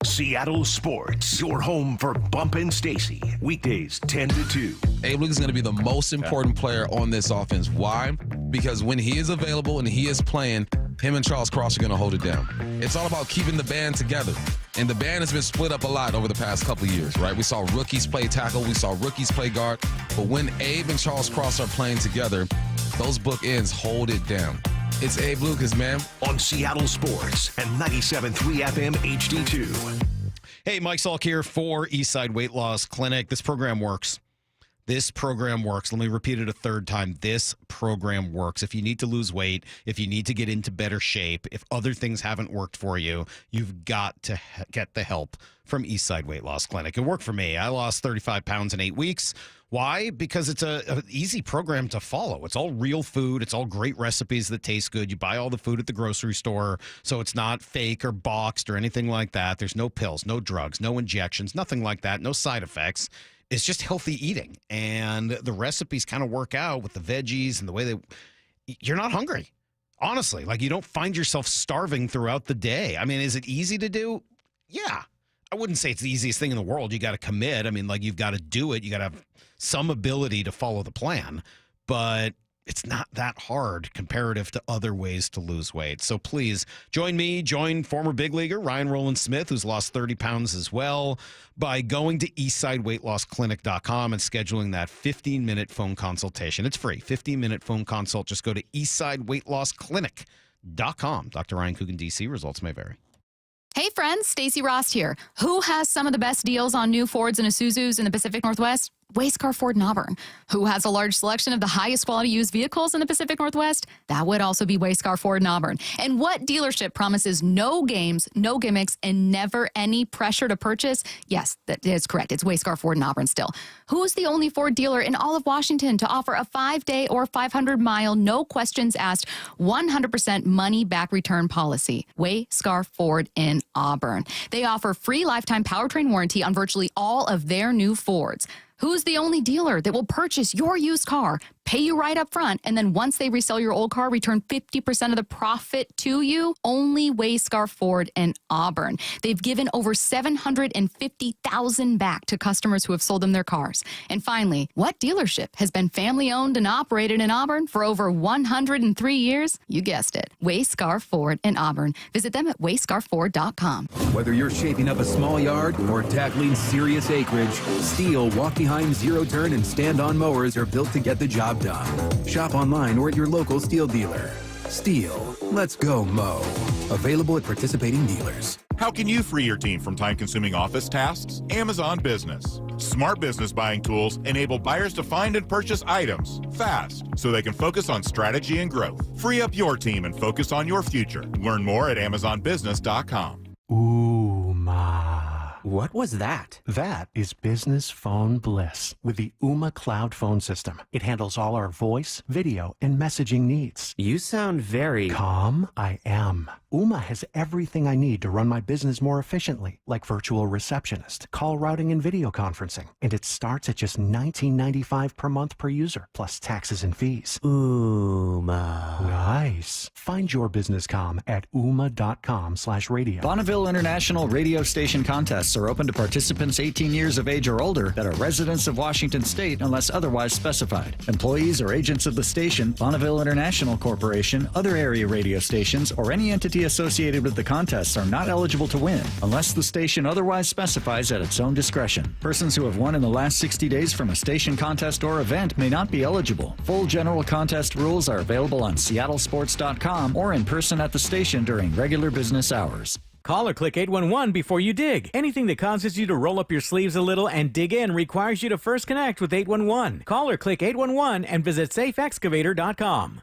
Seattle Sports, your home for Bump and Stacy. Weekdays 10 to 2. Abe Luke is going to be the most important player on this offense. Why? Because when he is available and he is playing, him and Charles Cross are going to hold it down. It's all about keeping the band together. And the band has been split up a lot over the past couple of years, right? We saw rookies play tackle. We saw rookies play guard. But when Abe and Charles Cross are playing together, those bookends hold it down. It's Abe Lucas, man. On Seattle Sports and 97.3 FM HD2. Hey, Mike Salk here for Eastside Weight Loss Clinic. This program works. This program works. Let me repeat it a third time. This program works. If you need to lose weight, if you need to get into better shape, if other things haven't worked for you, you've got to get the help from Eastside Weight Loss Clinic. It worked for me. I lost 35 pounds in 8 weeks. Why? Because it's an easy program to follow. It's all real food. It's all great recipes that taste good. You buy all the food at the grocery store, so it's not fake or boxed or anything like that. There's no pills, no drugs, no injections, nothing like that, no side effects. It's just healthy eating. And the recipes kind of work out with the veggies and the way you're not hungry. Honestly, like you don't find yourself starving throughout the day. I mean, is it easy to do? Yeah. I wouldn't say it's the easiest thing in the world. You got to commit. I mean, like you've got to do it. You got to have some ability to follow the plan, but it's not that hard comparative to other ways to lose weight. So please join me, join former big leaguer Ryan Roland Smith, who's lost 30 pounds as well, by going to eastsideweightlossclinic.com and scheduling that 15-minute phone consultation. It's free, 15-minute phone consult. Just go to eastsideweightlossclinic.com. Dr. Ryan Coogan, DC. Results may vary. Hey friends, Stacey Ross here. Who has some of the best deals on new Fords and Isuzus in the Pacific Northwest? Wayscar Ford in Auburn. Who has a large selection of the highest quality used vehicles in the Pacific Northwest? That would also be Wayscar Ford in Auburn. And what dealership promises no games, no gimmicks, and never any pressure to purchase? Yes, that is correct. It's Wayscar Ford in Auburn still. Who's the only Ford dealer in all of Washington to offer a 5-day or 500-mile, no questions asked, 100% money-back return policy? Wayscar Ford in Auburn. They offer free lifetime powertrain warranty on virtually all of their new Fords. Who's the only dealer that will purchase your used car, pay you right up front, and then once they resell your old car, return 50% of the profit to you? Only Wayscar Ford in Auburn. They've given over $750,000 back to customers who have sold them their cars. And finally, what dealership has been family-owned and operated in Auburn for over 103 years? You guessed it, Wayscar Ford in Auburn. Visit them at wayscarford.com. Whether you're shaping up a small yard or tackling serious acreage, Steel walk-behind zero-turn and stand-on mowers are built to get the job done. Shop online or at your local Steel dealer. Steel, let's go mow. Available at participating dealers. How can you free your team from time-consuming office tasks? Amazon Business. Smart business buying tools enable buyers to find and purchase items fast so they can focus on strategy and growth. Free up your team and focus on your future. Learn more at amazonbusiness.com. Ooh, ma. What was that? That is business phone bliss with the Ooma Cloud phone system. It handles all our voice, video, and messaging needs. You sound very calm. I am. Ooma has everything I need to run my business more efficiently, like virtual receptionist, call routing, and video conferencing. And it starts at just $19.95 per month per user, plus taxes and fees. Ooma. Nice. Find your business comm at ooma.com/radio. Bonneville International radio station contests are open to participants 18 years of age or older that are residents of Washington State unless otherwise specified. Employees or agents of the station, Bonneville International Corporation, other area radio stations, or any entity associated with the contests are not eligible to win unless the station otherwise specifies at its own discretion. Persons who have won in the last 60 days from a station contest or event may not be eligible. Full general contest rules are available on seattlesports.com or in person at the station during regular business hours. Call or click 811 before you dig. Anything that causes you to roll up your sleeves a little and dig in requires you to first connect with 811. Call or click 811 and visit safeexcavator.com.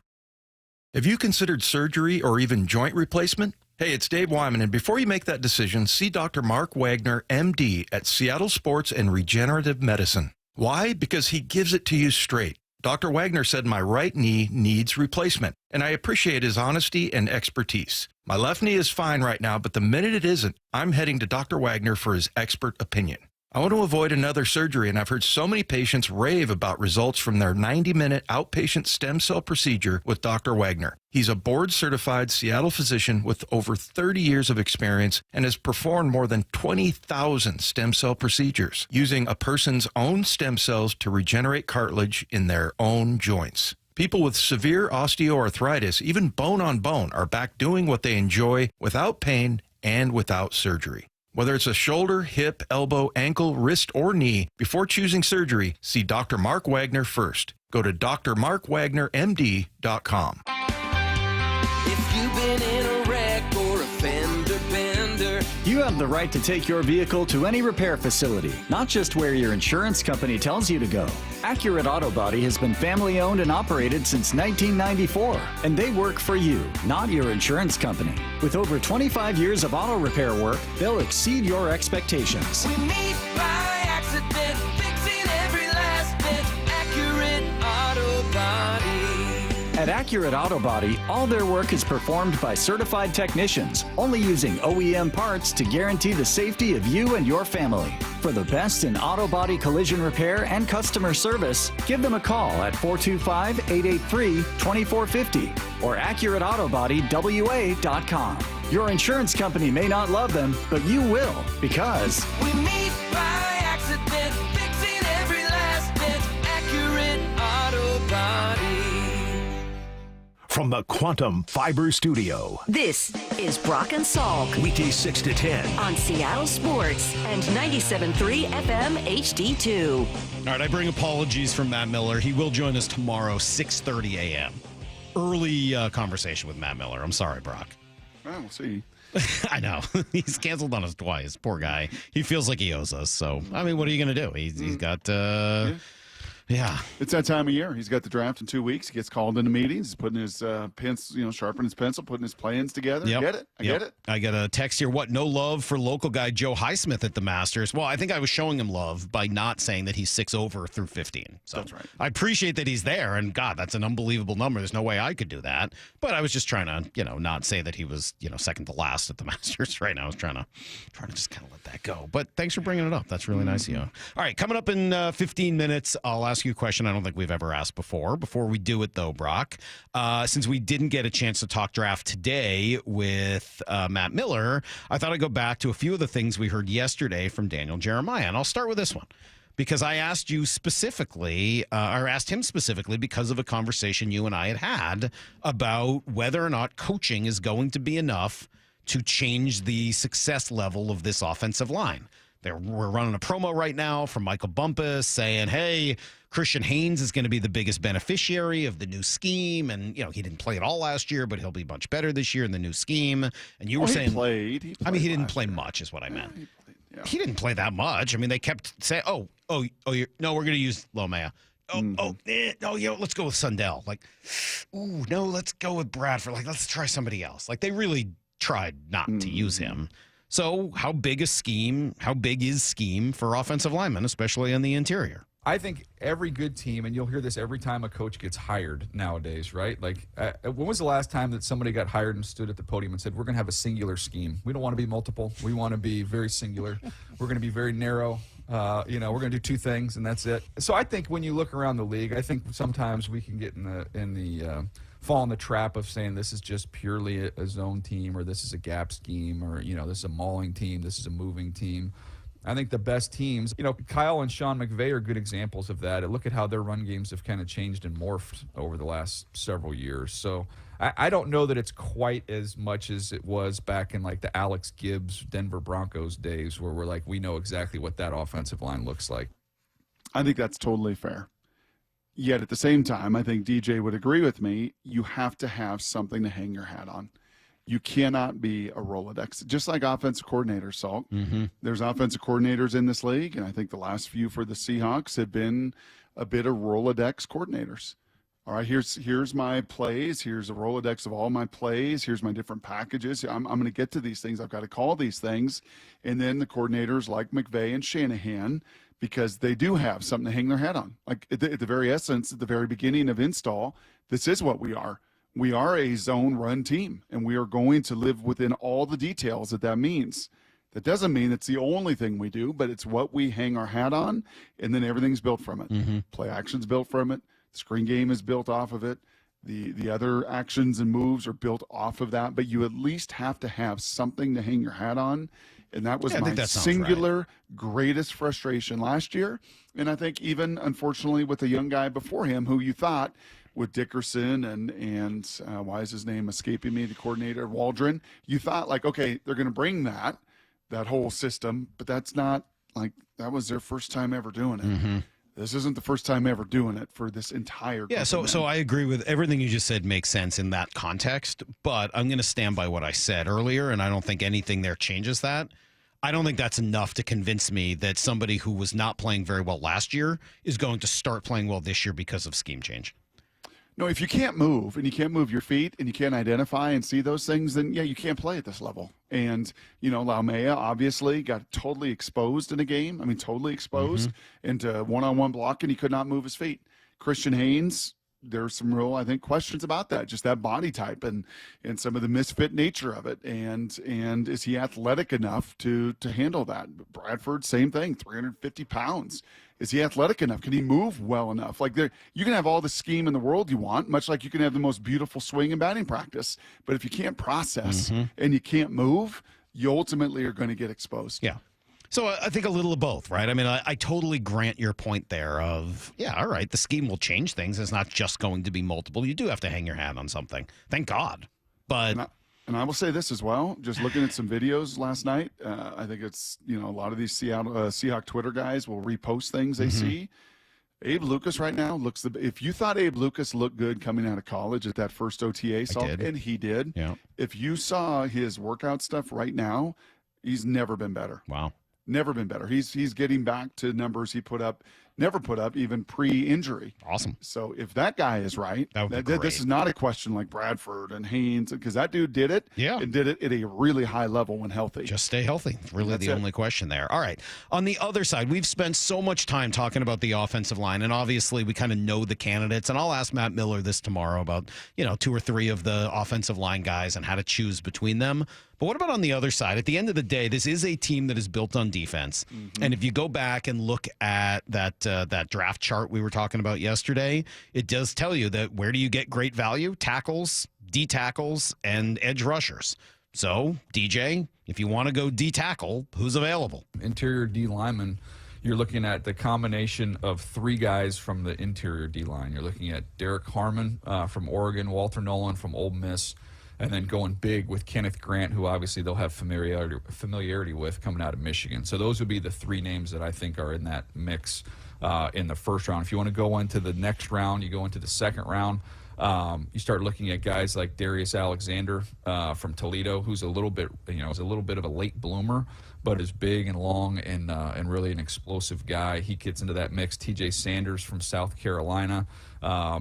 Have you considered surgery or even joint replacement? Hey, it's Dave Wyman, and before you make that decision, see Dr. Mark Wagner, MD, at Seattle Sports and Regenerative Medicine. Why? Because he gives it to you straight. Dr. Wagner said my right knee needs replacement, and I appreciate his honesty and expertise. My left knee is fine right now, but the minute it isn't, I'm heading to Dr. Wagner for his expert opinion. I want to avoid another surgery, and I've heard so many patients rave about results from their 90-minute outpatient stem cell procedure with Dr. Wagner. He's a board-certified Seattle physician with over 30 years of experience and has performed more than 20,000 stem cell procedures using a person's own stem cells to regenerate cartilage in their own joints. People with severe osteoarthritis, even bone on bone, are back doing what they enjoy without pain and without surgery. Whether it's a shoulder, hip, elbow, ankle, wrist, or knee, before choosing surgery, see Dr. Mark Wagner first. Go to drmarkwagnermd.com. If you've been in a wreck or a fender bender, You have the right to take your vehicle to any repair facility, not just where your insurance company tells you to go. Accurate Auto Body has been family owned and operated since 1994, and they work for you, not your insurance company. With over 25 years of auto repair work, they'll exceed your expectations. we meet by accident, fixing every last bit. Accurate Auto Body. At Accurate Auto Body, all their work is performed by certified technicians, only using OEM parts to guarantee the safety of you and your family. For the best in auto body collision repair and customer service, give them a call at 425-883-2450 or AccurateAutoBodyWA.com. Your insurance company may not love them, but you will, because We meet by accident, fixing every last bit. Accurate Auto Body. From the Quantum Fiber Studio. This is Brock and Salk Weekdays 6 to 10. on Seattle Sports and 97.3 FM HD2. All right, I bring apologies from Matt Miller. He will join us tomorrow, 6:30 a.m. Early conversation with Matt Miller. I'm sorry, Brock. Well, we'll see. I know. He's canceled on us twice. Poor guy. He feels like he owes us. So, I mean, what are you going to do? He's got... Yeah. It's that time of year. He's got the draft in 2 weeks. He gets called into meetings. He's putting his pencil, sharpening his pencil, putting his plans together. Yep. Get it? I get it. I got a text here. What? No love for local guy Joe Highsmith at the Masters. Well, I think I was showing him love by not saying that he's 6 over through 15. So That's right. I appreciate that he's there. And God, that's an unbelievable number. There's no way I could do that. But I was just trying to, not say that he was, second to last at the Masters right now. I was trying to just kind of let that go. But thanks for bringing it up. That's really nice of you. All right, coming up in 15 minutes, I'll ask you a question I don't think we've ever asked before. Before we do it, though, Brock, since we didn't get a chance to talk draft today with Matt Miller, I thought I'd go back to a few of the things we heard yesterday from Daniel Jeremiah. And I'll start with this one because I asked you specifically, or asked him specifically because of a conversation you and I had about whether or not coaching is going to be enough to change the success level of this offensive line. We're running a promo right now from Michael Bumpus saying, hey, Christian Haynes is going to be the biggest beneficiary of the new scheme. And, he didn't play at all last year, but he'll be much better this year in the new scheme. And you were saying... He played he didn't play much is what I meant. He didn't play that much. I mean, they kept saying, no, we're going to use Lomea. Let's go with Sundell. No, let's go with Bradford. Let's try somebody else. They really tried not to use him. So how big is scheme for offensive linemen, especially in the interior? I think every good team, and you'll hear this every time a coach gets hired nowadays, right? When was the last time that somebody got hired and stood at the podium and said, we're going to have a singular scheme. We don't want to be multiple. We want to be very singular. We're going to be very narrow. We're going to do two things, and that's it. So I think when you look around the league, I think sometimes we can get fall in the trap of saying this is just purely a zone team or this is a gap scheme or, this is a mauling team, this is a moving team. I think the best teams, Kyle and Sean McVay are good examples of that. Look at how their run games have kind of changed and morphed over the last several years. So I don't know that it's quite as much as it was back in the Alex Gibbs Denver Broncos days where we're we know exactly what that offensive line looks like. I think that's totally fair. Yet at the same time, I think DJ would agree with me, you have to have something to hang your hat on. You cannot be a Rolodex, just like offensive coordinators, Salk. Mm-hmm. There's offensive coordinators in this league, and I think the last few for the Seahawks have been a bit of Rolodex coordinators. All right, here's my plays. Here's a Rolodex of all my plays. Here's my different packages. I'm going to get to these things. I've got to call these things. And then the coordinators like McVay and Shanahan because they do have something to hang their hat on. Like at the very essence, at the very beginning of install, this is what we are. We are a zone run team, and we are going to live within all the details that means. That doesn't mean it's the only thing we do, but it's what we hang our hat on, and then everything's built from it. Play action's built from it. The screen game is built off of it. The other actions and moves are built off of that, but you at least have to have something to hang your hat on. And that was my singular greatest frustration last year. And I think even, unfortunately, with the young guy before him who you thought with Dickerson and why is his name escaping me, the coordinator, Waldron, you thought like, okay, they're going to bring that whole system, but that's not like that was their first time ever doing it. This isn't the first time ever doing it for this entire group. Yeah, so I agree with everything you just said makes sense in that context, but I'm going to stand by what I said earlier, and I don't think anything there changes that. I don't think that's enough to convince me that somebody who was not playing very well last year is going to start playing well this year because of scheme change. No, if you can't move and you can't move your feet and you can't identify and see those things, then yeah, you can't play at this level. And, Laumea obviously got totally exposed in a game. I mean, totally exposed into one-on-one blocking. He could not move his feet. Christian Haynes, there's some real, I think, questions about that, just that body type and some of the misfit nature of it. And is he athletic enough to handle that? Bradford, same thing, 350 pounds. Is he athletic enough? Can he move well enough? Like you can have all the scheme in the world you want, much like you can have the most beautiful swing and batting practice. But if you can't process and you can't move, you ultimately are going to get exposed. Yeah. So I think a little of both, right? I mean, I totally grant your point there of, yeah, all right, the scheme will change things. It's not just going to be multiple. You do have to hang your hat on something. Thank God. But... And I will say this as well, just looking at some videos last night, I think it's, a lot of these Seahawk Twitter guys will repost things they see. Abe Lucas right now if you thought Abe Lucas looked good coming out of college at that first OTA, and he did. Yeah. If you saw his workout stuff right now, he's never been better. Wow. Never been better. He's getting back to numbers he never put up even pre-injury. Awesome. So if that guy is right, this is not a question like Bradford and Haynes, because that dude did it. Yeah. And did it at a really high level when healthy. Just stay healthy. Really the only question there. All right. On the other side, we've spent so much time talking about the offensive line, and obviously we kind of know the candidates, and I'll ask Matt Miller this tomorrow about, 2 or 3 of the offensive line guys and how to choose between them. But what about on the other side? At the end of the day, this is a team that is built on defense. And if you go back and look at that draft chart we were talking about yesterday, it does tell you that where do you get great value? Tackles, D tackles, and edge rushers. So, DJ, if you want to go D tackle, who's available? Interior D lineman. You're looking at the combination of 3 guys from the interior D line. You're looking at Derek Harmon from Oregon, Walter Nolan from Ole Miss, and then going big with Kenneth Grant, who obviously they'll have familiarity with coming out of Michigan. So those would be the 3 names that I think are in that mix in the first round. If you want to go into the next round, you go into the second round. You start looking at guys like Darius Alexander from Toledo, who's a little bit, is a little bit of a late bloomer, but is big and long and really an explosive guy. He gets into that mix. TJ Sanders from South Carolina.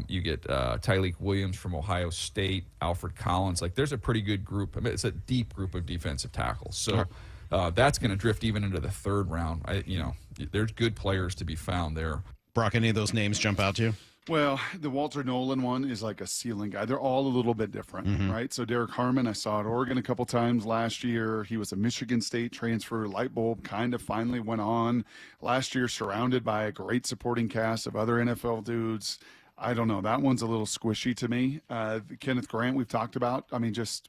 You get Tyleik Williams from Ohio State, Alfred Collins. Like, there's a pretty good group. I mean, it's a deep group of defensive tackles. So that's going to drift even into the third round. There's good players to be found there. Brock, any of those names jump out to you? Well, the Walter Nolan one is like a ceiling guy. They're all a little bit different, right? So Derek Harmon, I saw at Oregon a couple times last year. He was a Michigan State transfer. Light bulb kind of finally went on last year, surrounded by a great supporting cast of other NFL dudes. I don't know. That one's a little squishy to me. Kenneth Grant, we've talked about. There's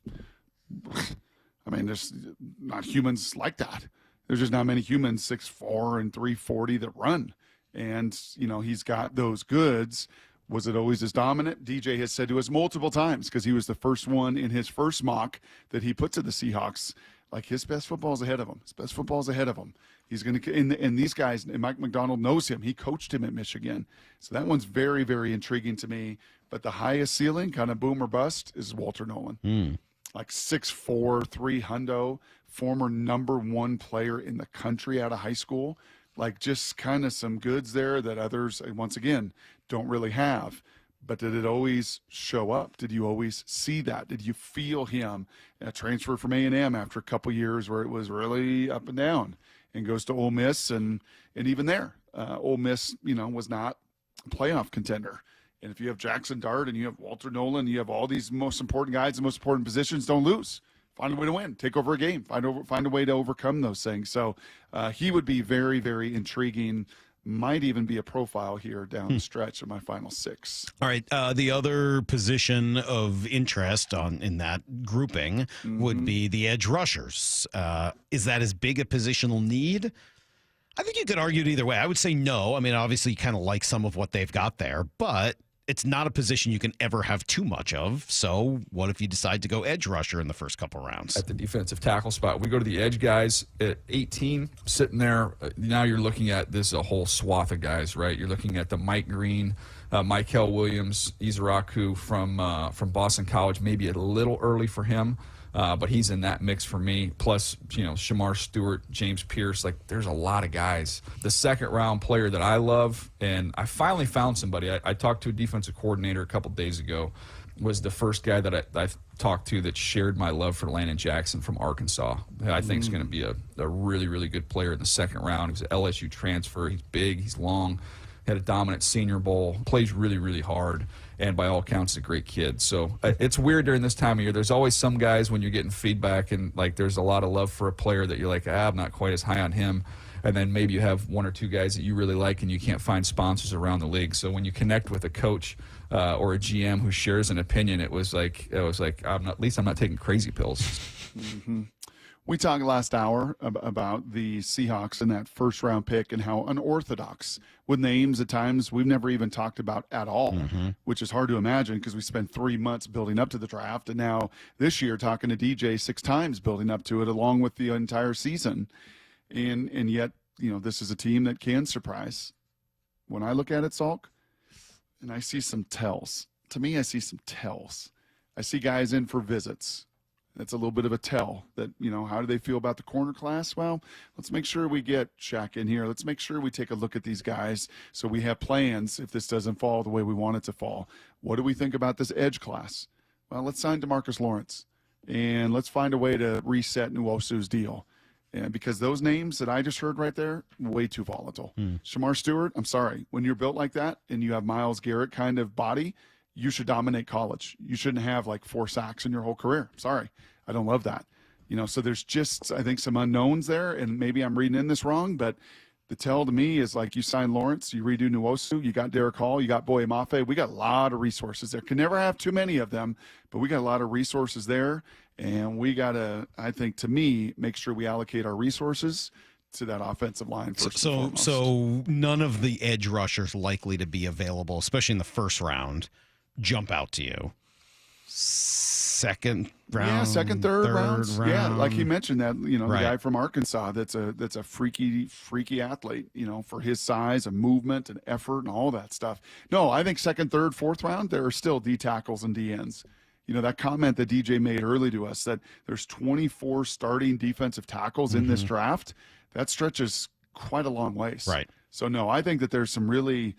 not humans like that. There's just not many humans 6'4" and 340 that run. And, he's got those goods. Was it always as dominant? DJ has said to us multiple times, because he was the first one in his first mock that he put to the Seahawks. Like, his best football is ahead of him. His best football is ahead of him. He's going to, and these guys, and Mike McDonald knows him. He coached him at Michigan. So that one's very, very intriguing to me. But the highest ceiling, kind of boom or bust, is Walter Nolan. Like 6'4", 300, former #1 player in the country out of high school. Like, just kind of some goods there that others, once again, don't really have. But did it always show up? Did you always see that? Did you feel him? A transfer from A&M after a couple years where it was really up and down. and goes to Ole Miss, and even there, Ole Miss, was not a playoff contender. And if you have Jackson Dart and you have Walter Nolan, you have all these most important guys in most important positions, don't lose. Find a way to win. Take over a game. Find a way to overcome those things. So he would be very, very intriguing. Might even be a profile here down the stretch of my final 6. All right. The other position of interest in that grouping would be the edge rushers. Is that as big a positional need? I think you could argue it either way. I would say no. I mean, obviously, you kind of like some of what they've got there, but it's not a position you can ever have too much of. So what if you decide to go edge rusher in the first couple rounds? At the defensive tackle spot, we go to the edge guys at 18, sitting there. Now you're looking at a whole swath of guys, right? You're looking at the Mike Green, Michael Williams, Izaraku from Boston College, maybe a little early for him. But he's in that mix for me. Plus, Shamar Stewart, James Pierce. There's a lot of guys. The second-round player that I love, and I finally found somebody. I talked to a defensive coordinator a couple days ago, was the first guy that I talked to that shared my love for Landon Jackson from Arkansas. I think is going to be a really, really good player in the second round. He's an LSU transfer. He's big. He's long. Had a dominant Senior Bowl. Plays really, really hard. And by all accounts, is a great kid. So it's weird during this time of year. There's always some guys when you're getting feedback and there's a lot of love for a player that you're like, I'm not quite as high on him. And then maybe you have one or two guys that you really like and you can't find sponsors around the league. So when you connect with a coach or a GM who shares an opinion, it was like at least I'm not taking crazy pills. Mm-hmm. We talked last hour about the Seahawks and that first-round pick and how unorthodox with names at times we've never even talked about at all, which is hard to imagine because we spent 3 months building up to the draft, and now this year talking to DJ 6 times building up to it along with the entire season. And yet, this is a team that can surprise. When I look at it, Salk, and I see some tells. To me, I see some tells. I see guys in for visits. That's a little bit of a tell that, how do they feel about the corner class? Well, let's make sure we get Shaq in here. Let's make sure we take a look at these guys so we have plans if this doesn't fall the way we want it to fall. What do we think about this edge class? Well, let's sign DeMarcus Lawrence, and let's find a way to reset Nwosu's deal. And because those names that I just heard right there, way too volatile. Shamar Stewart, I'm sorry. When you're built like that and you have Myles Garrett kind of body, you should dominate college. You shouldn't have 4 sacks in your whole career. Sorry. I don't love that. So there's just, I think, some unknowns there, and maybe I'm reading in this wrong, but the tell to me is you sign Lawrence, you redo Nwosu, you got Derek Hall, you got Boye Mafe. We got a lot of resources there. Can never have too many of them, but we got a lot of resources there, and we got to, I think, to me, make sure we allocate our resources to that offensive line first. So none of the edge rushers likely to be available, especially in the first round, jump out to you. Second round, third rounds. round. Yeah, like he mentioned that, the Right. guy from Arkansas that's a freaky athlete, for his size and movement and effort and all that stuff. No, I think second, third, fourth round, there are still D tackles and D ends. That comment that DJ made early to us that there's 24 starting defensive tackles in this draft, that stretches quite a long ways. Right. So, no, I think that there's some really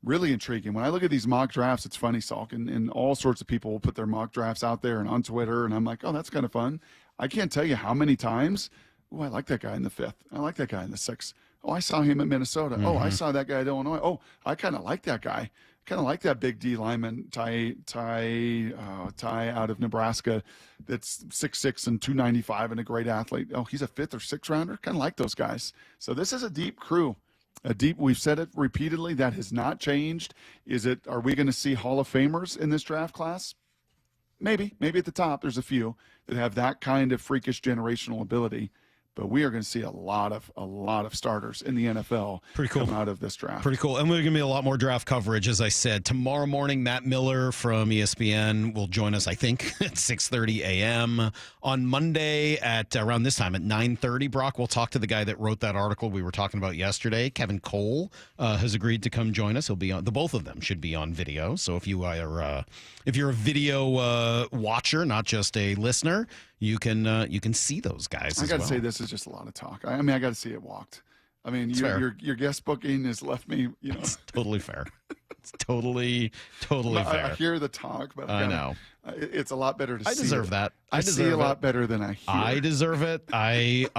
intriguing. When I look at these mock drafts, it's funny, Salk, and all sorts of people will put their mock drafts out there and on Twitter, and I'm like, oh, that's kind of fun. I can't tell you how many times, I like that guy in the 5th. I like that guy in the 6th. Oh, I saw him at Minnesota. Oh, I saw that guy at Illinois. Oh, I kind of like that guy. Kind of like that big D-lineman, Ty out of Nebraska that's 6'6" and 295 and a great athlete. Oh, he's a 5th or 6th rounder. Kind of like those guys. So this is a deep crew. We've said it repeatedly, that has not changed. Are we going to see Hall of Famers in this draft class? Maybe at the top, there's a few that have that kind of freakish generational ability. But we are going to see a lot of starters in the NFL come out of this draft. Pretty cool. And we're going to be a lot more draft coverage, as I said. Tomorrow morning, Matt Miller from ESPN will join us, I think, at 6:30 a.m. On Monday at around this time at 9:30, Brock, we'll talk to the guy that wrote that article we were talking about yesterday. Kevin Cole has agreed to come join us. He'll be on. The both of them should be on video. So if you're a video watcher, not just a listener, you can see those guys. I got to say, this is just a lot of talk. I got to see it walked. Your guest booking has left me, It's totally fair. It's totally fair. I hear the talk, but I know. It's a lot better to see. I deserve that. I see a lot better than I hear. I deserve it. I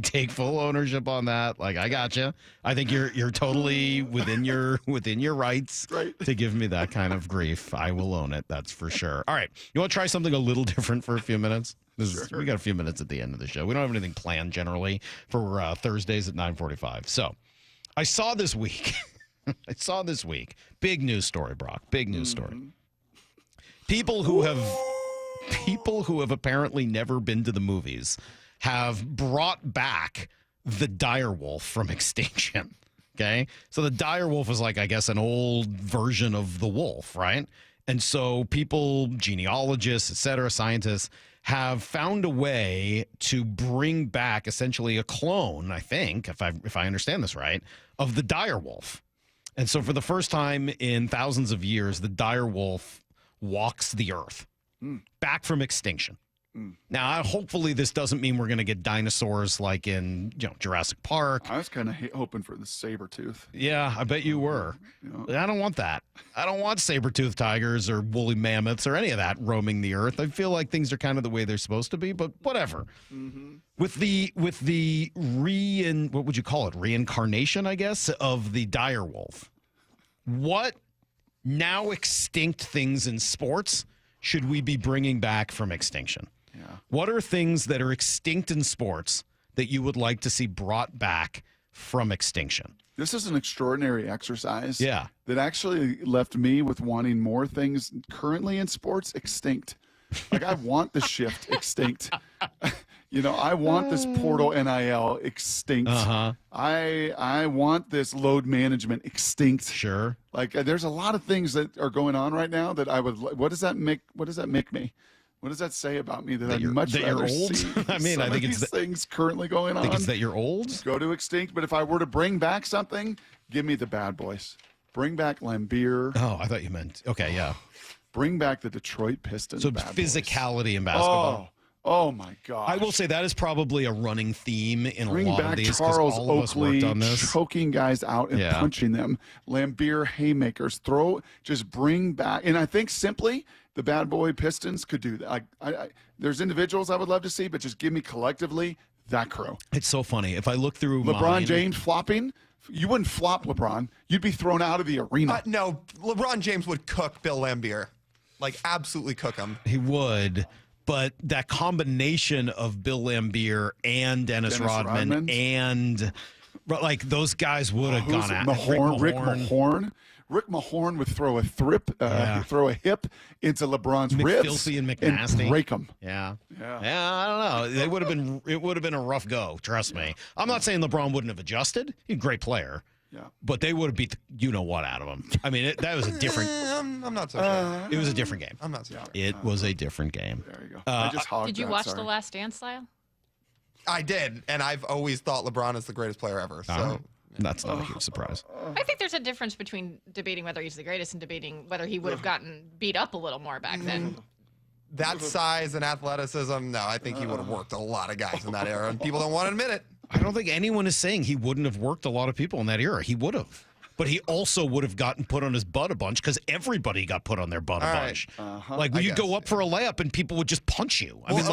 take full ownership on that. Like, I got you. I think you're totally within your rights to give me that kind of grief. I will own it. That's for sure. All right. You want to try something a little different for a few minutes? We got a few minutes at the end of the show. We don't have anything planned generally for Thursdays at 9:45. So I saw this week. Big news story, Brock. Big news story. People who have apparently never been to the movies have brought back the dire wolf from extinction. Okay? So the dire wolf was like, I guess, an old version of the wolf, right? And so people, genealogists, et cetera, scientists, have found a way to bring back essentially a clone, I think, if I understand this right, of the dire wolf. And so for the first time in thousands of years, the dire wolf walks the earth back from extinction. Now, hopefully this doesn't mean we're going to get dinosaurs like in Jurassic Park. I was kind of hoping for the saber-tooth. Yeah, I bet you were. I don't want that. I don't want saber-toothed tigers or woolly mammoths or any of that roaming the earth. I feel like things are kind of the way they're supposed to be, but whatever. With the what would you call it? Reincarnation, I guess, of the dire wolf. What now extinct things in sports should we be bringing back from extinction? Yeah. What are things that are extinct in sports that you would like to see brought back from extinction? This is an extraordinary exercise. Yeah. That actually left me with wanting more things currently in sports extinct. Like, I want the shift extinct. I want this portal NIL extinct. I want this load management extinct. Sure. Like, there's a lot of things that are going on right now that I would. What does that make me? What does that say about me? That I'd much rather old? see I mean, I think it's these things currently going on. I think it's that you're old. Go to extinct. But if I were to bring back something, give me the bad boys. Bring back Lambeer. Oh, I thought you meant yeah. Bring back the Detroit Pistons. So physicality in basketball. Oh my God! I will say that is probably a running theme in Bring a lot back of these. Charles all of us Oakley worked on this. choking guys out and punching them. Lambeer haymakers. Just bring back. And I think simply the bad boy Pistons could do that. There's individuals I would love to see, but just give me collectively that crew. It's so funny. If I look through LeBron James flopping. You wouldn't flop LeBron. You'd be thrown out of the arena. No, LeBron James would cook Bill Lambeer. Like, absolutely cook him. He would. But that combination of Bill Lambeer and Dennis Rodman and like those guys would have gone at Rick Mahorn. Rick Mahorn would throw a hip into LeBron's ribs McFilthy and McNasty and break him. Yeah. I don't know. It would have been a rough go. Trust me. I'm not saying LeBron wouldn't have adjusted. He's a great player. Yeah. But they would have beat what out of him. I mean, that was a different. I'm not so sure. It was a different game. I'm not so sure. It was a different game. There you go. I just hogged Did you watch The Last Dance, Lyle? I did, and I've always thought LeBron is the greatest player ever. So that's not a huge surprise. I think there's a difference between debating whether he's the greatest and debating whether he would have gotten beat up a little more back then. That size and athleticism, no, I think he would have worked a lot of guys in that era, and people don't want to admit it. I don't think anyone is saying he wouldn't have worked a lot of people in that era. He would have. But he also would have gotten put on his butt a bunch because everybody got put on their butt a bunch. Like, when you go up for a layup and people would just punch you. I mean,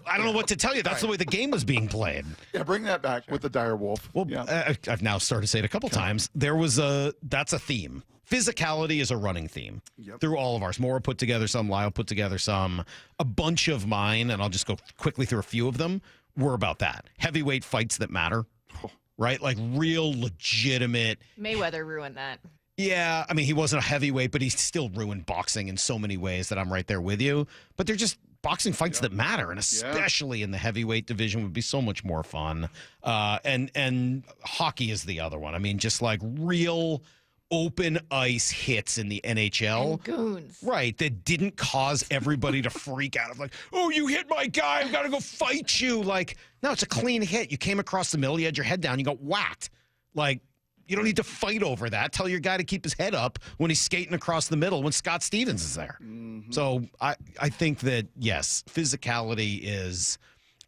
I don't know what to tell you. That's the way the game was being played. Yeah, bring that back with the dire wolf. Well, I've now started to say it a couple times. That's a theme. Physicality is a running theme through all of ours. Maura put together some, Lyle put together some. A bunch of mine, and I'll just go quickly through a few of them, were about that. Heavyweight fights that matter. Right? Like real legitimate. Mayweather ruined that. Yeah. I mean, he wasn't a heavyweight, but he still ruined boxing in so many ways that I'm right there with you. But they're just boxing fights that matter. And especially in the heavyweight division would be so much more fun. And hockey is the other one. I mean, just like real open ice hits in the NHL. And goons. Right. That didn't cause everybody to freak out of like, oh, you hit my guy. I've got to go fight you. Like, no, it's a clean hit. You came across the middle. You had your head down. You got whacked. Like, you don't need to fight over that. Tell your guy to keep his head up when he's skating across the middle when Scott Stevens is there. So I think that, yes, physicality is,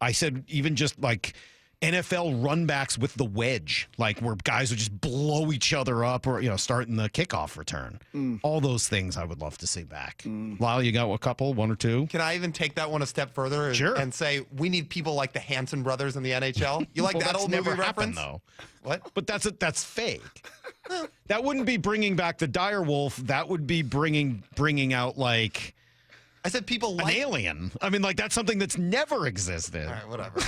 I said, even just like NFL runbacks with the wedge, like where guys would just blow each other up or, starting the kickoff return. All those things I would love to see back. Lyle, you got a couple, one or two? Can I even take that one a step further and say we need people like the Hanson brothers in the NHL? You like Well, that that's old never movie happened, reference? though. What? But that's fake. That wouldn't be bringing back the dire wolf. That would be bringing out like I said people an like alien. I mean, like that's something that's never existed. All right, whatever.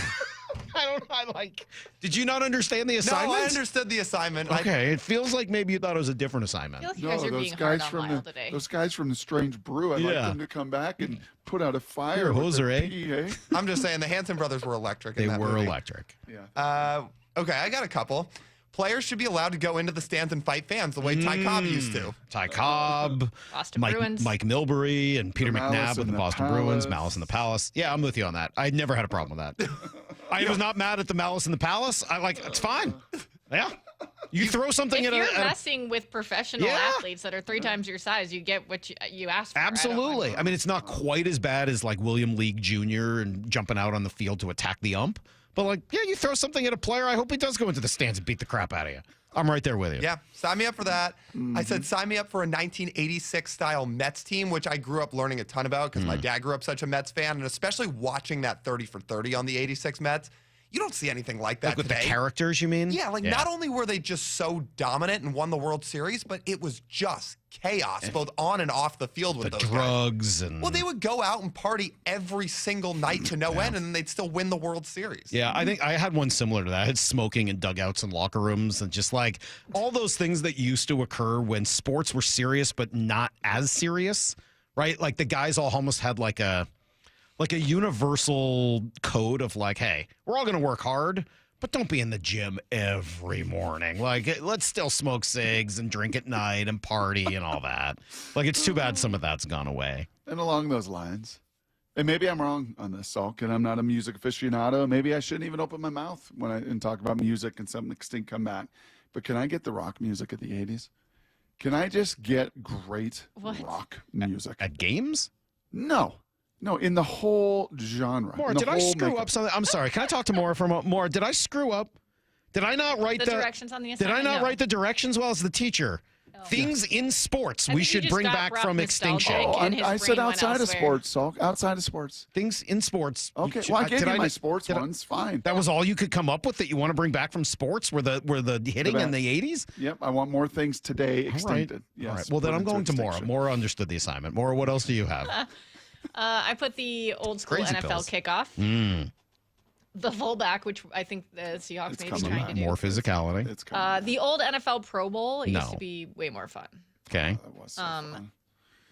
Did you not understand the assignment? No, I understood the assignment. Okay, it feels like maybe you thought it was a different assignment. I feel like you guys are being hard on Lyle today. Those guys from the Strange Brew, I'd like them to come back and put out a fire. Hoser, eh? I'm just saying the Hanson brothers were electric. They in that were movie. electric. Yeah. Okay, I got a couple. Players should be allowed to go into the stands and fight fans the way Ty Cobb used to. Ty Cobb, Boston Bruins. Mike Milbury, and Peter Malice McNabb with in the the Boston Palace. Bruins, Malice in the Palace. Yeah, I'm with you on that. I never had a problem with that. I was not mad at the Malice in the Palace. It's fine. Yeah. You throw something If at you're messing with professional Yeah. athletes that are 3 times your size, you get what you asked for. Absolutely. I mean, it's not quite as bad as like William League Jr. and jumping out on the field to attack the ump. But like, yeah, you throw something at a player, I hope he does go into the stands and beat the crap out of you. I'm right there with you. Yeah, sign me up for that. I said sign me up for a 1986 style Mets team, which I grew up learning a ton about because my dad grew up such a Mets fan, and especially watching that 30 for 30 on the 86 Mets. You don't see anything like that Like with today. the characters, you mean? Yeah, not only were they just so dominant and won the World Series, but it was just chaos, both on and off the field with The those guys. drugs and Well, they would go out and party every single night to no end, and then they'd still win the World Series. Yeah, I think I had one similar to that. I had smoking in dugouts and locker rooms and just like all those things that used to occur when sports were serious but not as serious, right? Like the guys all almost had like a universal code of like, hey, we're all going to work hard, but don't be in the gym every morning. Like, let's still smoke cigs and drink at night and party and all that. Like, it's too bad some of that's gone away. And along those lines, and maybe I'm wrong on this, Salk, and I'm not a music aficionado. Maybe I shouldn't even open my mouth and talk about music and something extinct come back. But can I get the rock music of the 80s? Can I just get great rock music? At games? No, in the whole genre. Maura, did I screw up something? I'm sorry. Can I talk to Maura for a moment? Maura, did I screw up? Did I not write The directions on the Did I assignment? not No. write the directions well as the teacher? Things in sports I we think you should just bring got back rock from nostalgic extinction. and his I said brain went outside of elsewhere. sports, Salk. Outside of sports. Things in sports. Okay, well, I gave Did you my not- sports did I- ones. Fine. That was all you could come up with that you want to bring back from sports? Were the hitting in the 80s? Yep, I want more things today All right. extincted. Yes, All right. Well, then put I'm into going to Maura. extinction. Maura understood the assignment. Maura, what else do you have? I put the old school Crazy NFL pills. kickoff, the fullback, which I think the Seahawks may be trying to do. More physicality. It's coming. The old NFL Pro Bowl used No. to be way more fun. Okay. That was so fun.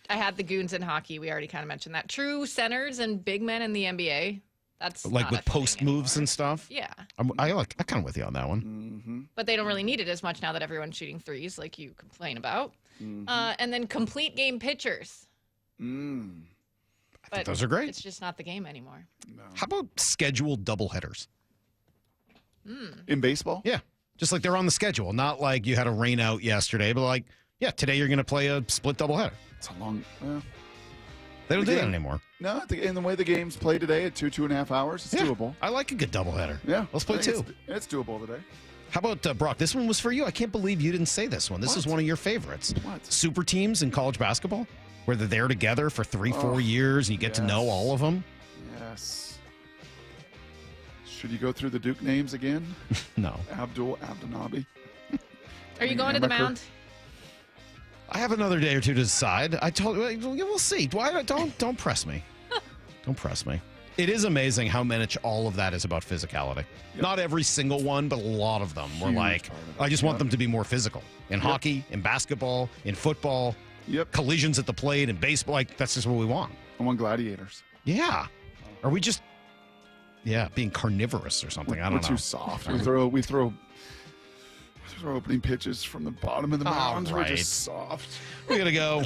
I had the goons in hockey. We already kind of mentioned that. True centers and big men in the NBA. That's Like not with a thing post moves and stuff? Yeah, I'm kind of with you on that one. but they don't really need it as much now that everyone's shooting threes, like you complain about. Mm-hmm. And then complete game pitchers. But those are great. It's just not the game anymore. How about scheduled doubleheaders? In baseball? Yeah. Just like they're on the schedule. Not like you had a rain out yesterday, but like, yeah, today you're going to play a split doubleheader. It's a long. They don't The do that game- anymore. No, in the way the games play today at 2.5 hours, it's Yeah. doable. I like a good doubleheader. Yeah, Let's play I think two. It's doable today. How about Brock? This one was for you. I can't believe you didn't say this one. This is What? one of your favorites. What? Super teams in college basketball, where they're there together for 3-4 years and you get to know yes. all of them. Yes. Should you go through the Duke names again? No. Abdul Abdinabi. Are you going to the Amaker. mound? I have another day or two to decide. I told you, we'll see. Don't press me. Don't press me. It is amazing how much all of that is about physicality. Not every single one, but a lot of them. We're Huge like, part of it. I just want Yep. them to be more physical. In hockey, in basketball, in football, collisions at the plate, in baseball. Like, that's just what we want. I want gladiators. Yeah. Are we just, being carnivorous or something? I We're don't know. too soft. We throw opening pitches from the bottom of the mounds. We're right. just soft. We gotta go.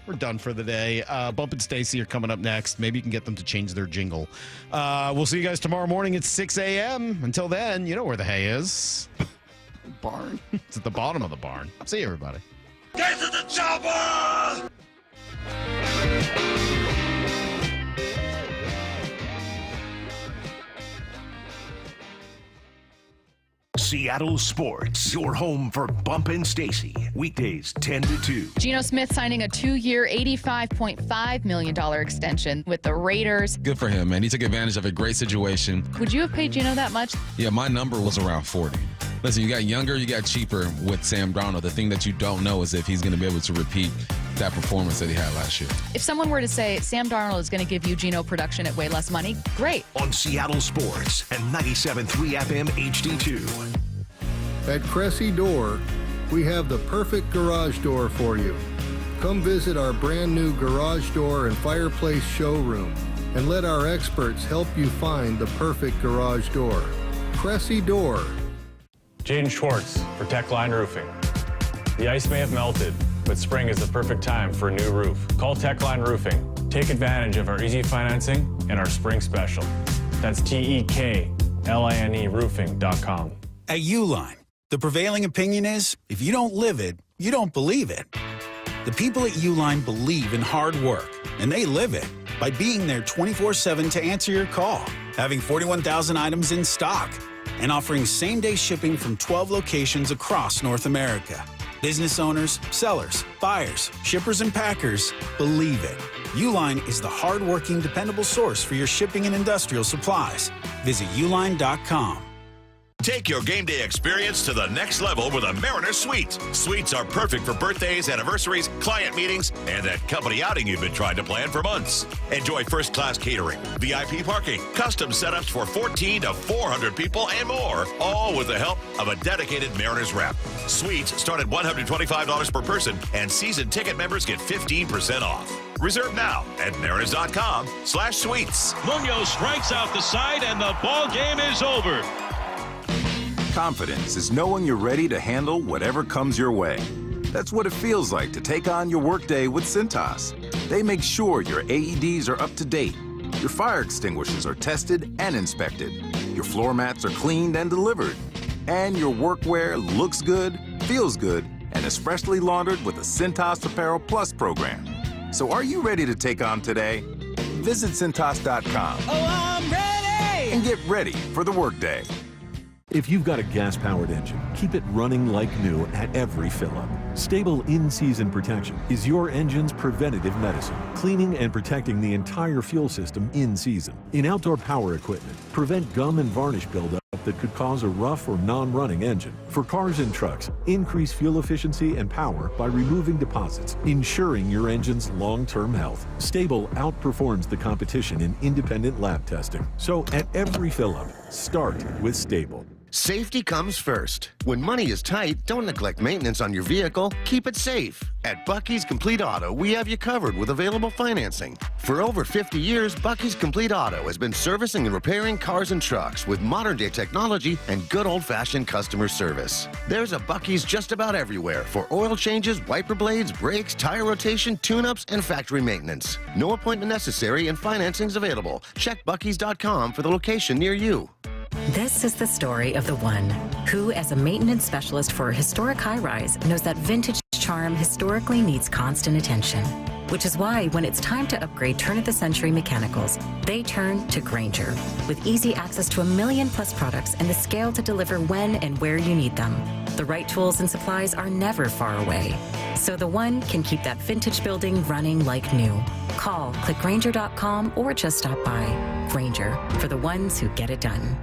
We're done for the day. Bump and Stacy are coming up next. Maybe you can get them to change their jingle. We'll see you guys tomorrow morning at 6 a.m. Until then, you know where the hay is. Barn. It's at the bottom of the barn. See you, everybody. Get to the chopper! Seattle Sports, your home for Bump and Stacy. Weekdays 10 to 2. Geno Smith signing a 2-year, $85.5 million extension with the Raiders. Good for him, man. He took advantage of a great situation. Would you have paid Geno that much? Yeah, my number was around 40. Listen, you got younger, you got cheaper with Sam Darnold. The thing that you don't know is if he's going to be able to repeat that performance that he had last year. If someone were to say Sam Darnold is going to give you Geno production at way less money, great. On Seattle Sports and 97.3 FM HD2. At Cressy Door, we have the perfect garage door for you. Come visit our brand new garage door and fireplace showroom and let our experts help you find the perfect garage door. Cressy Door. Jaden Schwartz for Techline Roofing. The ice may have melted, but spring is the perfect time for a new roof. Call Techline Roofing. Take advantage of our easy financing and our spring special. That's TEKLINE roofing.com. At Uline, the prevailing opinion is if you don't live it, you don't believe it. The people at Uline believe in hard work, and they live it by being there 24/7 to answer your call, having 41,000 items in stock, and offering same-day shipping from 12 locations across North America. Business owners, sellers, buyers, shippers, and packers believe it. Uline is the hard-working, dependable source for your shipping and industrial supplies. Visit uline.com. Take your game day experience to the next level with a Mariner Suite. Suites are perfect for birthdays, anniversaries, client meetings, and that company outing you've been trying to plan for months. Enjoy first-class catering, VIP parking, custom setups for 14 to 400 people, and more, all with the help of a dedicated Mariners rep. Suites start at $125 per person, and season ticket members get 15% off. Reserve now at mariners.com/suites. Munoz strikes out the side, and the ball game is over. Confidence is knowing you're ready to handle whatever comes your way. That's what it feels like to take on your workday with Cintas. They make sure your AEDs are up to date, your fire extinguishers are tested and inspected, your floor mats are cleaned and delivered, and your workwear looks good, feels good, and is freshly laundered with the Cintas Apparel Plus program. So are you ready to take on today? Visit Cintas.com. Oh, I'm ready! And get ready for the workday. If you've got a gas-powered engine, keep it running like new at every fill-up. Stable in-season protection is your engine's preventative medicine, cleaning and protecting the entire fuel system in season. In outdoor power equipment, prevent gum and varnish buildup that could cause a rough or non-running engine. For cars and trucks, increase fuel efficiency and power by removing deposits, ensuring your engine's long-term health. Stable outperforms the competition in independent lab testing. So at every fill-up, start with Stable. Safety comes first. When money is tight, don't neglect maintenance on your vehicle. Keep it safe. At Bucky's Complete Auto, we have you covered with available financing. For over 50 years, Bucky's Complete Auto has been servicing and repairing cars and trucks with modern-day technology and good old-fashioned customer service. There's a Bucky's just about everywhere for oil changes, wiper blades, brakes, tire rotation, tune-ups, and factory maintenance. No appointment necessary and financing's available. Check Bucky's.com for the location near you. This is the story of the one who, as a maintenance specialist for a historic high-rise, knows that vintage charm historically needs constant attention. Which is why when it's time to upgrade turn-of-the-century mechanicals, they turn to Grainger. With easy access to 1 million-plus products and the scale to deliver when and where you need them. The right tools and supplies are never far away. So the one can keep that vintage building running like new. Call, click Grainger.com, or just stop by. Grainger, for the ones who get it done.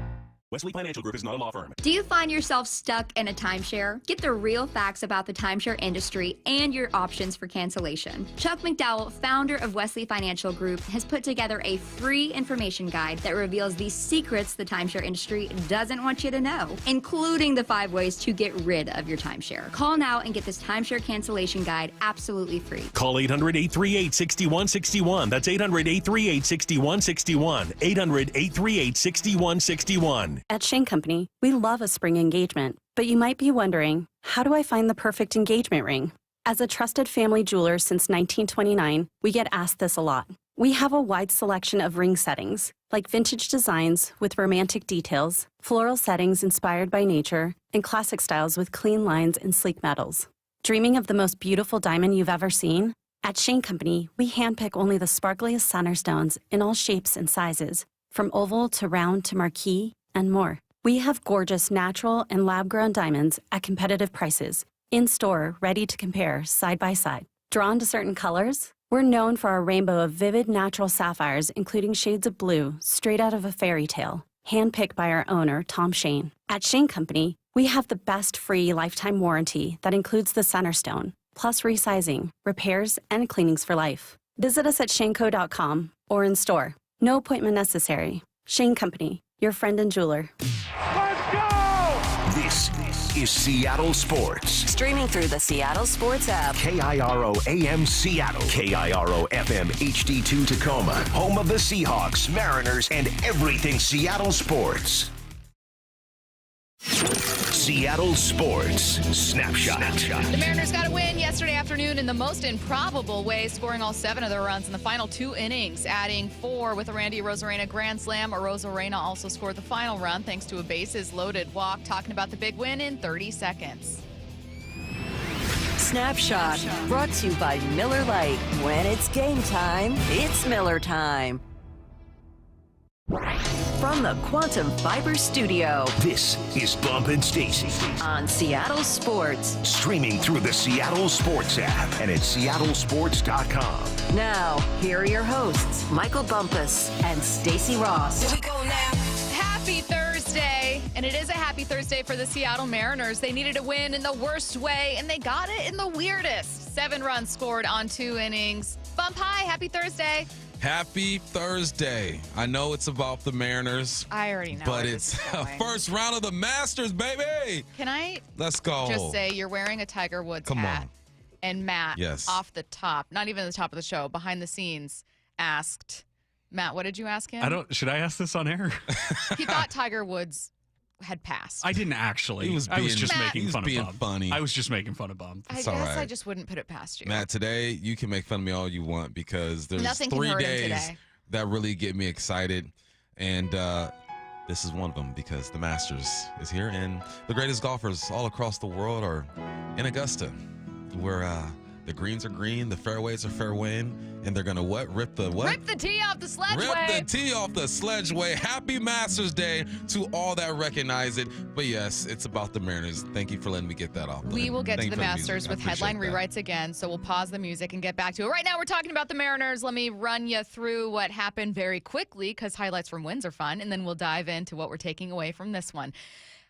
Wesley Financial Group is not a law firm. Do you find yourself stuck in a timeshare? Get the real facts about the timeshare industry and your options for cancellation. Chuck McDowell, founder of Wesley Financial Group, has put together a free information guide that reveals the secrets the timeshare industry doesn't want you to know, including the 5 ways to get rid of your timeshare. Call now and get this timeshare cancellation guide absolutely free. Call 800-838-6161. That's 800-838-6161. 800-838-6161. At Shane Company, we love a spring engagement, but you might be wondering, how do I find the perfect engagement ring? As a trusted family jeweler since 1929, we get asked this a lot. We have a wide selection of ring settings, like vintage designs with romantic details, floral settings inspired by nature, and classic styles with clean lines and sleek metals. Dreaming of the most beautiful diamond you've ever seen? At Shane Company, we handpick only the sparkliest center stones in all shapes and sizes, from oval to round to marquise, and more. We have gorgeous natural and lab-grown diamonds at competitive prices, in-store, ready to compare side by side. Drawn to certain colors? We're known for our rainbow of vivid natural sapphires, including shades of blue, straight out of a fairy tale, handpicked by our owner, Tom Shane. At Shane Company, we have the best free lifetime warranty that includes the Centerstone, plus resizing, repairs, and cleanings for life. Visit us at shaneco.com or in store. No appointment necessary. Shane Company, your friend and jeweler. This is Seattle Sports. Streaming through the Seattle Sports app. KIRO AM Seattle. KIRO FM HD2 Tacoma. Home of the Seahawks, Mariners, and everything Seattle sports. Seattle Sports Snapshot. The Mariners got a win yesterday afternoon in the most improbable way, scoring all 7 of their runs in the final 2 innings, adding 4 with a Randy Arozarena grand slam. Arozarena also scored the final run thanks to a bases-loaded walk. Talking about the big win in 30 seconds. Snapshot, brought to you by Miller Lite. When it's game time, it's Miller time. From the Quantum Fiber Studio. This is Bump and Stacy on Seattle Sports. Streaming through the Seattle Sports app and at seattlesports.com. Now, here are your hosts, Michael Bumpus and Stacy Ross. Here we go now. Happy Thursday. And it is a happy Thursday for the Seattle Mariners. They needed a win in the worst way, and they got it in the weirdest. 7 runs scored on 2 innings. Bump high. Happy Thursday. Happy Thursday. I know it's about the Mariners. I already know. But it's first round of the Masters, baby. Can I Let's go. just say you're wearing a Tiger Woods hat? On. And Matt, yes, off the top, not even the top of the show, behind the scenes, asked, Matt, what did you ask him? Should I ask this on air? He thought Tiger Woods had passed. I didn't actually. I was just making fun of Bump. Funny. I was just making fun of Bump. I guess I just wouldn't put it past you. Matt, today you can make fun of me all you want because there's Nothing can 3 hurt him days today. that really get me excited. And this is one of them because the Masters is here and the greatest golfers all across the world are in Augusta, where the greens are green, the fairways are fairwaying, and they're gonna what? Rip the what? Rip the tee off the sledgeway. Rip the tee off the sledgeway. Happy Masters Day to all that recognize it. But yes, it's about the Mariners. Thank you for letting me get that off. We will get to the Masters with headline rewrites again, so we'll pause the music and get back to it. Right now, we're talking about the Mariners. Let me run you through what happened very quickly because highlights from wins are fun, and then we'll dive into what we're taking away from this one.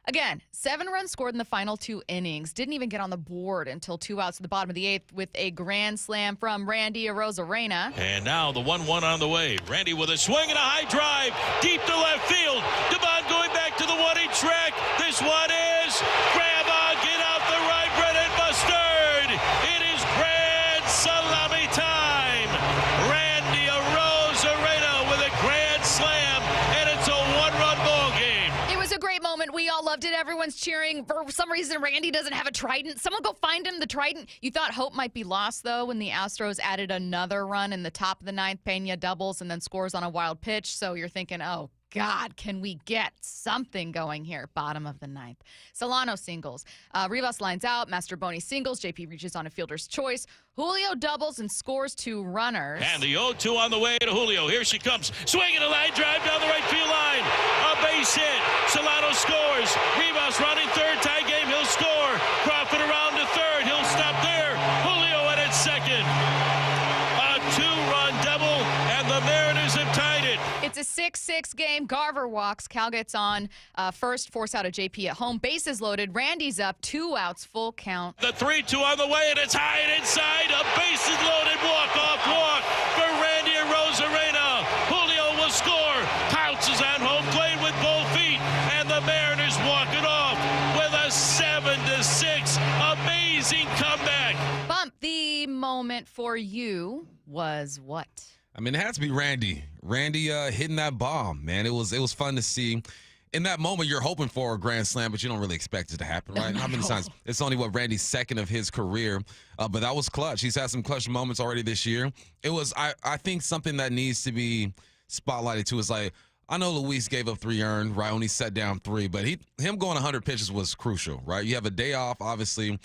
Again, 7 runs scored in the final 2 innings. Didn't even get on the board until 2 outs at the bottom of the 8th with a grand slam from Randy Arozarena. And now the 1-1 on the way. Randy with a swing and a high drive deep to left field. Devon going back to the 1-inch track. This one is grab on, get out the right, Brennan Mustard. It is grand salami time. Randy Arozarena with a grand slam, and it's a 1-run ball game. It was a great moment. We all loved it. Everyone's cheering. For some reason, Randy doesn't have a trident. Someone go find him the trident. You thought hope might be lost, though, when the Astros added another run in the top of the 9th. Pena doubles and then scores on a wild pitch. So you're thinking, oh, God, can we get something going here? Bottom of the 9th. Solano singles. Rivas lines out. Mastroboni singles. JP reaches on a fielder's choice. Julio doubles and scores 2 runners. And the 0-2 on the way to Julio. Here she comes. Swinging a line drive down the right field line. A base hit. Solano scores. Rivas running third. Tie game. He'll score. Crawford around to third. He'll stop there. Julio at second. A 2-run double, and the Mariners have tied it. It's a 6-6 game. Garver walks. Cal gets on first, force out of JP at home. Bases loaded. Randy's up. 2 outs, full count. The 3-2 on the way, and it's high and inside. A bases loaded walk-off walk for Randy Arozarena. Julio will score. Pounces on home plate with both feet, and the Mariners walk it off with a 7-6. Amazing comeback. Bump, the moment for you was what? I mean, it had to be Randy. Randy hitting that bomb, man. It was fun to see. In that moment, you're hoping for a grand slam, but you don't really expect it to happen, right? How many times? It's only Randy's 2nd of his career, but that was clutch. He's had some clutch moments already this year. It was, I think, something that needs to be spotlighted too is like I know Luis gave up 3 earned, right, when he set down 3, but him going 100 pitches was crucial, right? You have a day off, obviously,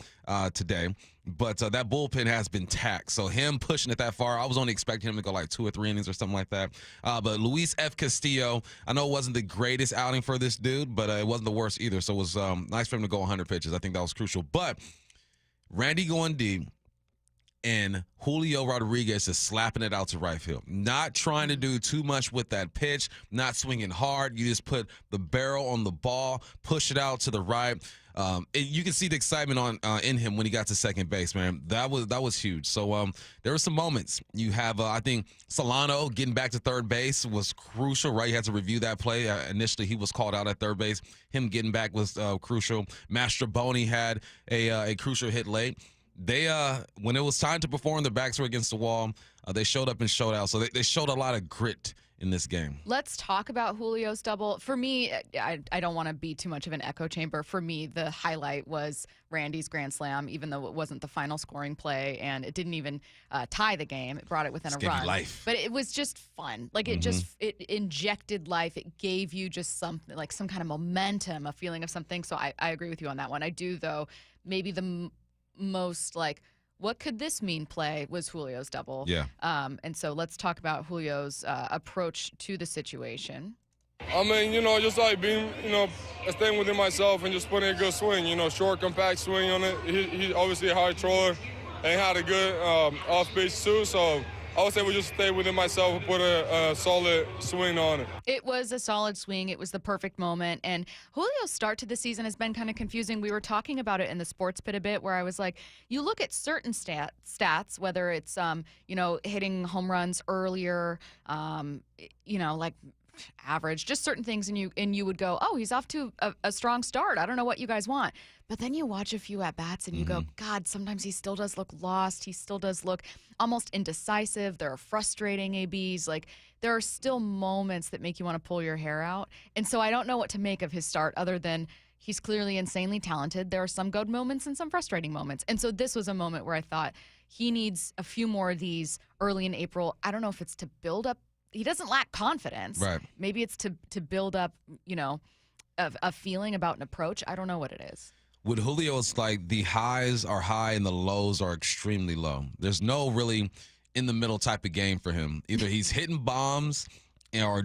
today, but that bullpen has been taxed. So him pushing it that far, I was only expecting him to go like 2 or 3 innings or something like that. But Luis F. Castillo, I know it wasn't the greatest outing for this dude, but it wasn't the worst either. So it was nice for him to go 100 pitches. I think that was crucial. But Randy going deep, and Julio Rodriguez is slapping it out to right field. Not trying to do too much with that pitch, not swinging hard. You just put the barrel on the ball, push it out to the right. You can see the excitement in him when he got to second base, man. That was huge. So there were some moments. You have, I think, Solano getting back to third base was crucial, right? You had to review that play. Initially, he was called out at third base. Him getting back was crucial. Mastroboni had a crucial hit late. They when it was time to perform, their backs were against the wall. They showed up and showed out. So they showed a lot of grit in this game. Let's talk about Julio's double. For me, I don't want to be too much of an echo chamber. For me, the highlight was Randy's grand slam, even though it wasn't the final scoring play and it didn't even tie the game. It brought it within a run. Life. But it was just fun. Like it it injected life. It gave you just something, like some kind of momentum, a feeling of something. So I agree with you on that one. I do, though, maybe the most like, what could this mean play was Julio's double. Yeah. And so let's talk about Julio's approach to the situation. I mean, just like being, staying within myself and just putting a good swing, short, compact swing on it. He's obviously a high troller and had a good off-base too, so I would say we just stay within myself and put a solid swing on it. It was a solid swing. It was the perfect moment. And Julio's start to the season has been kind of confusing. We were talking about it in the sports pit a bit, where I was like, you look at certain stats, whether it's, hitting home runs earlier, like average, just certain things, and you would go, oh, he's off to a strong start. I don't know what you guys want. But then you watch a few at-bats and you go, God, sometimes he still does look lost. He still does look almost indecisive. There are frustrating ABs. Like, there are still moments that make you want to pull your hair out. And so I don't know what to make of his start other than he's clearly insanely talented. There are some good moments and some frustrating moments. And so this was a moment where I thought he needs a few more of these early in April. I don't know if it's to build up. He doesn't lack confidence. Right. Maybe it's to build up, a feeling about an approach. I don't know what it is. With Julio, it's like the highs are high and the lows are extremely low. There's no really in the middle type of game for him. Either he's hitting bombs or